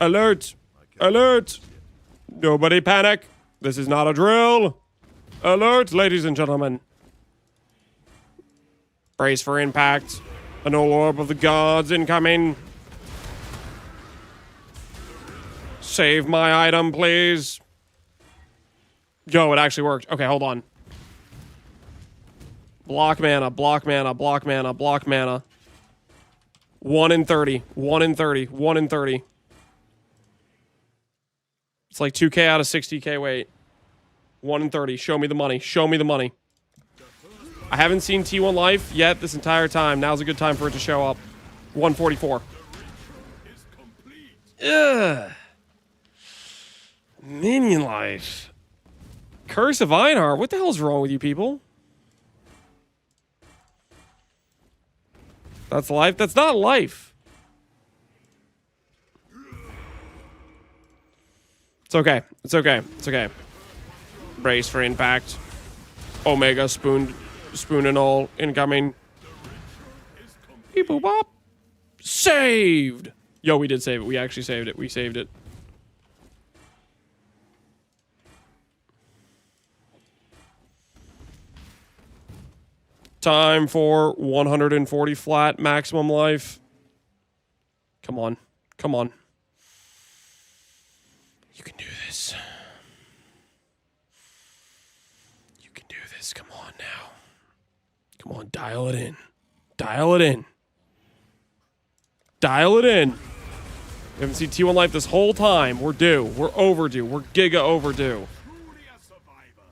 Alert! Alert! Nobody panic. This is not a drill. Alert, ladies and gentlemen. Brace for impact. An orb of the gods incoming. Save my item, please. Yo, it actually worked. Okay, hold on. Block mana, block mana, block mana, block mana. 1 in 30. 1 in 30. 1 in 30. It's like 2k out of 60k. Wait. 1 in 30. Show me the money. Show me the money. I haven't seen T1 Life yet this entire time. Now's a good time for it to show up. 144. Ugh. Minion Life. Curse of Einhar. What the hell's wrong with you people? That's life? That's not life. It's okay. It's okay. It's okay. Brace for impact. Omega spoon and all incoming. Beep boop bop. Saved. Yo, we did save it. We actually saved it. We saved it. Time for 140 flat maximum life. Come on. Come on. You can do this. You can do this. Come on now. Come on, dial it in. Dial it in. Dial it in. We haven't seen T1 Life this whole time. We're due. We're overdue. We're giga overdue. Truly a survivor.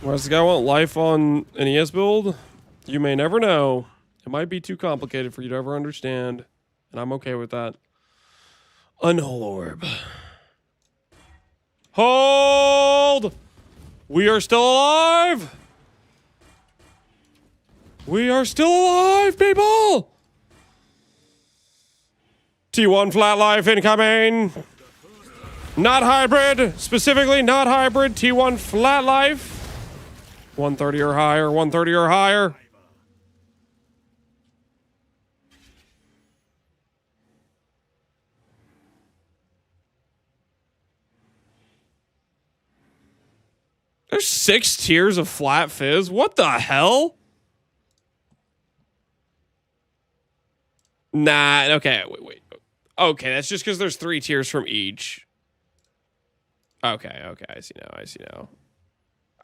Whereas the guy want life on an ES build? You may never know. It might be too complicated for you to ever understand. And I'm okay with that. A null orb. Hold! We are still alive! We are still alive, people! T1 flat life incoming! Not hybrid! Specifically not hybrid. T1 flat life. 130 or higher, 130 or higher. There's 6 tiers of flat fizz. What the hell? Nah, okay, wait. Okay, that's just because there's 3 tiers from each. Okay, I see now.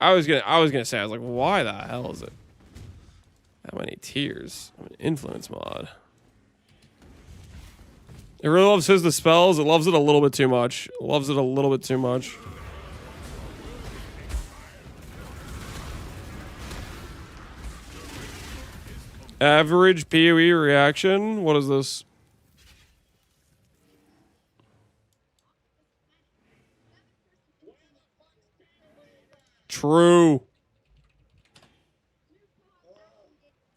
I was gonna say, I was like, why the hell is it that many tiers? I'm an influence mod. It really loves the spells. It loves it a little bit too much. It loves it a little bit too much. Average PoE reaction. What is this? True.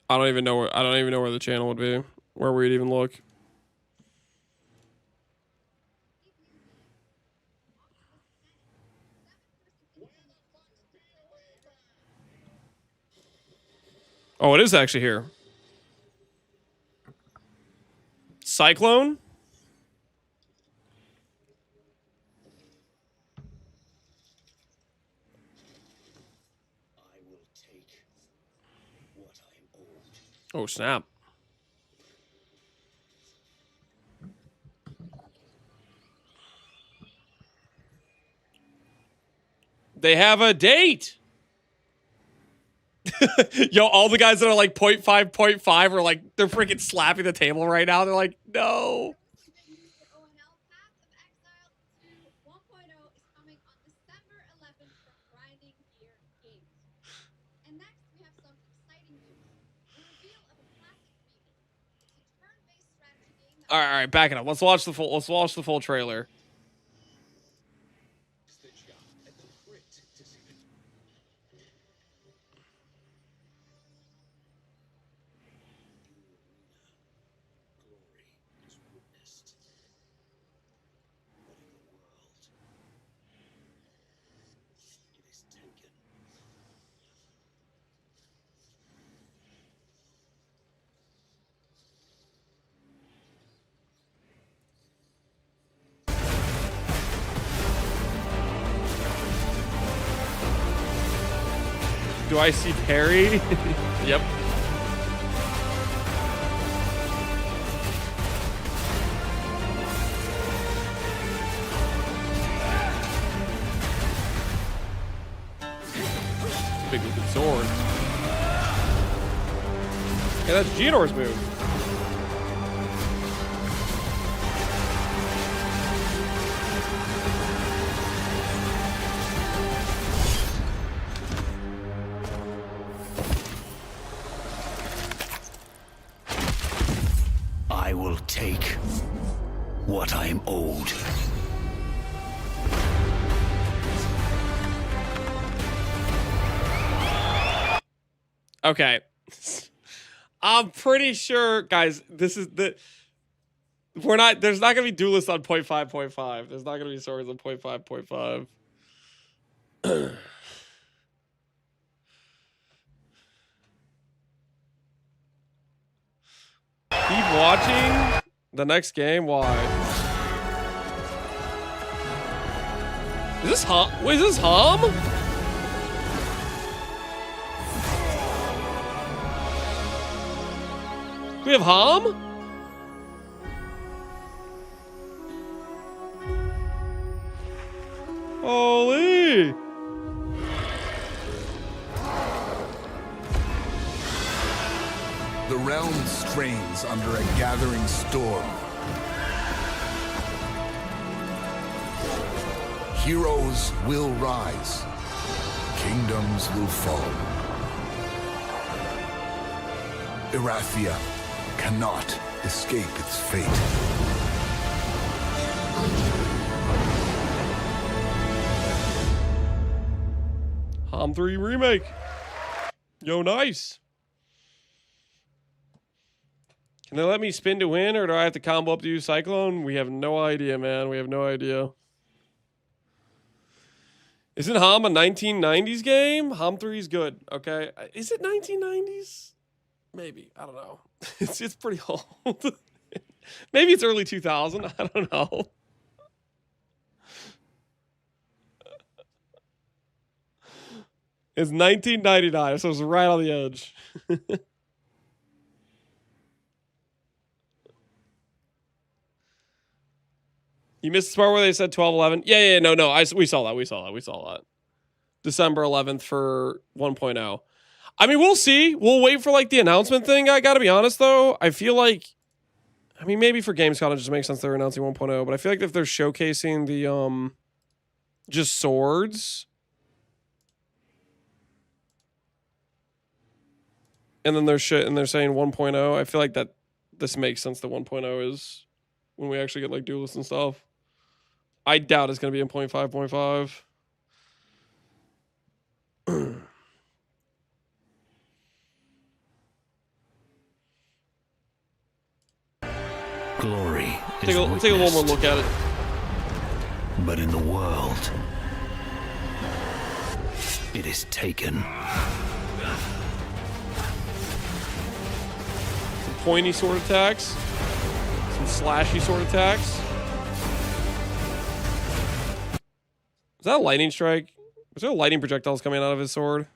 I don't even know where the channel would be. Where we'd even look. Oh, it is actually here. Cyclone? Oh, snap. They have a date. Yo, all the guys that are like 0.5 are like, they're freaking slapping the table right now. They're like, no. All right, back it up. Let's watch the full trailer. Do I see Perry? Yep. Big looking sword. Yeah, that's Geonor's move. I will take what I am owed. Okay. I'm pretty sure, guys, this is the... There's not gonna be duelists on 0.5. There's not gonna be swords on 0.5. Keep watching the next game. Why? Is this Hum? Wait, is this Hum? We have Hum? Holy! The realm strains under a gathering storm. Heroes will rise. kingdoms will fall. Erathia cannot escape its fate. Hom 3 remake. Yo, nice. Can they let me spin to win, or do I have to combo up to use Cyclone? We have no idea, man. We have no idea. Isn't Hom a 1990s game? Hom 3 is good. Okay. Is it 1990s? Maybe. I don't know. It's pretty old. Maybe it's early 2000. I don't know. It's 1999, so it's right on the edge. You missed the part where they said 12/11? Yeah, no. We saw that. December 11th for 1.0. I mean, we'll see. We'll wait for like the announcement thing. I gotta be honest though. I feel like, I mean, maybe for Gamescom it just makes sense they're announcing 1.0, but I feel like if they're showcasing the just swords, and then they're saying 1.0, I feel like that this makes sense that 1.0 is when we actually get like duelists and stuff. I doubt it's gonna be in 0.5. Glory Take a little more look at it. But in the world, it is taken. Some pointy sword attacks. Some slashy sword attacks. Is that a lightning strike? Is there lightning projectiles coming out of his sword?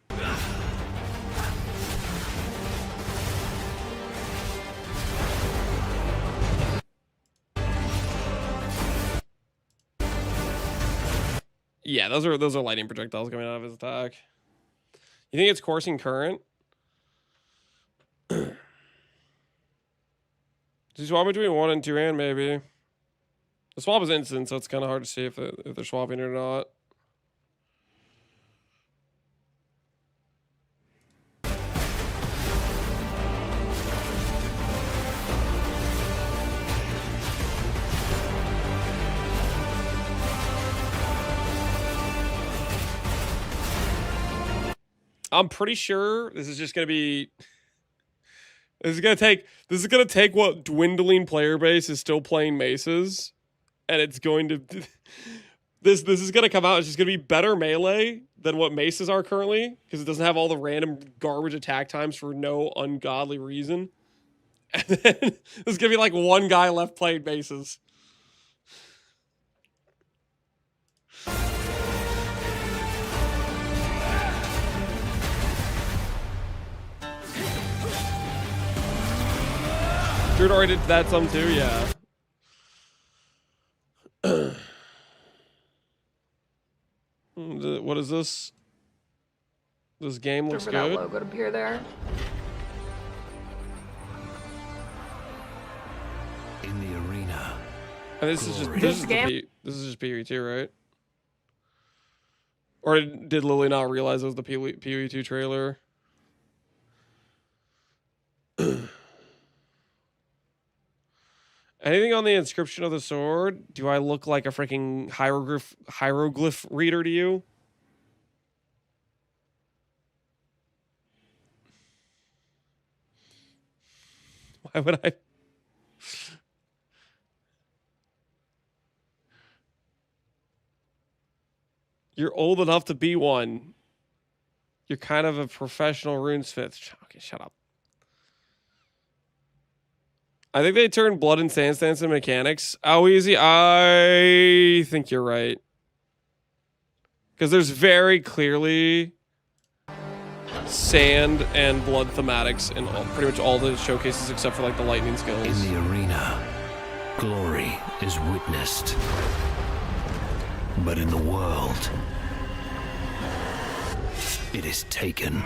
Yeah, those are lightning projectiles coming out of his attack. You think it's coursing current? Does he swap between 1 and 2 hand, maybe? The swap is instant, so it's kind of hard to see if they're swapping it or not. I'm pretty sure this is just gonna be. This is gonna take what dwindling player base is still playing maces, and it's going to. This is gonna come out. It's just gonna be better melee than what maces are currently because it doesn't have all the random garbage attack times for no ungodly reason. And then there's gonna be like one guy left playing maces. Druid already did that some too, yeah. What is this? This game looks For good. that logo to appear there. In the arena. And this is just PoE2, right? Or did Lily not realize it was the PoE2 trailer? Anything on the inscription of the sword? Do I look like a freaking hieroglyph reader to you? Why would I? You're old enough to be one. You're kind of a professional runesmith. Okay, shut up. I think they turned Blood and Sand into mechanics. Oh, easy. I think you're right. Because there's very clearly sand and blood thematics in pretty much all the showcases except for like the lightning skills. In the arena, glory is witnessed. But in the world, it is taken.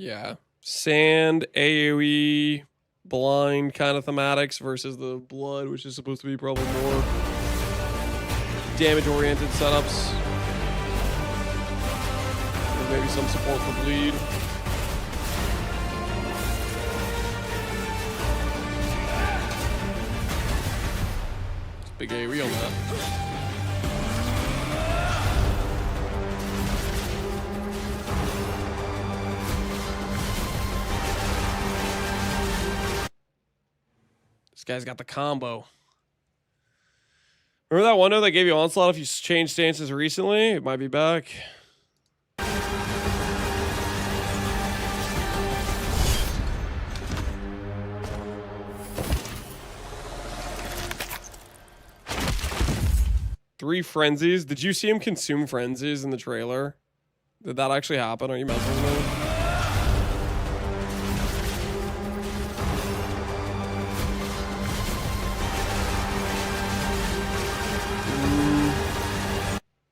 Yeah. Sand, AoE, blind kind of thematics versus the blood, which is supposed to be probably more damage-oriented setups. Or maybe some support for bleed. It's big AoE on that. This guy's got the combo. Remember that window that gave you onslaught if you changed stances recently? It might be back. Three frenzies. Did you see him consume frenzies in the trailer? Did that actually happen? Are you messing with me?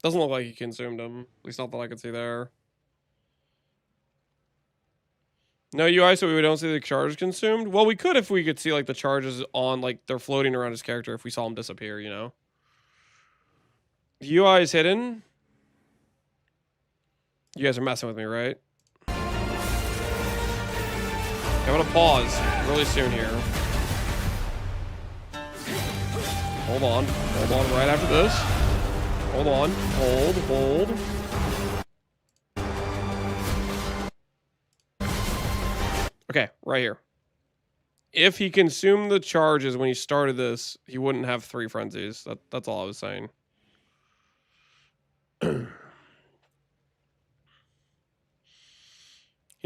Doesn't look like he consumed them. At least not that I could see there. No UI, so we don't see the charges consumed? Well, we could if we could see, like, the charges on, like, they're floating around his character if we saw him disappear, you know? The UI is hidden. You guys are messing with me, right? I'm gonna pause really soon here. Hold on. Hold on right after this. Hold on. Hold. Okay, right here. If he consumed the charges when he started this, he wouldn't have 3 frenzies. That's all I was saying. He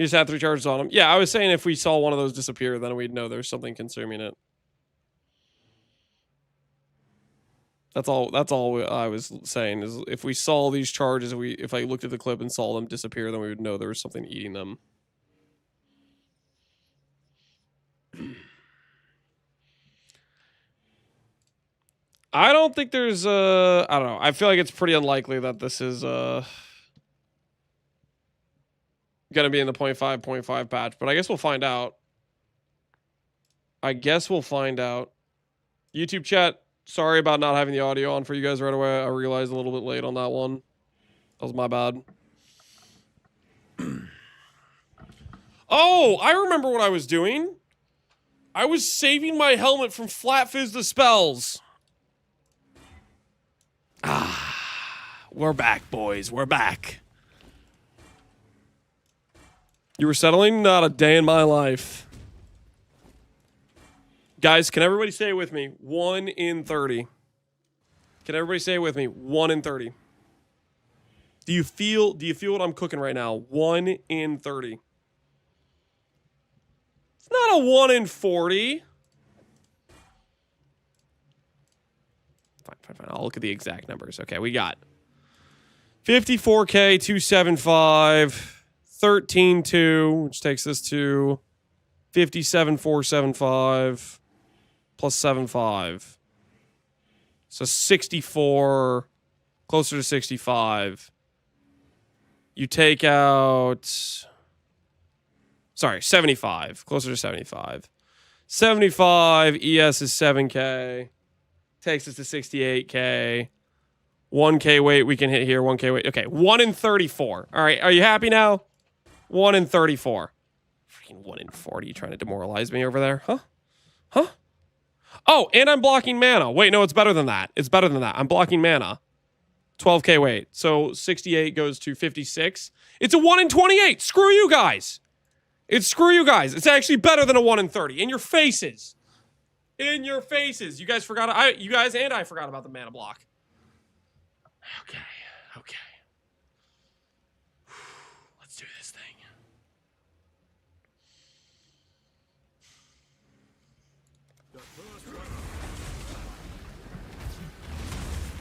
just had 3 charges on him. Yeah, I was saying if we saw one of those disappear, then we'd know there's something consuming it. That's all I was saying is if we saw these charges, if I looked at the clip and saw them disappear, then we would know there was something eating them. I don't think there's I don't know. I feel like it's pretty unlikely that this is gonna be in the 0.5 patch, but I guess we'll find out. YouTube chat, sorry about not having the audio on for you guys right away. I realized a little bit late on that one. That was my bad. Oh, I remember what I was doing. I was saving my helmet from Flat Fizz Dispels. We're back, boys. We're back. You were settling? Not a day in my life. Guys, can everybody say it with me? 1 in 30. Can everybody say it with me? 1 in 30. Do you feel what I'm cooking right now? 1 in 30. It's not a 1 in 40. Fine. I'll look at the exact numbers. Okay, we got 54K 275, 13.2, which takes us to 57,475 plus 7.5. So 64, closer to 65. You take out, sorry, 75, closer to 75. 75, ES is 7K. Takes us to 68K. 1K weight we can hit here. 1K weight. Okay, 1 in 34. All right, are you happy now? 1 in 34. Freaking 1 in 40. You trying to demoralize me over there? Huh? Oh, and I'm blocking mana. Wait, no, it's better than that. It's better than that. I'm blocking mana. 12K weight. So 68 goes to 56. It's a 1 in 28. Screw you guys. It's actually better than a 1 in 30. In your faces. In your faces. You guys forgot. You guys and I forgot about the mana block. Okay. Let's do this thing.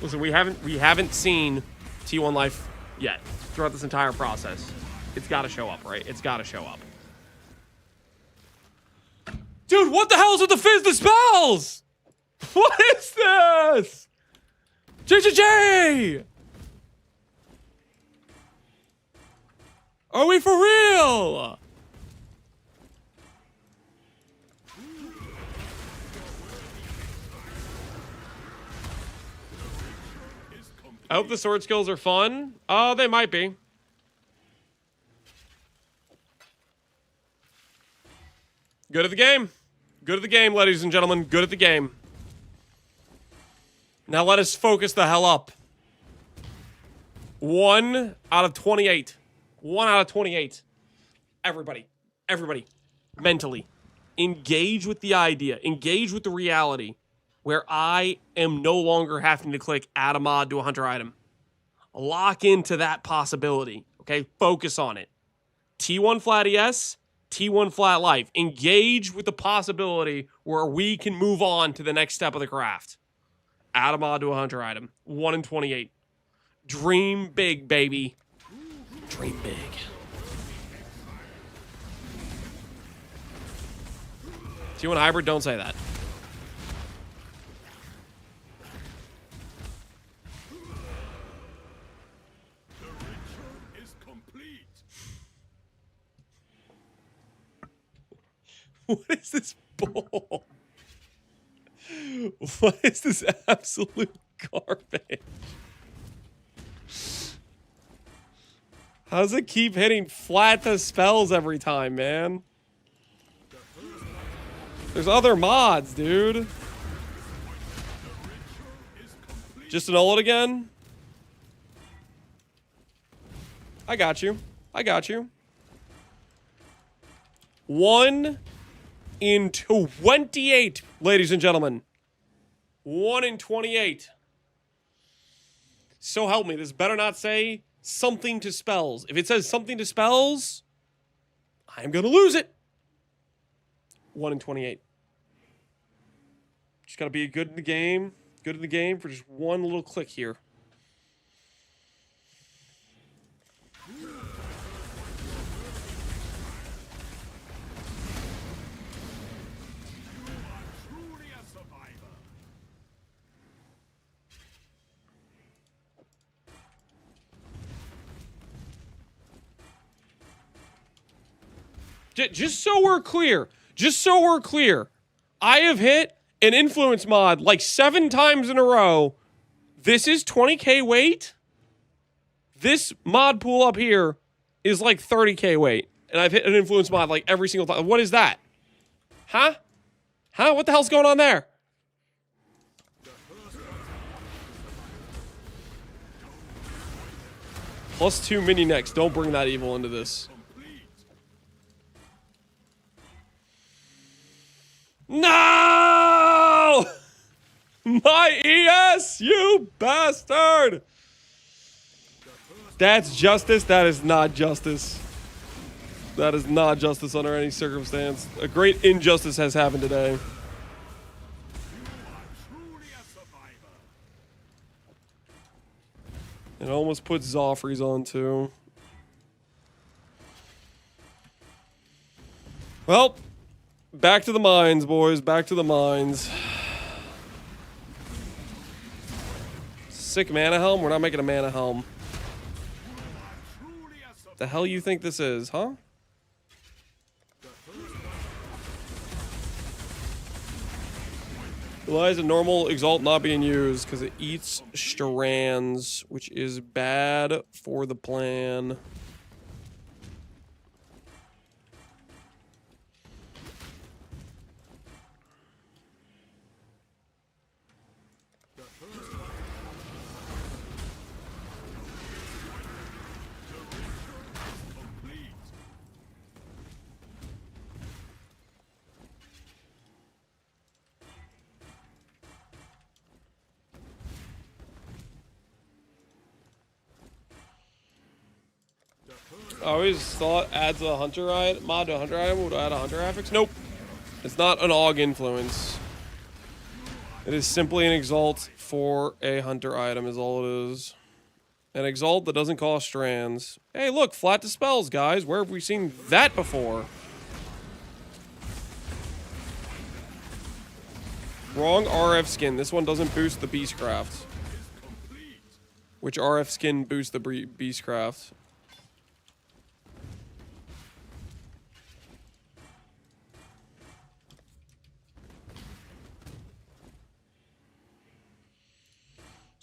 Listen, we haven't seen T1 Life yet throughout this entire process. It's got to show up, right? It's got to show up. Dude, what the hell is with the Fizz Dispels? What is this? JJJ! Are we for real? I hope the sword skills are fun. Oh, they might be. Good at the game. Good at the game, ladies and gentlemen. Good at the game. Now let us focus the hell up. 1 out of 28. 1 out of 28. Everybody. Everybody. Mentally. Engage with the idea. Engage with the reality. Where I am no longer having to click add a mod to a hunter item. Lock into that possibility. Okay? Focus on it. T1 flat ES. T1 flat life. Engage with the possibility where we can move on to the next step of the craft. Add a mod to a hunter item. 1 in 28. Dream big, baby. Dream big. T1 hybrid, don't say that. The ritual is complete. What is this bull? What is this absolute garbage? How does it keep hitting flat to spells every time, man? There's other mods, dude. Just annul it again? I got you. I got you. 1 in 28, ladies and gentlemen. 1 in 28. So help me, this better not say something to spells. If it says something to spells, I'm gonna lose it. 1 in 28. Just gotta be good in the game. Good in the game for just one little click here. Truly a survivor. Just so we're clear. Just so we're clear. I have hit an influence mod like 7 times in a row. This is 20k weight. This mod pool up here is like 30k weight. And I've hit an influence mod like every single time. What is that? Huh? Huh? What the hell's going on there? +2 mini necks. Don't bring that evil into this. No! My ES, you bastard! That's justice. That is not justice. That is not justice under any circumstance. A great injustice has happened today. Truly a survivor. It almost puts Zoffrey's on too. Well, back to the mines, boys. Back to the mines. Sick mana helm? We're not making a mana helm. Truly a survivor. The hell you think this is, huh? Why is a normal exalt not being used? Because it eats strands, which is bad for the plan. I always thought adds a hunter item, mod to a hunter item would add a hunter affix. Nope. It's not an AUG influence. It is simply an exalt for a hunter item is all it is. An exalt that doesn't cost strands. Hey, look, flat dispels, guys. Where have we seen that before? Wrong RF skin. This one doesn't boost the Beastcraft. Which RF skin boosts the Beastcraft?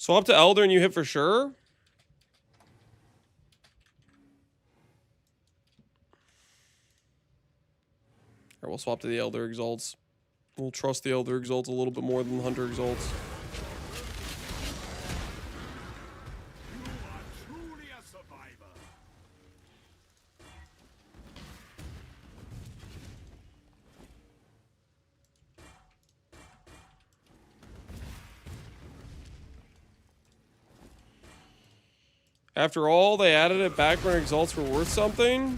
Swap to Elder and you hit for sure? Alright, we'll swap to the Elder Exalts. We'll trust the Elder Exalts a little bit more than the Hunter Exalts. You are truly a survivor. After all, they added it back when Exalts were worth something?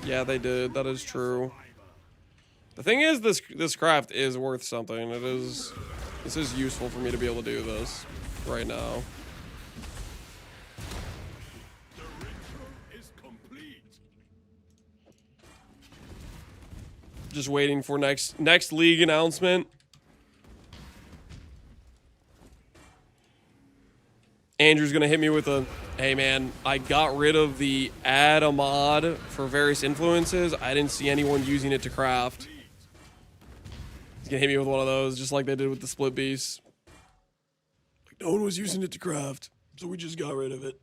Yeah, they did. That is true. The thing is, this craft is worth something. It is... This is useful for me to be able to do this right now. The ritual is complete. Just waiting for next league announcement. Andrew's gonna hit me with a, hey man, I got rid of the add a mod for various influences. I didn't see anyone using it to craft. He's gonna hit me with one of those, just like they did with the split beast. Like, no one was using it to craft, so we just got rid of it.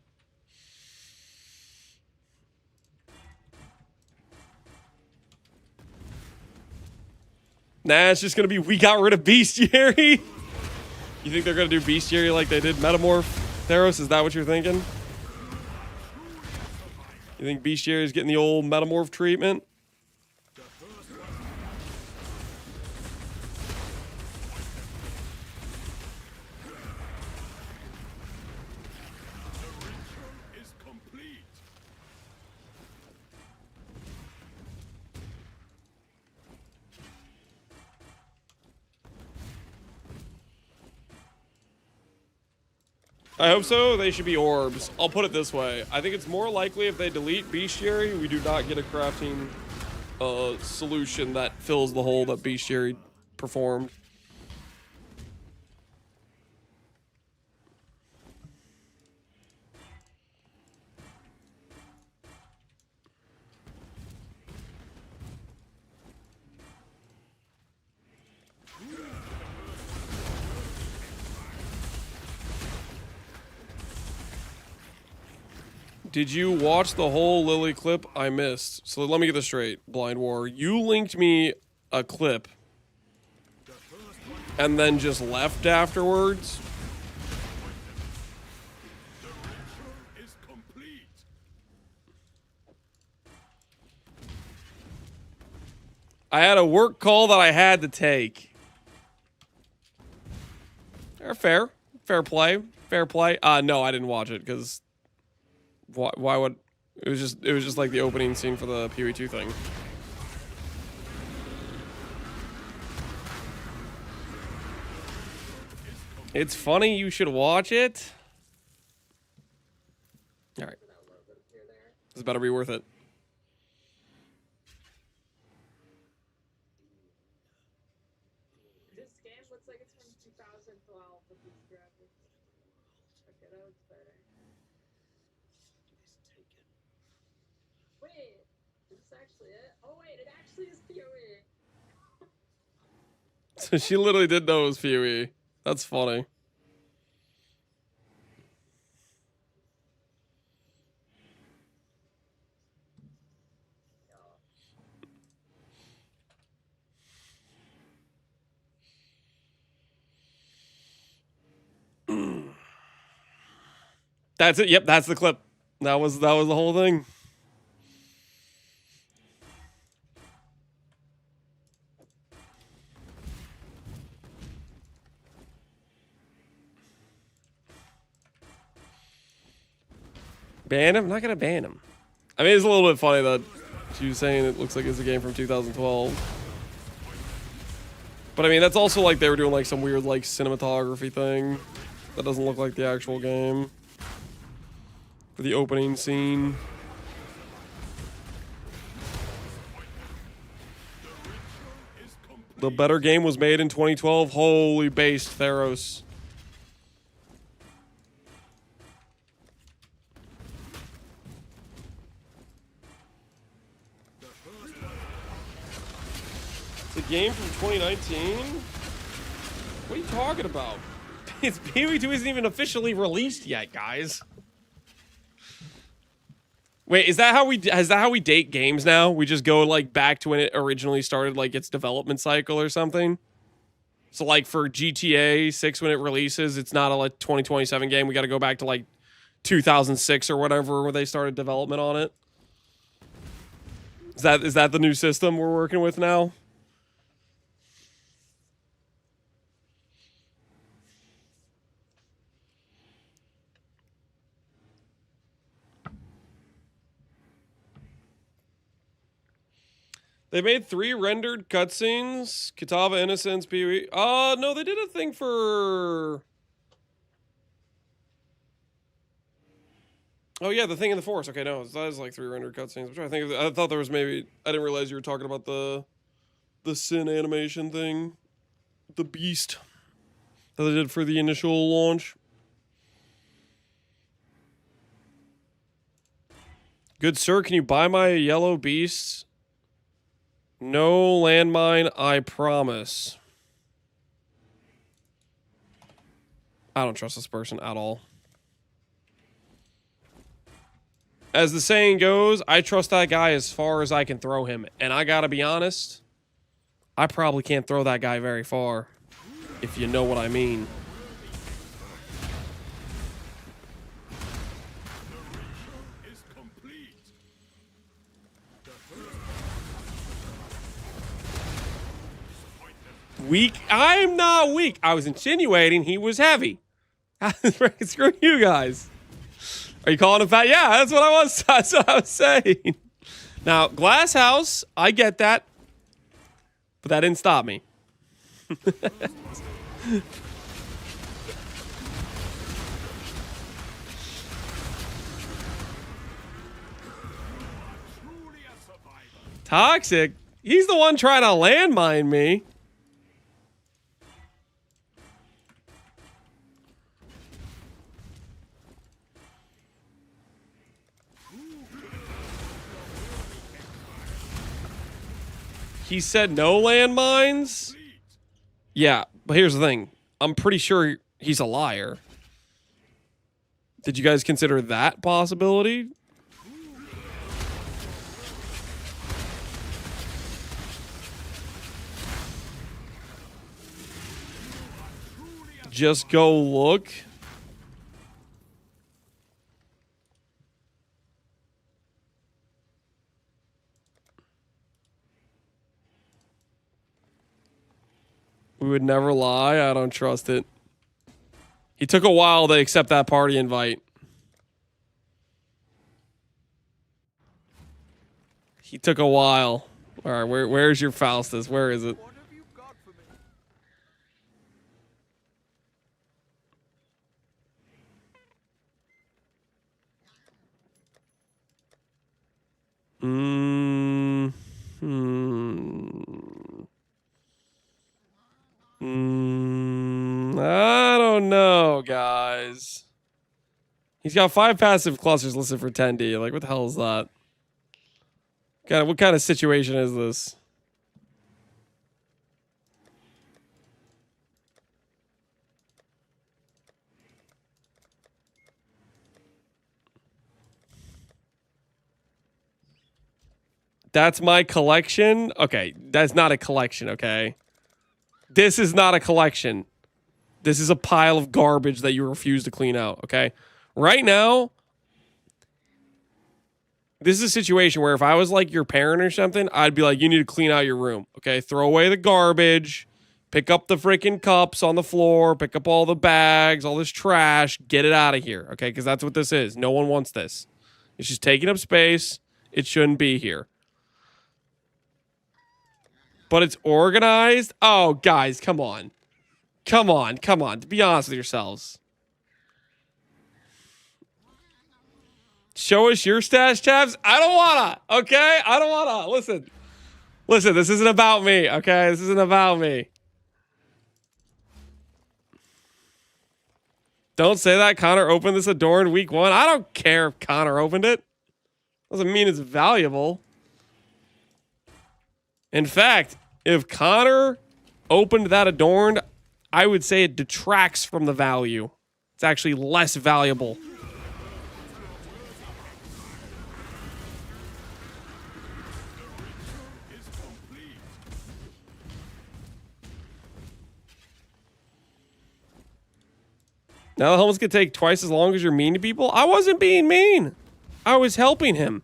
Nah, it's just gonna be, we got rid of bestiary. You think they're gonna do bestiary like they did Metamorph? Theros, is that what you're thinking? You think bestiary is getting the old Metamorph treatment? Is complete. I hope so. They should be orbs. I'll put it this way. I think it's more likely if they delete bestiary, we do not get a crafting solution that fills the hole that bestiary performed. Did you watch the whole Lily clip? I missed. So let me get this straight, Blind War. You linked me a clip and then just left afterwards? The ritual is complete. I had a work call that I had to take. Fair. Fair play. Fair play. No, I didn't watch it because why would it was just like the opening scene for the PoE2 thing. It's funny, you should watch it. All right. This better be worth it. This game looks like it's from 2012 with these graphics. Check it out, it's better. Wait, is this actually it? Oh wait, it actually is PoE. So she literally did know it was PoE. That's funny. That's it. Yep, that's the clip. That was the whole thing. Ban him? I'm not gonna ban him. I mean, it's a little bit funny that she was saying it looks like it's a game from 2012. But I mean, that's also like they were doing like some weird like cinematography thing that doesn't look like the actual game for the opening scene. The better game was made in 2012. Holy based Theros. It's a game from 2019? What are you talking about? It's PvE2 isn't even officially released yet, guys. Wait, is that how we date games now? We just go like back to when it originally started, like its development cycle or something? So like for GTA 6 when it releases, it's not a like 2027 game. We got to go back to like 2006 or whatever where they started development on it. Is that the new system we're working with now? They made 3 rendered cutscenes. Kitava Innocence, PvE. No, they did a thing for... Oh, yeah, the thing in the forest. Okay, no, that is like 3 rendered cutscenes. I'm trying to think of I thought there was maybe... I didn't realize you were talking about the Sin animation thing. The beast that they did for the initial launch. Good sir, can you buy my yellow beast? No landmine, I promise. I don't trust this person at all. As the saying goes, I trust that guy as far as I can throw him. And I gotta be honest, I probably can't throw that guy very far. If you know what I mean. Weak? I'm not weak. I was insinuating he was heavy. Screw you guys. Are you calling him fat? Yeah, that's what I was. That's what I was saying. Now, Glass House, I get that, but that didn't stop me. Toxic? He's the one trying to landmine me. He said no landmines? Yeah, but here's the thing. I'm pretty sure he's a liar. Did you guys consider that possibility? Just go look. We would never lie. I don't trust it. He took a while to accept that party invite. He took a while. All right, where's your Faustus? Where is it? What have you got for me? I don't know, guys. He's got 5 passive clusters listed for 10D. Like, what the hell is that? God, what kind of situation is this? That's my collection? Okay, that's not a collection, okay? This is not a collection. This is a pile of garbage that you refuse to clean out, okay? Right now, this is a situation where if I was like your parent or something, I'd be like, you need to clean out your room, okay? Throw away the garbage, pick up the freaking cups on the floor, pick up all the bags, all this trash, get it out of here, okay? Because that's what this is. No one wants this. It's just taking up space. It shouldn't be here. But it's organized? Oh, guys, come on. Come on, come on. Be honest with yourselves. Show us your stash tabs? I don't wanna, okay? I don't wanna. Listen. Listen, this isn't about me, okay? This isn't about me. Don't say that. Connor opened this adorned week 1. I don't care if Connor opened it. Doesn't mean it's valuable. In fact, if Connor opened that adorned, I would say it detracts from the value. It's actually less valuable. Now the helmet's gonna take twice as long as you're mean to people? I wasn't being mean. I was helping him.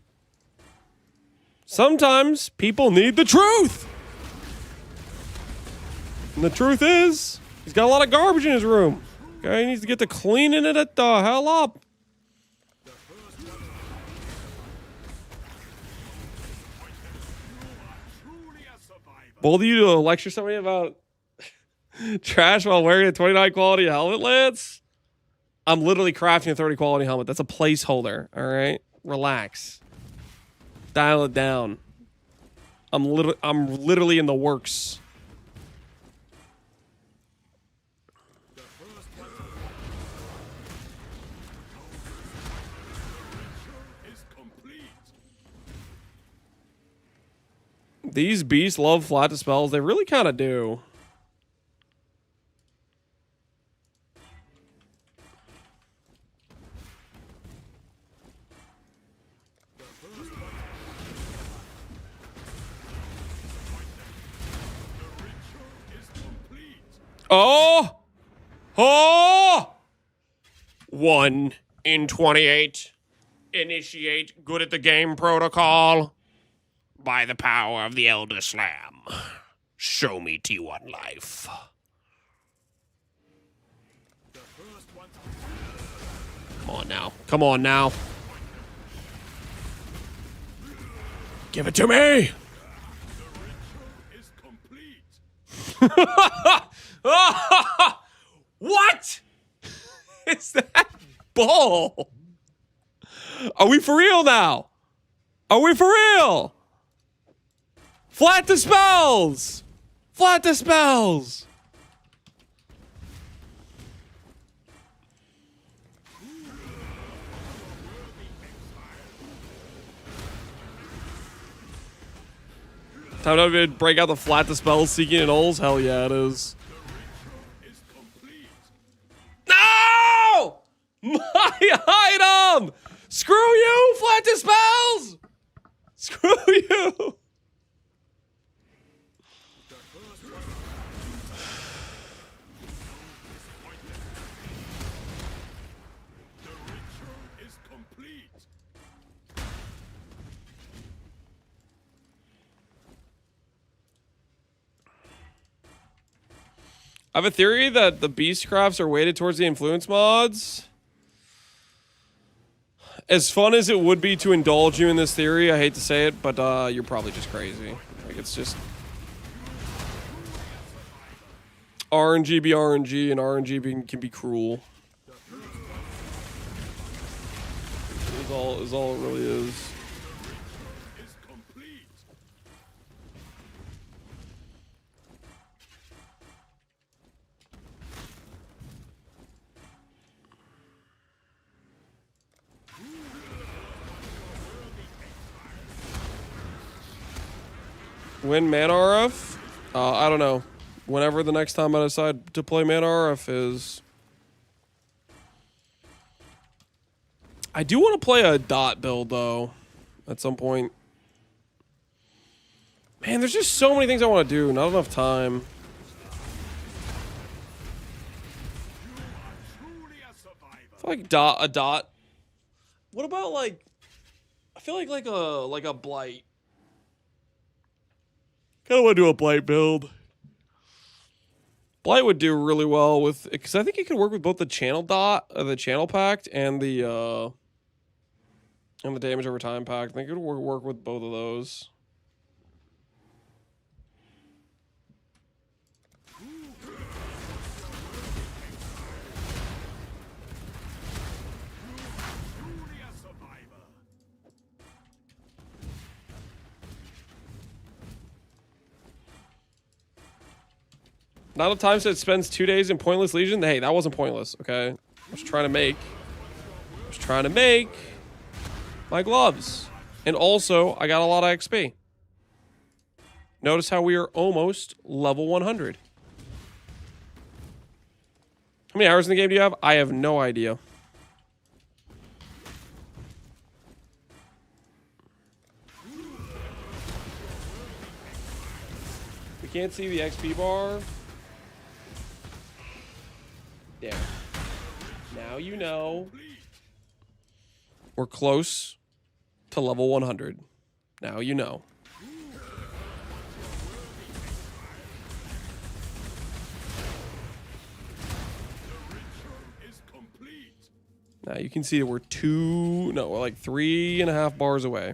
Sometimes people need the truth. And the truth is, he's got a lot of garbage in his room. Okay, he needs to get to cleaning it the hell up. Both of you to lecture somebody about trash while wearing a 29 quality helmet, Lance? I'm literally crafting a 30 quality helmet. That's a placeholder, all right? Relax. Dial it down. I'm literally in the works. These beasts love flat dispels. They really kind of do. Oh! Oh! 1 in 28. Initiate good at the game protocol. By the power of the Elder Slam. Show me T1 life. Come on now. Come on now. Give it to me! What is that bull? Are we for real now? Are we for real? Flat dispels! Flat dispels! Time to break out the flat dispels seeking and ulls? Hell yeah, it is. No! My item! Screw you, flat dispels! Screw you! I have a theory that the Beastcrafts are weighted towards the influence mods. As fun as it would be to indulge you in this theory, I hate to say it, but you're probably just crazy. Like, it's just... RNG be RNG, and RNG can be cruel. Is all it really is. Win Man RF? I don't know. Whenever the next time I decide to play Man RF is... I do want to play a dot build, though, at some point. Man, there's just so many things I want to do. Not enough time. I feel like a dot. What about, like... I feel like a blight. Kind of want to do a blight build. Blight would do really well with, because I think it could work with both the channel the channel pact, and the damage over time pact. I think it would work with both of those. Not enough time, so it spends 2 days in Pointless Legion. Hey, that wasn't pointless, okay? I was trying to make my gloves. And also, I got a lot of XP. Notice how we are almost level 100. How many hours in the game do you have? I have no idea. We can't see the XP bar. There. Now you know. We're close to level 100. Now you know. Now you can see that we're we're like 3.5 bars away.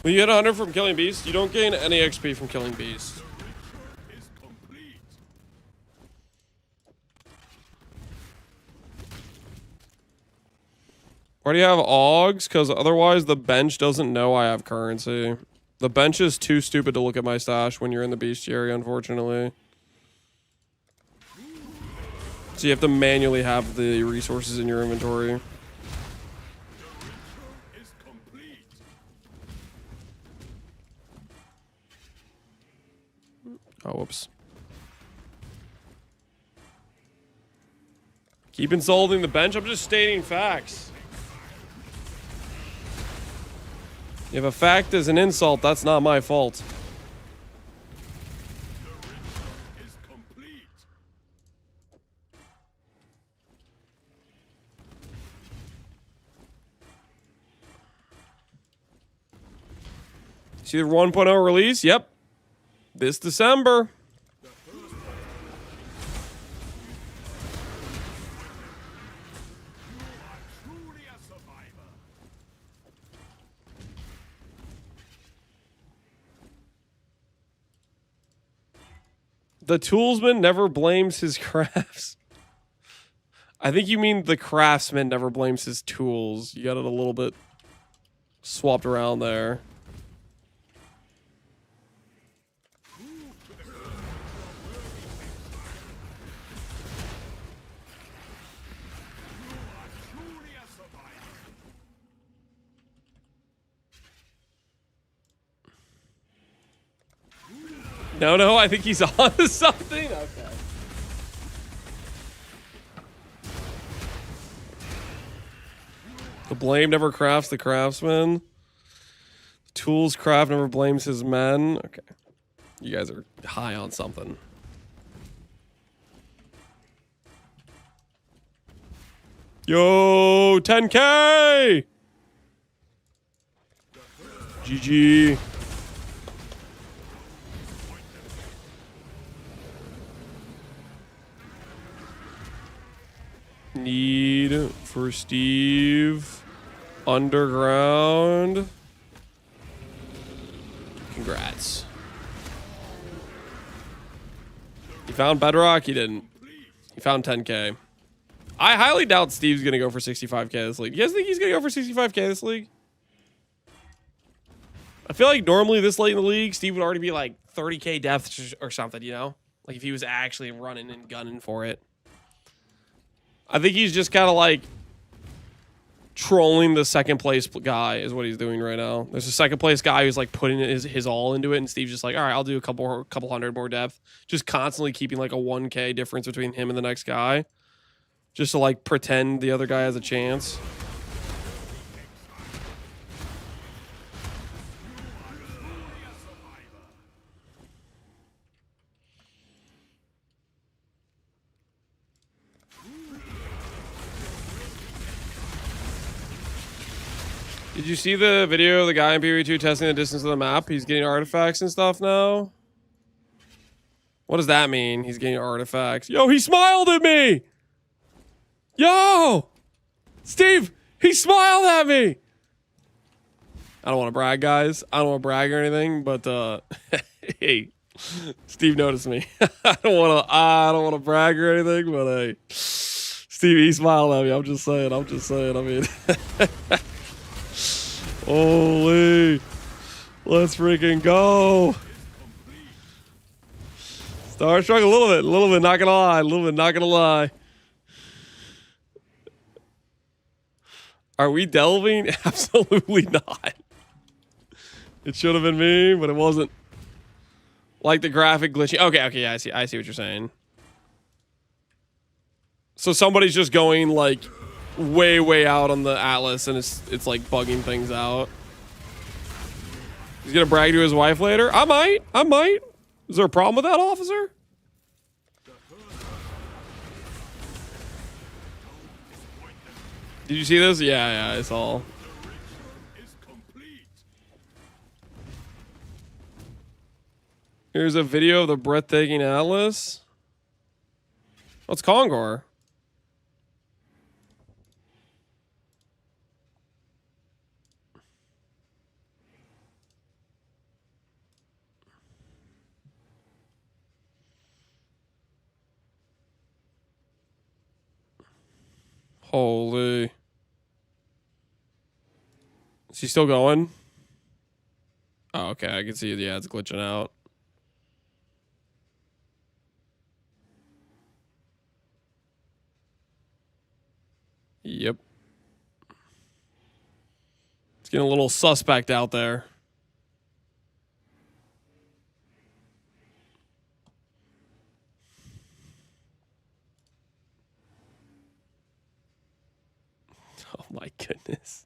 When you get 100 from killing beasts, you don't gain any XP from killing beasts. Why do you have Augs? Because otherwise the bench doesn't know I have currency. The bench is too stupid to look at my stash when you're in the bestiary, unfortunately. So you have to manually have the resources in your inventory. Oh, whoops. Keep insulting the bench. I'm just stating facts. If a fact is an insult, that's not my fault. See the 1.0 release? Yep. This December. The toolsman never blames his crafts. I think you mean the craftsman never blames his tools. You got it a little bit swapped around there. No, I think he's on to something. Okay. The blame never crafts the craftsman. Tools craft never blames his men. Okay. You guys are high on something. Yo, 10K! GG. Need for Steve. Underground. Congrats. He found Bedrock? He didn't. He found 10K. I highly doubt Steve's going to go for 65K this league. You guys think he's going to go for 65K this league? I feel like normally this late in the league, Steve would already be like 30K depth or something, you know? Like if he was actually running and gunning for it. I think he's just kind of like trolling the second place guy is what he's doing right now. There's a second place guy who's like putting his all into it, and Steve's just like, all right, I'll do a couple hundred more depth. Just constantly keeping like a 1K difference between him and the next guy. Just to like pretend the other guy has a chance. Did you see the video of the guy in PvE2 testing the distance of the map? He's getting artifacts and stuff now. What does that mean? He's getting artifacts. Yo, he smiled at me! Yo! Steve, he smiled at me! I don't want to brag, guys. I don't want to brag or anything, but hey, Steve noticed me. I don't want to brag or anything, but hey, Steve, he smiled at me. I'm just saying. I mean, holy. Let's freaking go. Starstruck a little bit, not gonna lie. Are we delving? Absolutely not. It should have been me, but it wasn't. Like the graphic glitching. Okay, yeah, I see what you're saying. So somebody's just going like way out on the Atlas and it's like bugging things out. He's gonna brag to his wife later? I might. Is there a problem with that, officer? Did you see this? Yeah, I saw. Here's a video of the breathtaking Atlas. What's Kongor? Holy. Is he still going? Oh, okay. I can see it. Yeah, it's glitching out. Yep. It's getting a little suspect out there. Oh my goodness.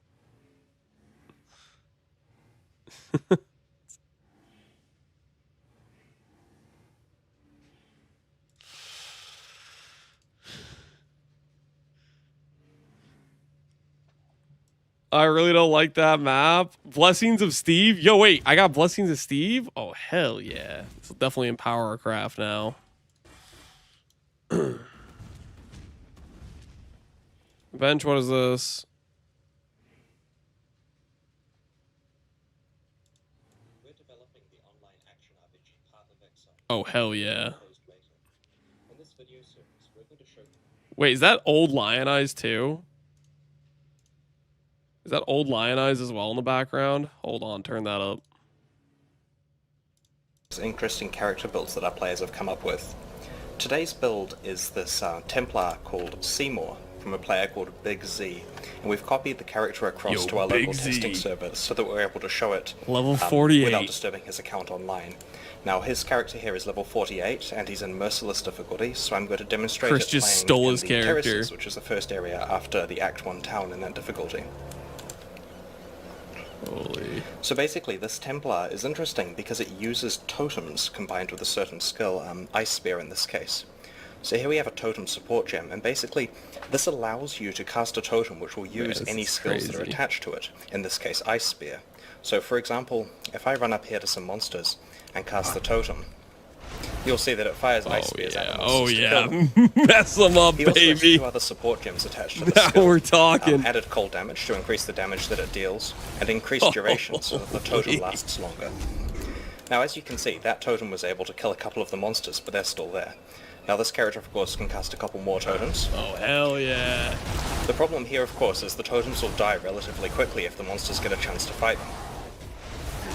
I really don't like that map. Blessings of Steve. Yo, wait. I got Blessings of Steve? Oh, hell yeah. This will definitely empower our craft now. Bench, what is this? Oh, hell yeah. Wait, is that old Lion Eyes too? Is that old Lion Eyes as well in the background? Hold on, turn that up. Interesting character builds that our players have come up with. Today's build is this Templar called Seymour from a player called Big Z, and we've copied the character across to our local testing servers so that we're able to show it level 48 without disturbing his account online. Now his character here is level 48 and he's in merciless difficulty, so I'm going to demonstrate Chris it just playing stole in his the character. Terraces, which is the first area after the Act 1 town in that difficulty. Holy. So basically, this Templar is interesting because it uses totems combined with a certain skill, Ice Spear in this case. So here we have a totem support gem, and basically this allows you to cast a totem which will use any skills that are attached to it, in this case Ice Spear. So for example, if I run up here to some monsters and cast the totem, you'll see that it fires Ice Spears at the monsters to kill them. Mess them up, he also has baby. 2 other support gems attached to the Now skill. we're talking. Added cold damage to increase the damage that it deals, and increased duration so that the totem lasts longer. Now as you can see, that totem was able to kill a couple of the monsters, but they're still there. Now this character of course can cast a couple more totems. Oh hell yeah. The problem here of course is the totems will die relatively quickly if the monsters get a chance to fight them.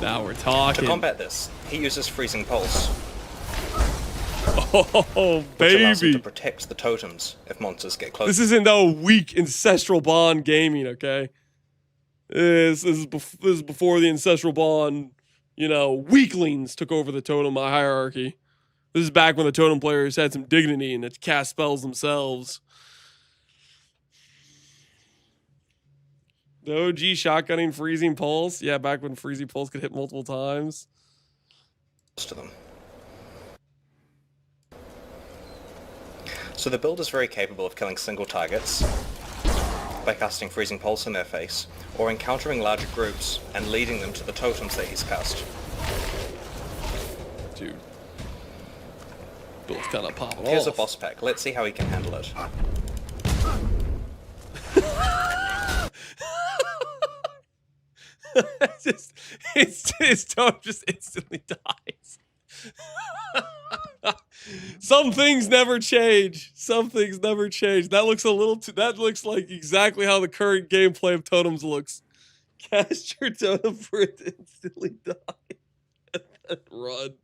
Now we're talking. To combat this, he uses Freezing Pulse. Oh, which allows him baby. to protect the totems if monsters get close. This isn't no weak Ancestral Bond gaming, okay? This is before the Ancestral Bond, you know, weaklings took over the totem hierarchy. This is back when the totem players had some dignity and that cast spells themselves. The OG shotgunning Freezing Pulse. Yeah, back when Freezing Pulse could hit multiple times. To them. So the build is very capable of killing single targets by casting Freezing Pulse in their face, or encountering larger groups and leading them to the totems that he's cast. Dude. Build's kind of popping Here's off. a boss pack. Let's see how he can handle it. His totem just instantly dies. Some things never change. Some things never change. That looks a little too. That looks like exactly how the current gameplay of totems looks. Cast your totem for it to instantly die. Run.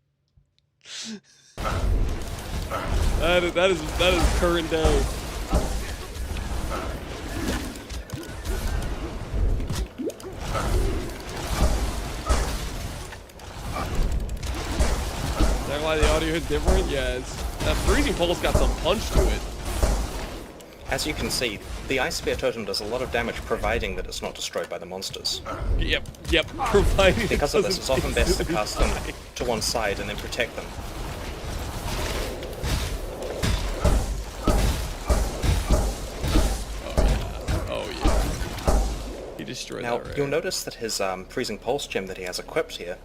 That is current day. Is that why the audio is different? Yeah, that freezing pulse got some punch to it. As you can see, the Ice Spear totem does a lot of damage providing that it's not destroyed by the monsters. Yep, providing. Because of this, it's often best to cast them to one side and then protect them. Oh yeah. He destroyed now, that. Now, you'll notice that his Freezing Pulse gem that he has equipped here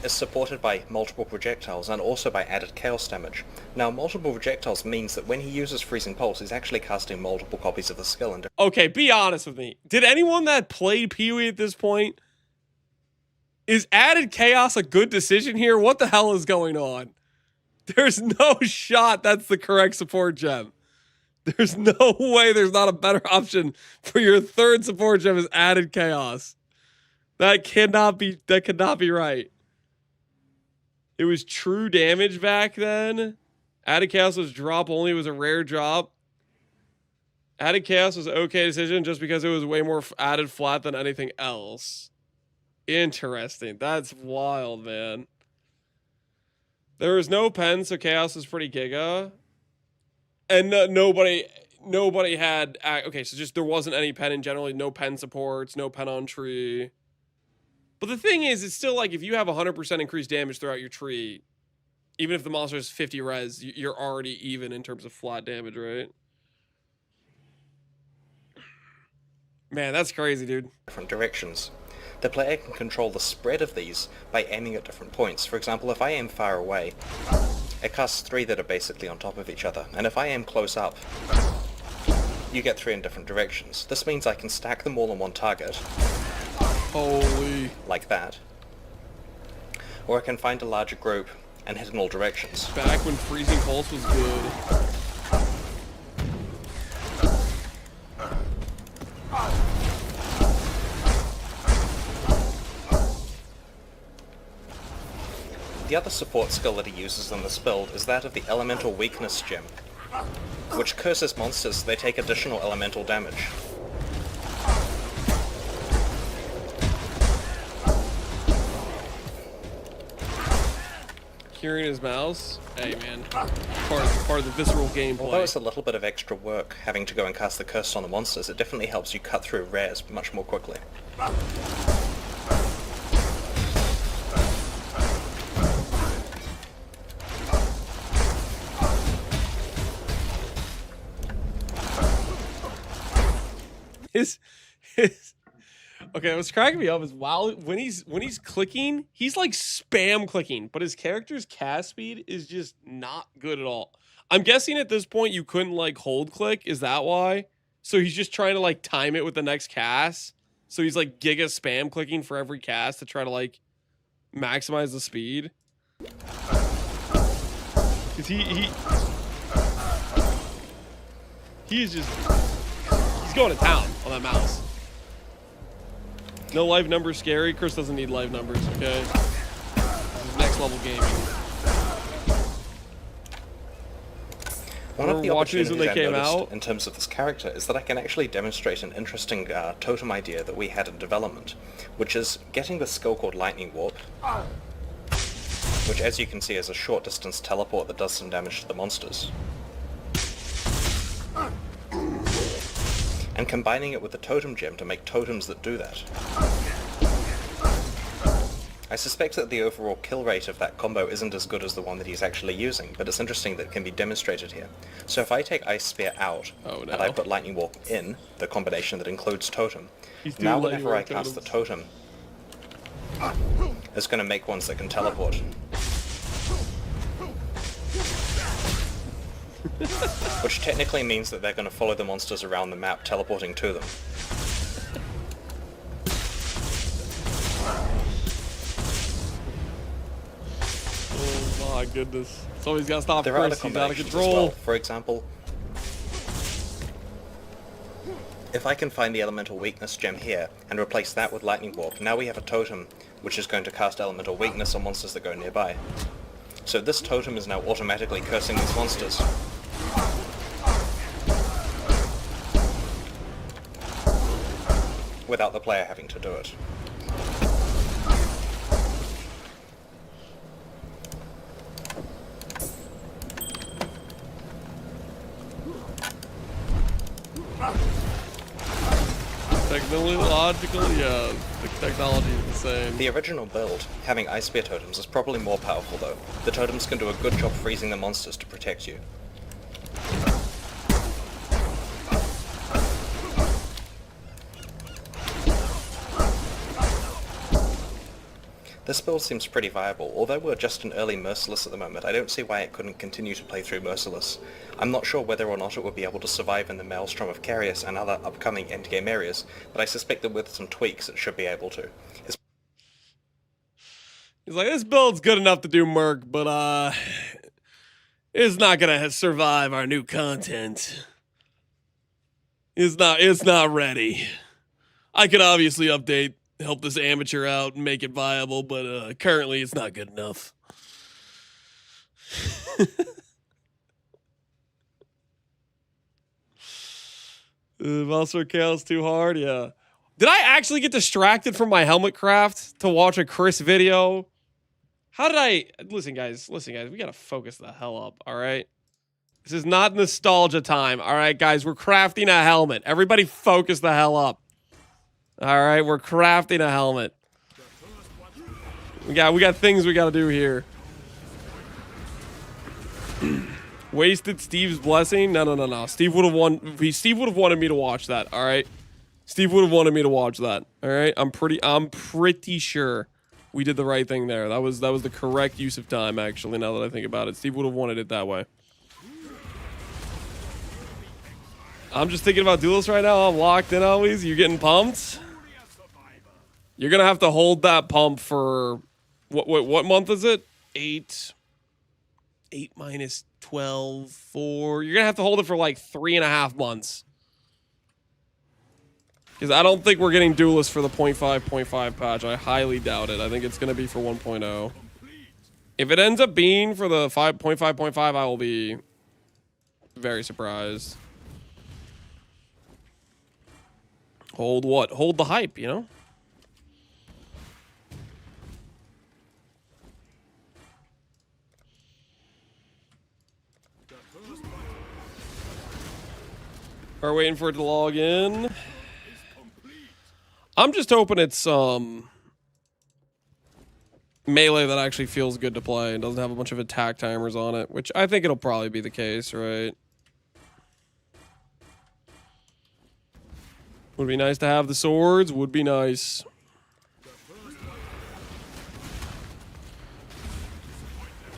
is supported by multiple projectiles and also by added chaos damage. Now, multiple projectiles means that when he uses Freezing Pulse, he's actually casting multiple copies of the skill. Okay, be honest with me. Did anyone that played Pee-wee at this point, is added chaos a good decision here? What the hell is going on? There's no shot that's the correct support gem. There's no way there's not a better option for your third support gem is added chaos. That cannot be right. It was true damage back then. Added chaos was drop only. It was a rare drop. Added chaos was an okay decision just because it was way more added flat than anything else. Interesting. That's wild, man. There was no pen, so chaos was pretty giga. And nobody had... Okay, so just there wasn't any pen in general. No pen supports, no pen on tree. But the thing is, it's still like if you have 100% increased damage throughout your tree, even if the monster is 50 res, you're already even in terms of flat damage, right? Man, that's crazy, dude. Different directions. The player can control the spread of these by aiming at different points. For example, if I aim far away, it casts 3 that are basically on top of each other. And if I aim close up, you get 3 in different directions. This means I can stack them all on one target. Holy. Like that. Or I can find a larger group and hit in all directions. Back when Freezing Pulse was good. The other support skill that he uses in this build is that of the Elemental Weakness gem, which curses monsters so they take additional elemental damage. Curing his mouse? Hey man, part of the visceral gameplay. Although it's a little bit of extra work having to go and cast the curse on the monsters, it definitely helps you cut through rares much more quickly. Okay, what's cracking me up is when he's clicking, he's like spam clicking, but his character's cast speed is just not good at all. I'm guessing at this point you couldn't like hold click, is that why? So he's just trying to like time it with the next cast. So he's like giga spam clicking for every cast to try to like maximize the speed. Cause he's going to town on that mouse. No live numbers scary. Chris doesn't need live numbers, okay? This is next level gaming. One of the opportunities when they came noticed out in terms of this character is that I can actually demonstrate an interesting totem idea that we had in development, which is getting the skill called Lightning Warp, which as you can see is a short distance teleport that does some damage to the monsters. And combining it with the totem gem to make totems that do that. I suspect that the overall kill rate of that combo isn't as good as the one that he's actually using, but it's interesting that it can be demonstrated here. So if I take Ice Spear out, and I put Lightning Warp in, the combination that includes totem, now whenever I cast the totem, it's going to make ones that can teleport. Which technically means that they're going to follow the monsters around the map, teleporting to them. Oh my goodness. Somebody's got to stop There are other Chris, he's out of combinations control. as well. For example, If I can find the elemental weakness gem here and replace that with lightning warp, now we have a totem which is going to cast elemental weakness on monsters that go nearby. So this totem is now automatically cursing these monsters. Without the player having to do it. Technologically, yeah, the technology is the same. The original build, having Ice Spear totems, is probably more powerful though. The totems can do a good job freezing the monsters to protect you. This build seems pretty viable. Although we're just an early Merciless at the moment, I don't see why it couldn't continue to play through Merciless. I'm not sure whether or not it would be able to survive in the Maelstrom of Carius and other upcoming endgame areas, but I suspect that with some tweaks it should be able to. He's like, this build's good enough to do Merc, but it's not gonna survive our new content. It's not ready. I could obviously help this amateur out and make it viable, but currently it's not good enough. Monster Chaos too hard, yeah. Did I actually get distracted from my helmet craft to watch a Chris video? How did I... Listen, guys, we gotta focus the hell up, all right? This is not nostalgia time, all right, guys? We're crafting a helmet. Everybody focus the hell up. All right, we're crafting a helmet. We got things we gotta do here. Wasted Steve's blessing? No. Steve would have wanted me to watch that. All right, Steve would have wanted me to watch that. All right, I'm pretty sure we did the right thing there. That was the correct use of time. Actually, now that I think about it, Steve would have wanted it that way. I'm just thinking about Duelist right now. I'm locked in always. You getting pumped? You're gonna have to hold that pump for what month is it? 8 minus 12, 4. You're gonna have to hold it for like 3.5 months. Because I don't think we're getting Duelist for the 0.5 patch. I highly doubt it. I think it's gonna be for 1.0. If it ends up being for the 5.5, I will be very surprised. Hold what? Hold the hype, you know? Are waiting for it to log in. I'm just hoping it's melee that actually feels good to play and doesn't have a bunch of attack timers on it, which I think it'll probably be the case, right? Would be nice to have the swords. Would be nice.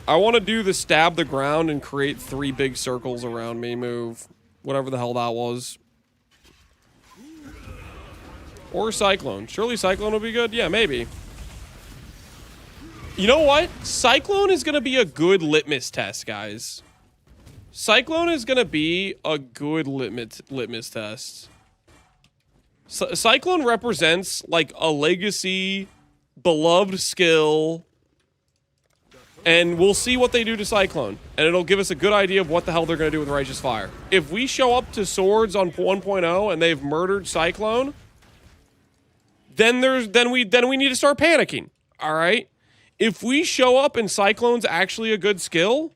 I want to do the stab the ground and create 3 big circles around me move. Whatever the hell that was. Or Cyclone. Surely Cyclone will be good? Yeah, maybe. You know what? Cyclone is going to be a good litmus test, guys. Cyclone is going to be a good litmus test. Cyclone represents like a legacy, beloved skill, and we'll see what they do to Cyclone, and it'll give us a good idea of what the hell they're going to do with Righteous Fire. If we show up to Swords on 1.0 and they've murdered Cyclone, then we need to start panicking. All right. If we show up and Cyclone's actually a good skill,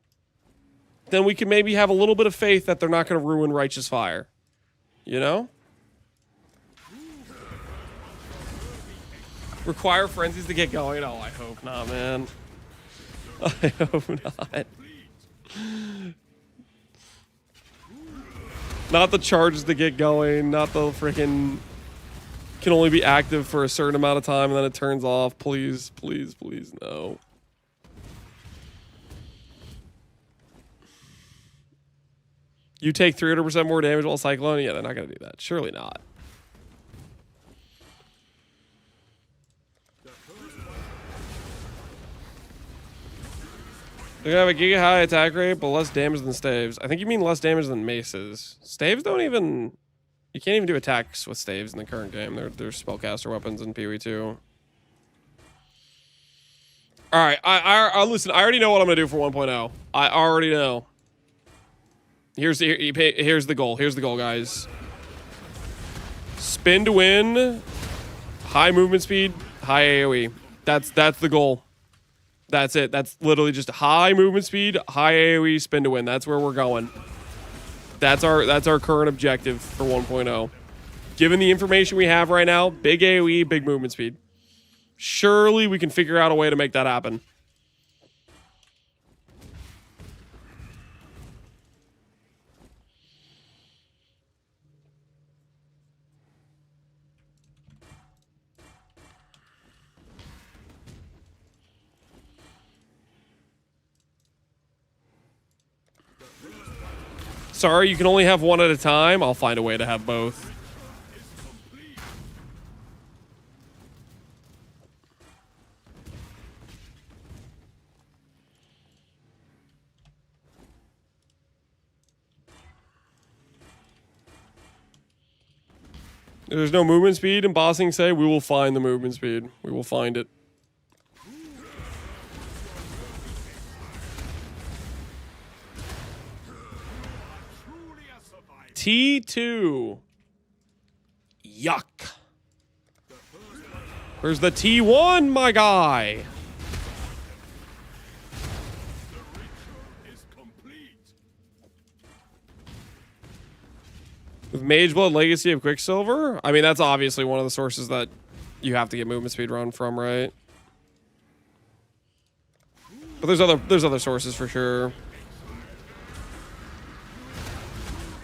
then we can maybe have a little bit of faith that they're not going to ruin Righteous Fire. You know? Require frenzies to get going? Oh, I hope not, man. I hope not. Not the charges to get going, not the freaking can only be active for a certain amount of time and then it turns off. Please, please, please, no. You take 300% more damage while Cyclone? Yeah, they're not going to do that. Surely not. They're gonna have a giga high attack rate, but less damage than staves. I think you mean less damage than maces. Staves don't even... You can't even do attacks with staves in the current game. They're spellcaster weapons in PoE 2. All right, I listen. I already know what I'm gonna do for 1.0. I already know. Here's the goal. Here's the goal, guys. Spin to win. High movement speed. High AOE. That's the goal. That's it. That's literally just high movement speed, high AOE, spin to win. That's where we're going. That's our current objective for 1.0. Given the information we have right now, big AOE, big movement speed. Surely we can figure out a way to make that happen. Sorry, you can only have one at a time. I'll find a way to have both. If there's no movement speed in bossing, say, we will find the movement speed. We will find it. T2. Yuck. Where's the T1, my guy? With Mageblood Legacy of Quicksilver? I mean, that's obviously one of the sources that you have to get movement speed run from, right? But there's other sources for sure.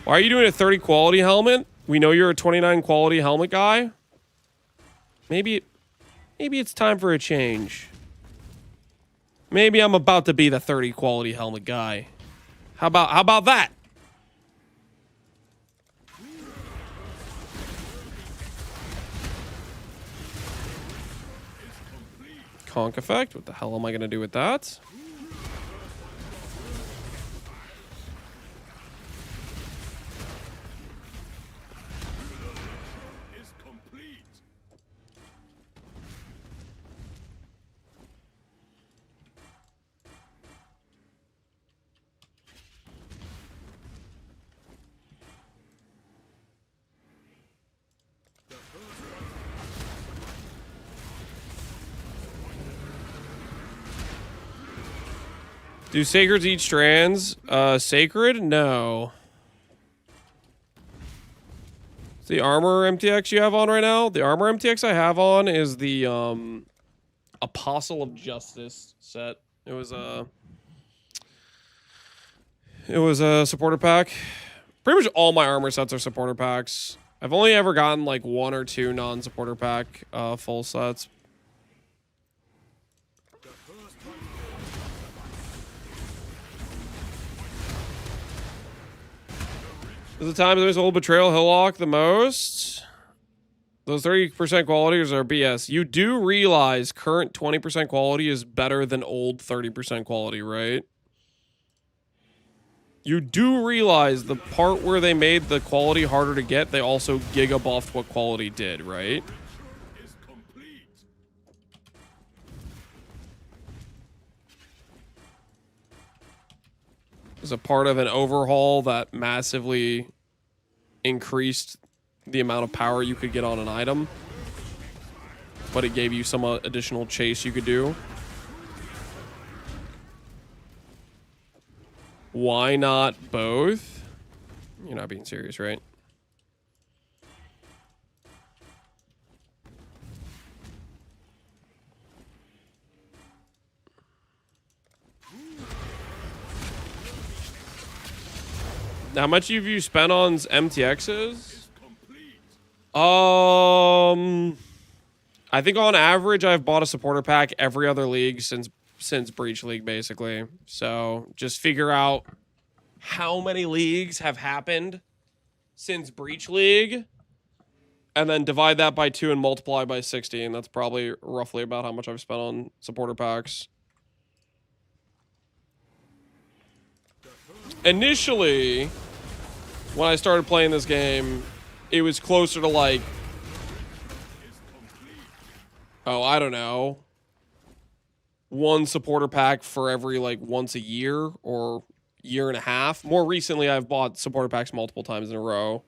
Why are you doing a 30 quality helmet? We know you're a 29 quality helmet guy. Maybe it's time for a change. Maybe I'm about to be the 30 quality helmet guy. How about that? Conk effect? What the hell am I gonna do with that? Do sacreds eat strands? Sacred? No. The armor MTX you have on right now? The armor MTX I have on is the Apostle of Justice set. It was a supporter pack. Pretty much all my armor sets are supporter packs. I've only ever gotten like 1 or 2 non-supporter pack full sets. Is the time there's old Betrayal Hillock the most? Those 30% qualities are BS. You do realize current 20% quality is better than old 30% quality, right? You do realize the part where they made the quality harder to get, they also giga buffed what quality did, right? As a part of an overhaul that massively increased the amount of power you could get on an item, but it gave you some additional chase you could do. Why not both? You're not being serious, right? How much have you spent on MTXs? I think on average I've bought a supporter pack every other league since Breach League, basically. So just figure out how many leagues have happened since Breach League, and then divide that by 2 and multiply by 60, and that's probably roughly about how much I've spent on supporter packs. Initially, when I started playing this game, it was closer to like, oh, I don't know, one supporter pack for every like once a year or year and a half. More recently, I've bought supporter packs multiple times in a row.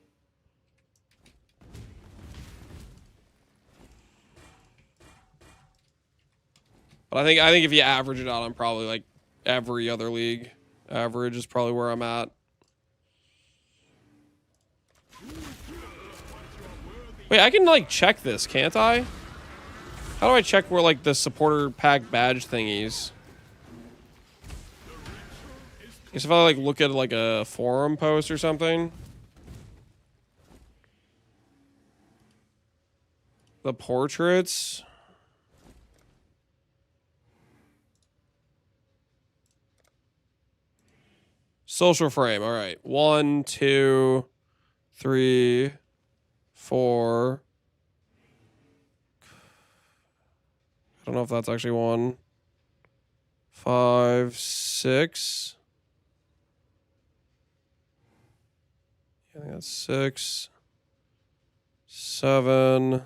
But I think if you average it out, I'm probably like every other league average is probably where I'm at. Wait, I can like check this, can't I? How do I check where like the supporter pack badge thingies? I guess if I like look at like a forum post or something. The portraits. Social frame. All right. 1, 2, 3, 4. I don't know if that's actually 1. 5, 6. I think that's 6. 7.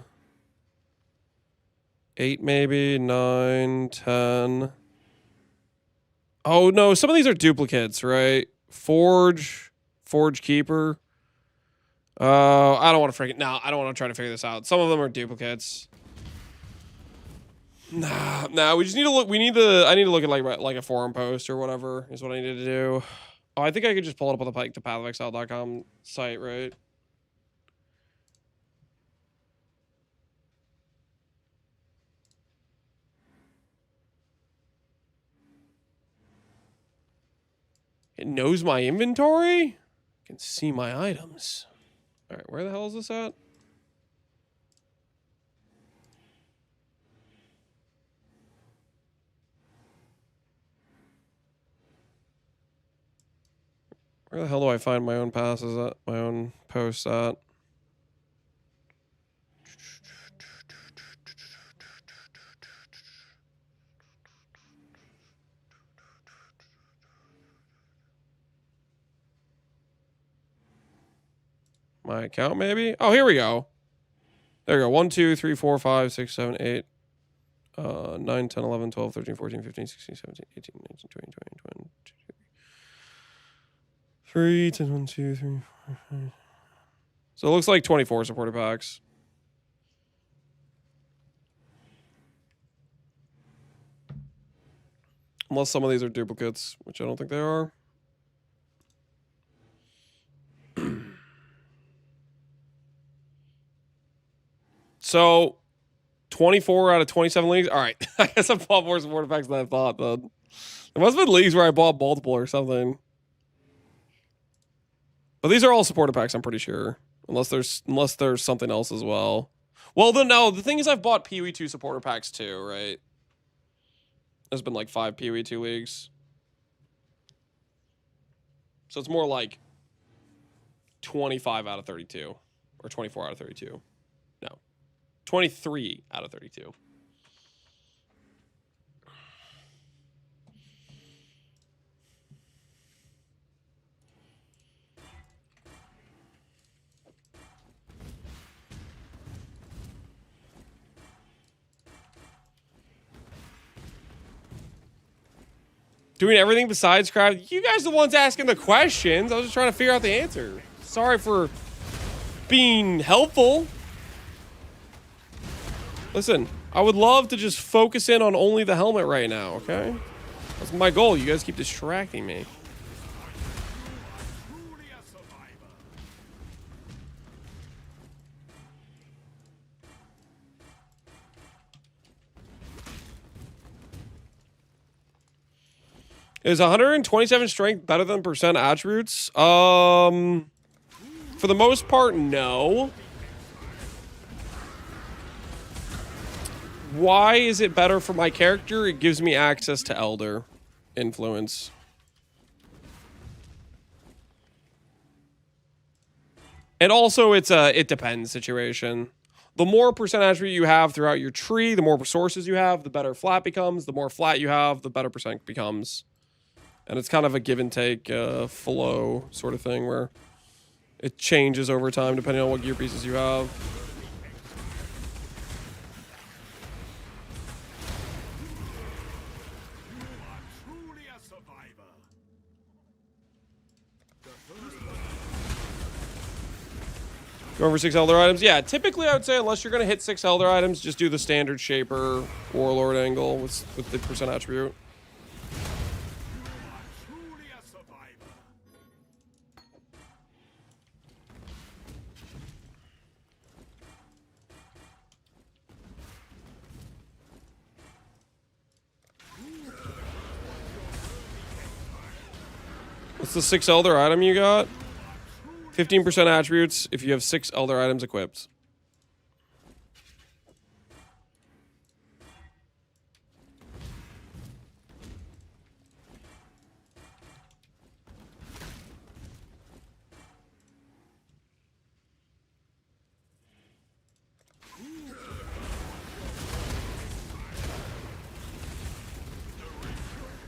8 maybe. 9, 10. Oh no, some of these are duplicates, right? Forge Keeper. I don't want to freaking no, I don't want to try to figure this out. Some of them are duplicates. Nah, we just need to look. I need to look at like a forum post or whatever is what I needed to do. Oh, I think I could just pull it up on the pathofexile.com site, right? It knows my inventory? I can see my items. All right, where the hell is this at? Where the hell do I find my own passes at? My own posts at? My account, maybe? Oh, here we go. There we go. 1, 2, 3, 4, 5, 6, 7, 8, 9, 10, 11, 12, 13, 14, 15, 16, 17, 18, 19, 20, 21, 22, 3, 10, 1, 2, 3, 4, 5. So it looks like 24 supporter packs. Unless some of these are duplicates, which I don't think they are. So, 24 out of 27 leagues. All right. I guess I bought more supporter packs than I thought, then. There must have been leagues where I bought multiple or something. But these are all supporter packs, I'm pretty sure. Unless there's something else as well. Well, then, no. The thing is, I've bought PoE 2 supporter packs too, right? There's been like 5 PoE 2 leagues. So it's more like 25 out of 32. Or 24 out of 32. No. 23 out of 32. Doing everything besides craft. You guys are the ones asking the questions. I was just trying to figure out the answer. Sorry for being helpful. Listen, I would love to just focus in on only the helmet right now, okay? That's my goal. You guys keep distracting me. Is 127 strength better than percent attributes? For the most part, no. Why is it better for my character? It gives me access to Elder influence. And also, it's a it depends situation. The more percent attribute you have throughout your tree, the more resources you have, the better flat becomes. The more flat you have, the better percent becomes. And it's kind of a give and take flow sort of thing where It changes over time depending on what gear pieces you have. Truly a survivor. Go over 6 Elder items. Yeah, typically I would say unless you're going to hit 6 Elder items, just do the standard Shaper Warlord angle with the percent attribute. Truly a survivor. What's the 6 Elder item you got? 15% attributes if you have 6 Elder items equipped.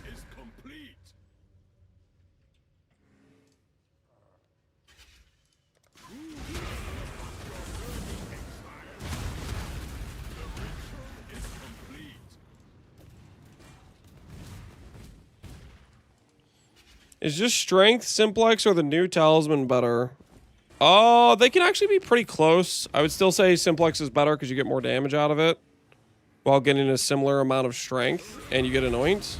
Is complete. Is complete. Is just strength, simplex, or the new talisman better? Oh, they can actually be pretty close. I would still say simplex is better because you get more damage out of it while getting a similar amount of strength, and you get anoint.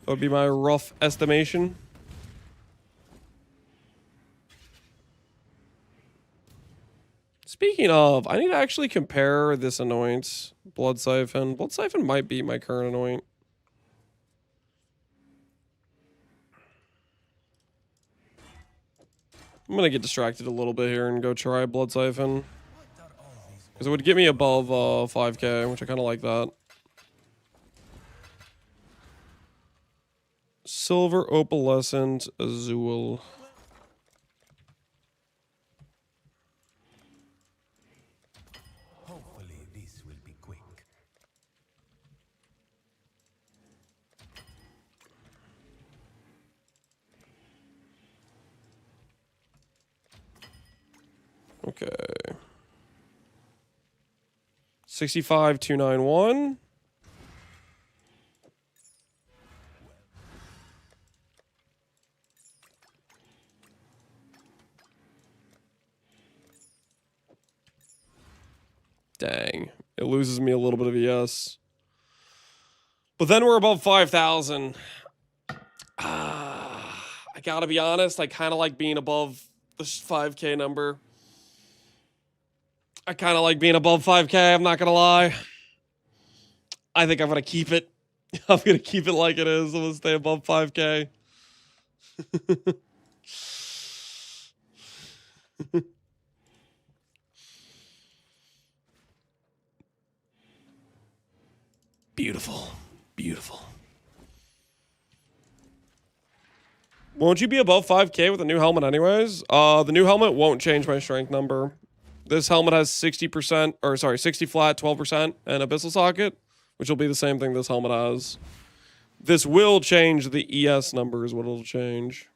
That would be my rough estimation. Speaking of, I need to actually compare this anoint. Blood Siphon. Blood Siphon might beat my current anoint. I'm going to get distracted a little bit here and go try Blood Siphon. Because it would get me above 5k, which I kind of like that. Silver Opalescent Azul. Hopefully this will be quick. Okay. 65291. Dang. It loses me a little bit of ES. But then we're above 5,000. I gotta be honest, I kind of like being above the 5k number. I kind of like being above 5k, I'm not gonna lie. I think I'm gonna keep it. I'm gonna keep it like it is. I'm gonna stay above 5k. Beautiful. Beautiful. Won't you be above 5k with a new helmet anyways? The new helmet won't change my strength number. This helmet has 60%, or sorry, 60 flat, 12%, and abyssal socket, which will be the same thing this helmet has. This will change the ES number is what it'll change.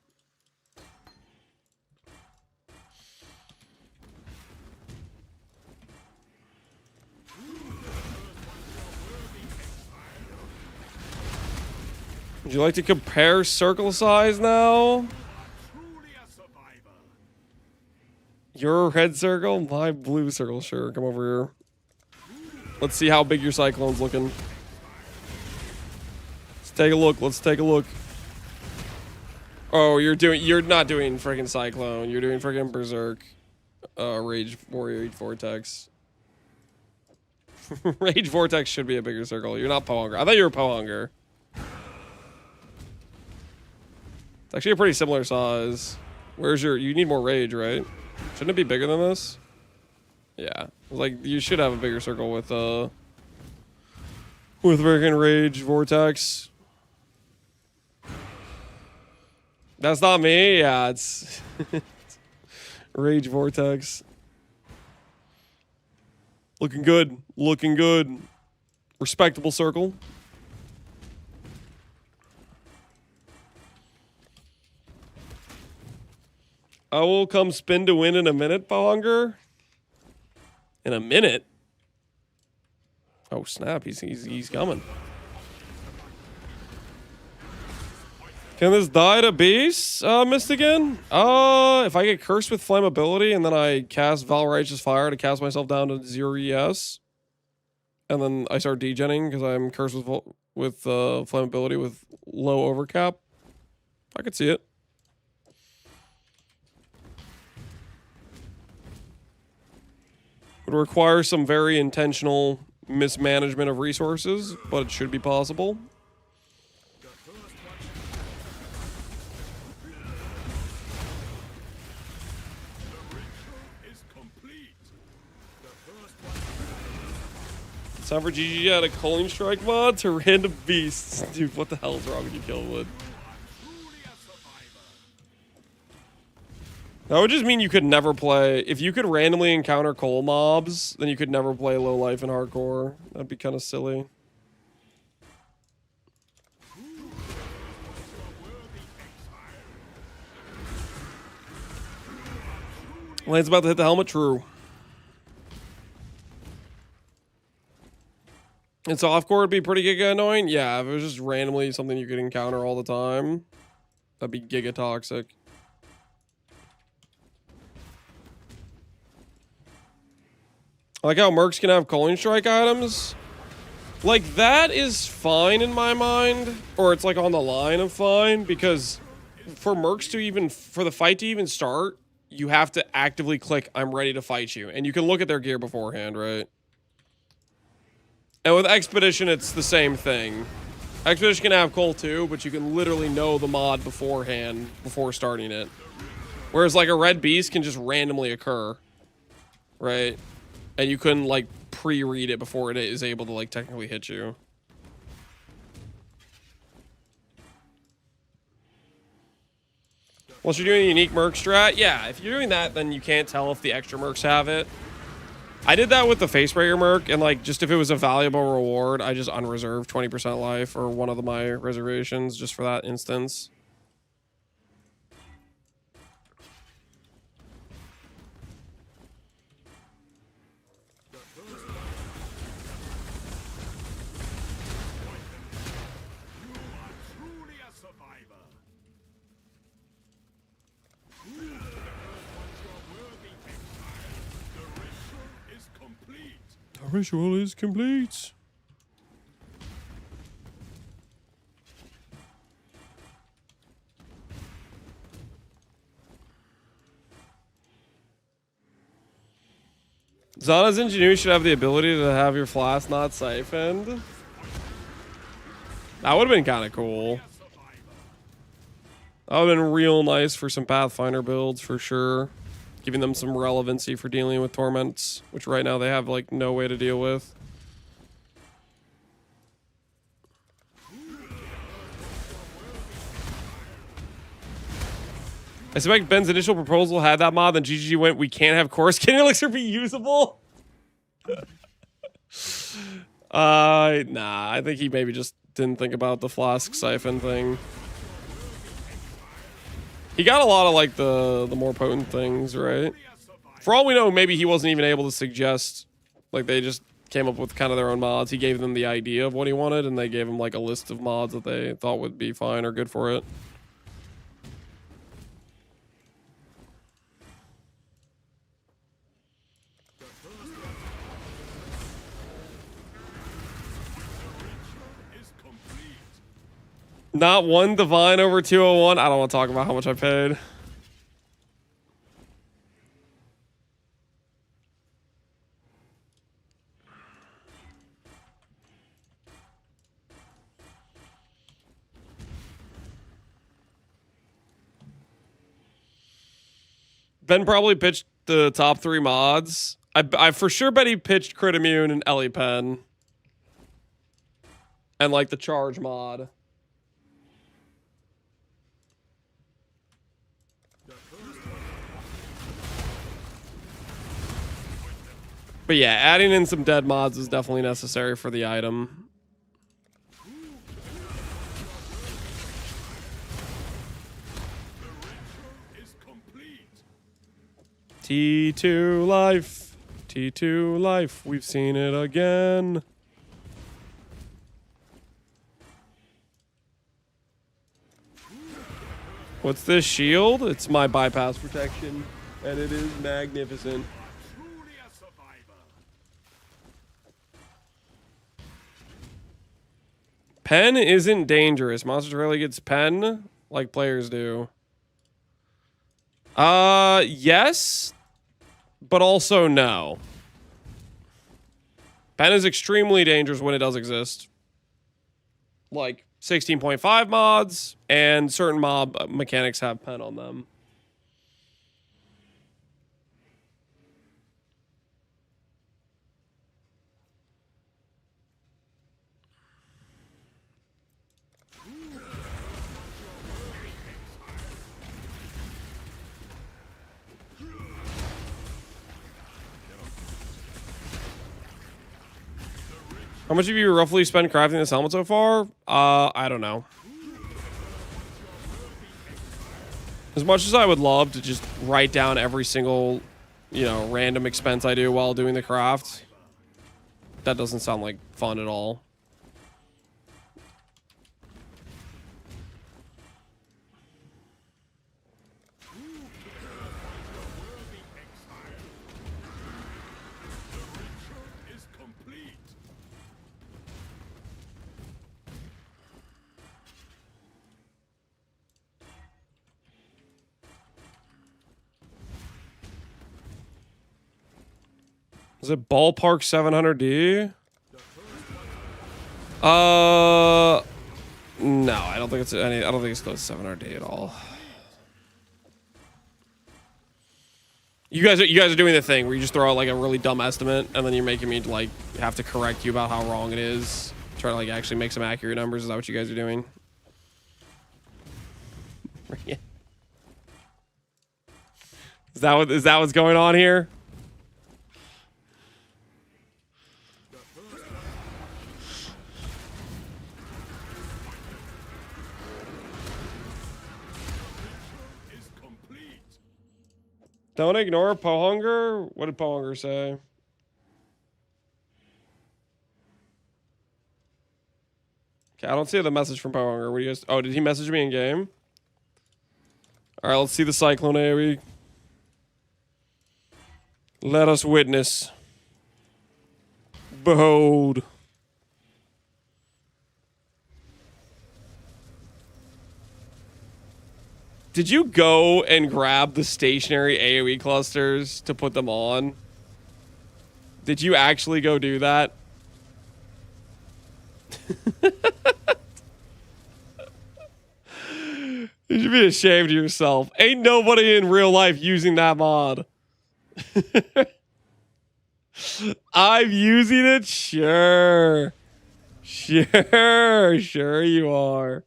Would you like to compare circle size now? Truly a survivor. Your red circle, my blue circle. Sure, come over here. Let's see how big your cyclone's looking. Let's take a look. Let's take a look. Oh, you're not doing freaking cyclone. You're doing freaking berserk. Rage vortex. Rage vortex should be a bigger circle. You're not Pohunger. I thought you were Pohunger. It's actually a pretty similar size. Where's your... You need more rage, right? Shouldn't it be bigger than this? Yeah. Like, you should have a bigger circle with freaking Rage Vortex. That's not me? Yeah, it's... Rage Vortex. Looking good. Looking good. Respectable circle. I will come spin to win in a minute, Bonger. In a minute? Oh, snap. He's coming. Can this die to beast, Mystigan? If I get cursed with flammability and then I cast Valrighteous Fire to cast myself down to 0 ES, and then I start degenning because I'm cursed with flammability with low overcap, I could see it. Would require some very intentional mismanagement of resources, but it should be possible. It's time for GG to add a Culling Strike mod to random beasts. Dude, what the hell is wrong with you, Killwood? That would just mean you could never play... If you could randomly encounter coal mobs, then you could never play low life in hardcore. That'd be kind of silly. Lane's about to hit the helmet, true. And softcore would be pretty giga annoying? Yeah, if it was just randomly something you could encounter all the time, that'd be giga toxic. I like how mercs can have Culling Strike items. Like, that is fine in my mind. Or it's like on the line of fine, because for mercs to even, for the fight to even start, you have to actively click, I'm ready to fight you. And you can look at their gear beforehand, right? And with Expedition, it's the same thing. Expedition can have Coal too, but you can literally know the mod beforehand, before starting it. Whereas like a Red Beast can just randomly occur, right? And you couldn't like pre-read it before it is able to like technically hit you. Unless you're doing a unique merc strat, yeah, if you're doing that, then you can't tell if the extra mercs have it. I did that with the Facebreaker merc, and like, just if it was a valuable reward, I just unreserved 20% life or one of my reservations just for that instance. The ritual is complete. Zana's Ingenuity should have the ability to have your flask not siphoned. That would have been kind of cool. That would have been real nice for some Pathfinder builds for sure. Giving them some relevancy for dealing with torments, which right now they have like no way to deal with. I suspect Ben's initial proposal had that mod, then GGG went, we can't have Core Skin Elixir be usable? Nah, I think he maybe just didn't think about the flask siphon thing. He got a lot of like the more potent things, right? For all we know, maybe he wasn't even able to suggest, like they just came up with kind of their own mods. He gave them the idea of what he wanted, and they gave him like a list of mods that they thought would be fine or good for it. Not one divine over 201. I don't want to talk about how much I paid. Ben probably pitched the top 3 mods. I for sure bet he pitched Crit Immune and Elipen. And like the charge mod. But yeah, adding in some dead mods is definitely necessary for the item. T2 life. T2 life. We've seen it again. What's this shield? It's my bypass protection, and it is magnificent. Truly a survivor. Pen isn't dangerous. Monsters rarely gets pen like players do. Yes, but also no. Pen is extremely dangerous when it does exist. Like 16.5 mods and certain mob mechanics have pen on them. How much have you roughly spent crafting this helmet so far? I don't know. As much as I would love to just write down every single, random expense I do while doing the craft, that doesn't sound like fun at all. Is it ballpark 700D? No, I don't think it's any. I don't think it's close to 700D at all. You guys are doing the thing where you just throw out like a really dumb estimate, and then you're making me like have to correct you about how wrong it is. Try to like actually make some accurate numbers. Is that what you guys are doing? Is that what's going on here? Don't ignore Pohunger. What did Pohunger say? Okay, I don't see the message from Pohunger. What do you guys? Oh, did he message me in game? All right, let's see the Cyclone AoE. Let us witness. Behold. Did you go and grab the stationary AoE clusters to put them on? Did you actually go do that? You should be ashamed of yourself. Ain't nobody in real life using that mod. I'm using it? Sure. Sure you are.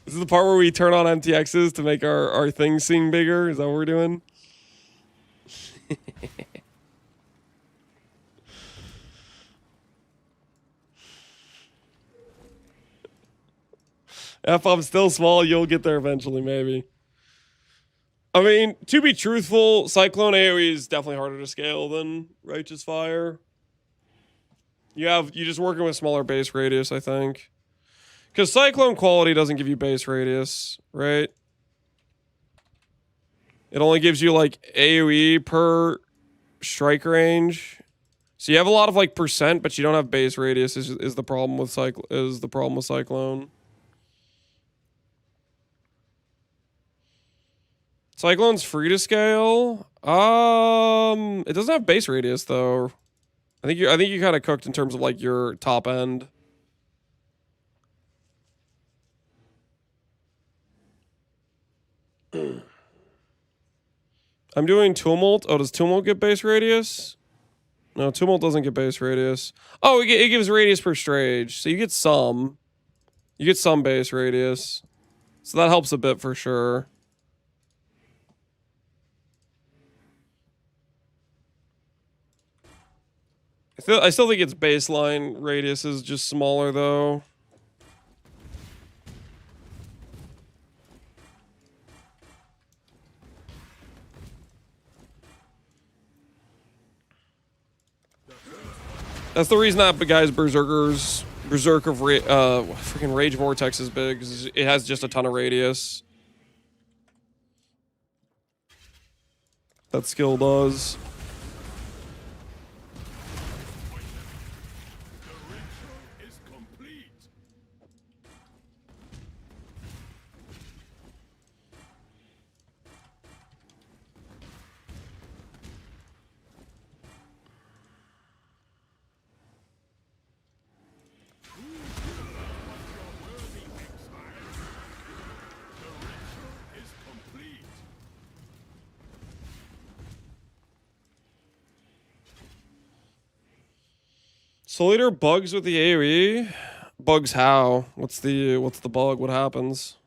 This is the part where we turn on MTXs to make our things seem bigger. Is that what we're doing? If I'm still small, you'll get there eventually, maybe. I mean, to be truthful, Cyclone AoE is definitely harder to scale than Righteous Fire. You're just working with smaller base radius, I think. Because Cyclone quality doesn't give you base radius, right? It only gives you like AoE per strike range. So you have a lot of like percent, but you don't have base radius. Is the problem with Cyclone? Cyclone's free to scale. It doesn't have base radius though. I think you kind of cooked in terms of like your top end. I'm doing Tumult. Oh, does Tumult get base radius? No, Tumult doesn't get base radius. Oh, it gives radius per stage. So you get some. You get some base radius. So that helps a bit for sure. I still think its baseline radius is just smaller though. That's the reason that guy's freaking Rage Vortex is big, because it has just a ton of radius. That skill does. So later bugs with the AoE. Bugs how? What's the bug? What happens?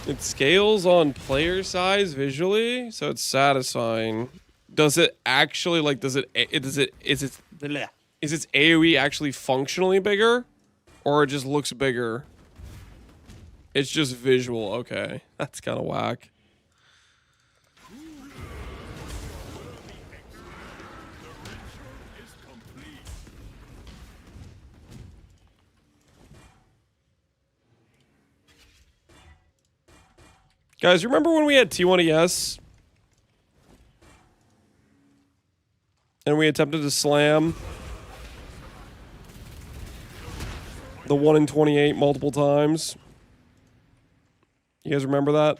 It scales on player size visually, so it's satisfying. Does it actually is its AoE actually functionally bigger, or it just looks bigger? It's just visual. Okay, that's kind of whack. Guys, remember when we had T1ES? And we attempted to slam the 1 in 28 multiple times? You guys remember that?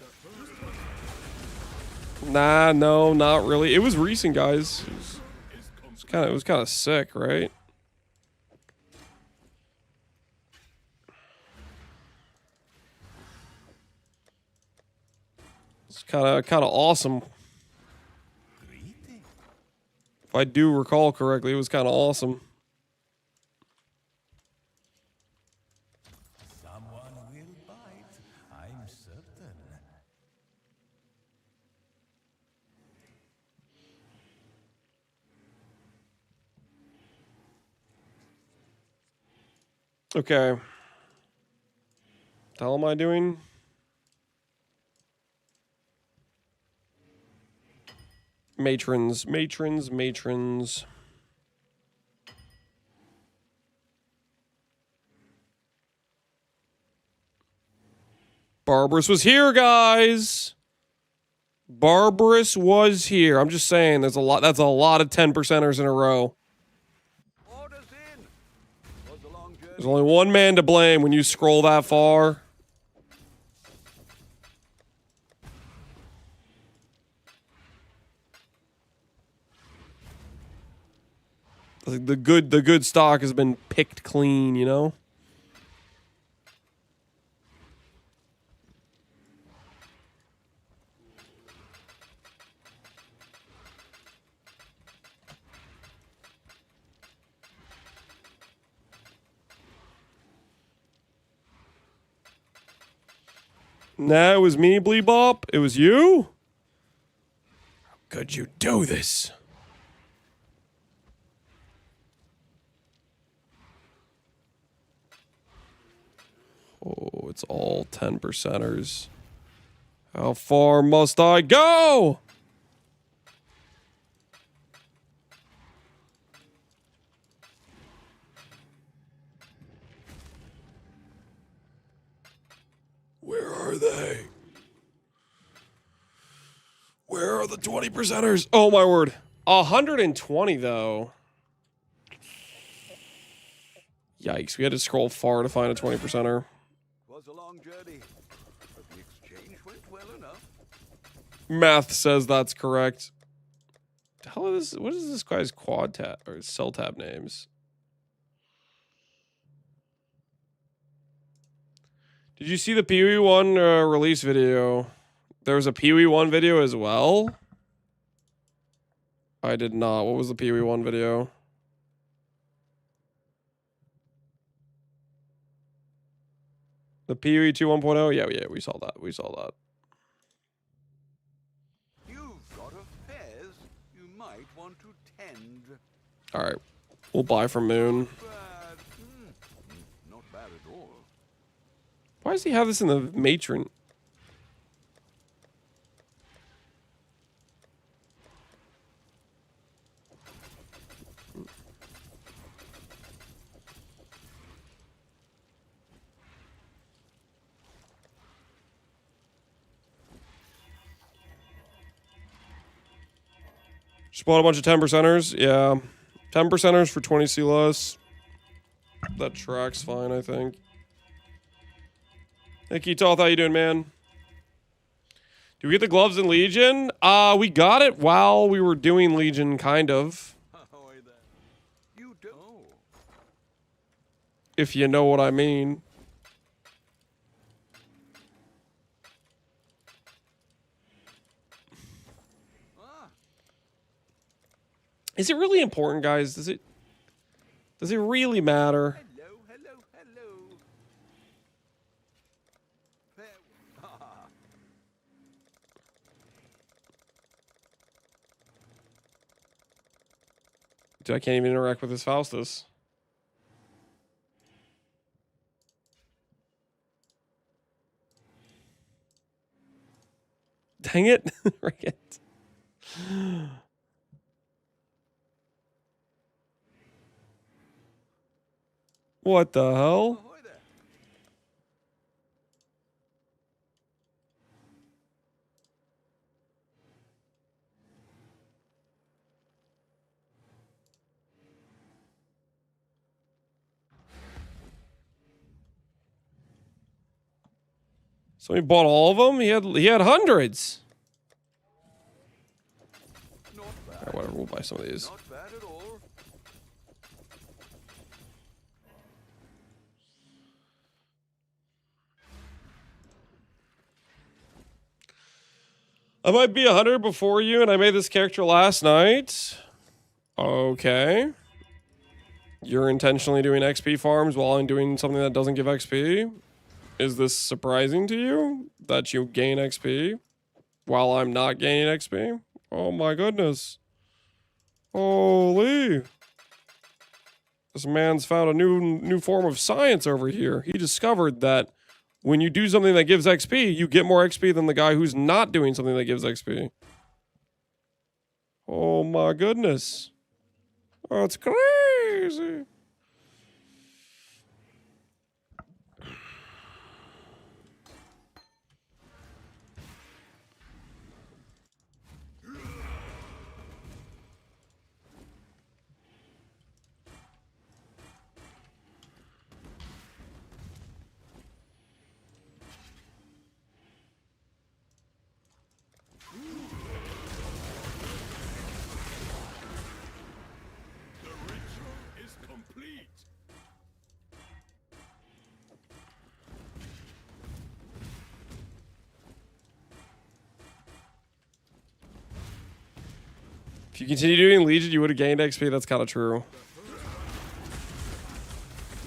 Nah, no, not really. It was recent, guys. It was kind of sick, right? It's kind of awesome. If I do recall correctly, it was kind of awesome. Someone will bite, I'm certain. Okay. What the hell am I doing? Matrons. Barbarous was here, guys. Barbarous was here. I'm just saying, that's a lot of 10%ers in a row. There's only one man to blame when you scroll that far. The good stock has been picked clean, you know? Nah, it was me, Bleebop. It was you? How could you do this? Oh, it's all 10%ers. How far must I go? Where are they? Where are the 20%ers? Oh my word. 120 though. Yikes, we had to scroll far to find a 20%er. Was a long journey, but the exchange went well enough. Math says that's correct. The hell is this? What is this guy's quad tab or cell tab names? Did you see the Pee Wee 1 release video? There was a Pee Wee 1 video as well? I did not. What was the Pee Wee 1 video? The Pee Wee 2 1.0? Yeah, we saw that. We saw that. All right, we'll buy from Moon. Bad. Not bad at all. Why does he have this in the matron? Just bought a bunch of 10%ers. Yeah. 10%ers for 20 C less. That tracks fine, I think. Hey, Keetoth, how you doing, man? Did we get the gloves in Legion? We got it while we were doing Legion, kind of. You do. If you know what I mean. Is it really important, guys? Does it really matter? Hello. Dude, I can't even interact with this Faustus. Dang it. Ricket. What the hell? Ahoy there. So he bought all of them? He had hundreds. Not bad. All right, whatever, we'll buy some of these. Not bad at all. I might be 100 before you, and I made this character last night. Okay. You're intentionally doing XP farms while I'm doing something that doesn't give XP? Is this surprising to you? That you gain XP while I'm not gaining XP? Oh my goodness. Holy. This man's found a new form of science over here. He discovered that when you do something that gives XP, you get more XP than the guy who's not doing something that gives XP. Oh my goodness. That's crazy. The ritual is complete. If you continue doing Legion, you would have gained XP. That's kind of true.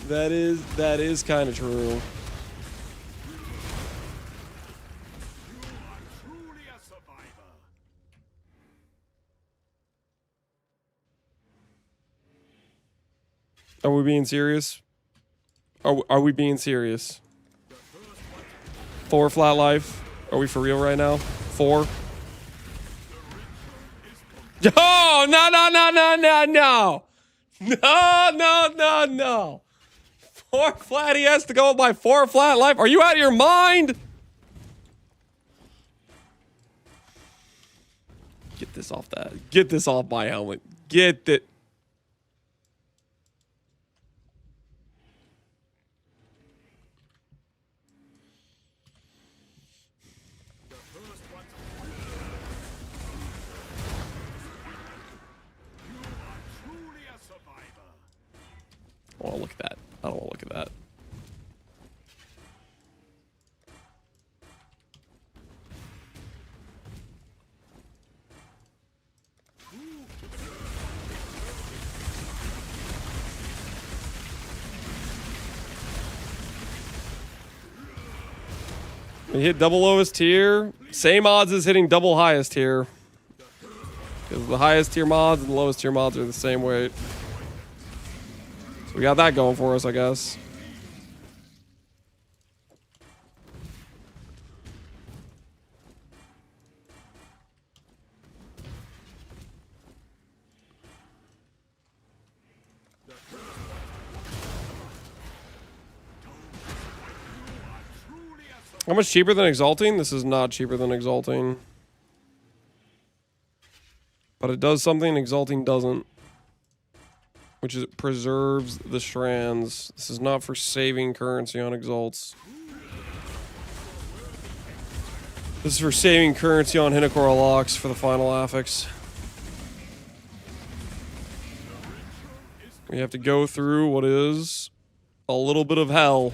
That is kind of true. You are truly a survivor. Are we being serious? Are we being serious? 4 flat life? Are we for real right now? 4? Oh, no. No. 4 flat, he has to go with my 4 flat life. Are you out of your mind? Get this off that. Get this off my helmet. Get it. Truly a survivor. I don't want to look at that. I don't want to look at that. He hit double lowest tier. Same odds as hitting double highest tier. Because the highest tier mods and the lowest tier mods are the same weight. So we got that going for us, I guess. How much cheaper than Exalting? This is not cheaper than Exalting. But it does something Exalting doesn't. Which is it preserves the strands. This is not for saving currency on Exalts. This is for saving currency on Hinokora locks for the final affix. We have to go through what is a little bit of hell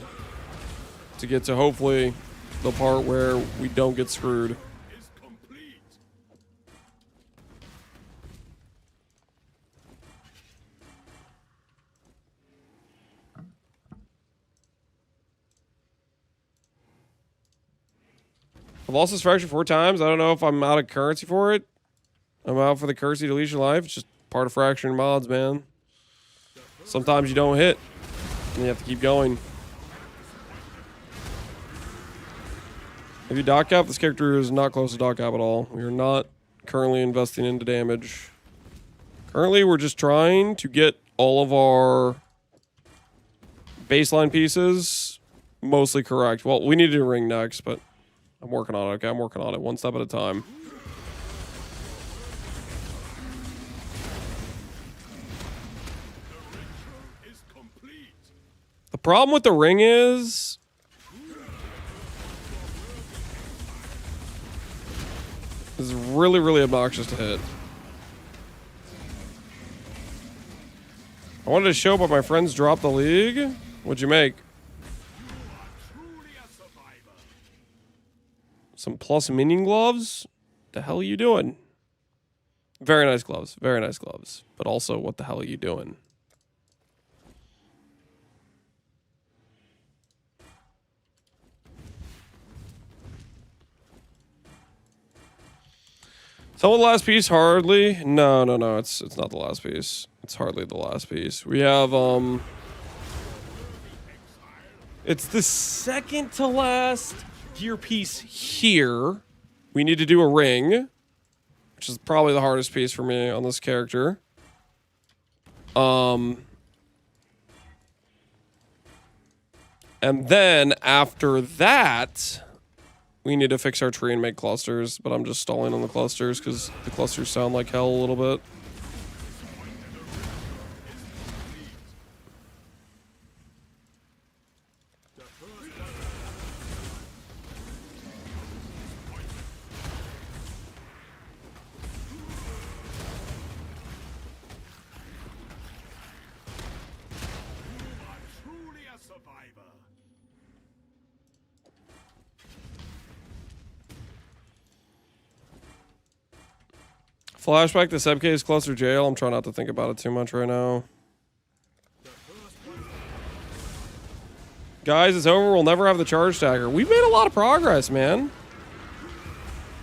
to get to hopefully the part where we don't get screwed. I've lost this fraction 4 times. I don't know if I'm out of currency for it. I'm out for the currency deletion life. It's just part of fracturing mods, man. Sometimes you don't hit, and you have to keep going. If you dot cap, this character is not close to dot cap at all. We are not currently investing into damage. Currently, we're just trying to get all of our baseline pieces mostly correct. Well, we need to do ring next, but I'm working on it. Okay, I'm working on it one step at a time. The problem with the ring is it's really, really obnoxious to hit. I wanted to show, but my friends dropped the league. What'd you make? Some plus minion gloves? The hell are you doing? Very nice gloves. Very nice gloves. But also, what the hell are you doing? So the last piece, hardly. No, it's not the last piece. It's hardly the last piece. We have it's the second to last gear piece here. We need to do a ring, which is probably the hardest piece for me on this character. And then after that, we need to fix our tree and make clusters, but I'm just stalling on the clusters because the clusters sound like hell a little bit. Flashback to Sebke's cluster jail. I'm trying not to think about it too much right now. Guys, it's over. We'll never have the charge stagger. We've made a lot of progress, man.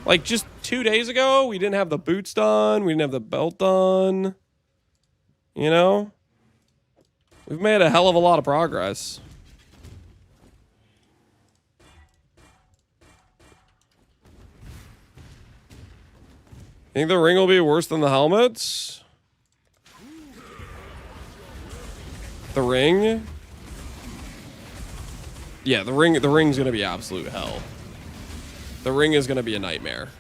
Like, just 2 days ago, we didn't have the boots done. We didn't have the belt done. You know? We've made a hell of a lot of progress. Think the ring will be worse than the helmets? The ring? Yeah, the ring's gonna be absolute hell. The ring is gonna be a nightmare.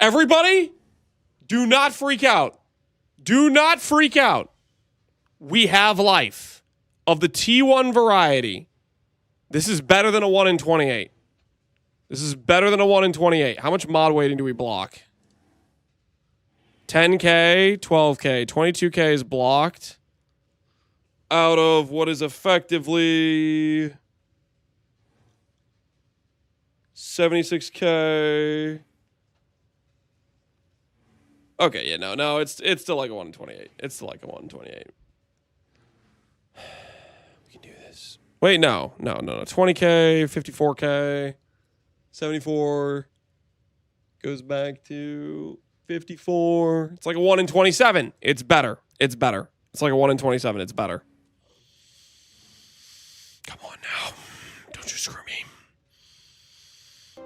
Everybody, do not freak out. Do not freak out. We have life of the T1 variety. This is better than a 1 in 28. This is better than a 1 in 28. How much mod weighting do we block? 10k, 12k, 22k is blocked. Out of what is effectively 76k. Okay, yeah, no, it's still like a 1 in 28. It's still like a 1 in 28. We can do this. Wait, no. 20k, 54k. 74 goes back to 54. It's like a 1 in 27. It's better. It's better. It's like a 1 in 27. It's better. Come on now. Don't you screw me.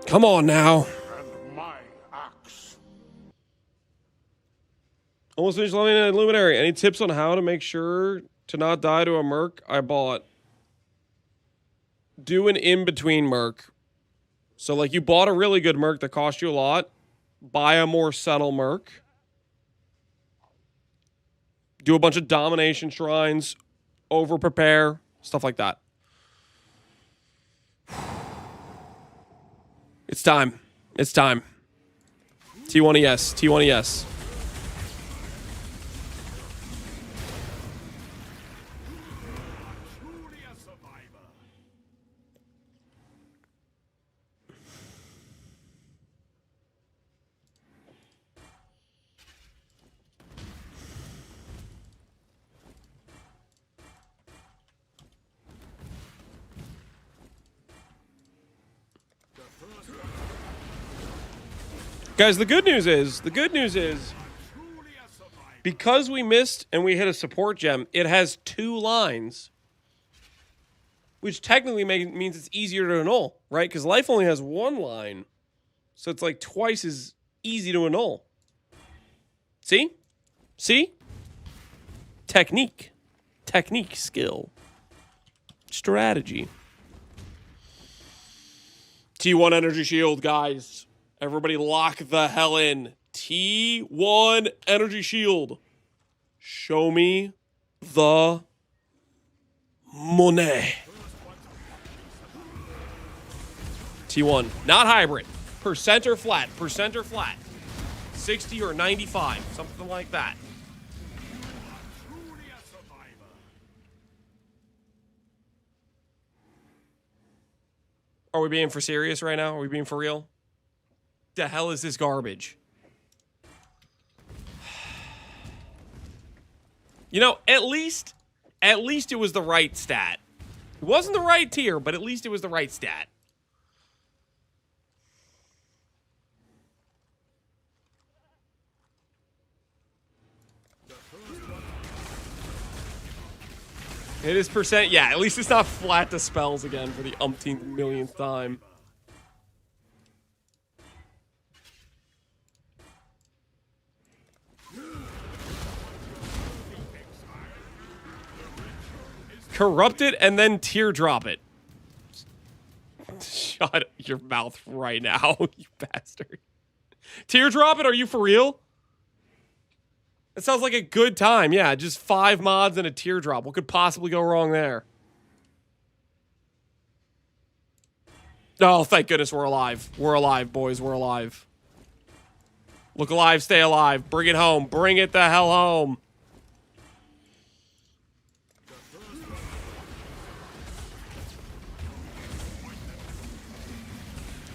Come on now. And my axe. Almost finished leveling a Luminary. Any tips on how to make sure to not die to a Merc I bought? Do an in-between Merc. So, like, you bought a really good Merc that cost you a lot. Buy a more subtle Merc. Do a bunch of domination shrines. Over-prepare. Stuff like that. It's time. It's time. T1ES. T1ES. Truly a survivor. Guys, the good news is, because we missed and we hit a support gem, it has 2 lines, which technically means it's easier to annul, right? Because life only has 1 line, so it's like twice as easy to annul. See? See? Technique, skill, strategy. T1 energy shield, guys. Everybody lock the hell in. T1 energy shield. Show me the money. T1. Not hybrid. Percent or flat. 60 or 95. Something like that. Truly a survivor. Are we being for serious right now? Are we being for real? The hell is this garbage? You know, at least it was the right stat. It wasn't the right tier, but at least it was the right stat. It is percent. Yeah, at least it's not flat to spells again for the umpteenth millionth time. Corrupt it and then teardrop it. Shut your mouth right now, you bastard. Teardrop it? Are you for real? That sounds like a good time. Yeah, just 5 mods and a teardrop. What could possibly go wrong there? Oh, thank goodness we're alive. We're alive, boys. We're alive. Look alive, stay alive. Bring it home. Bring it the hell home.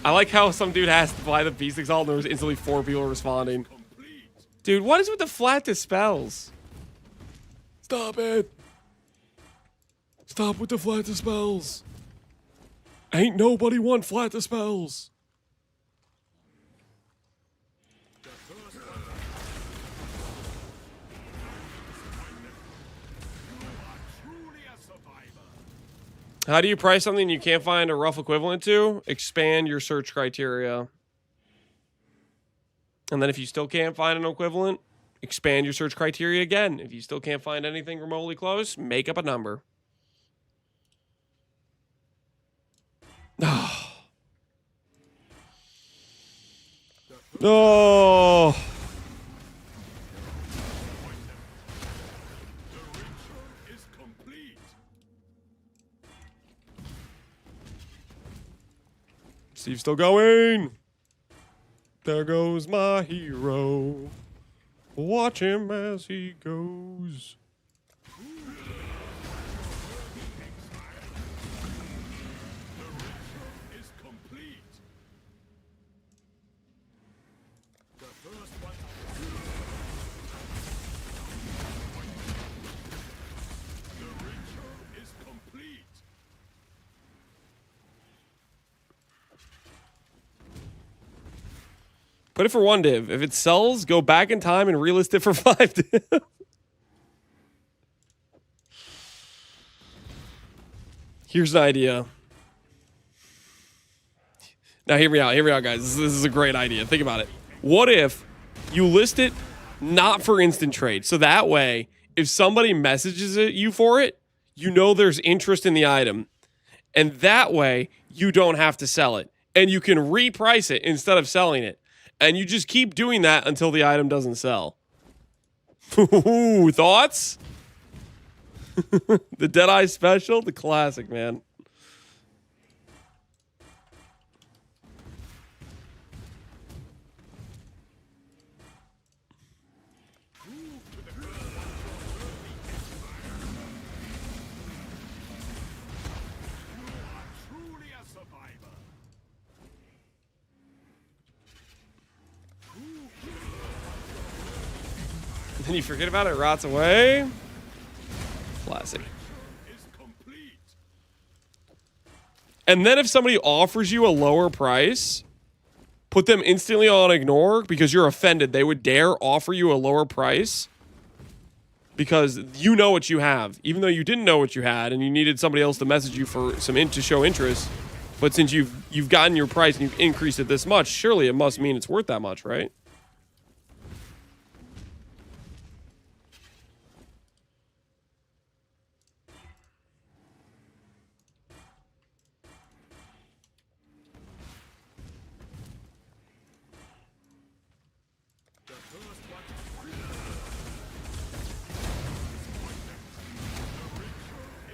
I like how some dude has to buy the Beast Exalt and there was instantly 4 people responding. Dude, what is with the flat dispels? Stop it. Stop with the flat dispels. Ain't nobody want flat dispels. How do you price something you can't find a rough equivalent to? Expand your search criteria. And then if you still can't find an equivalent, expand your search criteria again. If you still can't find anything remotely close, make up a number. Oh. Steve's still going. There goes my hero. Watch him as he goes. Put it for 1 div. If it sells, go back in time and relist it for 5 div. Here's an idea. Now, hear me out, guys. This is a great idea. Think about it. What if you list it not for instant trade? So that way, if somebody messages you for it, you know there's interest in the item. And that way, you don't have to sell it. And you can reprice it instead of selling it. And you just keep doing that until the item doesn't sell. Ooh, thoughts? The Deadeye special? The classic, man. Truly a survivor. Then you forget about it, it rots away. Classic. Is complete. And then if somebody offers you a lower price, put them instantly on ignore because you're offended. They would dare offer you a lower price because you know what you have, even though you didn't know what you had and you needed somebody else to message you for some to show interest. But since you've gotten your price and you've increased it this much, surely it must mean it's worth that much, right?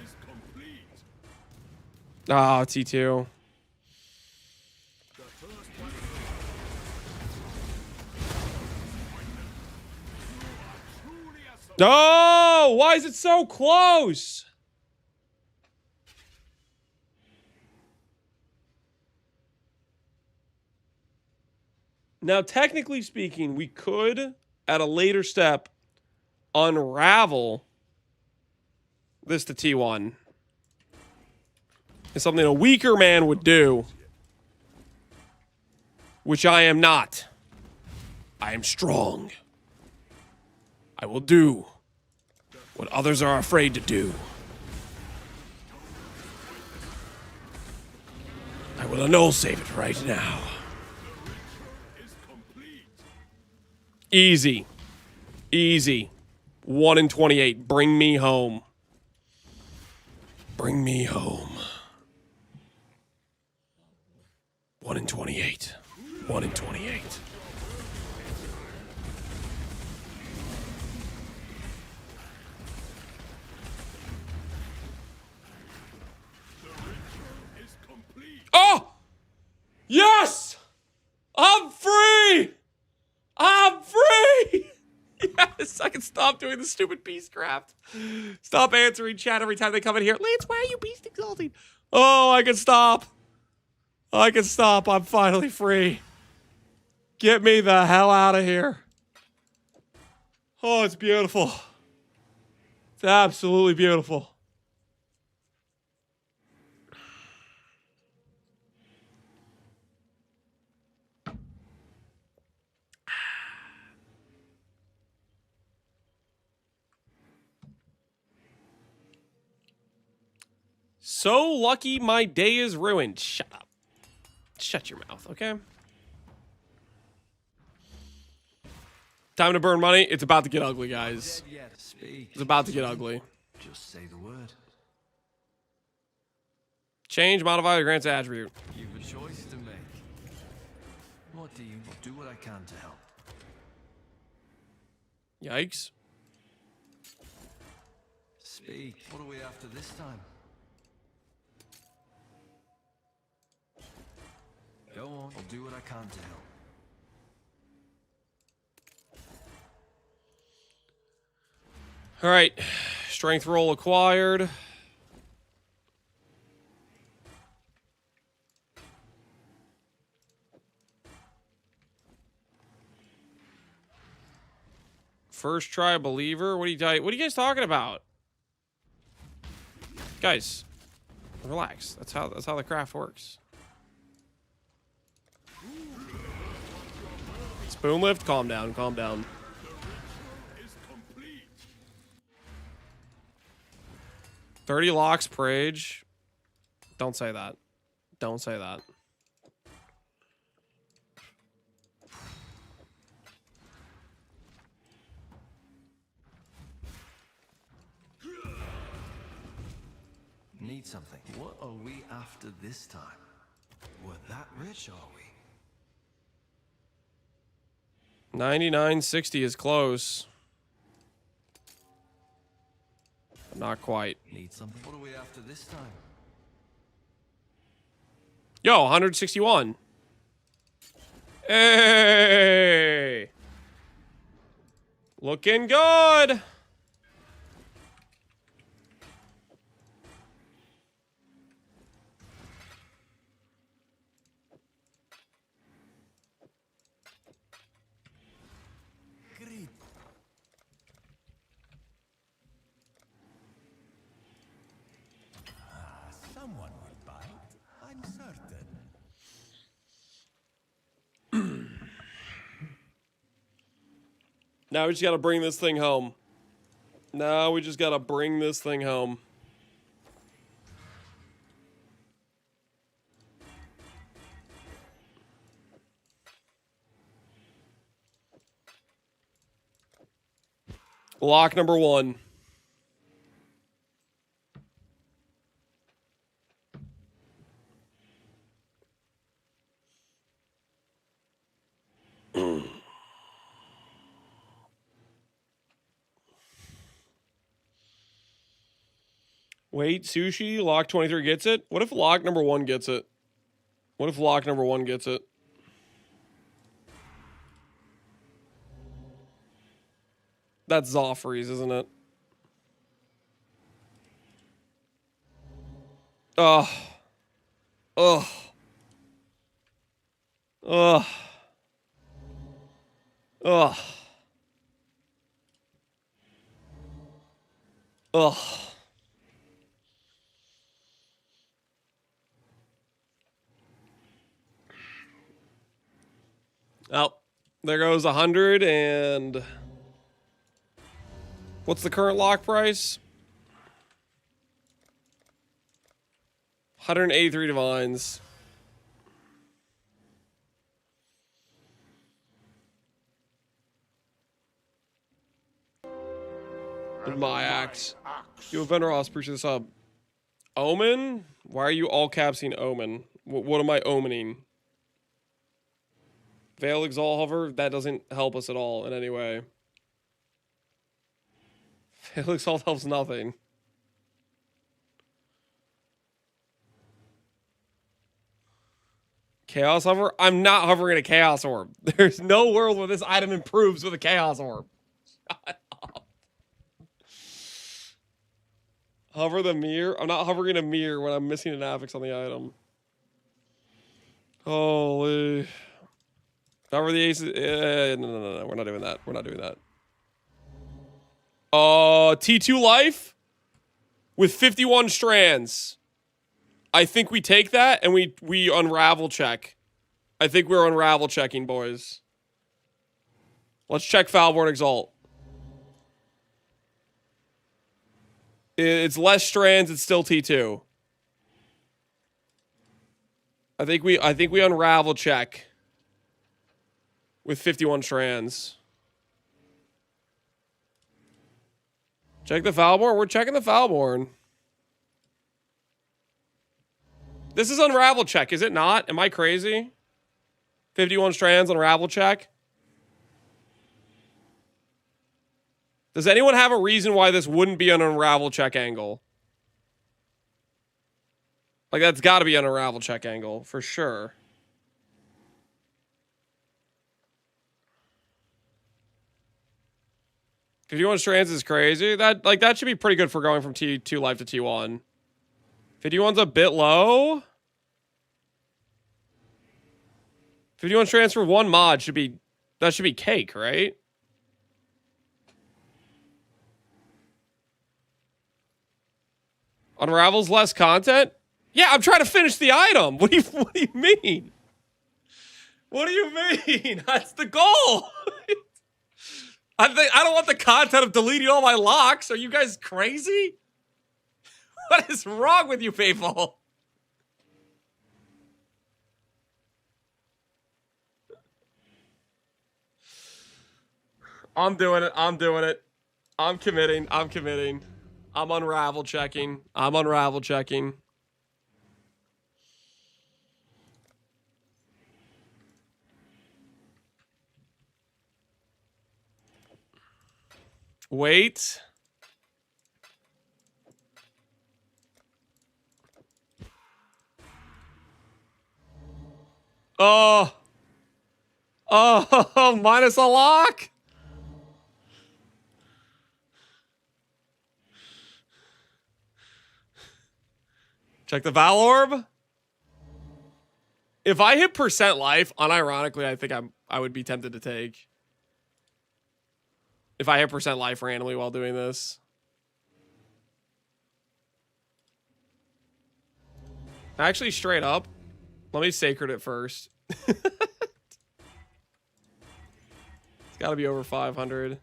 Is complete. Ah, T2. The first one. Truly a survivor. Oh, why is it so close? Now, technically speaking, we could, at a later step, unravel this to T1. It's something a weaker man would do, which I am not. I am strong. I will do what others are afraid to do. I will annul save it right now. Is complete. Easy. Easy. 1 in 28. Bring me home. Bring me home. 1 in 28. 1 in 28. Is complete. Oh! Yes! I'm free! I'm free! Yes, I can stop doing the stupid beastcraft. Stop answering chat every time they come in here. Lance, why are you beast exalting? Oh, I can stop. I can stop. I'm finally free. Get me the hell out of here. Oh, it's beautiful. It's absolutely beautiful. So lucky my day is ruined. Shut up. Shut your mouth, okay? Time to burn money. It's about to get ugly, guys. Dead yet. Speak. It's about to get ugly. Just say the word. Change, modify, or grants attribute. You've a choice to make. What do you do? What I can to help. Yikes. Speak. What are we after this time? Go on. I'll do what I can to help. All right. Strength roll acquired. First try believer. What are you guys talking about? Guys, relax. That's how the craft works. Boom lift, calm down, calm down. The ritual is complete. 30 locks, Prage. Don't say that. Don't say that. Need something. What are we after this time? We're that rich, are we? 99.60 is close. But not quite. Need something. What are we after this time? Yo, 161. Hey! Looking good! Great. Someone will bite, I'm certain. Now we just gotta bring this thing home. Now we just gotta bring this thing home. Lock number 1. Wait, sushi, lock 23 gets it? What if lock number 1 gets it? What if lock number 1 gets it? That's Zoffrey's, isn't it? Ugh. Ugh. Ugh. Ugh. Ugh. Oh, there goes 100 and... What's the current lock price? 183 divines. And my axe. You Vendor Ross, appreciate the sub. Omen? Why are you all capsing Omen? What am I omening? Veil Exalt Hover? That doesn't help us at all in any way. Veil Exalt helps nothing. Chaos Hover? I'm not hovering a Chaos Orb. There's no world where this item improves with a Chaos Orb. Shut up. Hover the mirror? I'm not hovering a mirror when I'm missing an affix on the item. Holy. Hover the aces. No. We're not doing that. We're not doing that. T2 life with 51 strands. I think we take that and we unravel check. I think we're unravel checking, boys. Let's check Foulborn Exalt. It's less strands, it's still T2. I think we unravel check with 51 strands. Check the Foulborn. We're checking the Foulborn. This is unravel check, is it not? Am I crazy? 51 strands unravel check. Does anyone have a reason why this wouldn't be an unravel check angle? Like, that's got to be an unravel check angle for sure. If you want strands is crazy. That should be pretty good for going from T2 life to T1. 51's a bit low. 51 strands for 1 mod should be cake, right? Unravels less content? Yeah, I'm trying to finish the item. What do you mean? What do you mean? That's the goal. I don't want the content of deleting all my locks. Are you guys crazy? What is wrong with you people? I'm doing it. I'm doing it. I'm committing. I'm committing. I'm unravel checking. I'm unravel checking. Wait. Oh. Oh, minus a lock. Check the Val Orb. If I hit percent life, unironically, I think I would be tempted to take. If I hit percent life randomly while doing this. Actually, straight up, let me sacred it first. It's got to be over 500.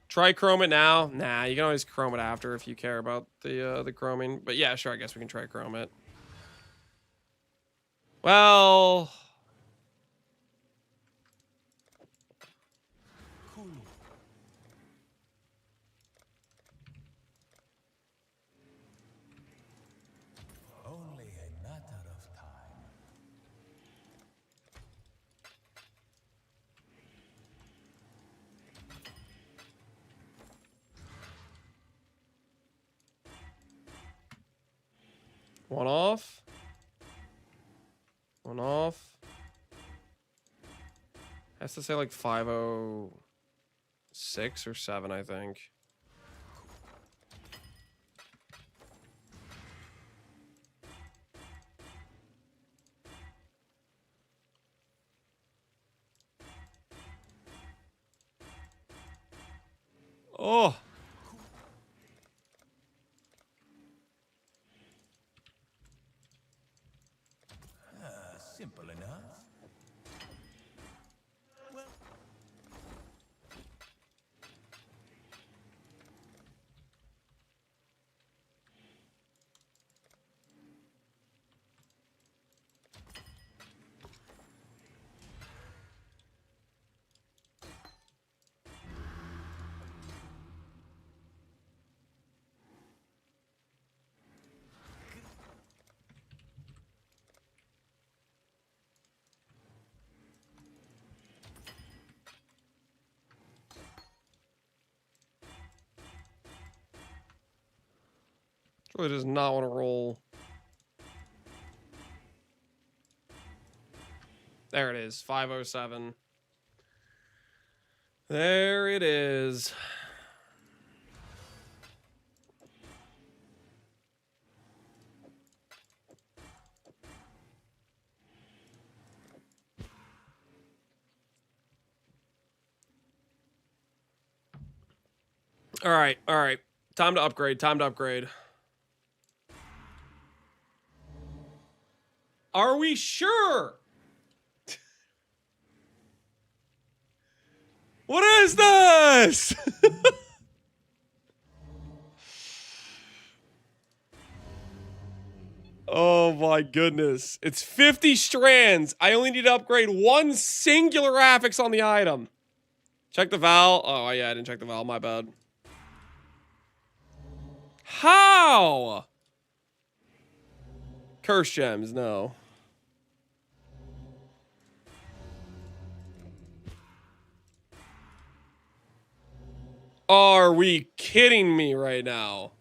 Try chrome it now. Nah, you can always chrome it after if you care about the chroming. But yeah, sure, I guess we can try chrome it. Well, Cool. Only a matter of time. one off. One off. Has to say like 506 or 7, I think. Oh. Simple enough. Really does not want to roll. There it is, 507. There it is. All right, all right. Time to upgrade, time to upgrade. Are we sure? What is this? Oh my goodness. It's 50 strands. I only need to upgrade one singular affix on the item. Check the Val. Oh yeah, I didn't check the Val, my bad. How? Curse gems, no. Are we kidding me right now?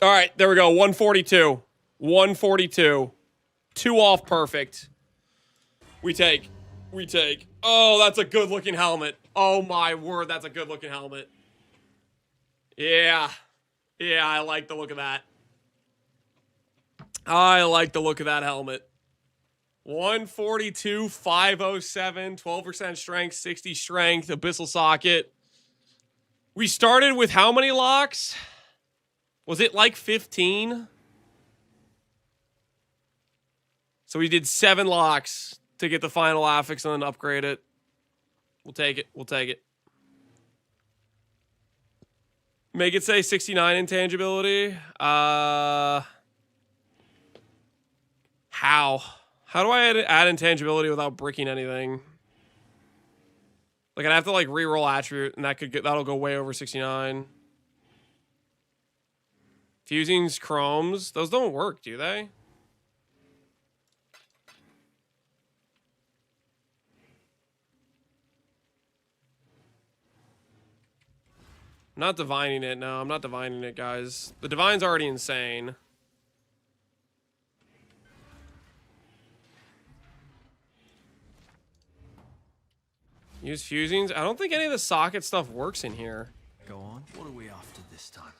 All right, there we go. 142. 142. 2 off perfect. We take. We take. Oh, that's a good looking helmet. Oh my word, that's a good looking helmet. Yeah. Yeah, I like the look of that. I like the look of that helmet. 142, 507, 12% strength, 60 strength, abyssal socket. We started with how many locks? Was it like 15? So we did 7 locks to get the final affix and then upgrade it. We'll take it. We'll take it. Make it say 69 intangibility. How? How do I add intangibility without breaking anything? Like I'd have to like reroll attribute, and that'll go way over 69. Fusings, chromes, those don't work, do they? I'm not divining it. No, I'm not divining it, guys. The divine's already insane. Use fusings. I don't think any of the socket stuff works in here. Go on. What are we after this time?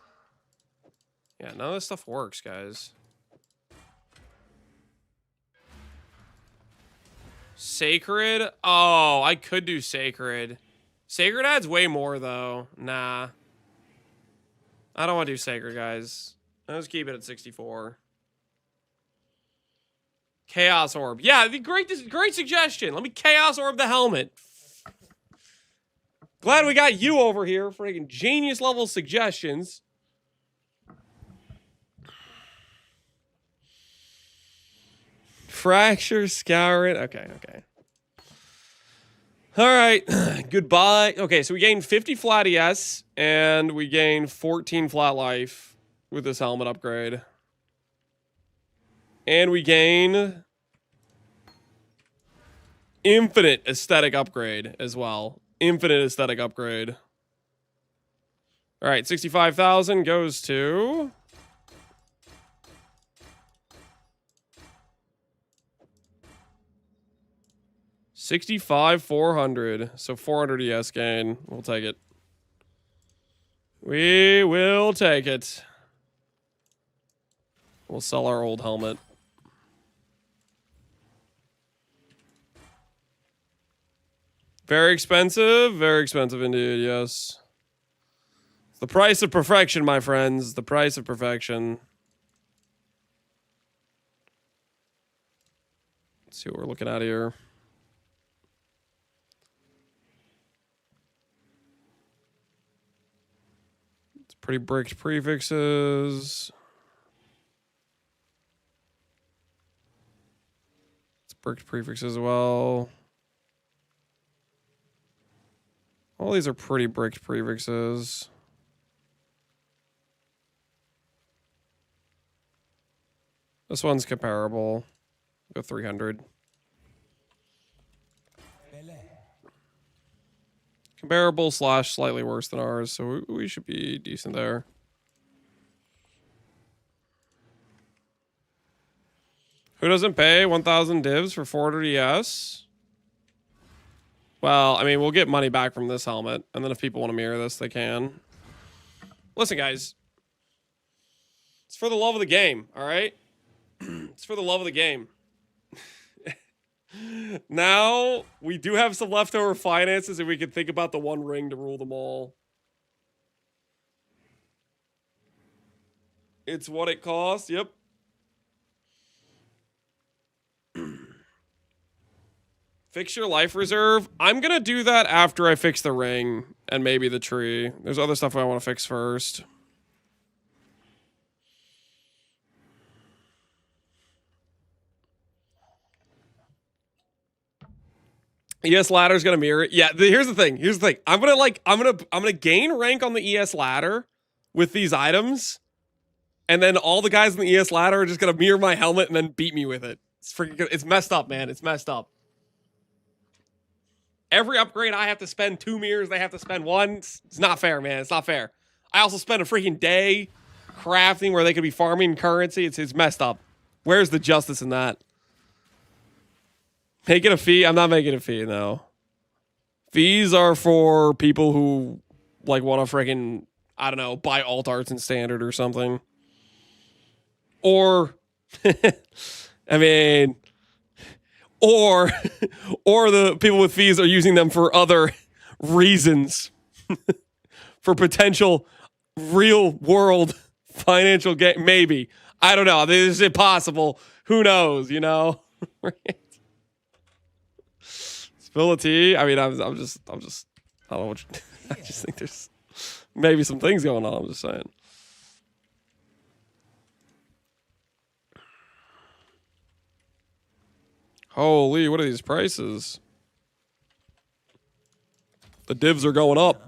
Yeah, none of this stuff works, guys. Sacred? Oh, I could do Sacred. Sacred adds way more, though. Nah. I don't want to do Sacred, guys. Let's keep it at 64. Chaos Orb. Yeah, great suggestion. Let me Chaos Orb the helmet. Glad we got you over here. Freaking genius level suggestions. Fracture, scour it. Okay, okay. All right. Goodbye. Okay, so we gained 50 flat ES, and we gained 14 flat life with this helmet upgrade. And we gain infinite aesthetic upgrade as well. Infinite aesthetic upgrade. All right, 65,000 goes to... $65,400. So 400 ES gain. We'll take it. We will take it. We'll sell our old helmet. Very expensive indeed, yes. The price of perfection, my friends. The price of perfection. Let's see what we're looking at here. It's pretty bricked prefixes. It's bricked prefixes as well. All these are pretty bricked prefixes. This one's comparable. Go 300. Comparable / slightly worse than ours, so we should be decent there. Who doesn't pay 1,000 divs for 400 ES? Well, I mean, we'll get money back from this helmet, and then if people want to mirror this, they can. Listen, guys. It's for the love of the game, all right? It's for the love of the game. Now, we do have some leftover finances, and we can think about the one ring to rule them all. It's what it costs, yep. Fix your life reserve. I'm going to do that after I fix the ring and maybe the tree. There's other stuff I want to fix first. ES ladder's going to mirror it. Yeah, here's the thing. I'm going to gain rank on the ES ladder with these items. And then all the guys in the ES ladder are just going to mirror my helmet and then beat me with it. It's messed up, man. It's messed up. Every upgrade, I have to spend 2 mirrors. They have to spend 1. It's not fair, man. It's not fair. I also spend a freaking day crafting where they could be farming currency. It's messed up. Where's the justice in that? Making a fee? I'm not making a fee, no. Fees are for people who, like, want to freaking, I don't know, buy alt arts in standard or something. Or, I mean, or the people with fees are using them for other reasons. For potential real world financial gain. Maybe. I don't know. This is impossible. Who knows, you know? Spill the tea. I mean, I'm just, I don't know what I just think there's maybe some things going on. I'm just saying. Holy, what are these prices? The divs are going up.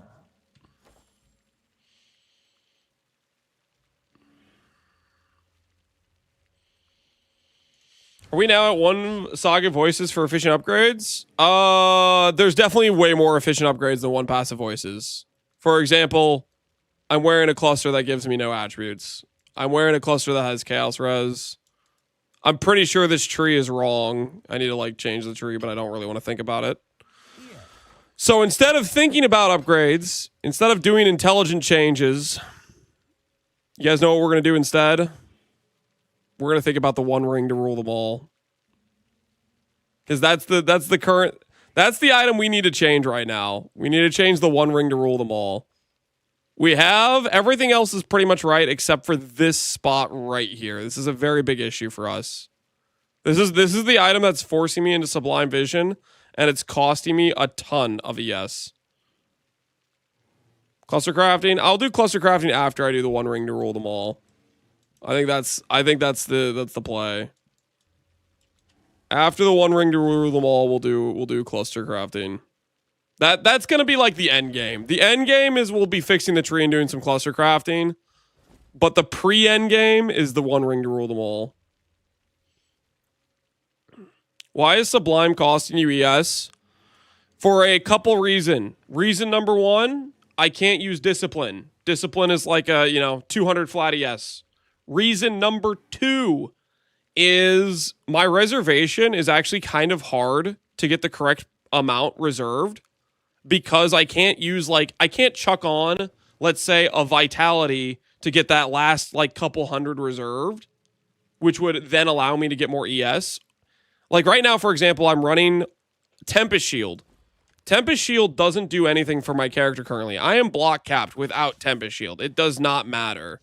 Are we now at 1 Saga Voices for efficient upgrades? There's definitely way more efficient upgrades than 1 passive voices. For example, I'm wearing a cluster that gives me no attributes. I'm wearing a cluster that has chaos res. I'm pretty sure this tree is wrong. I need to like change the tree, but I don't really want to think about it. So instead of thinking about upgrades, instead of doing intelligent changes, you guys know what we're going to do instead? We're going to think about the one ring to rule them all. Because that's the item we need to change right now. We need to change the one ring to rule them all. We have, everything else is pretty much right except for this spot right here. This is a very big issue for us. This is the item that's forcing me into Sublime Vision, and it's costing me a ton of ES. Cluster crafting. I'll do cluster crafting after I do the one ring to rule them all. I think that's the play. After the one ring to rule them all, we'll do cluster crafting. That's gonna be like the end game. The end game is we'll be fixing the tree and doing some cluster crafting. But the pre-end game is the one ring to rule them all. Why is Sublime costing you ES? For a couple reasons. Reason number 1, I can't use Discipline. Discipline is like a, 200 flat ES. Reason number 2 is my reservation is actually kind of hard to get the correct amount reserved because I can't use I can't chuck on, let's say, a Vitality to get that last couple hundred reserved, which would then allow me to get more ES. Like right now, for example, I'm running Tempest Shield. Tempest Shield doesn't do anything for my character currently. I am block capped without Tempest Shield. It does not matter.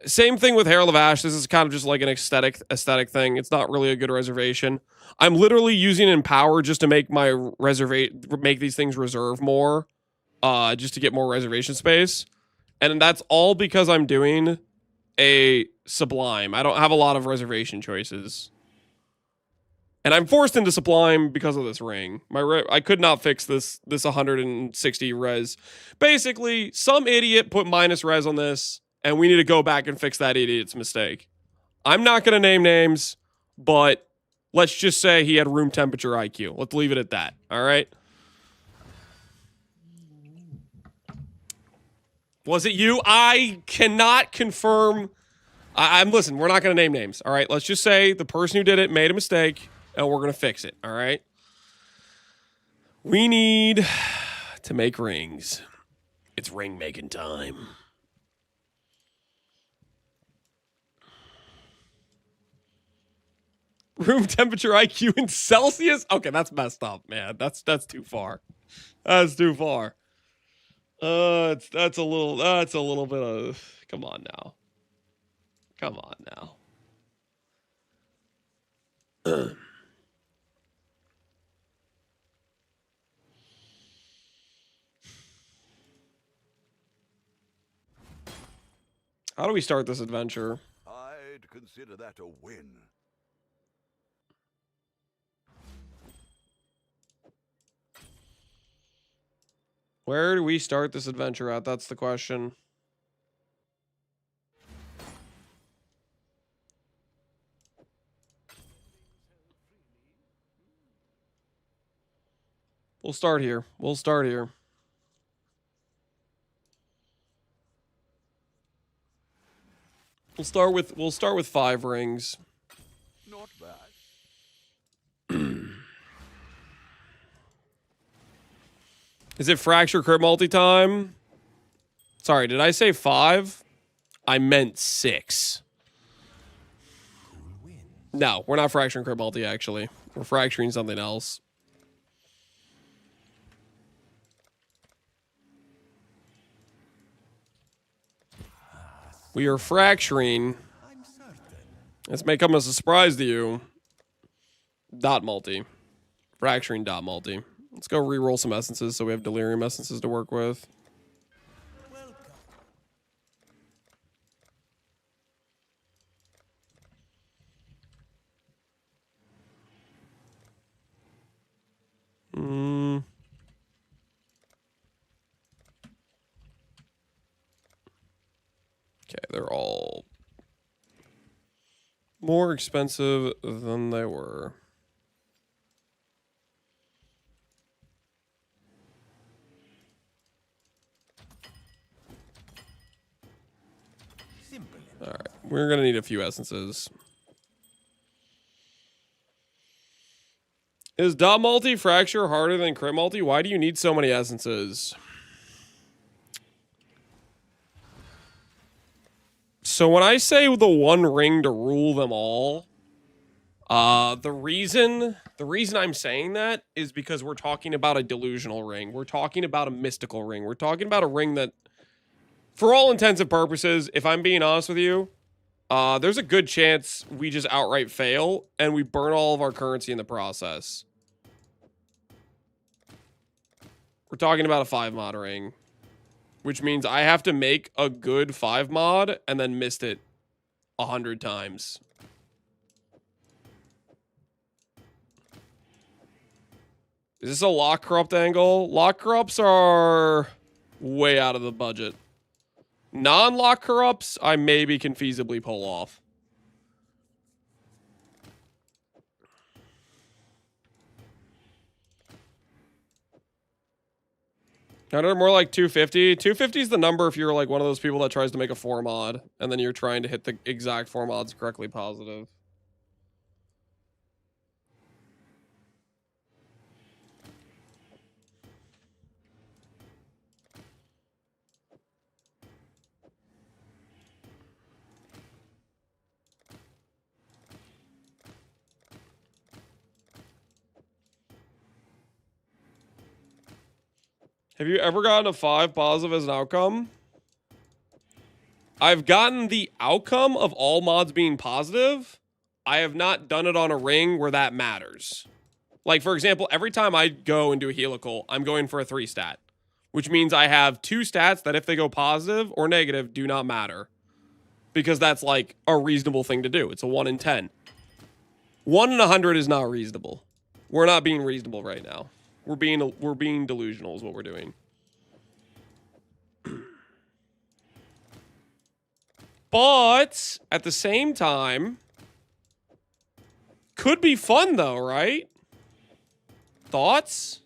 Same thing with Herald of Ash. This is kind of just like an aesthetic thing. It's not really a good reservation. I'm literally using Empower just to make make these things reserve more, just to get more reservation space. And that's all because I'm doing a Sublime. I don't have a lot of reservation choices. And I'm forced into Sublime because of this ring. I could not fix this 160 res. Basically, some idiot put minus res on this, and we need to go back and fix that idiot's mistake. I'm not going to name names, but let's just say he had room temperature IQ. Let's leave it at that, all right? Was it you? I cannot confirm. Listen, we're not going to name names, all right? Let's just say the person who did it made a mistake, and we're going to fix it, all right? We need to make rings. It's ring making time. Room temperature IQ in Celsius? Okay, that's messed up, man. That's too far. That's too far. That's a little bit of, come on now. Come on now. How do we start this adventure? I'd consider that a win. Where do we start this adventure at? That's the question. We'll start here. We'll start here. We'll start with 5 rings. Not bad. Is it fracture crit multi-time? Sorry, did I say 5? I meant 6. No, we're not fracturing crit multi, actually. We're fracturing something else. We are fracturing. This may come as a surprise to you. Dot multi. Fracturing dot multi. Let's go re-roll some essences so we have delirium essences to work with. Okay, they're all more expensive than they were. Alright, we're gonna need a few essences. Is dot multi fracture harder than crit multi? Why do you need so many essences? So when I say the one ring to rule them all, the reason I'm saying that is because we're talking about a delusional ring. We're talking about a mystical ring. We're talking about a ring that, for all intents and purposes, if I'm being honest with you, there's a good chance we just outright fail and we burn all of our currency in the process. We're talking about a 5 mod ring, which means I have to make a good 5 mod and then missed it 100 times. Is this a lock corrupt angle? Lock corrupts are way out of the budget. Non-lock corrupts, I maybe can feasibly pull off. I know, more like 250. 250 is the number if you're like one of those people that tries to make a 4 mod and then you're trying to hit the exact 4 mods correctly positive. Have you ever gotten a 5 positive as an outcome? I've gotten the outcome of all mods being positive. I have not done it on a ring where that matters. Like, for example, every time I go and do a helical, I'm going for a 3 stat. Which means I have 2 stats that if they go positive or negative do not matter. Because that's like a reasonable thing to do. It's a 1 in 10. 1 in 100 is not reasonable. We're not being reasonable right now. We're being delusional is what we're doing. But at the same time, could be fun though, right? Thoughts?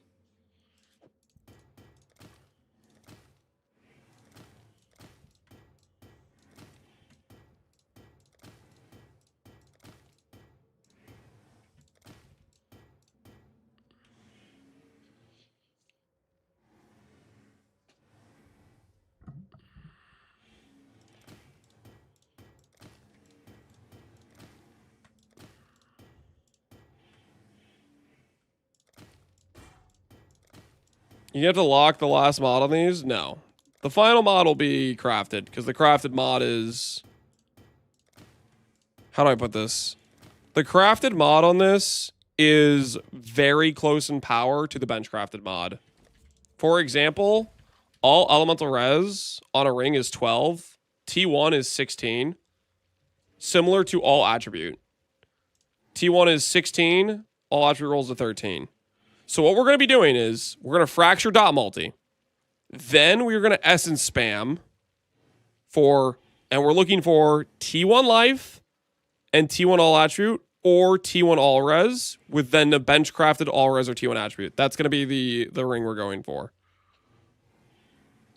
You have to lock the last mod on these? No. The final mod will be crafted, because the crafted mod is... How do I put this? The crafted mod on this is very close in power to the bench crafted mod. For example, all elemental res on a ring is 12. T1 is 16. Similar to all attribute. T1 is 16. All attribute rolls are 13. So what we're going to be doing is we're going to fracture dot multi. Then we're going to essence spam for, and we're looking for T1 life and T1 all attribute or T1 all res with then the bench crafted all res or T1 attribute. That's going to be the ring we're going for.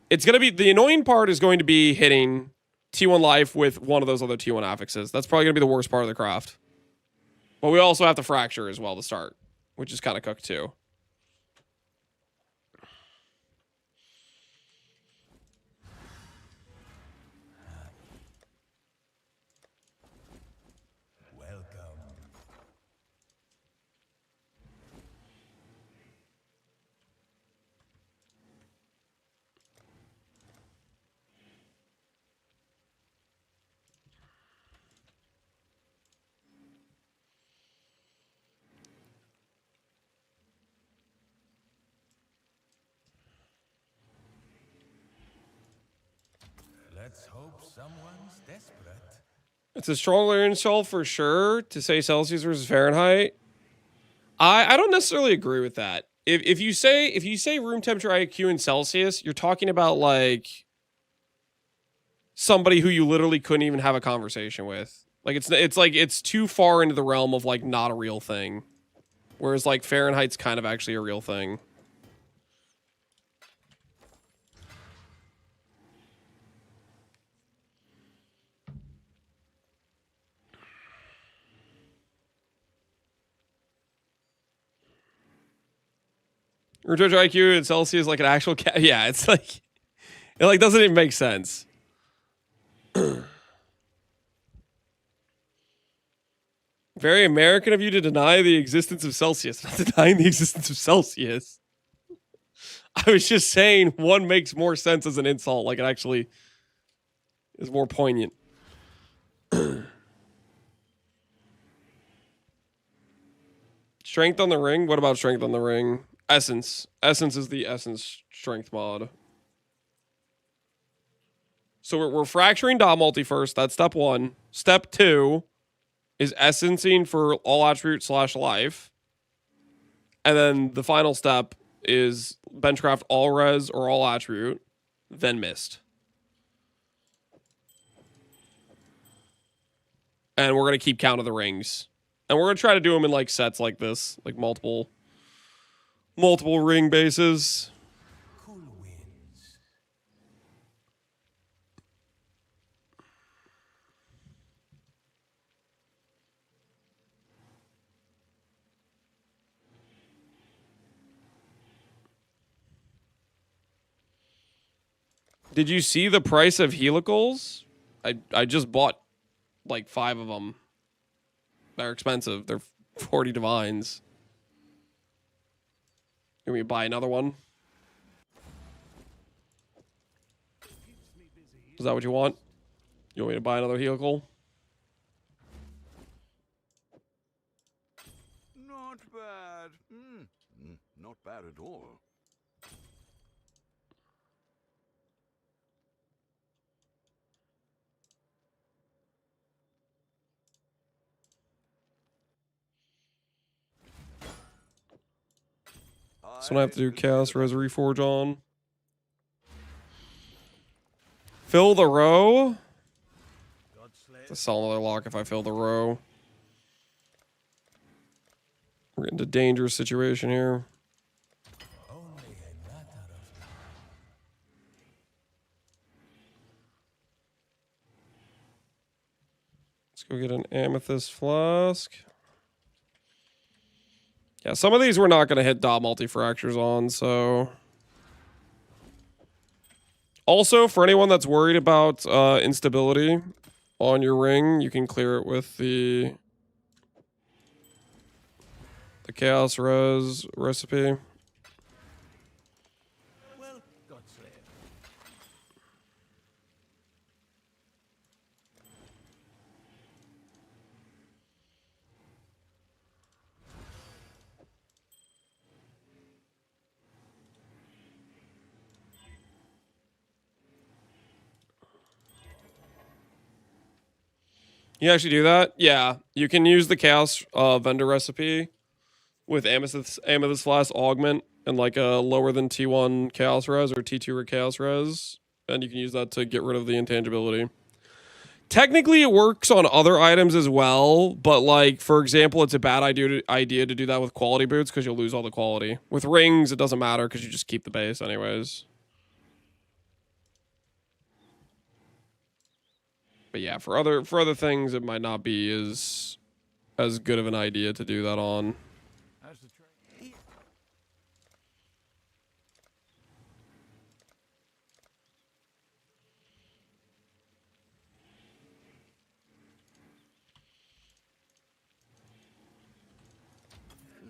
It's going to be, the annoying part is going to be hitting T1 life with one of those other T1 affixes. That's probably going to be the worst part of the craft. But we also have to fracture as well to start, which is kind of cooked too. Let's hope someone's desperate. It's a stronger insult for sure to say Celsius versus Fahrenheit. I don't necessarily agree with that. If you say room temperature IQ in Celsius, you're talking about like somebody who you literally couldn't even have a conversation with. Like it's too far into the realm of like not a real thing. Whereas like Fahrenheit's kind of actually a real thing. Room temperature IQ in Celsius like an actual yeah, it's like it like doesn't even make sense. Very American of you to deny the existence of Celsius. Not denying the existence of Celsius. I was just saying one makes more sense as an insult. Like it actually is more poignant. Strength on the ring? What about strength on the ring? Essence. Essence is the essence strength mod. So we're fracturing dot multi first. That's step 1. Step 2 is essencing for all attribute / life. And then the final step is benchcraft all res or all attribute, then mist. And we're going to keep count of the rings. And we're going to try to do them in like sets like this, like multiple ring bases. Cool winds. Did you see the price of helicals? I just bought like 5 of them. They're expensive. They're 40 divines. Can we buy another one? Is that what you want? You want me to buy another helical? Not bad. Not bad at all. So I have to do Chaos Res Reforge on. Fill the row. To sell another lock if I fill the row. We're getting into a dangerous situation here. Only a matter of time. Let's go get an amethyst flask. Yeah, some of these we're not going to hit dot multi-fractures on, so... Also, for anyone that's worried about instability on your ring, you can clear it with the Chaos Res recipe. Well, Godslayer. You actually do that? Yeah. You can use the Chaos vendor recipe with Amethyst Flask Augment and like a lower than T1 Chaos Res or T2 Chaos Res. And you can use that to get rid of the intangibility. Technically, it works on other items as well, but like, for example, it's a bad idea to do that with quality boots because you'll lose all the quality. With rings, it doesn't matter because you just keep the base anyways. But yeah, for other things, it might not be as good of an idea to do that on. How's the trade?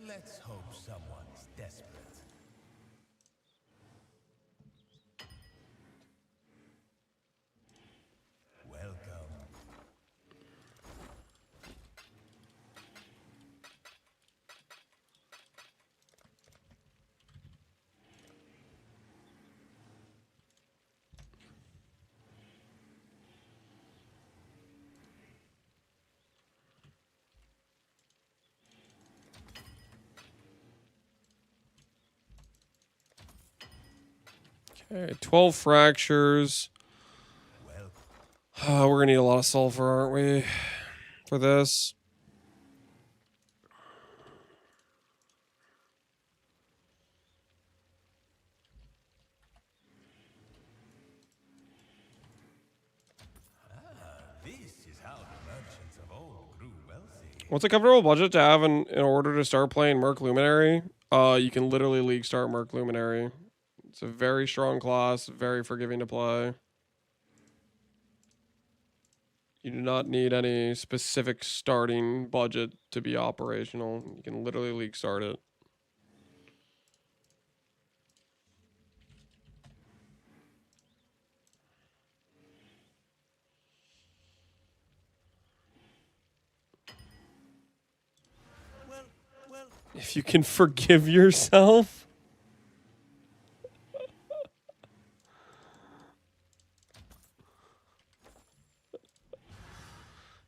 Let's hope someone's desperate. Welcome. Okay, 12 fractures. We're gonna need a lot of sulfur, aren't we, for this? What's a comfortable budget to have in order to start playing Merc Luminary? You can literally league start Merc Luminary. It's a very strong class, very forgiving to play. You do not need any specific starting budget to be operational. You can literally league start it. If you can forgive yourself.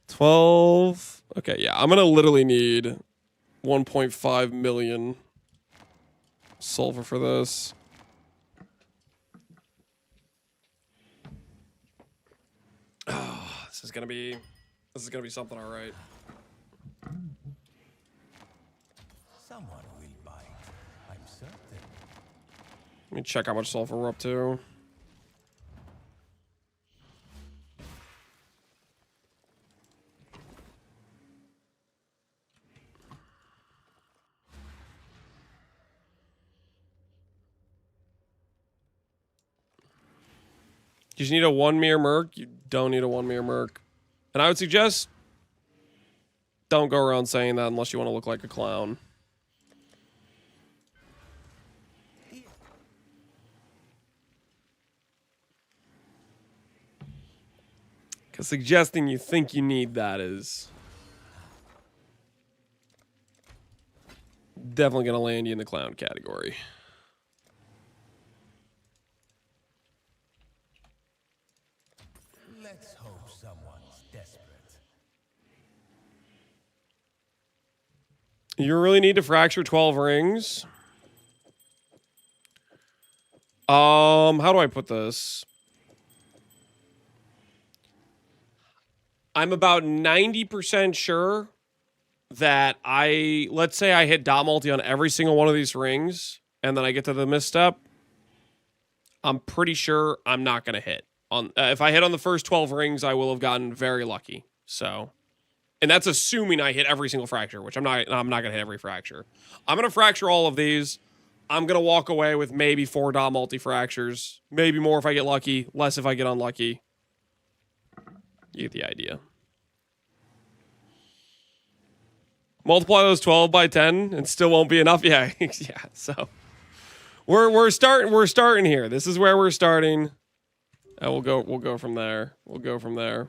$12. Okay, yeah, I'm gonna literally need 1.5 million sulfur for this. Oh, this is gonna be something, all right. Someone will bite. I'm certain. Let me check how much sulfur we're up to. You just need a 1 mirror merc. You don't need a 1 mirror merc. And I would suggest don't go around saying that unless you want to look like a clown. Because suggesting you think you need that is definitely going to land you in the clown category. Let's hope someone's desperate. You really need to fracture 12 rings. How do I put this? I'm about 90% sure that let's say I hit dot multi on every single one of these rings, and then I get to the misstep. I'm pretty sure I'm not going to hit. If I hit on the first 12 rings, I will have gotten very lucky. So, and that's assuming I hit every single fracture, which I'm not going to hit every fracture. I'm going to fracture all of these. I'm going to walk away with maybe 4 dot multi fractures. Maybe more if I get lucky, less if I get unlucky. You get the idea. Multiply those 12 by 10 and still won't be enough. Yeah, yeah. So we're starting here. This is where we're starting. And we'll go from there. We'll go from there.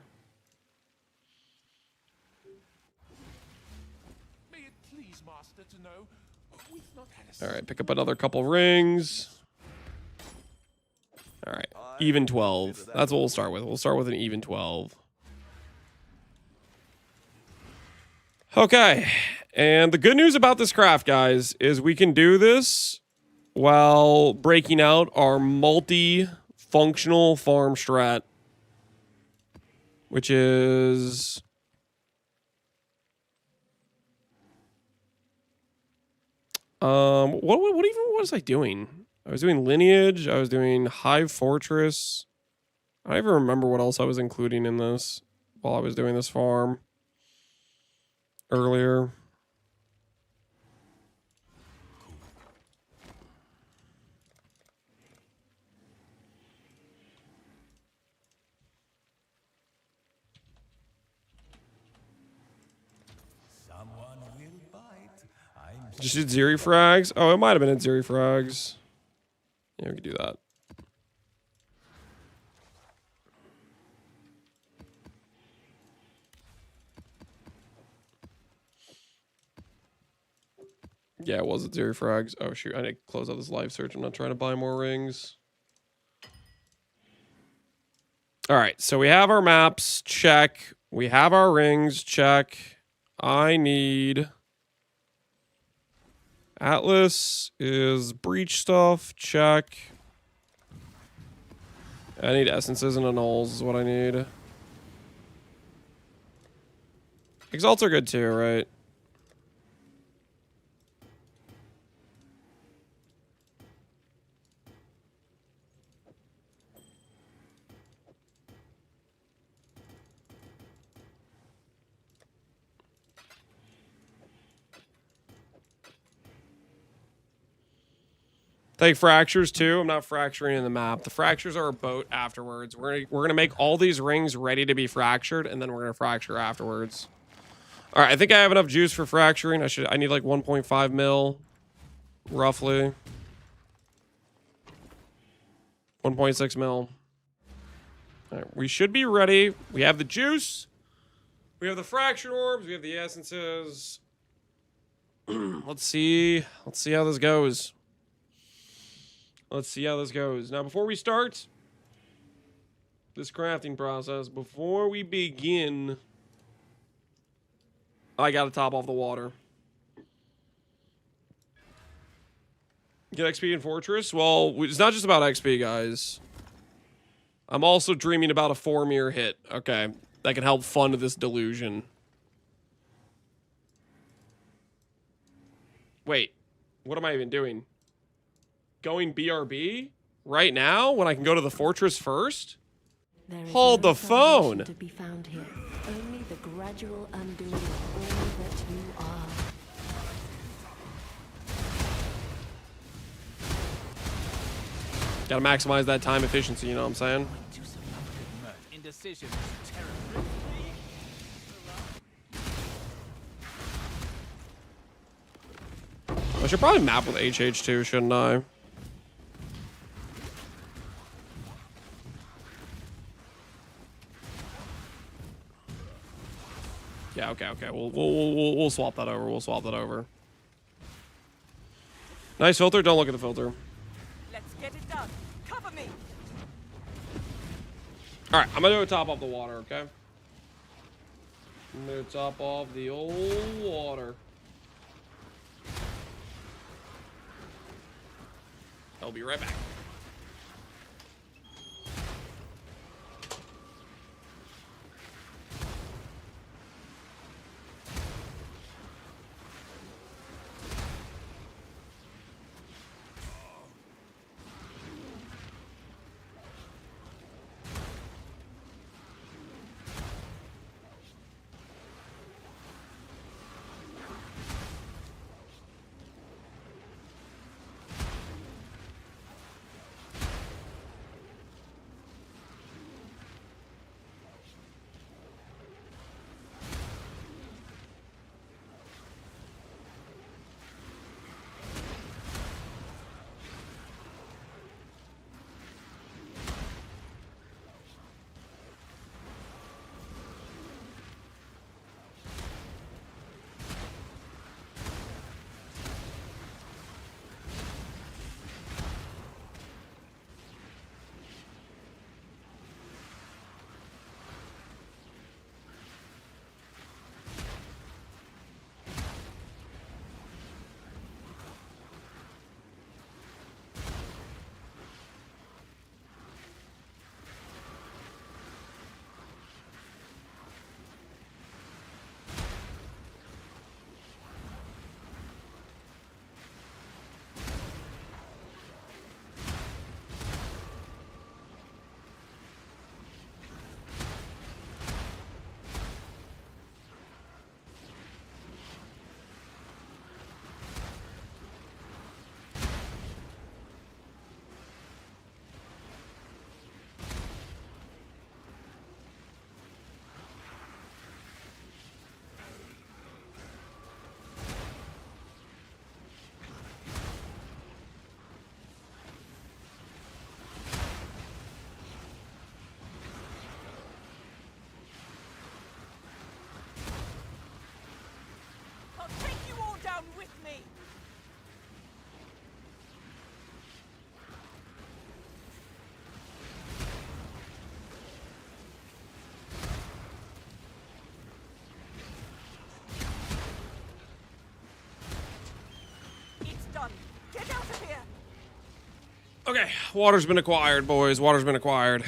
May it please, Master, to know we've not had a All right, pick up another couple rings. All right, even 12. That's what we'll start with. We'll start with an even 12. Okay, and the good news about this craft, guys, is we can do this while breaking out our multi-functional farm strat, which is what was I doing? I was doing lineage. I was doing hive fortress. I don't even remember what else I was including in this while I was doing this farm earlier. Someone will bite. I'm Just did Zeri frags. Oh, it might have been at Zeri frags. Yeah, we could do that. Yeah, it was at Zeri frags. Oh shoot, I need to close out this live search. I'm not trying to buy more rings. All right, so we have our maps, check. We have our rings, check. I need Atlas is breach stuff, check. I need essences and annuls is what I need. Exalts are good too, right? Take fractures too. I'm not fracturing in the map. The fractures are a boat afterwards. We're gonna make all these rings ready to be fractured, and then we're gonna fracture afterwards. All right, I think I have enough juice for fracturing. I need like 1.5 mil, roughly. 1.6 mil. All right, we should be ready. We have the juice. We have the fracture orbs. We have the essences. Let's see. Let's see how this goes. Let's see how this goes. Now, before we start this crafting process, before we begin, I got to top off the water. Get XP in Fortress? Well, it's not just about XP, guys. I'm also dreaming about a 4-mirror hit. Okay, that can help fund this delusion. Wait, what am I even doing? Going BRB right now when I can go to the fortress first? Hold the phone. To be found here. Only the gradual undoing of all that you are. Gotta maximize that time efficiency, you know what I'm saying? Indecision. I should probably map with HH too, shouldn't I? Yeah, okay. We'll swap that over. We'll swap that over. Nice filter. Don't look at the filter. Let's get it done. Cover me. All right, I'm gonna do a top off the water. Okay. I'm gonna top off the old water. I'll be right back. Okay, water's been acquired, boys. Water's been acquired.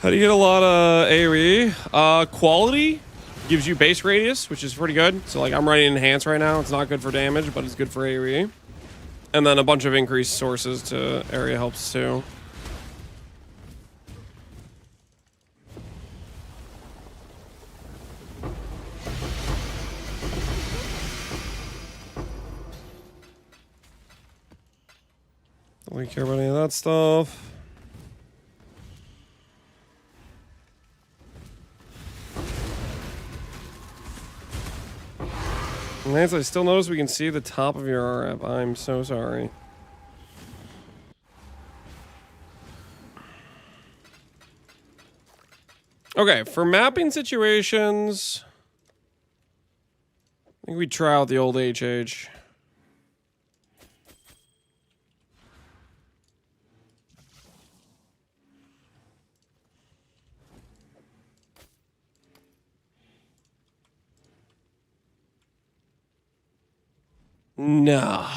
How do you get a lot of AoE? Quality gives you base radius, which is pretty good. So like I'm running enhance right now. It's not good for damage, but it's good for AoE. And then a bunch of increased sources to area helps too. Don't really care about any of that stuff. Lance, I still notice we can see the top of your RF. I'm so sorry. Okay, for mapping situations, I think we try out the old HH. No.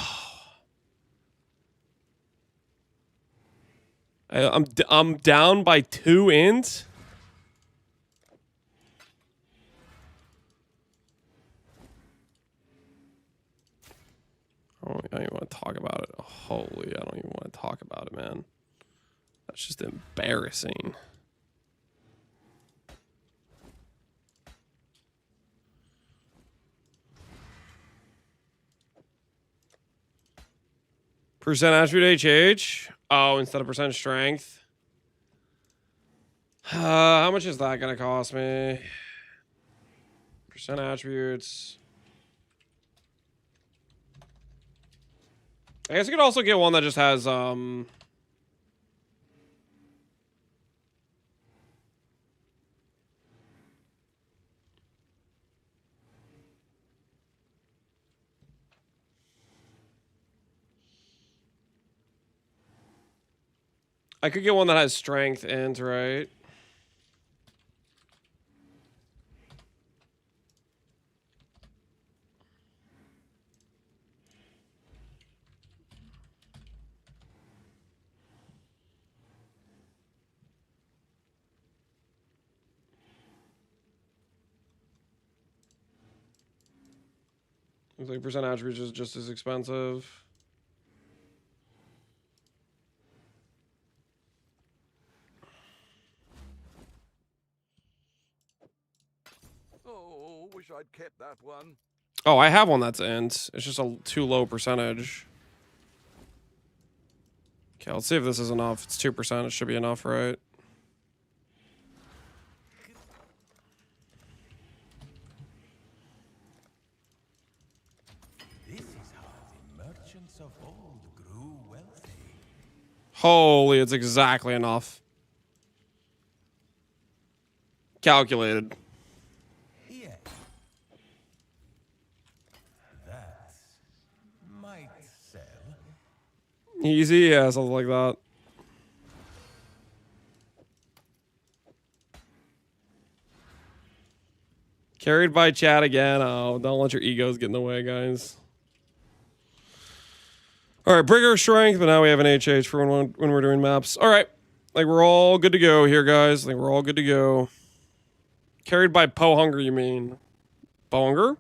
I'm down by 2 int. I don't even want to talk about it. Holy, I don't even want to talk about it, man. That's just embarrassing. Percent attribute HH. Oh, instead of percent strength. How much is that going to cost me? Percent attributes. I guess you could also get one that just has, I could get one that has strength and, right? Looks like percent attributes is just as expensive. Oh, wish I'd kept that one. Oh, I have one that's int. It's just a too low percentage. Okay, let's see if this is enough. It's 2%. It should be enough, right? This is how the merchants of old grew wealthy. Holy, it's exactly enough. Calculated. Yeah. That might sell. Easy, yeah, something like that. Carried by chat again. Oh, don't let your egos get in the way, guys. All right, Brigger strength, but now we have an HH for when we're doing maps. All right, like we're all good to go here, guys. Like we're all good to go. Carried by Poe Hunger, you mean? Poe Hunger?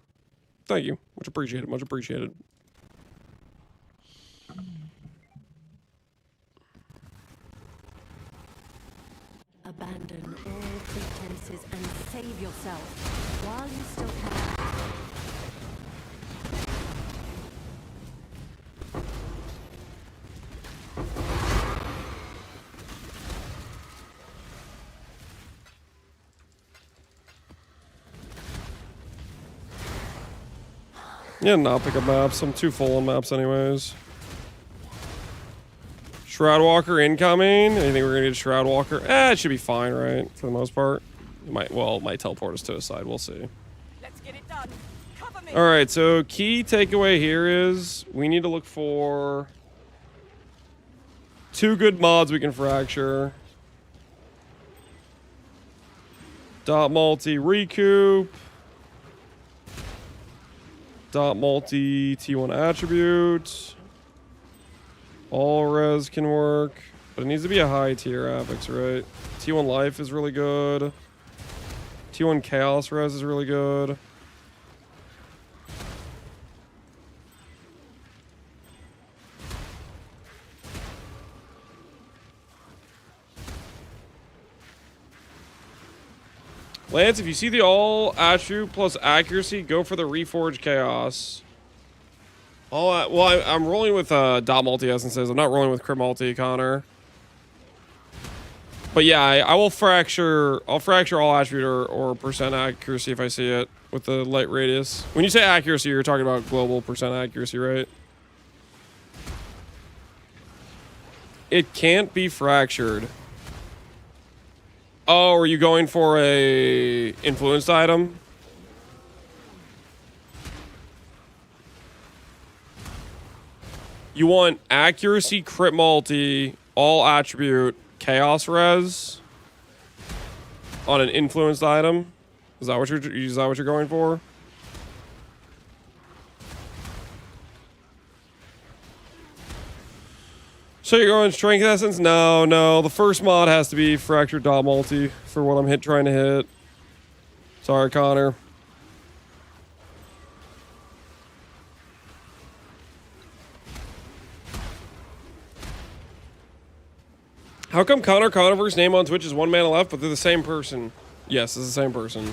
Thank you. Much appreciated. Much appreciated. Abandon all pretenses and save yourself while you still can. Yeah, not pick up maps. I'm too full on maps anyways. Shroudwalker incoming. Anything we're gonna get Shroudwalker? It should be fine, right? For the most part. It might teleport us to a side. We'll see. Let's get it done. Cover me. All right, so key takeaway here is we need to look for 2 good mods we can fracture. Dot multi recoup. Dot multi T1 attribute. All res can work. But it needs to be a high tier affix, right? T1 life is really good. T1 chaos res is really good. Lance, if you see the all attribute plus accuracy, go for the Reforged Chaos. I'm rolling with dot multi essences. I'm not rolling with crit multi, Connor. But yeah, I will fracture. I'll fracture all attribute or percent accuracy if I see it with the light radius. When you say accuracy, you're talking about global percent accuracy, right? It can't be fractured. Oh, are you going for a influenced item? You want accuracy, crit multi, all attribute, chaos res on an influenced item? Is that what you're going for? So you're going strength essence? No. The first mod has to be fractured dot multi for what I'm trying to hit. Sorry, Connor. How come Connor Conover's name on Twitch is one mana left, but they're the same person? Yes, it's the same person.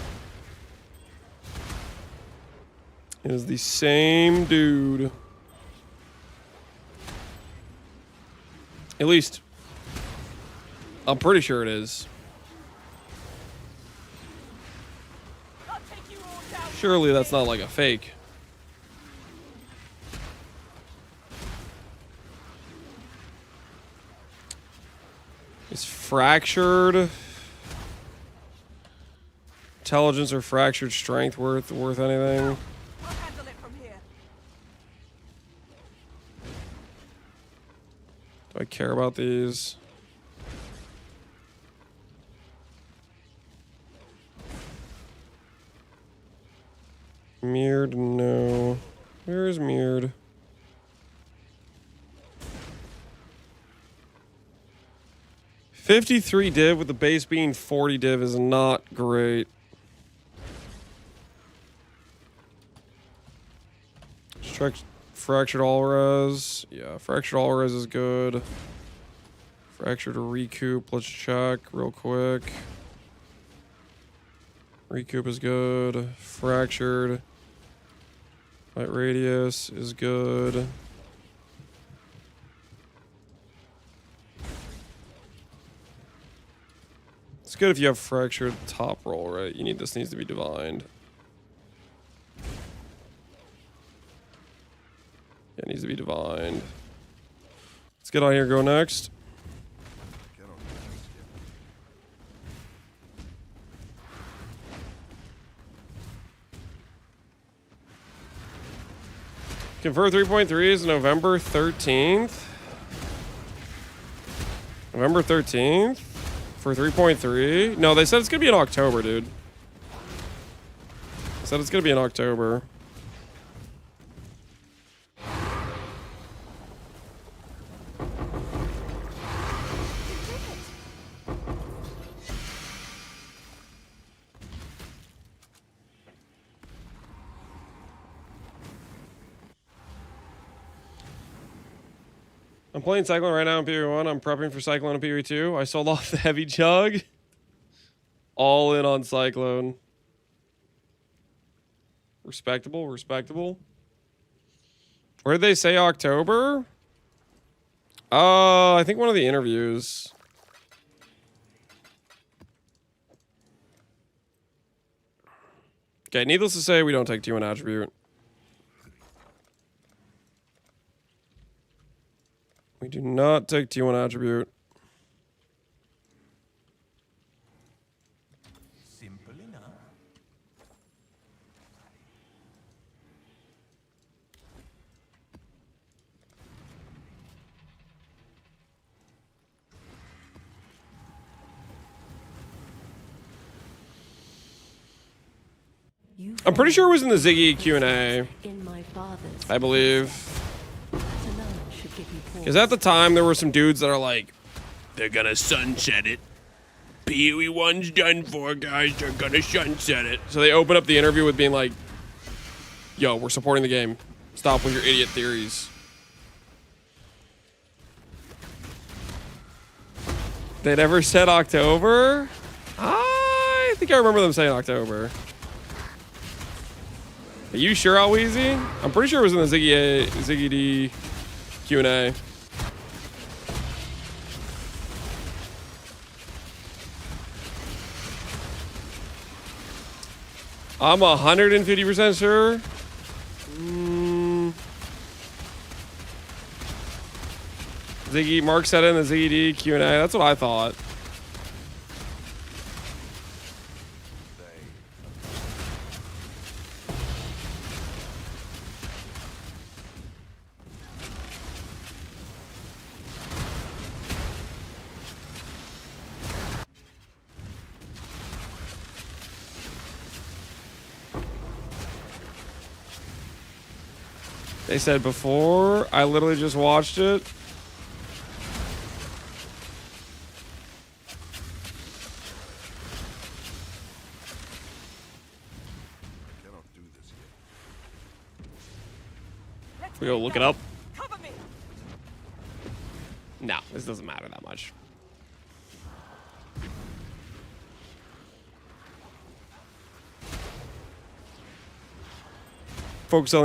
It is the same dude. At least, I'm pretty sure it is. Surely that's not like a fake. Is fractured intelligence or fractured strength worth anything? Do I care about these? Mirrored, no. Where is mirrored? $53 div with the base being 40 div is not great. Fractured all res. Yeah, fractured all res is good. Fractured recoup. Let's check real quick. Recoup is good. Fractured light radius is good. It's good if you have fractured top roll, right? This needs to be divined. Yeah, it needs to be divined. Let's get on here, go next. Convert 3.3 is November 13th. November 13th? For 3.3? No, they said it's gonna be in October, dude. They said it's gonna be in October. I'm playing Cyclone right now in PoE1. I'm prepping for Cyclone in PoE2. I sold off the heavy jug. All in on Cyclone. Respectable, respectable. Where did they say October? I think one of the interviews. Okay, needless to say, we don't take T1 attribute. We do not take T1 attribute. Simple enough. I'm pretty sure it was in the Ziggy Q&A. In my father's I believe. that alone should give you pause. Because at the time, there were some dudes that are like, they're gonna sunset it. PoE 1's done for, guys. They're gonna sunset it. So they open up the interview with being like, yo, we're supporting the game. Stop with your idiot theories. They never said October? I think I remember them saying October. Are you sure, Alweezy? I'm pretty sure it was in the Ziggy D Q&A. I'm 150% sure. Ziggy, Mark said it in the Ziggy D Q&A. That's what I thought. They said before. I literally just watched it. We go look it up. Cover me. No, this doesn't matter that much. Focus on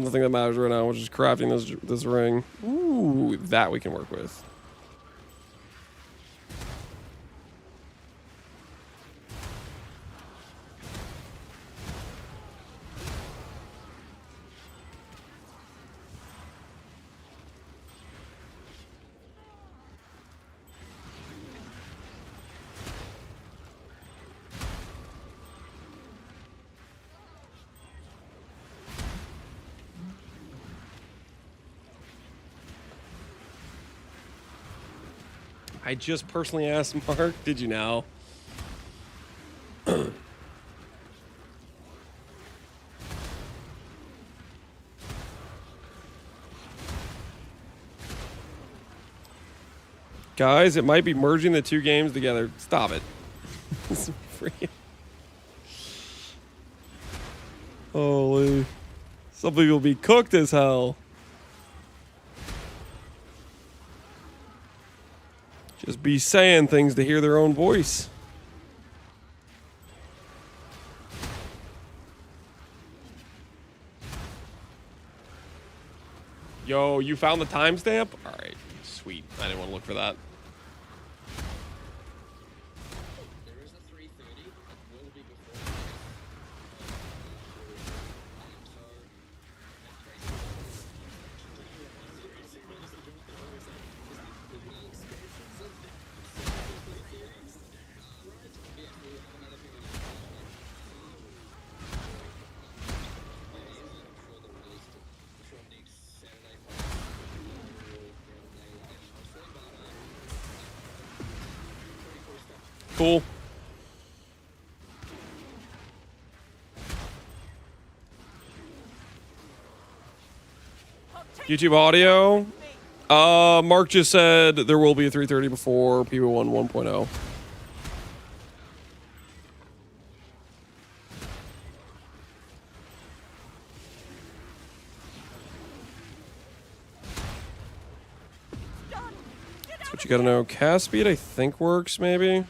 the thing that matters right now, which is crafting this ring. Ooh, that we can work with. I just personally asked Mark, did you now? Guys, it might be merging the two games together. Stop it. It's freaking... Holy. Some people will be cooked as hell. Just be saying things to hear their own voice. Yo, you found the timestamp? All right, sweet. I didn't want to look for that. Cool. YouTube audio. Mark just said there will be a 3:30 before PO1 1.0. That's what you gotta know. Cast speed, I think, works, maybe.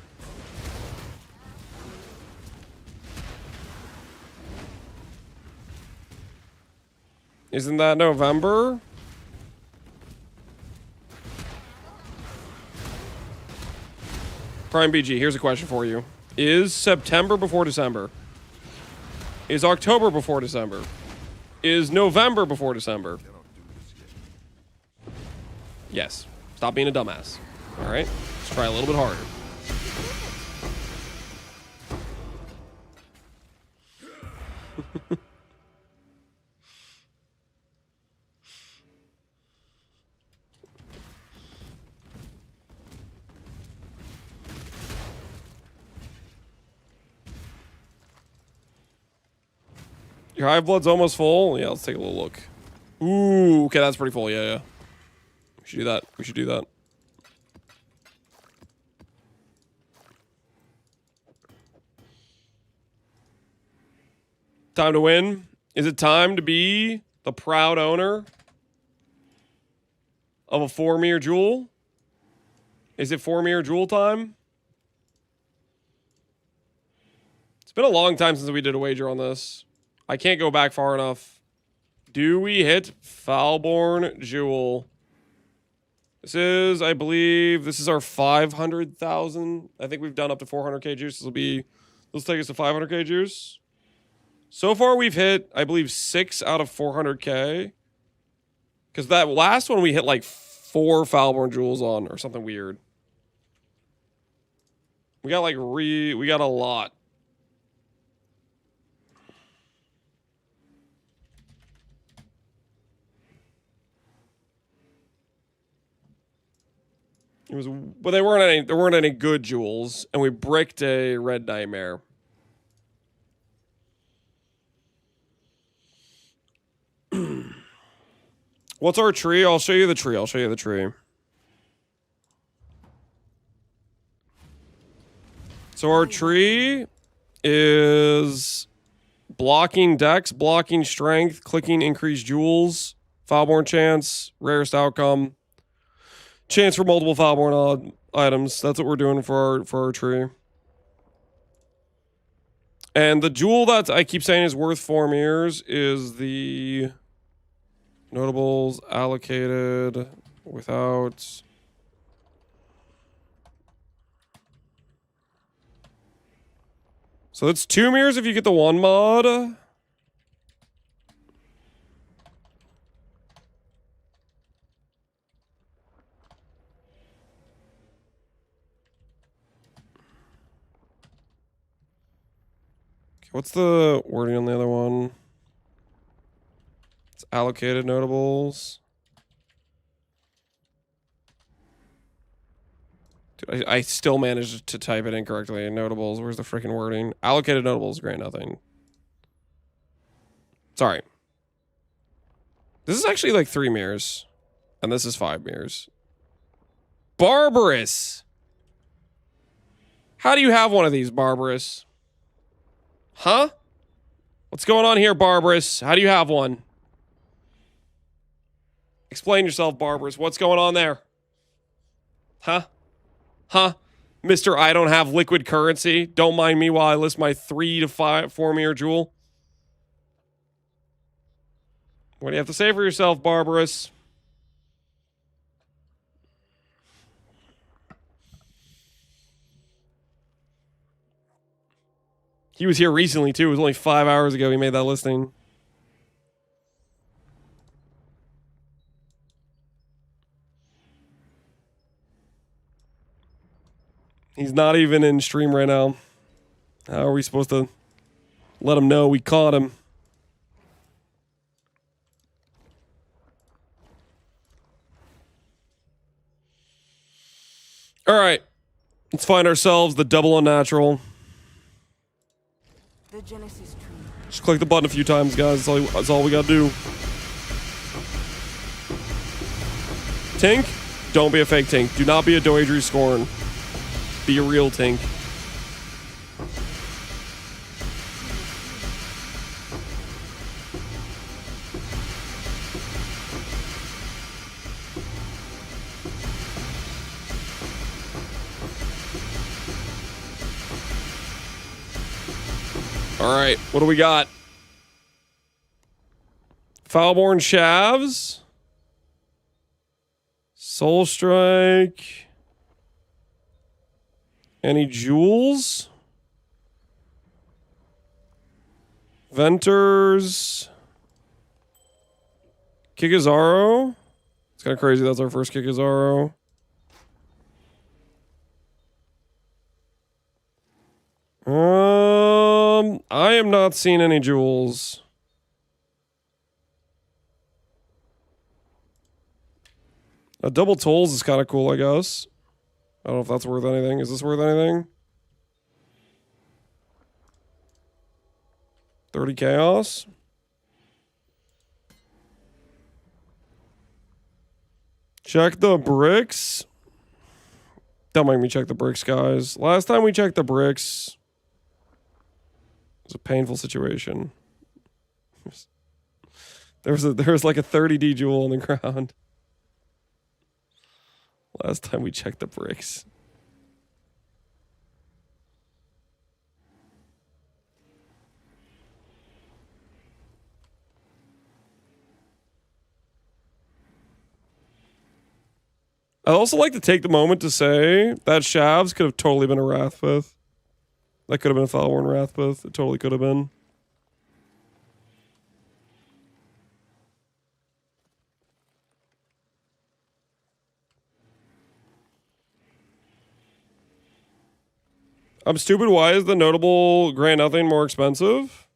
Isn't that November? Prime BG, here's a question for you. Is September before December? Is October before December? Is November before December? Yes. Stop being a dumbass. All right? Let's try a little bit harder. Your hive blood's almost full. Yeah, let's take a little look. Ooh, okay, that's pretty full. Yeah. We should do that. We should do that. Time to win. Is it time to be the proud owner of a 4-mirror jewel? Is it 4-mirror jewel time? It's been a long time since we did a wager on this. I can't go back far enough. Do we hit Foulborn Jewel? This is, I believe, this is our 500,000. I think we've done up to 400k juice. Let's take us to 500k juice. So far, we've hit, I believe, 6 out of 400k. Because that last one we hit like 4 Foulborn Jewels on, or something weird. We got like we got a lot. But there weren't any good jewels, and we bricked a Red Nightmare. What's our tree? I'll show you the tree. So our tree is blocking dex, blocking strength, clicking increased jewels, Foulborn chance, rarest outcome, chance for multiple Foulborn items. That's what we're doing for our tree. And the jewel that I keep saying is worth 4 mirrors is the notables allocated without. So it's 2 mirrors if you get the 1 mod. Okay, what's the wording on the other one? It's allocated notables. Dude, I still managed to type it incorrectly. Notables, where's the freaking wording? Allocated notables, grant nothing. Sorry. This is actually like 3 mirrors. And this is 5 mirrors. Barbarous! How do you have one of these, Barbarous? Huh? What's going on here, Barbarous? How do you have one? Explain yourself, Barbarous. What's going on there? Huh? Huh? Mr. I don't have liquid currency. Don't mind me while I list my 3 to 4 mirror jewel. What do you have to say for yourself, Barbarous? He was here recently, too. It was only 5 hours ago he made that listing. He's not even in stream right now. How are we supposed to let him know we caught him? All right. Let's find ourselves the double unnatural. The Genesis tree. Just click the button a few times, guys. That's all we gotta do. Tink, don't be a fake Tink. Do not be a Doedry Scorn. Be a real Tink. All right, what do we got? Foulborn Shavs. Soul Strike. Any jewels? Venters. Kikazaro. It's kind of crazy. That's our first Kikazaro. I am not seeing any jewels. A double tolls is kind of cool, I guess. I don't know if that's worth anything. Is this worth anything? 30 chaos. Check the bricks. Don't make me check the bricks, guys. Last time we checked the bricks, it was a painful situation. There was like a 30D jewel on the ground. Last time we checked the bricks. I'd also like to take the moment to say that Shavs could have totally been a Wrathpith. That could have been a Foulborn Wrathpith. It totally could have been. I'm stupid. Why is the notable Grant Nothing more expensive?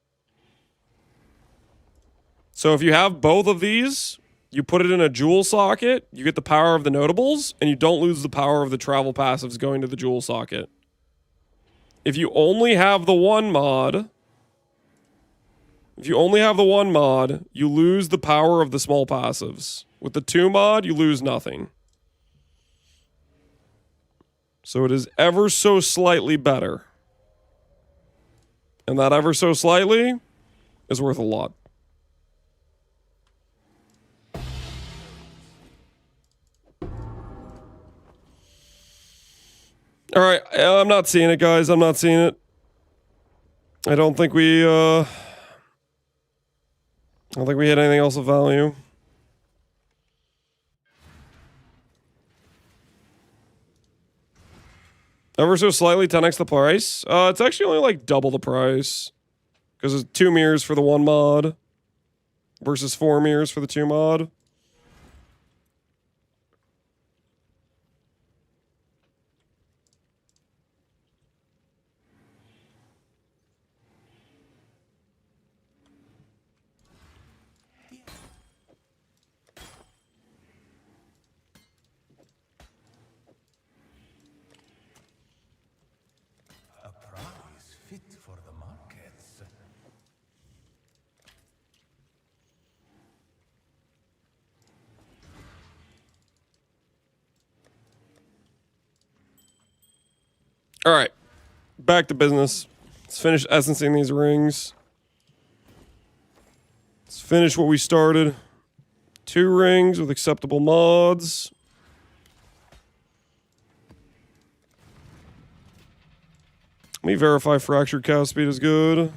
So if you have both of these, you put it in a jewel socket, you get the power of the notables, and you don't lose the power of the travel passives going to the jewel socket. If you only have the one mod, you lose the power of the small passives. With the 2 mod, you lose nothing. So it is ever so slightly better. And that ever so slightly is worth a lot. All right, I'm not seeing it, guys. I'm not seeing it. I don't think we hit anything else of value. Ever so slightly 10x the price. It's actually only like double the price. Because it's 2 mirrors for the 1 mod. Versus 4 mirrors for the 2 mod. All right, back to business. Let's finish essencing these rings. Let's finish what we started. 2 rings with acceptable mods. Let me verify fractured cast speed is good.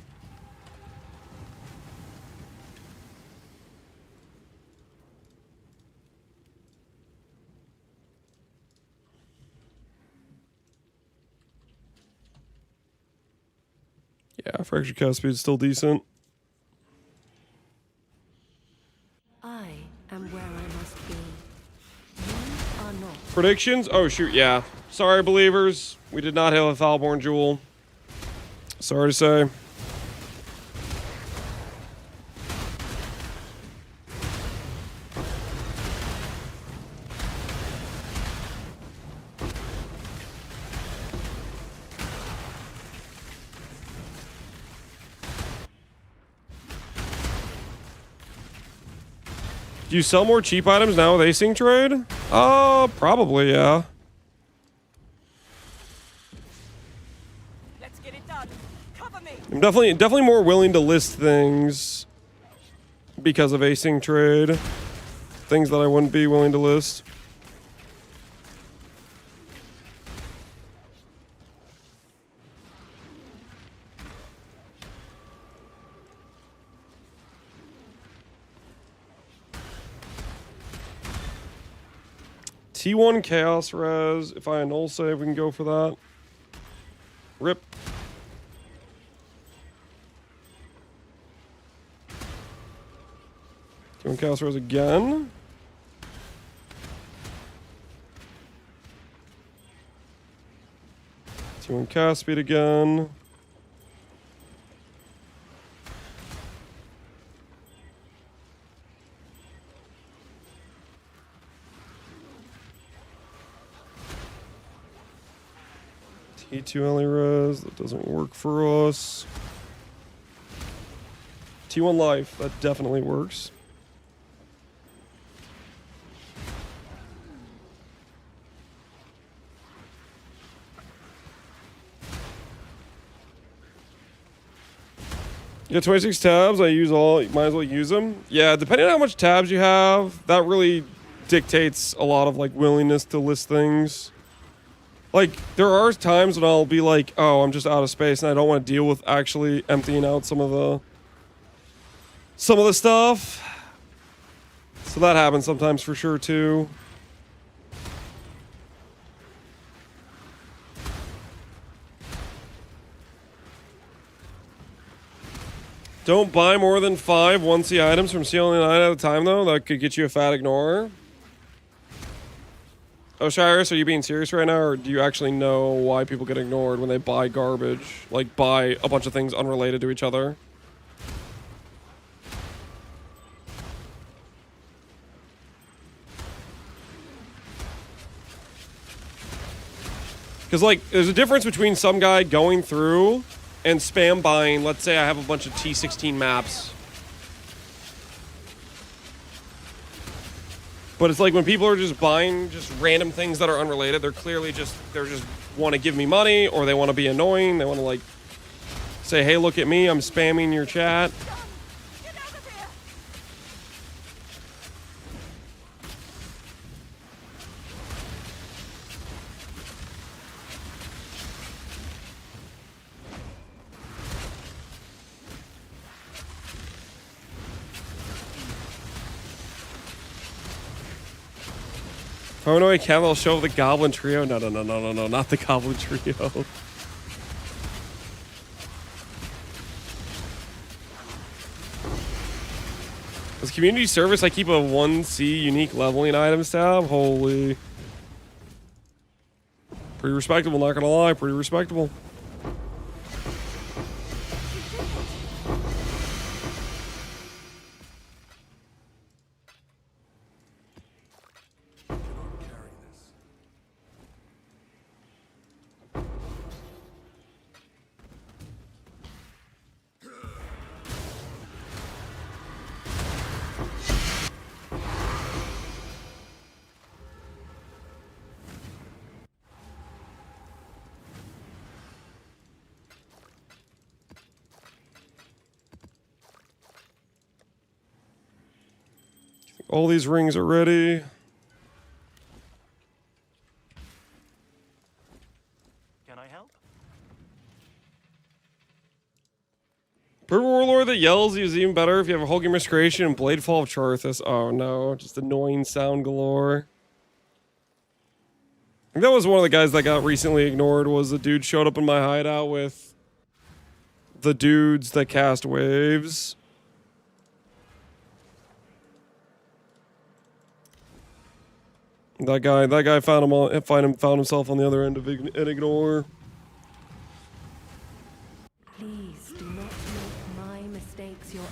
Yeah, fractured cast speed is still decent. I am where I must be. You are not. Predictions? Oh, shoot, yeah. Sorry, believers. We did not hit a Foulborn Jewel. Sorry to say. Do you sell more cheap items now with Async Trade? Probably, yeah. Let's get it done. Cover me. I'm definitely more willing to list things because of Async Trade. Things that I wouldn't be willing to list. T1 Chaos Res. If I annul save, we can go for that. Rip. T1 Chaos Res again. T1 cast speed again. T2 LA res, that doesn't work for us. T1 life, that definitely works. You got 26 tabs. I use all. You might as well use them. Yeah, depending on how much tabs you have, that really dictates a lot of like willingness to list things. Like there are times when I'll be like, oh, I'm just out of space and I don't want to deal with actually emptying out some of the stuff. So that happens sometimes for sure too. Don't buy more than 5 1C items from C-only 9 at a time, though. That could get you a fat ignorer. Osiris, are you being serious right now, or do you actually know why people get ignored when they buy garbage? Like, buy a bunch of things unrelated to each other? Because, like, there's a difference between some guy going through and spam buying. Let's say I have a bunch of T16 maps. But it's like when people are just buying just random things that are unrelated, they're clearly just want to give me money, or they want to be annoying. They want to like say, hey, look at me, I'm spamming your chat. Oh no, I can't. They'll show the Goblin Trio. No, not the Goblin Trio. As community service, I keep a 1C unique leveling items tab. Holy. Pretty respectable, not gonna lie. Pretty respectable. All these rings are ready. Can I help? Purple Warlord that yells is even better if you have a Hulking Restoration and Bladefall of Charthus. Oh no, just annoying sound galore. I think that was one of the guys that got recently ignored, was the dude showed up in my hideout with the dudes that cast waves. That guy found himself on the other end of an ignore. Please do not make my mistakes your own.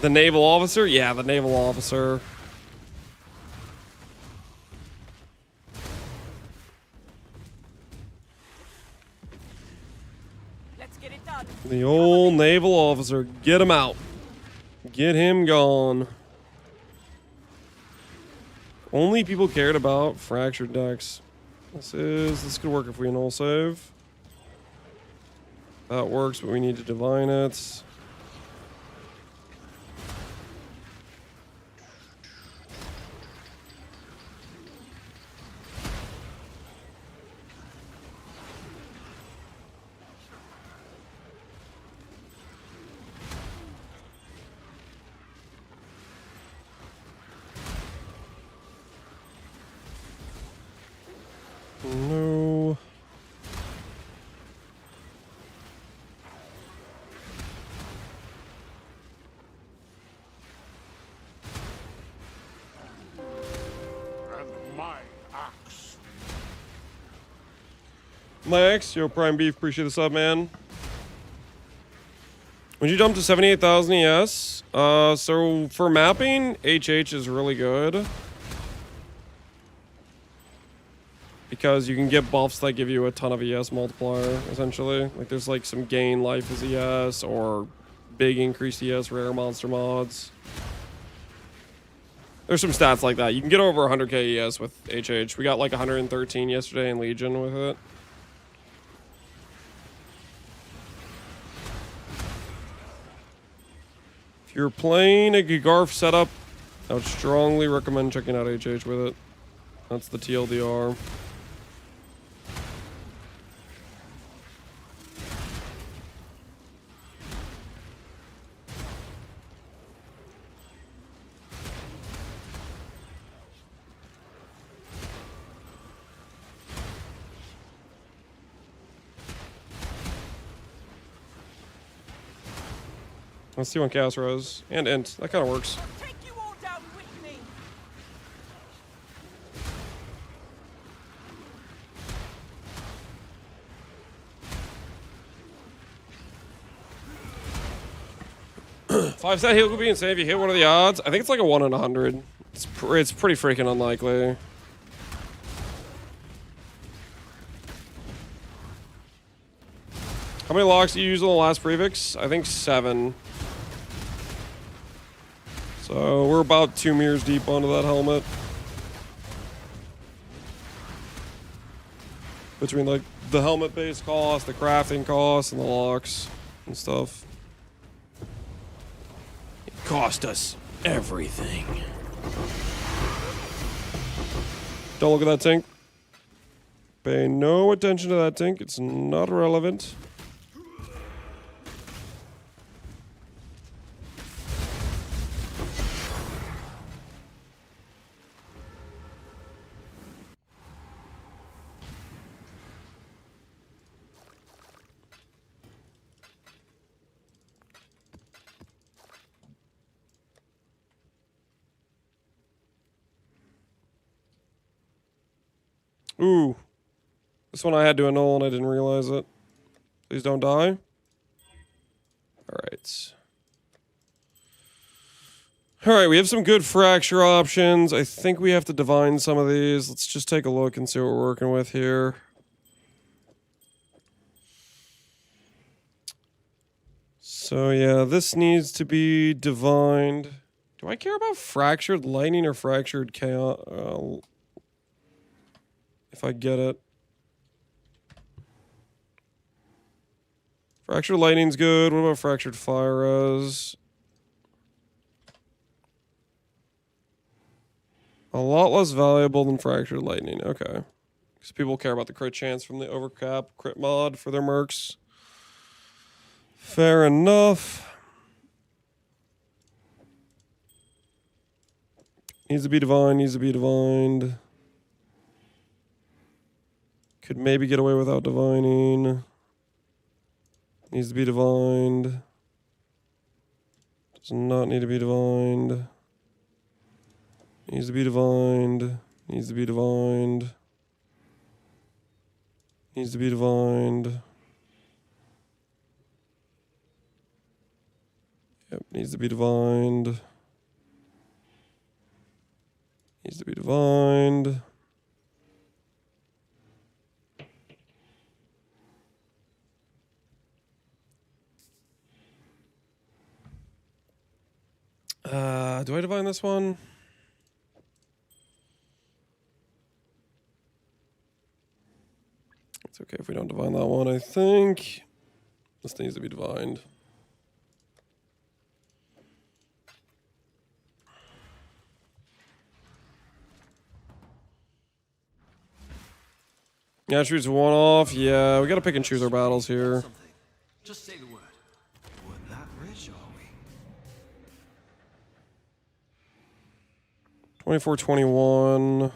The naval officer? Yeah, the naval officer. The old naval officer. Get him out. Get him gone. Only people cared about fractured decks. This could work if we null save. That works, but we need to divine it. No. And my axe. My ex, yo, Prime Beef, appreciate the sub, man. When you jump to 78,000 ES, so for mapping, HH is really good. because you can get buffs that give you a ton of ES multiplier, essentially. Like, there's, like, some gain life as ES, or big increased ES rare monster mods. There's some stats like that. You can get over 100k ES with HH. We got, like, 113 yesterday in Legion with it. If you're playing a GiGarf setup, I would strongly recommend checking out HH with it. That's the TLDR. Let's see one Chaos Rose. And Int. That kind of works. I'll take you all down with me. Five-stat heal could be insane if you hit one of the odds. I think it's like a 1 in 100. It's pretty freaking unlikely. How many locks do you use on the last prefix? I think 7. So we're about 2 mirrors deep onto that helmet. Between like the helmet base cost, the crafting cost, and the locks and stuff. It cost us everything. Don't look at that tank. Pay no attention to that tank. It's not relevant. Ooh. This one I had to annul and I didn't realize it. Please don't die. Alright. Alright, we have some good fracture options. I think we have to divine some of these. Let's just take a look and see what we're working with here. So yeah, this needs to be divined. Do I care about fractured lightning or fractured chaos? If I get it. Fractured lightning's good. What about fractured fire res? A lot less valuable than fractured lightning. Okay. Because people care about the crit chance from the overcap crit mod for their mercs. Fair enough. Needs to be divine, needs to be divined. Could maybe get away without divining. Needs to be divined. Does not need to be divined. Needs to be divined. Needs to be divined. Needs to be divined. Yep, needs to be divined. Needs to be divined. Do I divine this one? It's okay if we don't divine that one, I think. This needs to be divined. Yeah, choose one off. Yeah, we gotta pick and choose our battles here. Just say the word. We're that rich, are we? 24-21.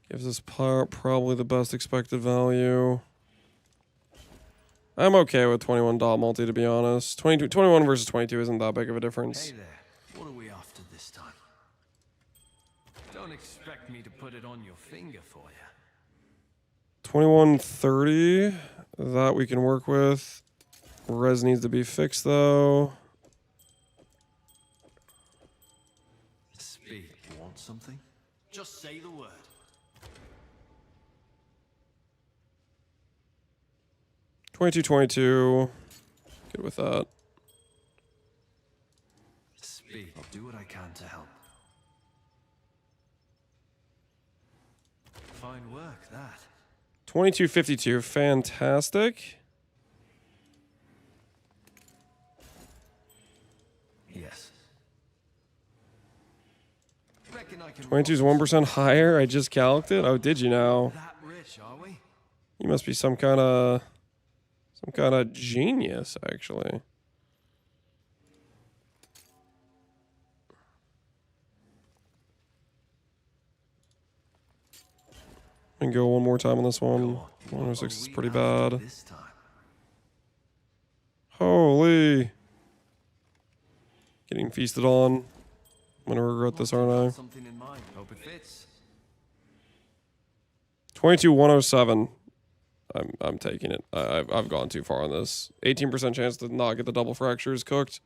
Gives us probably the best expected value. I'm okay with 21 dot multi, to be honest. 21 versus 22 isn't that big of a difference. Hey there. What are we after this time? Don't expect me to put it on your finger for you. 21-30. That we can work with. Res needs to be fixed, though. Speak. You want something? Just say the word. 22, 22. Good with that. Speak. I'll do what I can to help. Fine work, that. 22, 52. Fantastic. Yes. Reckon I can 22 is 1% higher. I just calced it. Oh, did you now? that rich, are we? You must be some kind of genius, actually. And go one more time on this one. 106 is pretty bad. This time. Holy. Getting feasted on. I'm gonna regret this, aren't I? Something in mind. Hope it fits. 22, 107. I'm taking it. I've gone too far on this. 18% chance to not get the double fractures cooked.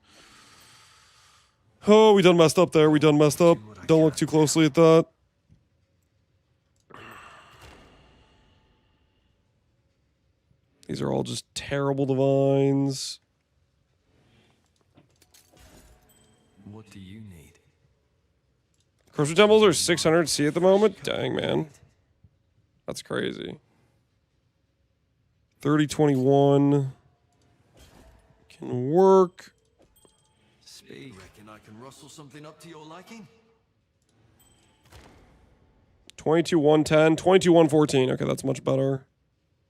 Oh, we done messed up there. We done messed up. Don't look too closely at that. These are all just terrible divines. What do you need? Corruption temples are 600 C at the moment. Dang, man. That's crazy. 3021 can work. Speak. Reckon I can rustle something up to your liking? 22 110, 22 114. Okay, that's much better.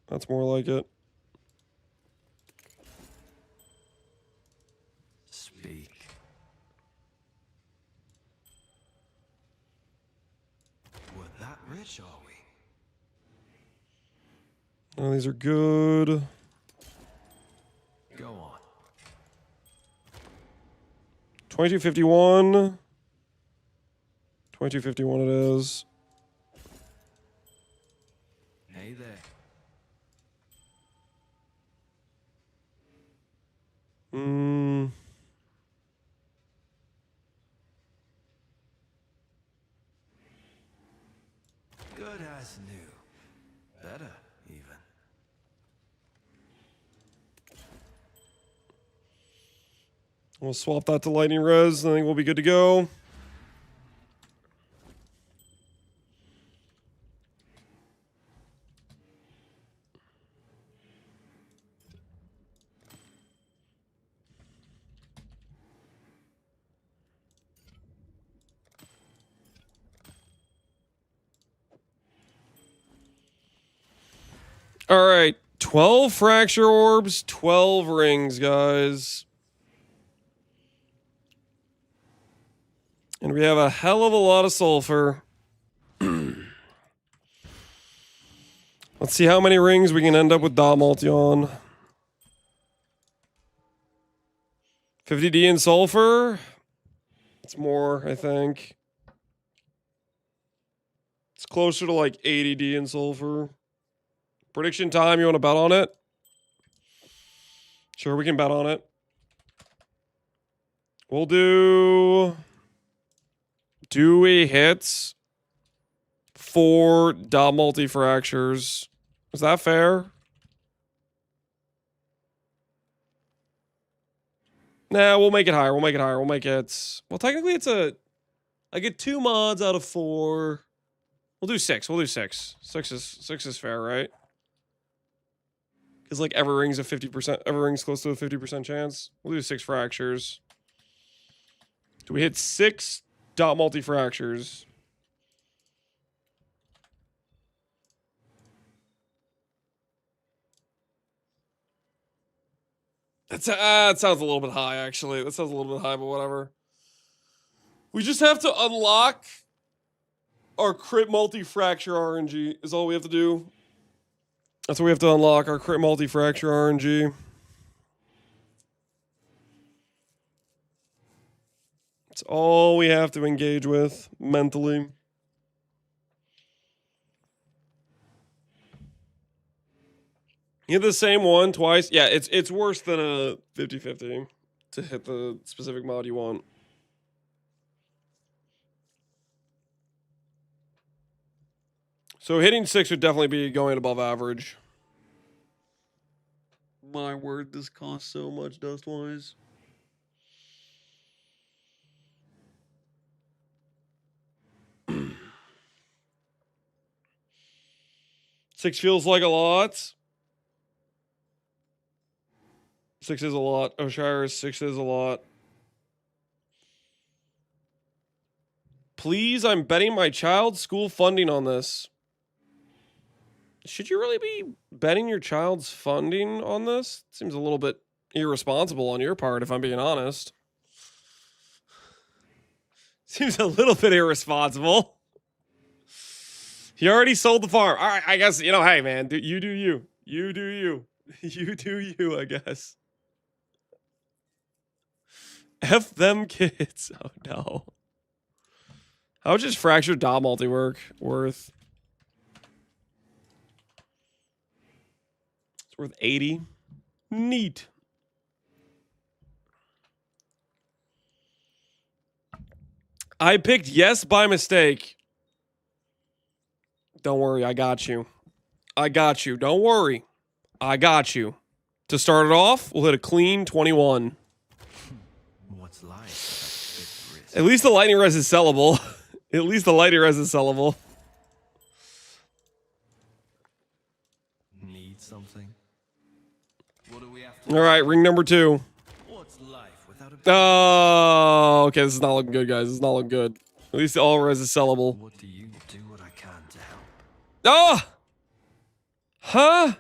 That's more like it. Speak. We're that rich, are we? Oh, these are good. Go on. 2251. 2251 it is. Hey there. Good as new. Better, even. We'll swap that to lightning res. I think we'll be good to go. All right, 12 fracture orbs, 12 rings, guys. And we have a hell of a lot of sulfur. Let's see how many rings we can end up with dot multi on. 50D in sulfur. It's more, I think. It's closer to like 80D in sulfur. Prediction time, you want to bet on it? Sure, we can bet on it. We'll do Dewey hits, 4 dot multi fractures. Is that fair? Nah, we'll make it higher. We'll make it higher. We'll make it. Well, technically, it's a. I get 2 mods out of 4. We'll do 6. We'll do 6. 6 is fair, right? Because like every ring's a 50%. Every ring's close to a 50% chance. We'll do 6 fractures. Do we hit 6 dot multi fractures? That sounds a little bit high, actually. That sounds a little bit high, but whatever. We just have to unlock our crit multi-fracture RNG is all we have to do. That's what we have to unlock, our crit multi-fracture RNG. It's all we have to engage with mentally. You get the same one twice. Yeah, it's worse than a 50-50 to hit the specific mod you want. So hitting 6 would definitely be going above average. My word, this costs so much dust-wise. Six feels like a lot. 6 is a lot. Osiris, 6 is a lot. Please, I'm betting my child's school funding on this. Should you really be betting your child's funding on this? Seems a little bit irresponsible on your part, if I'm being honest. Seems a little bit irresponsible. He already sold the farm. All right, I guess, you know, hey, man, you do you. You do you. You do you, I guess. F them kids. Oh, no. How much is fractured dot multi-work worth? It's worth 80. Neat. I picked yes by mistake. Don't worry, I got you. I got you. Don't worry. I got you. To start it off, we'll hit a clean 21. What's life? At least the lightning res is sellable. At least the lightning res is sellable. Need something? What do we have All right, ring number 2. What's life without a Oh, okay, this is not looking good, guys. This is not looking good. At least the all res is sellable. What do you do what I can to help? Oh! Huh?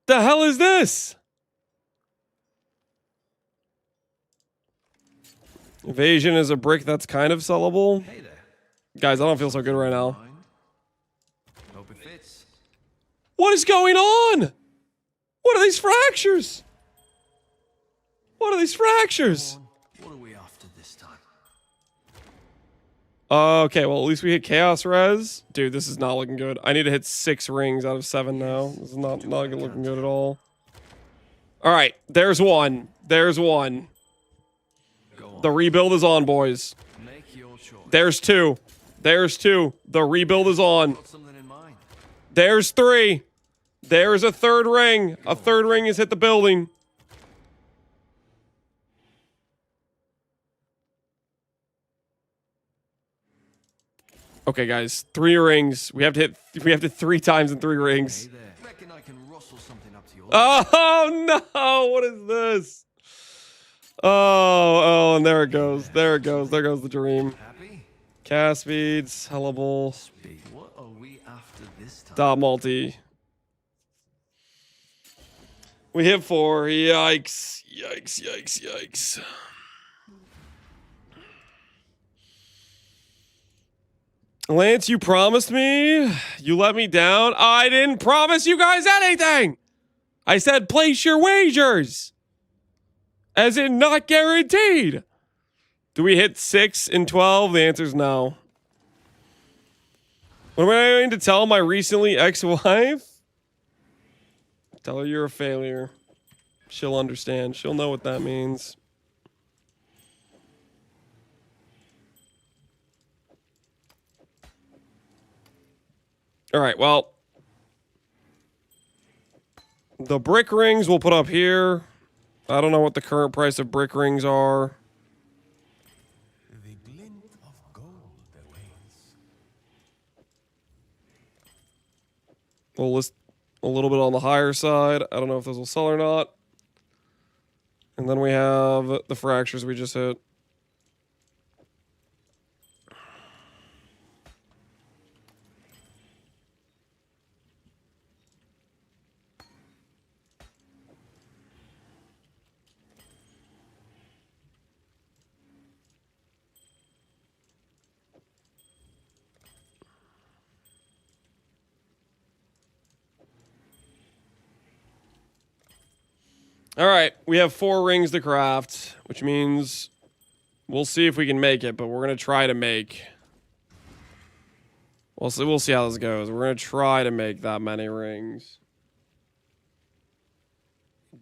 The hell is this? Evasion is a brick that's kind of sellable. Hey there. Guys, I don't feel so good right now. Hope it fits. What is going on? What are these fractures? What are these fractures? What are we after this time? Okay, well, at least we hit Chaos Res. Dude, this is not looking good. I need to hit 6 rings out of 7 now. This is not looking good at all. All right, there's one. There's one. The rebuild is on, boys. Make your choice. There's 2. There's 2. The rebuild is on. Got something in mind? There's 3. There's a 3rd ring. A 3rd ring has hit the building. Okay, guys, 3 rings. We have to hit 3 times in 3 rings. Hey there. Reckon I can rustle something up to your Oh no! What is this? Oh, and there it goes. There it goes. There goes the dream. Happy? Cast speeds, sellable, Speed. What are we after this time? dot multi. We hit 4. Yikes! Yikes! Yikes! Yikes! Lance, you promised me. You let me down. I didn't promise you guys anything. I said place your wagers. As in not guaranteed. Do we hit 6 and 12? The answer is no. What am I going to tell my recently ex-wife? Tell her you're a failure. She'll understand. She'll know what that means. All right, well. The brick rings we'll put up here. I don't know what the current price of brick rings are. The glint of gold awaits. We'll list a little bit on the higher side. I don't know if those will sell or not. And then we have the fractures we just hit. All right, we have 4 rings to craft, which means we'll see if we can make it, but we're going to try to make. We'll see how this goes. We're going to try to make that many rings.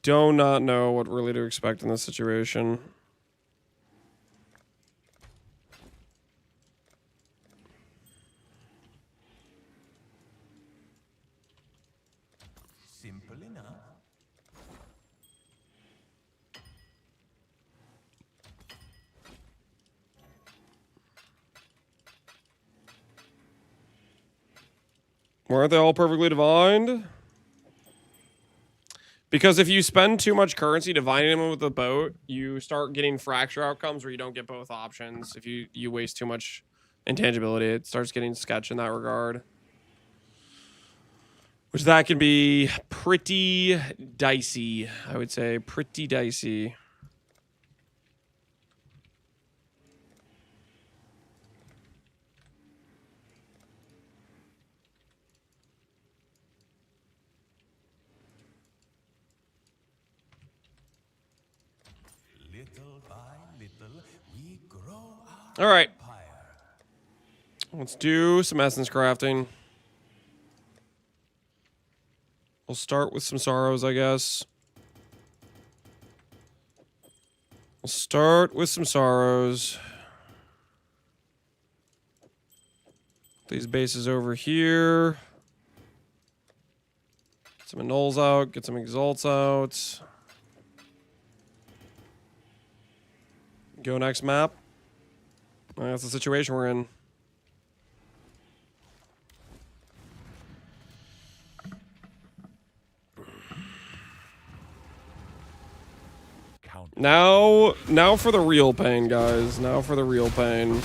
Do not know what really to expect in this situation. Simple enough. Weren't they all perfectly divined? Because if you spend too much currency divining them with a boat, you start getting fracture outcomes where you don't get both options. If you waste too much intangibility, it starts getting sketch in that regard. Which that can be pretty dicey, I would say. Pretty dicey. Little by little, we grow All right. Let's do some essence crafting. We'll start with some sorrows, I guess. We'll start with some sorrows. These bases over here. Get some annuls out. Get some exalts out. Go next map. That's the situation we're in. Now for the real pain, guys. Now for the real pain.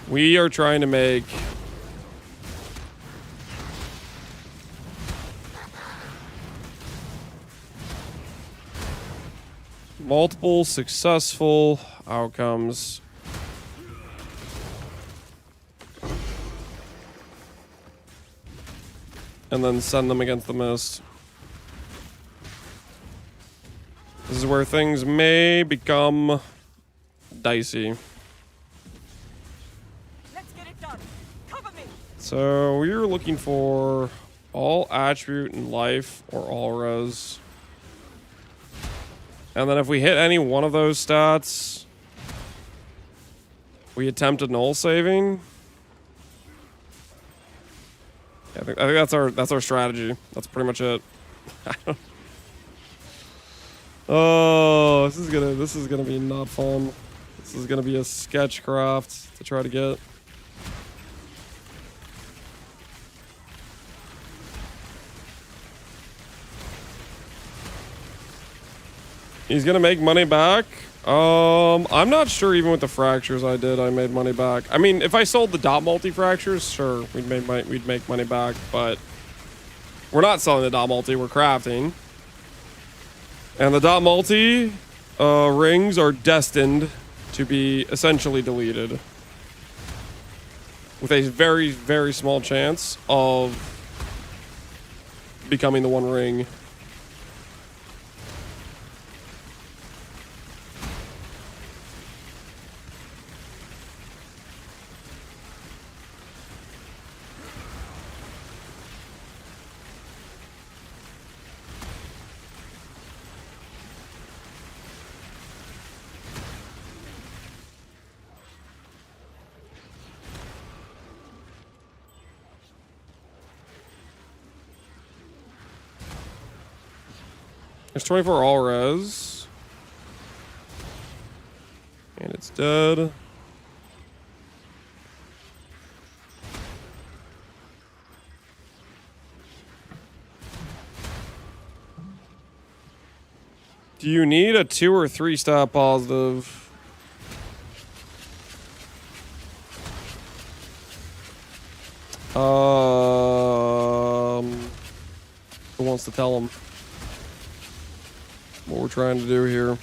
We are trying to make multiple successful outcomes. And then send them against the mist. This is where things may become dicey. Let's get it done. Cover me. So we're looking for all attribute in life or all res. And then if we hit any one of those stats, we attempt a null saving. Yeah, I think that's our strategy. That's pretty much it. Oh, this is gonna be not fun. This is gonna be a sketchcraft to try to get. He's gonna make money back. I'm not sure. Even with the fractures I did, I made money back. I mean, if I sold the dot multi fractures, sure, we'd make money back. But we're not selling the dot multi. We're crafting. And the dot multi rings are destined to be essentially deleted. With a very, very small chance of becoming the one ring. There's 24 all res. And it's dead. Do you need a 2 or 3 stat positive? Who wants to tell him what we're trying to do here?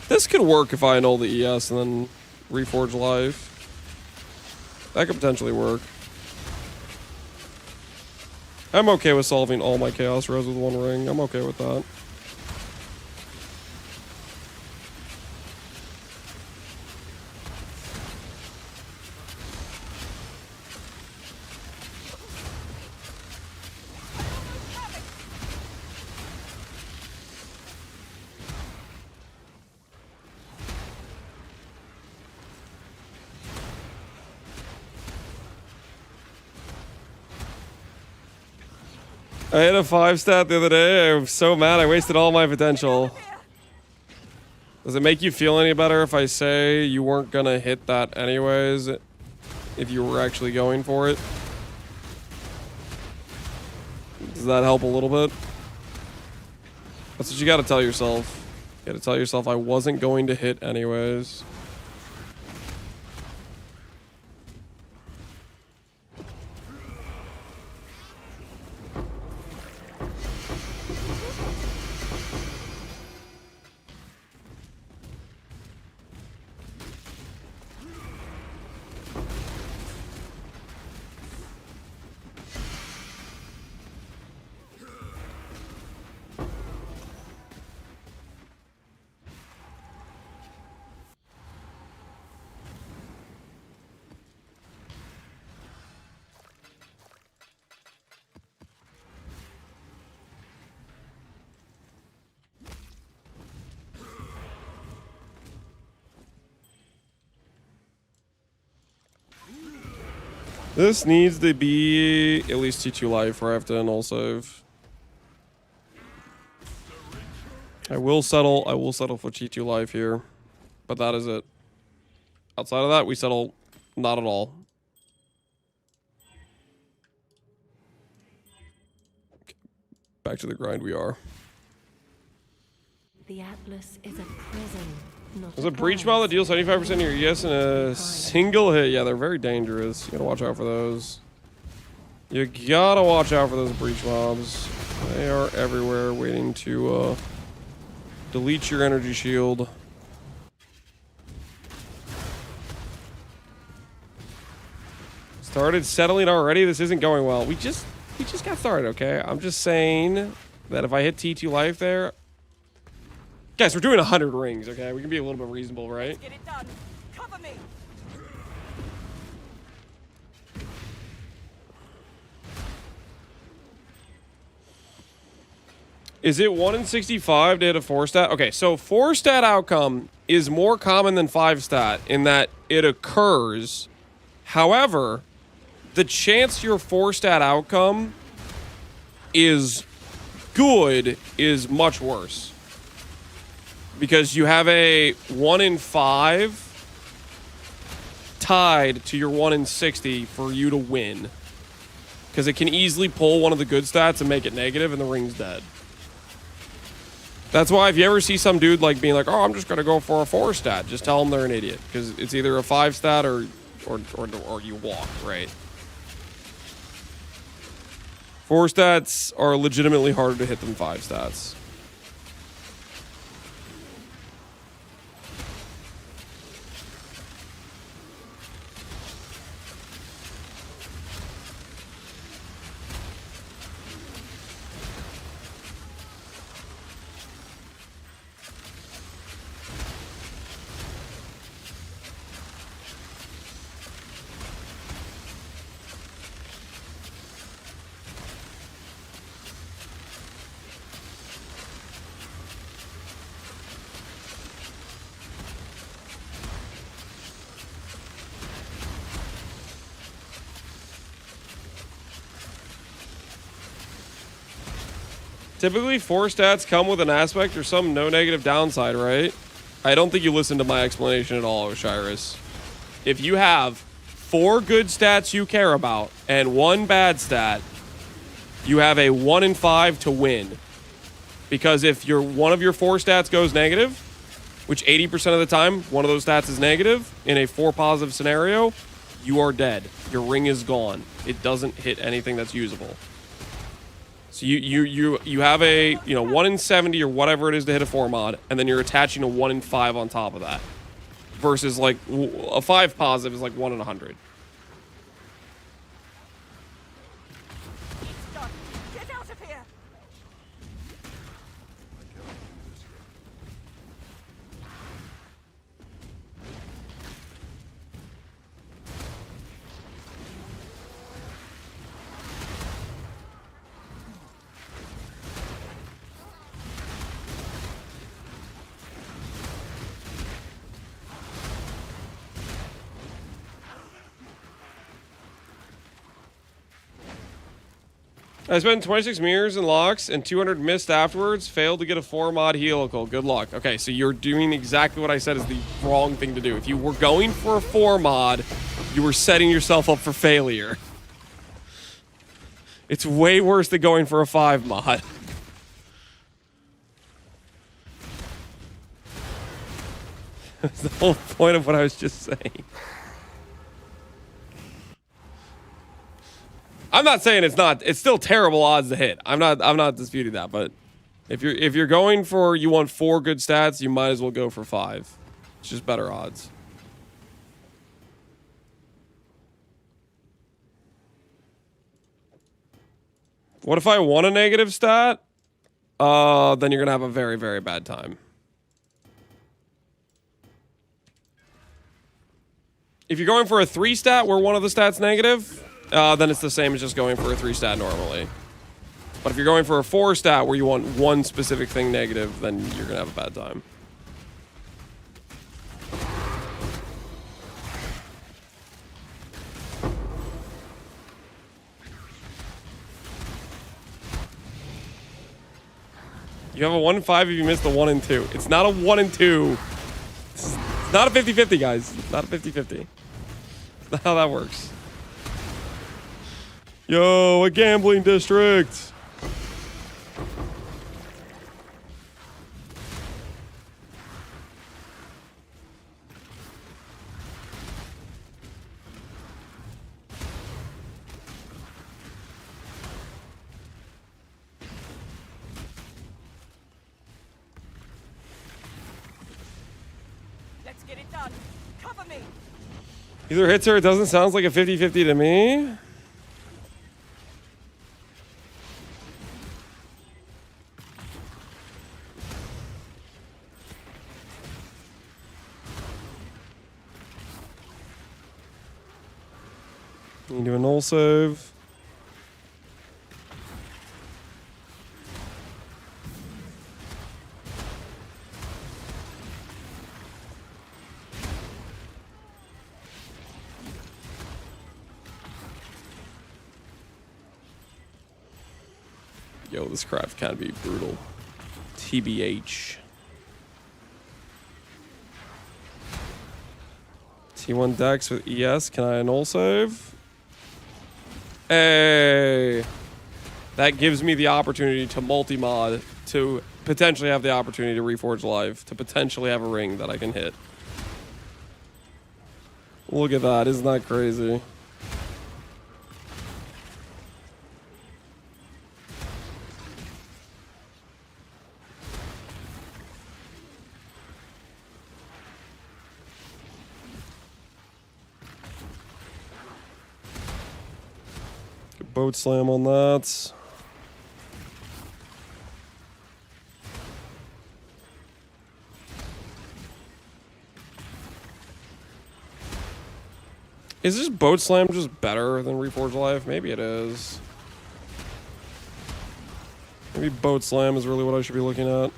This could work if I annul the ES and then reforge life. That could potentially work. I'm okay with solving all my chaos res with one ring. I'm okay with that. I hit a 5-stat the other day. I was so mad I wasted all my potential. Does it make you feel any better if I say you weren't gonna hit that anyways? If you were actually going for it? Does that help a little bit? That's what you gotta tell yourself. You gotta tell yourself I wasn't going to hit anyways. This needs to be at least T2 life where I have to null save. I will settle for T2 life here. But that is it. Outside of that, we settle not at all. Okay. Back to the grind we are. The Atlas is a prison. There's a breach model that deals 75% of your ES in a single hit. Yeah, they're very dangerous. You gotta watch out for those. You gotta watch out for those breach mobs. They are everywhere waiting to delete your energy shield. Started settling already? This isn't going well. We just got started, okay? I'm just saying that if I hit T2 life there... Guys, we're doing 100 rings, okay? We can be a little bit reasonable, right? Let's get it done. Cover me. Is it 1 in 65 to hit a 4-stat? Okay, so 4-stat outcome is more common than 5-stat in that it occurs. However, the chance your 4-stat outcome is good is much worse. Because you have a 1 in 5 tied to your 1 in 60 for you to win. Because it can easily pull one of the good stats and make it negative and the ring's dead. That's why if you ever see some dude like being like, oh, I'm just going to go for a 4-stat, just tell them they're an idiot. Because it's either a 5-stat or you walk, right? 4-stats are legitimately harder to hit than 5-stats. Typically, 4-stats come with an aspect or some no negative downside, right? I don't think you listened to my explanation at all, Osiris. If you have 4 good stats you care about and 1 bad stat, you have a 1 in 5 to win. Because if one of your 4 stats goes negative, which 80% of the time one of those stats is negative, in a 4 positive scenario, you are dead. Your ring is gone. It doesn't hit anything that's usable. So you have a 1 in 70 or whatever it is to hit a 4 mod, and then you're attaching a 1 in 5 on top of that. Versus like a 5 positive is like 1 in 100. It's done. Get out of here. I spent 26 mirrors and locks and 200 mist afterwards. Failed to get a 4-mod helical. Good luck. Okay, so you're doing exactly what I said is the wrong thing to do. If you were going for a 4-mod, you were setting yourself up for failure. It's way worse than going for a 5-mod. That's the whole point of what I was just saying. I'm not saying it's not. It's still terrible odds to hit. I'm not disputing that. But if you're going for you want 4 good stats, you might as well go for 5. It's just better odds. What if I want a negative stat? Then you're gonna have a very, very bad time. If you're going for a 3 stat where one of the stats negative, then it's the same as just going for a 3 stat normally. But if you're going for a 4 stat where you want one specific thing negative, then you're gonna have a bad time. You have a 1 and 5 if you miss the 1 and 2. It's not a 1 and 2. It's not a 50-50, guys. It's not a 50-50. That's not how that works. Yo, a gambling district. Let's get it done. Cover me. Either hits or it doesn't sound like a 50-50 to me. You do a null save. Yo, this craft can be brutal. TBH. T1 Dex with ES. Can I null save? Hey. That gives me the opportunity to multi-mod, to potentially have the opportunity to reforge life, to potentially have a ring that I can hit. Look at that. Isn't that crazy? Boat slam on that. Is this boat slam just better than Reforged Life? Maybe it is. Maybe boat slam is really what I should be looking at.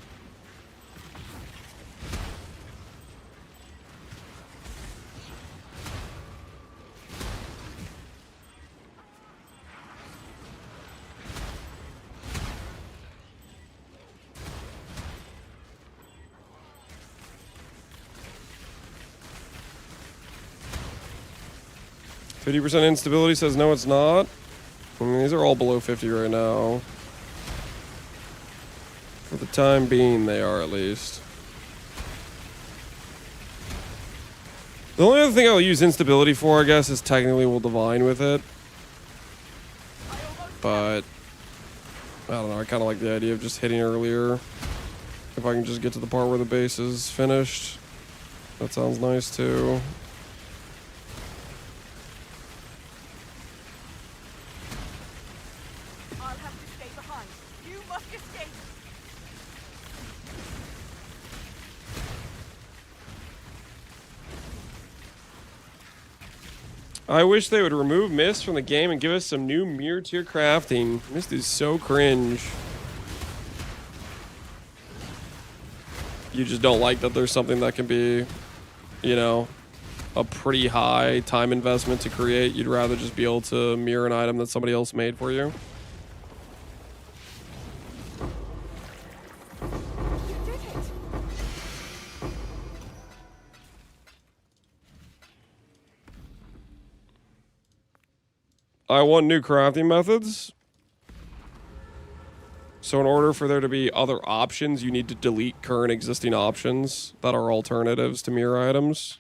%50 instability says no, it's not. I mean, these are all below 50 right now. For the time being, they are at least. The only other thing I'll use instability for, I guess, is technically we'll divine with it. But I don't know, I kind of like the idea of just hitting earlier. If I can just get to the part where the base is finished. That sounds nice too. I wish they would remove Mist from the game and give us some new mirror tier crafting. Mist is so cringe. You just don't like that there's something that can be, you know, a pretty high time investment to create. You'd rather just be able to mirror an item that somebody else made for you. I want new crafting methods. So in order for there to be other options, you need to delete current existing options that are alternatives to mirror items.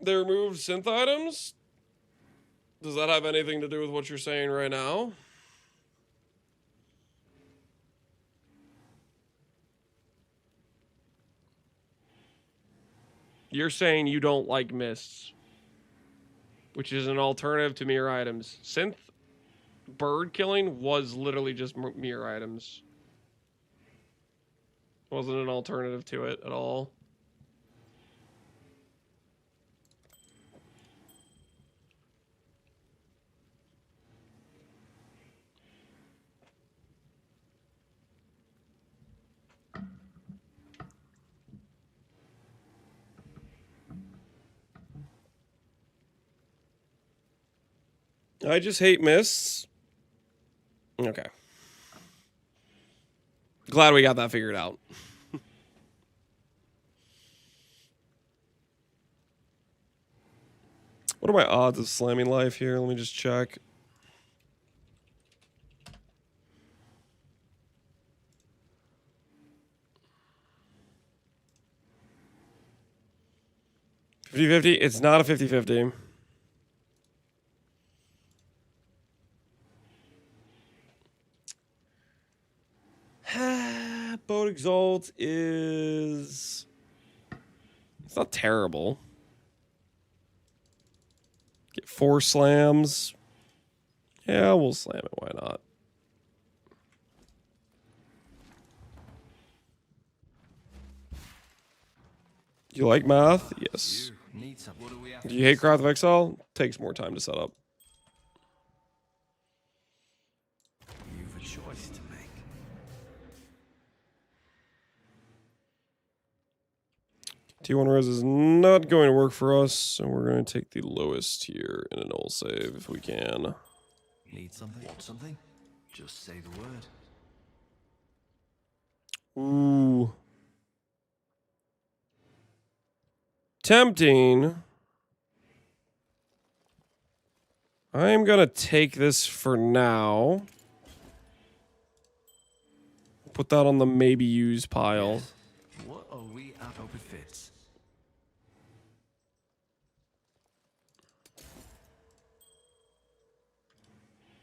They removed synth items? Does that have anything to do with what you're saying right now? You're saying you don't like mists, which is an alternative to mirror items. Synth bird killing was literally just mirror items. Wasn't an alternative to it at all. I just hate mists. Okay. Glad we got that figured out. What are my odds of slamming life here? Let me just check. $50-50? It's not a 50-50. Boat Exalt is... It's not terrible. Get 4 slams. Yeah, we'll slam it. Why not? You like math? Yes. Do you hate Craft of Exile? Takes more time to set up. You've a choice to make. T1 res is not going to work for us, so we're going to take the lowest here in an null save if we can. Need something? Want something? Just say the word. Ooh. Tempting. I am going to take this for now. Put that on the maybe use pile. Yes. What are we at? Hope it fits.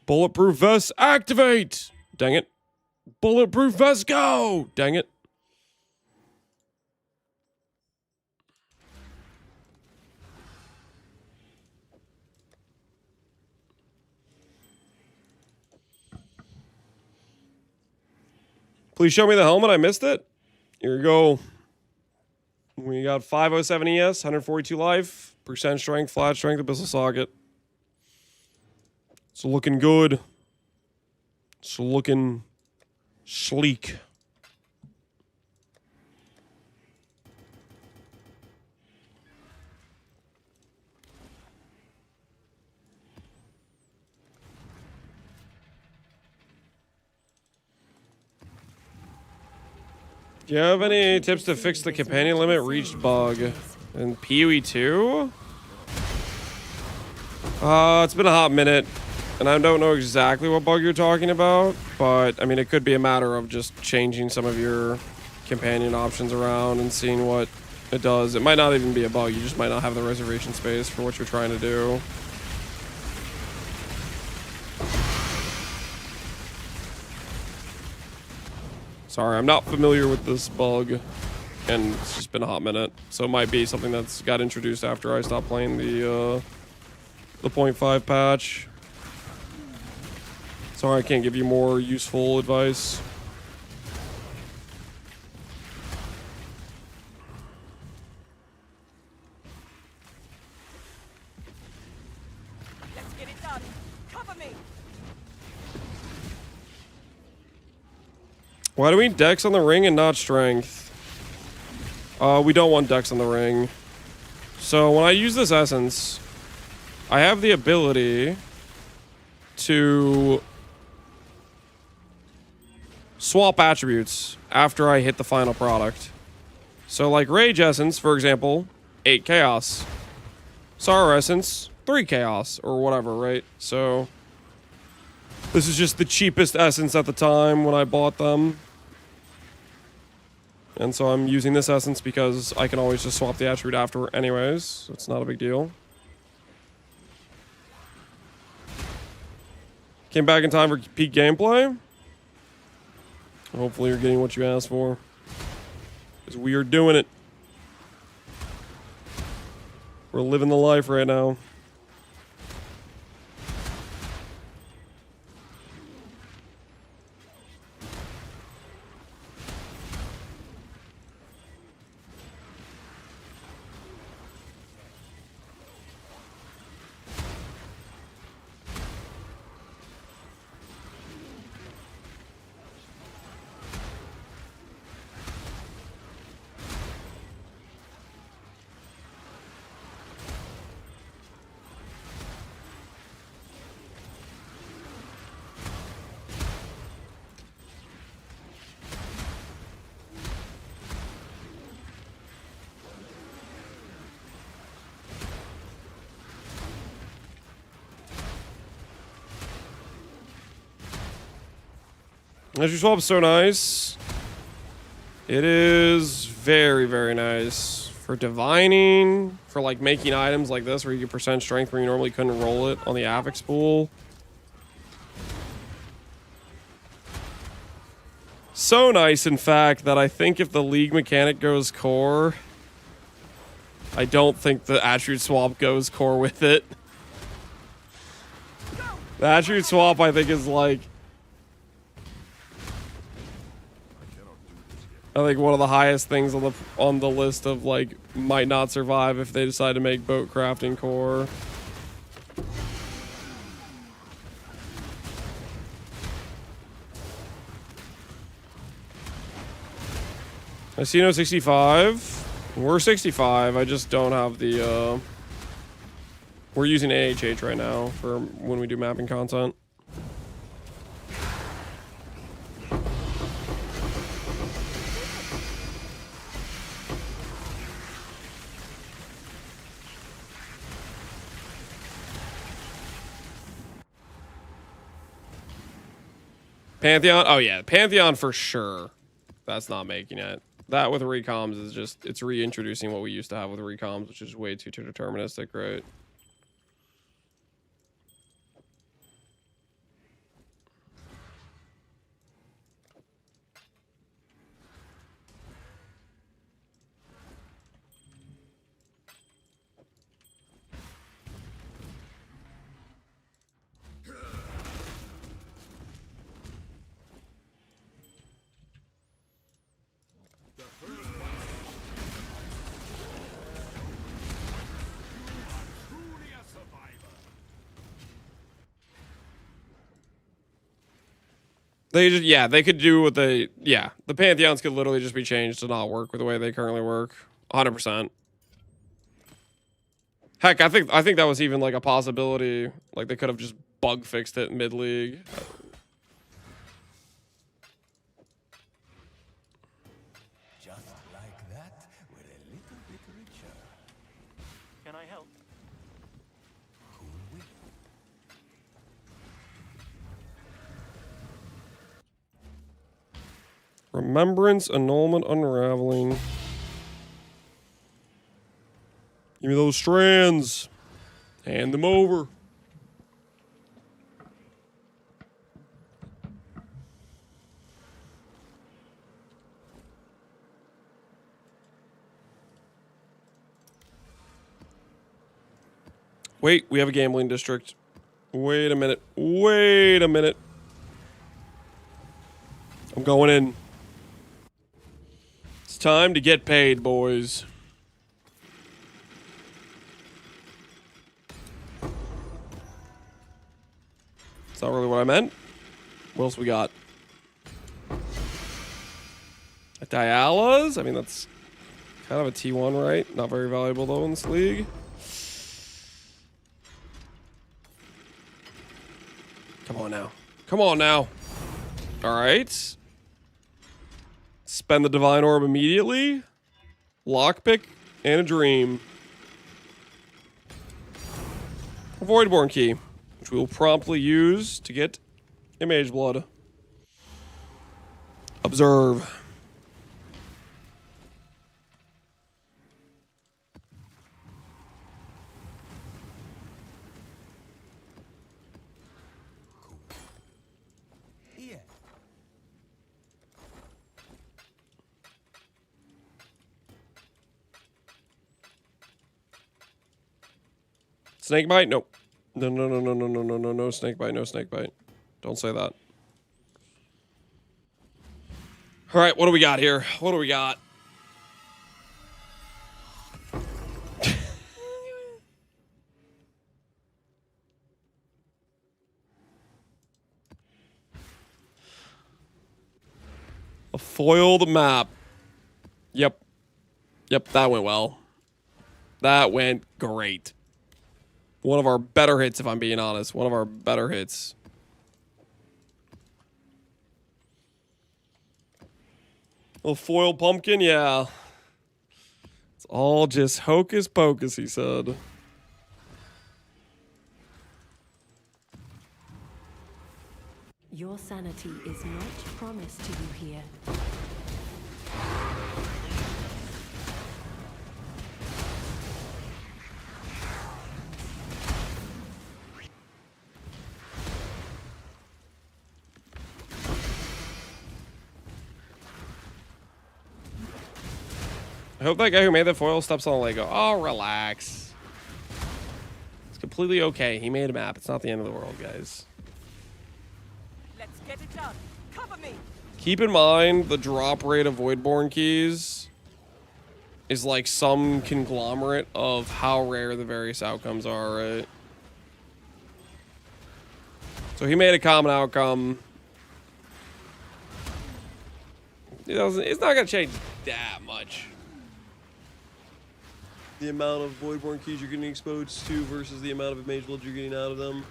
Bulletproof vest activate! Dang it. Bulletproof vest go! Dang it. Please show me the helmet. I missed it. Here we go. We got 507 ES, 142 life, percent strength, flat strength, abyssal socket. It's looking good. It's looking sleek. Do you have any tips to fix the companion limit reached bug? And PoE 2? It's been a hot minute, and I don't know exactly what bug you're talking about, but I mean, it could be a matter of just changing some of your companion options around and seeing what it does. It might not even be a bug, you just might not have the reservation space for what you're trying to do. Sorry, I'm not familiar with this bug, and it's just been a hot minute. So it might be something that's got introduced after I stopped playing the 0.5 patch. Sorry, I can't give you more useful advice. me. Why do we need dex on the ring and not strength? We don't want dex on the ring. So when I use this essence, I have the ability to swap attributes after I hit the final product. So like Rage Essence, for example, 8 Chaos. Sorrow Essence, 3 Chaos, or whatever, right? So this is just the cheapest essence at the time when I bought them. And so I'm using this essence because I can always just swap the attribute after anyways. So it's not a big deal. Came back in time for peak gameplay. Hopefully you're getting what you asked for. Because we are doing it. We're living the life right now. As you swap is so nice. It is very, very nice. For divining, for like making items like this where you get percent strength where you normally couldn't roll it on the Affix pool. So nice, in fact, that I think if the League mechanic goes core, I don't think the attribute swap goes core with it. The attribute swap, I think, is like... I think one of the highest things on the list of like might not survive if they decide to make boat crafting core. I see no 65. We're 65. I just don't have the we're using AHH right now for when we do mapping content. Pantheon? Oh yeah, Pantheon for sure. That's not making it. That with recoms is just, it's reintroducing what we used to have with recoms, which is way too deterministic, right? They just, yeah, they could do what they, yeah. The Pantheons could literally just be changed to not work with the way they currently work. 100%. Heck, I think that was even like a possibility. Like they could have just bug fixed it mid-league. Just like that, we're a little bit richer. Can I help? Cool whip. Remembrance, annulment, unraveling. Give me those strands. Hand them over. Wait, we have a gambling district. Wait a minute. Wait a minute. I'm going in. It's time to get paid, boys. That's not really what I meant. What else we got? Dialas. I mean, that's kind of a T1, right? Not very valuable, though, in this league. Come on now. Come on now. All right. Spend the Divine Orb immediately. Lockpick and a Dream. A Voidborn Key, which we will promptly use to get a Mage Blood. Observe. Here. Snake bite? Nope. No, no, no, no, no, no, no, no, no snake bite, no snake bite. Don't say that. All right, what do we got here? What do we got? A foiled map. Yep. Yep, that went well. That went great. One of our better hits, if I'm being honest. One of our better hits. A foil pumpkin, yeah. It's all just hocus pocus, he said. Your sanity is not promised to you here. I hope that guy who made the foil steps on a Lego. Oh, relax. It's completely okay. He made a map. It's not the end of the world, guys. Let's get it done. Cover me. Keep in mind the drop rate of Voidborn keys is like some conglomerate of how rare the various outcomes are, right? So he made a common outcome. It's not gonna change that much. The amount of Voidborn keys you're getting exposed to versus the amount of Mage Blood you're getting out of them.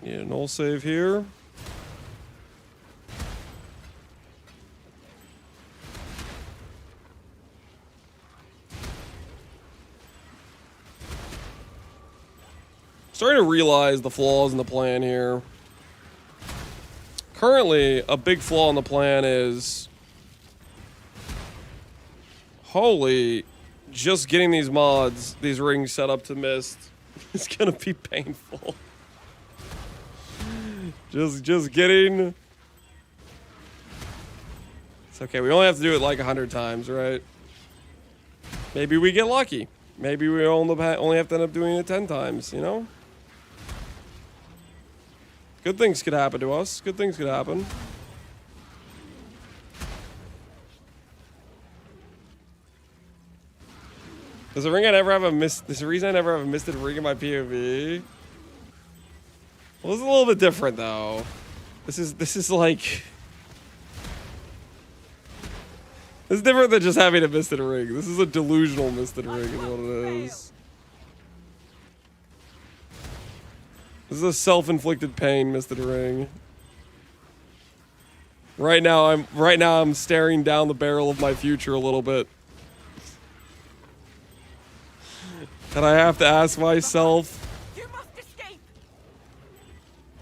Yeah, null save here. Starting to realize the flaws in the plan here. Currently, a big flaw in the plan is... Holy... Just getting these mods, these rings set up to mist, is gonna be painful. Just getting... It's okay, we only have to do it like 100 times, right? Maybe we get lucky. Maybe we only have to end up doing it 10 times, you know? Good things could happen to us. Good things could happen. There's a reason I never have a misted ring in my POV. Well, it's a little bit different though. This is like... This is different than just having a misted ring. This is a delusional misted ring is what it is. This is a self-inflicted pain misted ring. Right now I'm staring down the barrel of my future a little bit. And I have to ask myself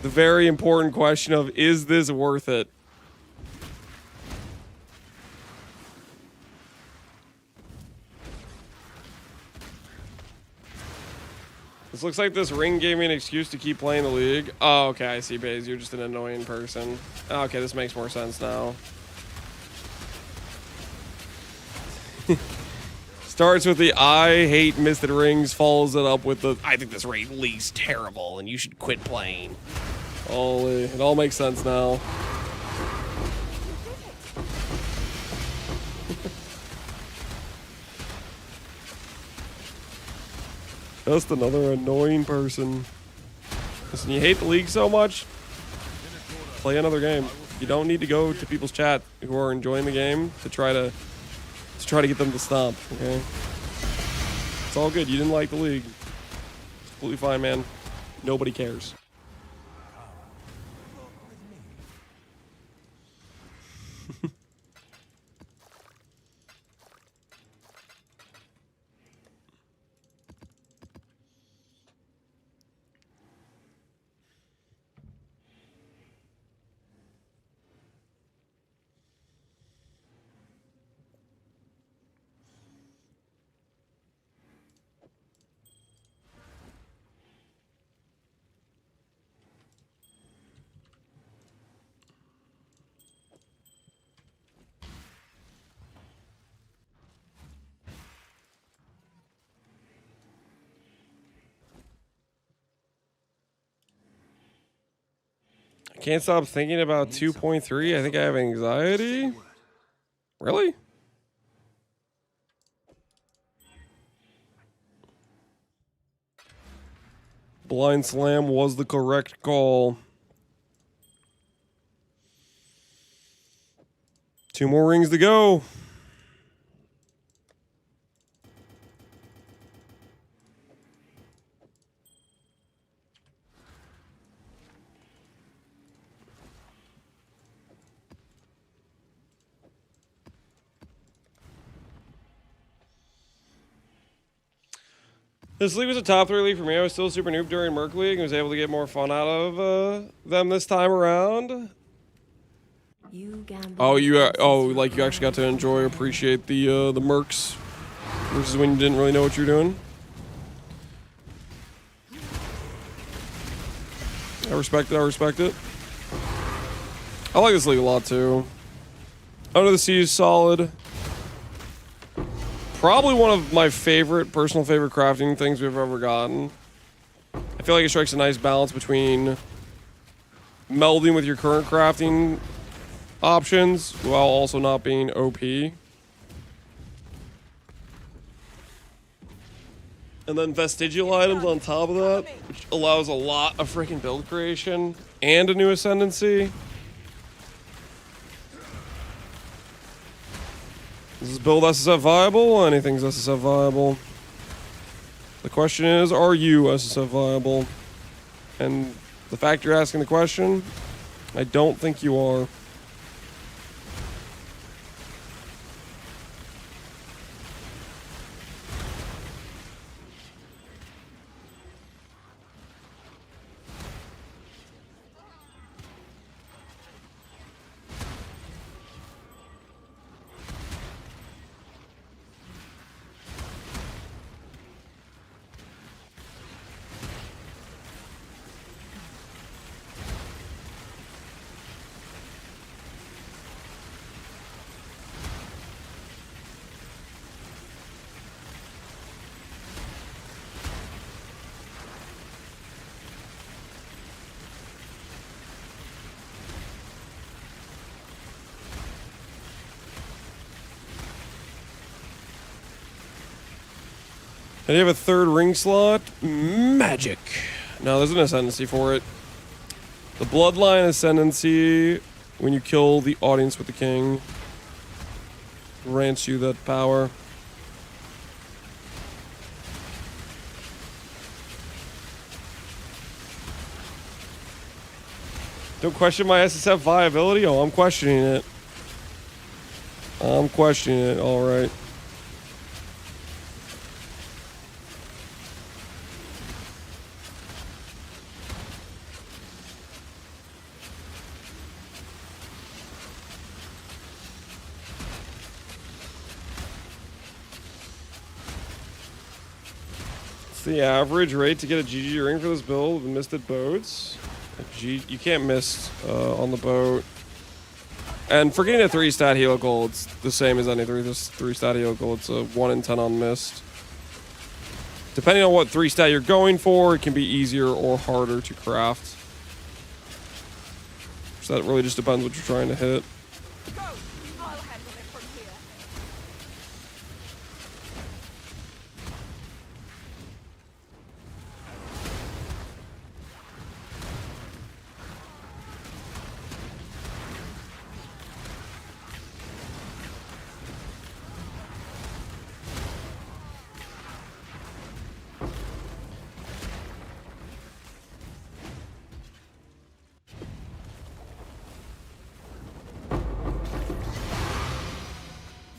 the very important question of, is this worth it? This looks like this ring gave me an excuse to keep playing the league. Oh, okay, I see, Baze. You're just an annoying person. Okay, this makes more sense now. Starts with the I hate misted rings, follows it up with the I think this league's terrible and you should quit playing. Holy, it all makes sense now. Just another annoying person. Listen, you hate the league so much, play another game. You don't need to go to people's chat who are enjoying the game to try to get them to stop, okay? It's all good. You didn't like the league. It's completely fine, man. Nobody cares. I can't stop thinking about 2.3. I think I have anxiety. Really? Blind Slam was the correct call. 2 more rings to go. This league was a top 3 league for me. I was still super noob during Merc League and was able to get more fun out of them this time around. Oh, like you actually got to enjoy, appreciate the Mercs versus when you didn't really know what you're doing. I respect it. I respect it. I like this league a lot too. Under the Sea is solid. Probably one of my personal favorite crafting things we've ever gotten. I feel like it strikes a nice balance between melding with your current crafting options while also not being OP. And then vestigial items on top of that, which allows a lot of freaking build creation and a new ascendancy. Is build SSF viable? Anything's SSF viable. The question is, are you SSF viable? And the fact you're asking the question, I don't think you are. And you have a 3rd ring slot? Magic. No, there's an ascendancy for it. The Bloodline ascendancy, when you kill the audience with the king, grants you that power. Don't question my SSF viability? Oh, I'm questioning it. I'm questioning it, alright. the average rate to get a GG ring for this build with misted boats? You can't miss on the boat. And for getting a 3-stat helical, it's the same as any 3-stat helical. It's a 1 in 10 on missed. Depending on what 3-stat you're going for, it can be easier or harder to craft. So that really just depends what you're trying to hit. Go! I'll handle it from here.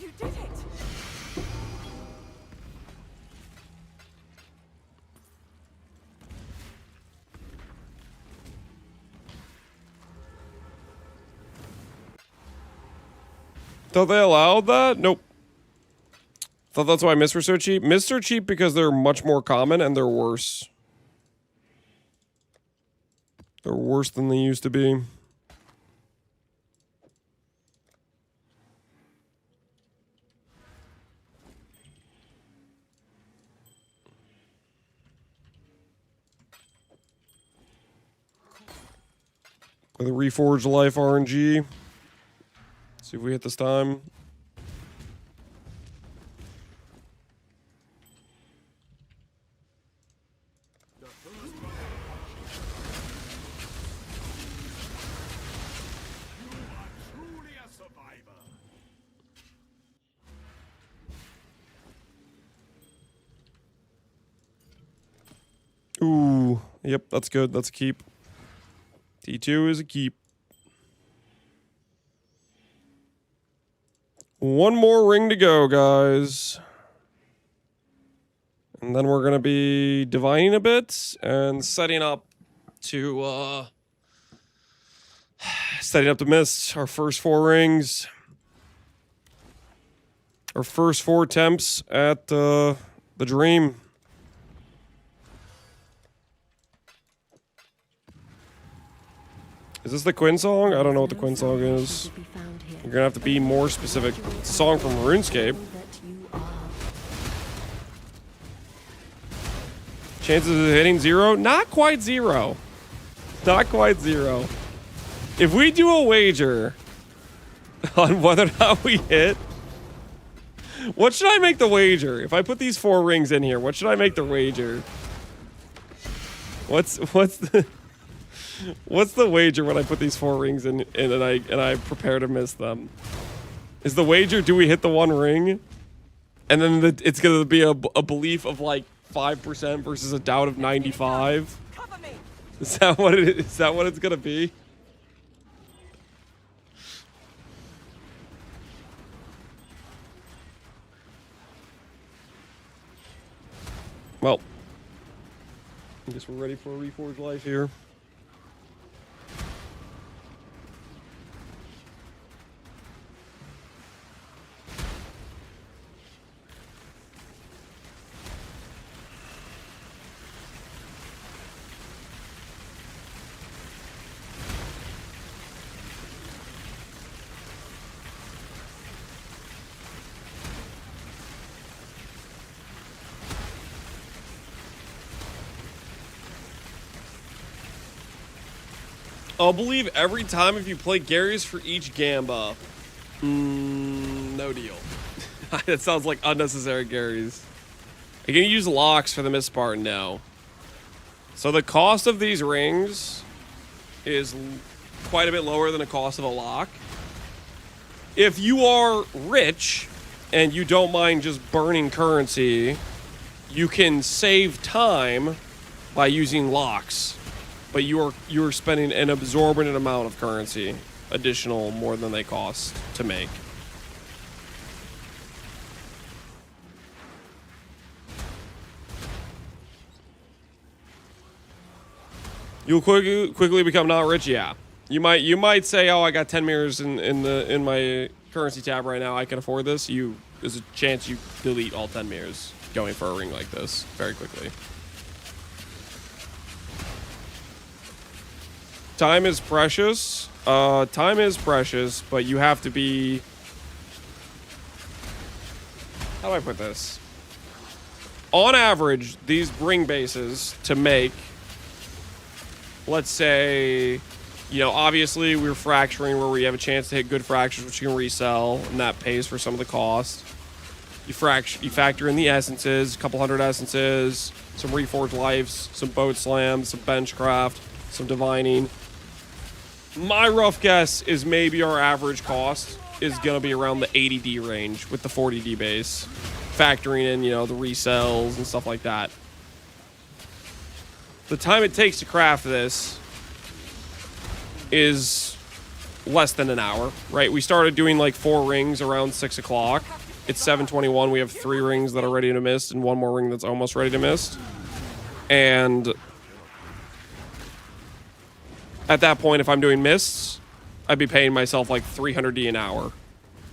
You did it! Thought they allowed that? Nope. Thought that's why Mists were so cheap. Mists are cheap because they're much more common and they're worse. They're worse than they used to be. Play the Reforged Life RNG. See if we hit this time. Truly a survivor. Ooh, yep, that's good. That's a keep. T2 is a keep. One more ring to go, guys. And then we're going to be divining a bit and setting up to miss our first 4 rings. Our first 4 attempts at the dream. Is this the Quinn song? I don't know what the Quinn song is. You're gonna have to be more specific. It's a song from RuneScape. Chances of hitting 0? Not quite 0. Not quite 0. If we do a wager on whether or not we hit, what should I make the wager? If I put these 4 rings in here, what should I make the wager? What's the wager when I put these 4 rings in and I prepare to miss them? Is the wager, do we hit the 1 ring? And then it's gonna be a belief of like 5% versus a doubt of 95. Cover me! Is that what it is? Is that what it's gonna be? Well, I guess we're ready for a Reforged Life here. I'll believe every time if you play Gary's for each Gamba. No deal. That sounds like unnecessary Gary's. Are you going to use locks for the Miss Spartan? No. So the cost of these rings is quite a bit lower than the cost of a lock. If you are rich and you don't mind just burning currency, you can save time by using locks. But you're spending an absorbent amount of currency, additional more than they cost to make. You'll quickly become not rich, yeah. You might say, oh, I got 10 mirrors in my currency tab right now, I can afford this. There's a chance you delete all 10 mirrors going for a ring like this very quickly. Time is precious. Time is precious, but you have to be... How do I put this? On average, these ring bases to make, let's say, you know, obviously we're fracturing where we have a chance to hit good fractures, which you can resell, and that pays for some of the cost. You factor in the essences, a couple hundred essences, some reforged lives, some boat slams, some benchcraft, some divining. My rough guess is maybe our average cost is going to be around the 80D range with the 40D base, factoring in, you know, the resells and stuff like that. The time it takes to craft this is less than an hour, right? We started doing like 4 rings around 6 o'clock. It's 7:21. We have 3 rings that are ready to mist and 1 more ring that's almost ready to mist. And at that point, if I'm doing mists, I'd be paying myself like 300D an hour.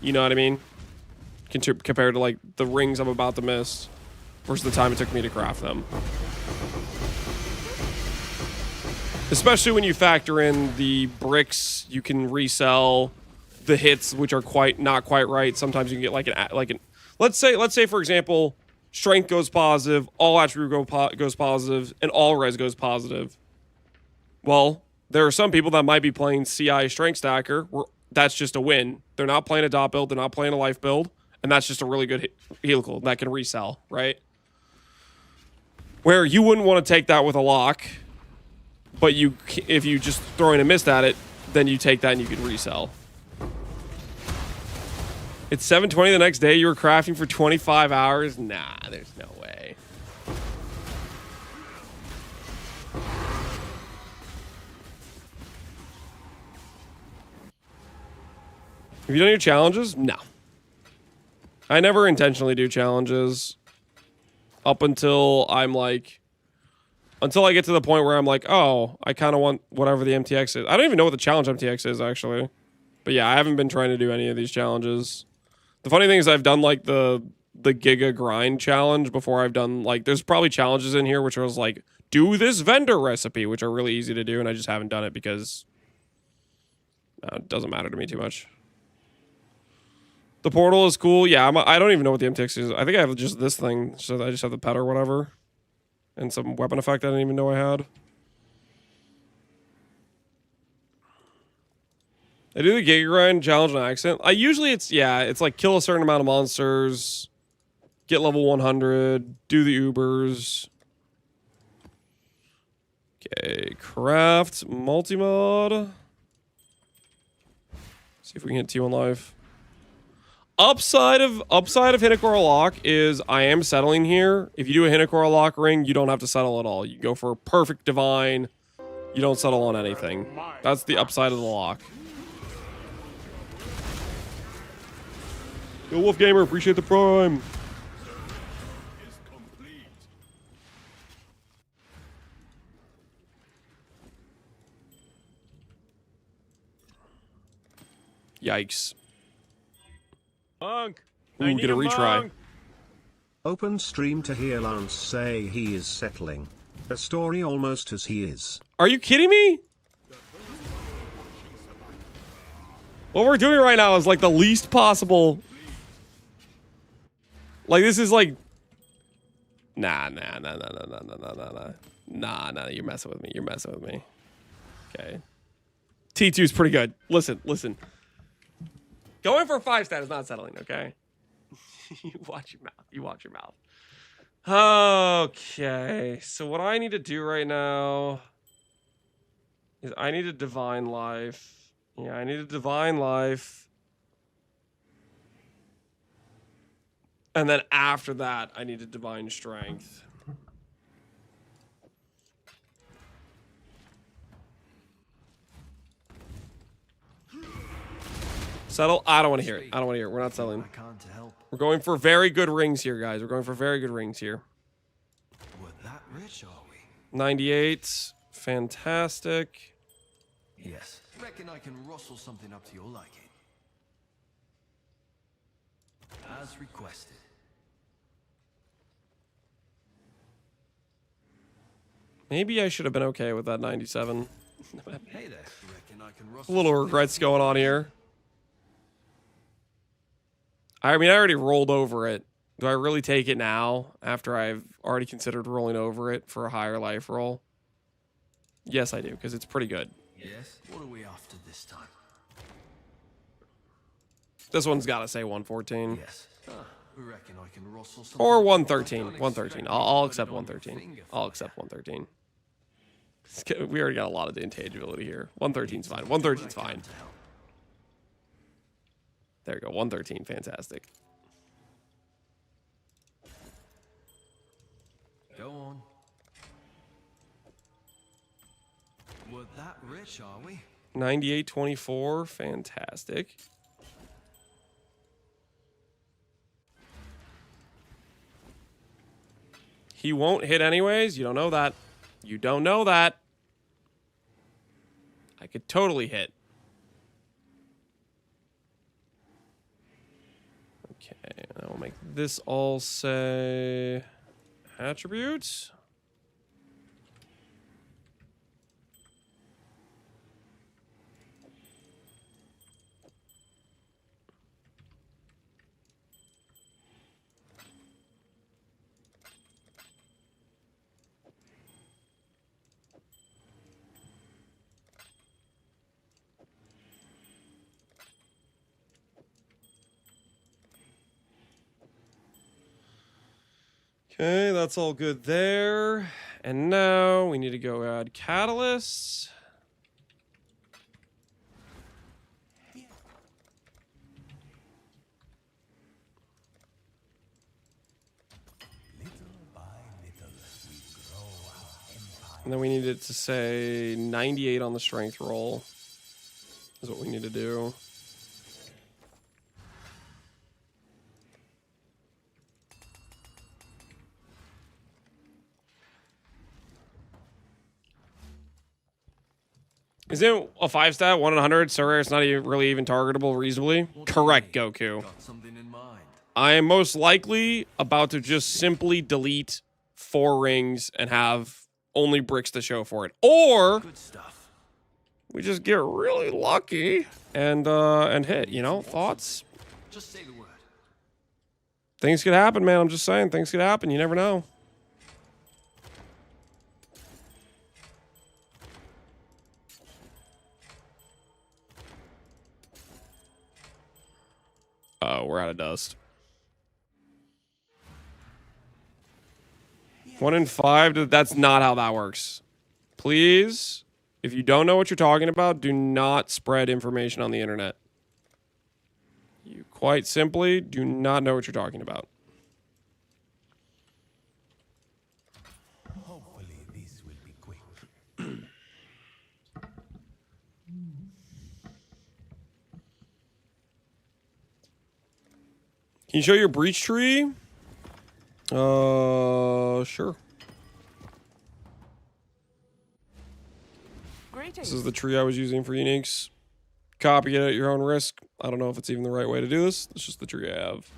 You know what I mean? Compared to like the rings I'm about to mist versus the time it took me to craft them. Especially when you factor in the bricks you can resell, the hits which are not quite right. Sometimes you can get like an let's say for example, strength goes positive, all attribute goes positive, and all res goes positive. Well, there are some people that might be playing CI strength stacker where that's just a win. They're not playing a dot build, they're not playing a life build, and that's just a really good helical that can resell, right? Where you wouldn't want to take that with a lock. But if you just throwing a mist at it, then you take that and you can resell. It's 7:20 the next day. You were crafting for 25 hours? Nah, there's no way. Have you done your challenges? No. I never intentionally do challenges up until I'm like... Until I get to the point where I'm like, oh, I kind of want whatever the MTX is. I don't even know what the challenge MTX is, actually. But yeah, I haven't been trying to do any of these challenges. The funny thing is I've done, like, the Giga grind challenge before I've done, like, there's probably challenges in here which was like, do this vendor recipe, which are really easy to do, and I just haven't done it because it doesn't matter to me too much. The portal is cool. Yeah, I don't even know what the MTX is. I think I have just this thing, so I just have the pet or whatever. And some weapon effect I didn't even know I had. I do the Giga grind challenge on accident. It's like kill a certain amount of monsters, get level 100, do the Ubers. Okay, craft multi-mod. See if we can hit T1 live. Upside of Hinekora lock is I am settling here. If you do a Hinekora lock ring, you don't have to settle at all. You go for a perfect divine. You don't settle on anything. That's the upside of the lock. Yo, Wolf Gamer, appreciate the prime. Yikes. Monk, Ooh, get a retry. Open stream to hear Lance say he is settling. A story almost as he is. Are you kidding me? What we're doing right now is like the least possible. Like this is like. Nah. Nah, you're messing with me. You're messing with me. Okay. T2 is pretty good. Listen. Going for a 5-stat is not settling, okay? You watch your mouth. Okay. So what I need to do right now is I need a divine life. Yeah, I need a divine life. And then after that, I need a divine strength. Settle? I don't want to hear it. We're not settling. We're going for very good rings here, guys. We're going for very good rings here. We're that rich, are we? 98. Fantastic. Yes. Reckon I can rustle something up to your liking. As requested. Maybe I should have been okay with that 97. Hey there. Reckon I can A rustle little something regrets up your going on here. I mean, I already rolled over it. Do I really take it now after I've already considered rolling over it for a higher life roll? Yes, I do, because it's pretty good. Yes? What are we after this time? This one's got to say 114. Yes. Reckon I can rustle something Or up. 113. I don't 113. expect I'll you to accept put it on your 113. finger I'll for accept ya. 113. We already got a lot of the intangibility here. 113's fine. 113's fine. There you go. 113. Fantastic. Go on. We're that rich, are we? 9824. Fantastic. He won't hit anyways. You don't know that. You don't know that. I could totally hit. Okay, I will make this all say attributes. Okay, that's all good there. And now we need to go add catalysts. And then we need it to say 98 on the strength roll. Is what we need to do. Isn't a 5-stat 1 in 100? So rare it's not even really even targetable reasonably? Correct, Goku. Got something in mind. I am most likely about to just simply delete 4 rings and have only bricks to show for it. Or Good stuff. we just get really lucky and hit, you know? Thoughts? Just say the word. Things could happen, man. I'm just saying, things could happen. You never know. Oh, we're out of dust. 1 in 5? That's not how that works. Please, if you don't know what you're talking about, do not spread information on the internet. You quite simply do not know what you're talking about. Hopefully this will be quick. Can you show your breach tree? Sure. This is the tree I was using for uniques. Copy it at your own risk. I don't know if it's even the right way to do this. It's just the tree I have.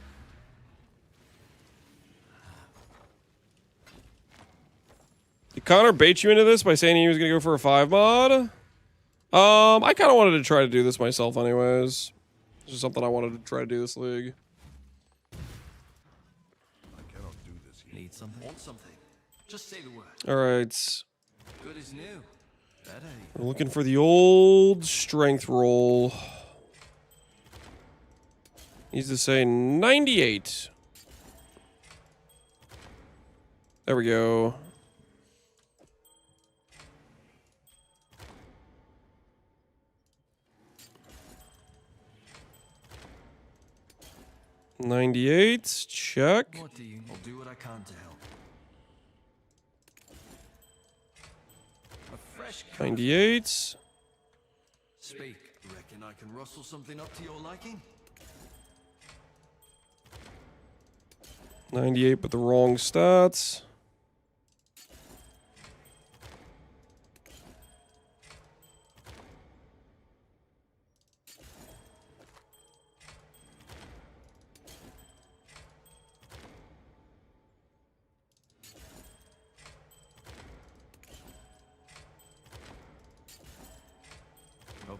Did Connor bait you into this by saying he was going to go for a 5 mod? I kind of wanted to try to do this myself anyways. It's just something I wanted to try to do this league. I cannot do this here. Need something? Want something? Just say the word. All right. Good as new. Better. We're looking for the old strength roll. Needs to say 98. There we go. $98. Check. What do you? I'll do what I can to help. A fresh cut. 98. Speak. Reckon I can rustle something up to your liking? 98, but the wrong stats.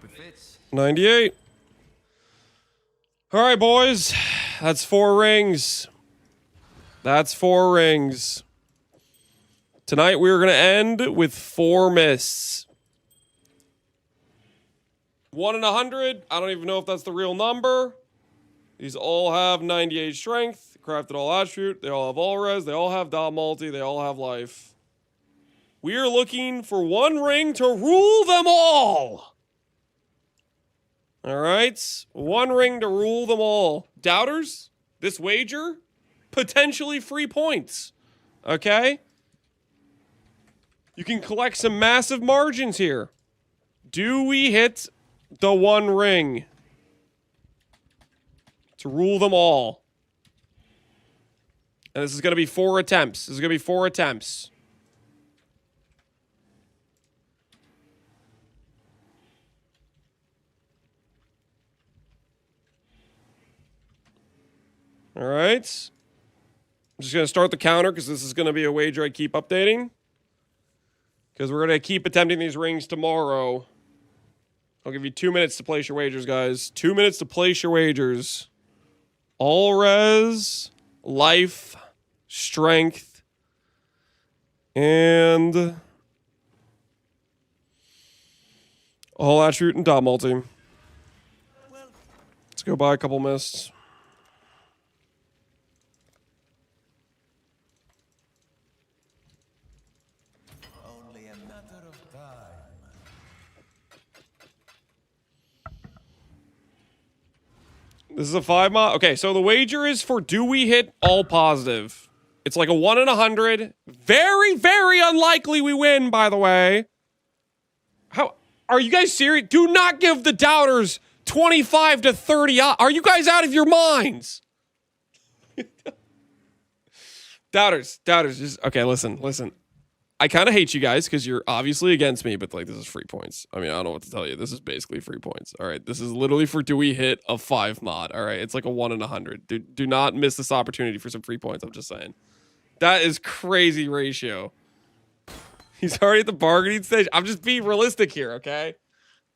Hope it fits. 98. All right, boys. That's 4 rings. That's 4 rings. Tonight we're going to end with 4 mists. 1 in 100. I don't even know if that's the real number. These all have 98 strength. Crafted all attribute. They all have all res. They all have dot multi. They all have life. We are looking for 1 ring to rule them all. All right. 1 ring to rule them all. Doubters, this wager, potentially free points. Okay? You can collect some massive margins here. Do we hit the 1 ring to rule them all? And this is going to be 4 attempts. This is going to be 4 attempts. All right. I'm just going to start the counter because this is going to be a wager I keep updating. Because we're going to keep attempting these rings tomorrow. I'll give you 2 minutes to place your wagers, guys. 2 minutes to place your wagers. All res, life, strength, and all attribute and dot multi. Let's go buy a couple mists. Only a matter of time. This is a 5 mod. Okay, so the wager is for do we hit all positive? It's like a 1 in 100. Very, very unlikely we win, by the way. How are you guys serious? Do not give the doubters 25 to 30. Are you guys out of your minds? Doubters, just okay, listen. I kind of hate you guys because you're obviously against me, but like this is free points. I mean, I don't know what to tell you. This is basically free points. All right, this is literally for do we hit a 5 mod. All right, it's like a 1 in 100. Do not miss this opportunity for some free points. I'm just saying. That is crazy ratio. He's already at the bargaining stage. I'm just being realistic here, okay?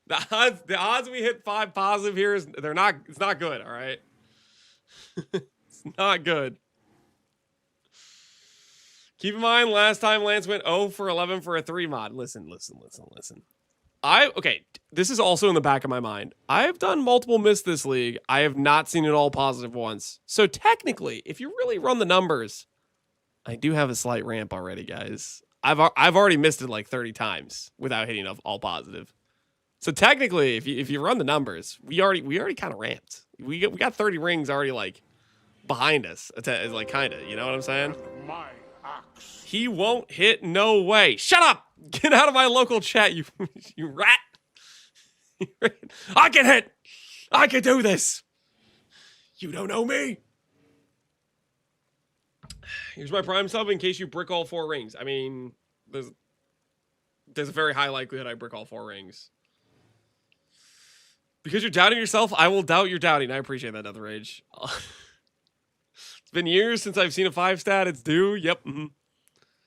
The odds we hit 5 positive here is it's not good. All right, it's not good. Keep in mind, last time Lance went 0 for 11 for a 3 mod. Listen. Okay, this is also in the back of my mind. I have done multiple mists this league. I have not seen it all positive once. So technically, if you really run the numbers, I do have a slight ramp already, guys. I've already missed it like 30 times without hitting all positive. So technically, if you run the numbers, we already kind of ramped. We got 30 rings already like behind us. It's like kind of, you know what I'm saying? My axe. He won't hit, no way. Shut up! Get out of my local chat, you rat. I can hit! I can do this! You don't know me! Here's my prime sub in case you brick all 4 rings. I mean, there's a very high likelihood I brick all 4 rings. Because you're doubting yourself, I will doubt your doubting. I appreciate that, Nether Rage. It's been years since I've seen a 5 stat. It's due. Yep. Mm-hmm.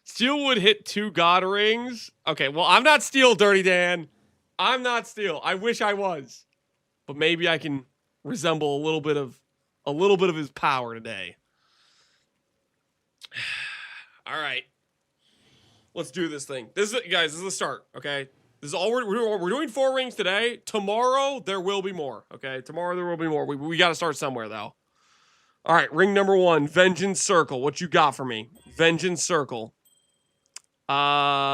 Steel would hit 2 god rings. Okay, well, I'm not Steel, Dirty Dan. I'm not Steel. I wish I was. But maybe I can resemble a little bit of his power today. All right. Let's do this thing. This is the start, okay? This is all we're doing 4 rings today. Tomorrow there will be more, okay? Tomorrow there will be more. We got to start somewhere though. All right, ring number 1, Vengeance Circle. What you got for me? Vengeance Circle. Technically,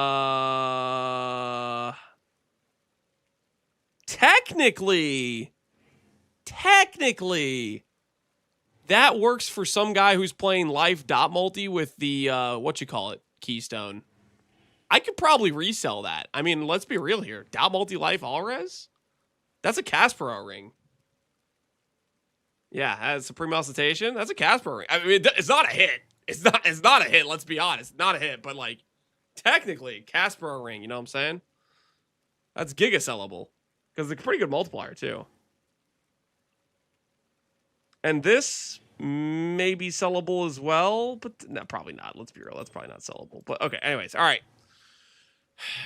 that works for some guy who's playing life dot multi with the keystone. I could probably resell that. I mean, let's be real here. Dot multi life all res? That's a Caspero ring. Yeah, has Supreme Elcitation. That's a Caspero ring. I mean, it's not a hit. It's not a hit, let's be honest. Not a hit, but like technically, Caspero ring, you know what I'm saying? That's giga sellable. Because it's a pretty good multiplier, too. And this may be sellable as well, but no, probably not. Let's be real. That's probably not sellable. But okay, anyways, all right.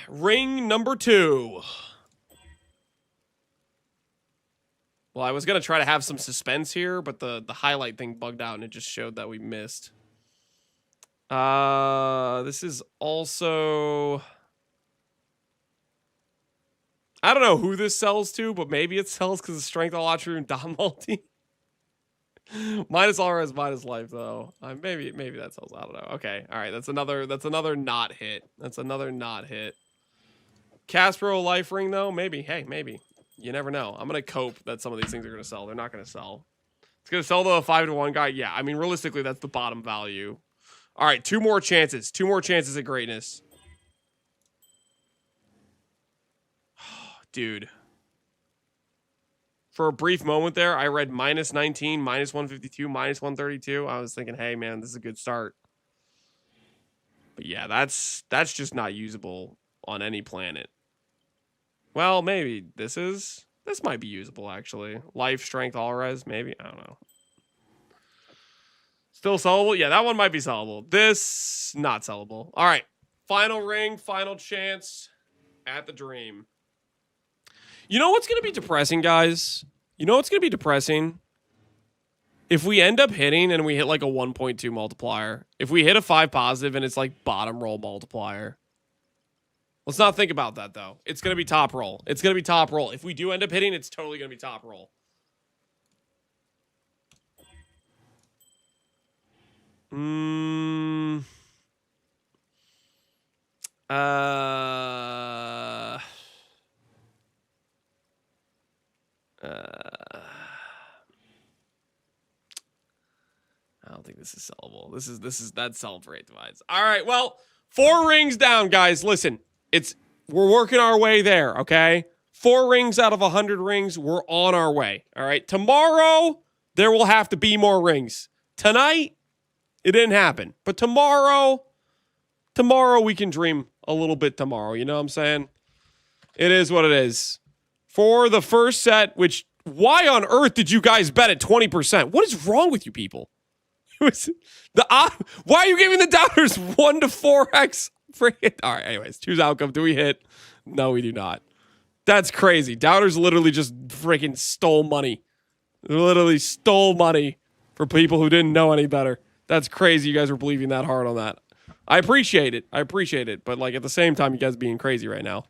Ring number 2. Well, I was going to try to have some suspense here, but the highlight thing bugged out and it just showed that we missed. This is also... I don't know who this sells to, but maybe it sells because of Strength All Attribute and Dom Multi. Minus all res, minus life though. Maybe that sells. I don't know. Okay, all right. That's another not hit. That's another not hit. Caspero life ring though. Maybe. Hey, maybe. You never know. I'm gonna cope that some of these things are gonna sell. They're not gonna sell. It's gonna sell to a 5-to-1 guy. Yeah, I mean realistically, that's the bottom value. All right, 2 more chances. 2 more chances at greatness. Dude. For a brief moment there, I read minus 19, minus 152, minus 132. I was thinking, hey, man, this is a good start. But yeah, that's just not usable on any planet. Well, maybe this might be usable, actually. Life, strength, all res, maybe. I don't know. Still sellable? Yeah, that one might be sellable. This, not sellable. All right. Final ring, final chance at the dream. You know what's going to be depressing, guys? You know what's going to be depressing? If we end up hitting and we hit like a 1.2 multiplier. If we hit a 5 positive and it's like bottom roll multiplier. Let's not think about that, though. It's going to be top roll. It's going to be top roll. If we do end up hitting, it's totally going to be top roll. I don't think this is sellable. That's selling for 8 divides. All right, well, 4 rings down, guys. Listen, we're working our way there, okay? 4 rings out of 100 rings. We're on our way. All right. Tomorrow there will have to be more rings. Tonight, it didn't happen. But tomorrow we can dream a little bit tomorrow. You know what I'm saying? It is what it is. For the first set, which, why on earth did you guys bet at 20%? What is wrong with you people? Why are you giving the doubters 1 to 4x? All right, anyways, choose outcome. Do we hit? No, we do not. That's crazy. Doubters literally just freaking stole money. Literally stole money for people who didn't know any better. That's crazy. You guys were believing that hard on that. I appreciate it. But like at the same time, you guys being crazy right now.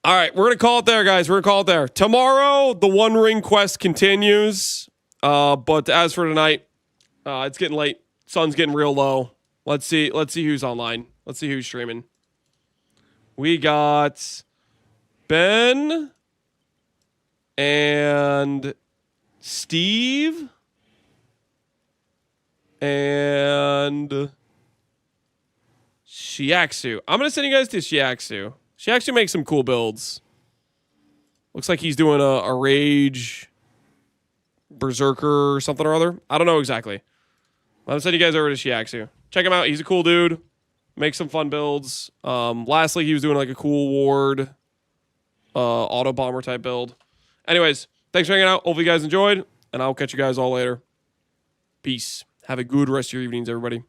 All right, we're going to call it there, guys. We're going to call it there. Tomorrow, the 1 ring quest continues. But as for tonight, it's getting late. Sun's getting real low. Let's see who's online. Let's see who's streaming. We got Ben and Steve and Shiaksu. I'm going to send you guys to Shiaksu. Shiaksu makes some cool builds. Looks like he's doing a Rage Berserker or something or other. I don't know exactly. I'm going to send you guys over to Shiaksu. Check him out. He's a cool dude. Makes some fun builds. Lastly, he was doing like a cool ward auto bomber type build. Anyways, thanks for hanging out. Hopefully you guys enjoyed, and I'll catch you guys all later. Peace. Have a good rest of your evenings, everybody.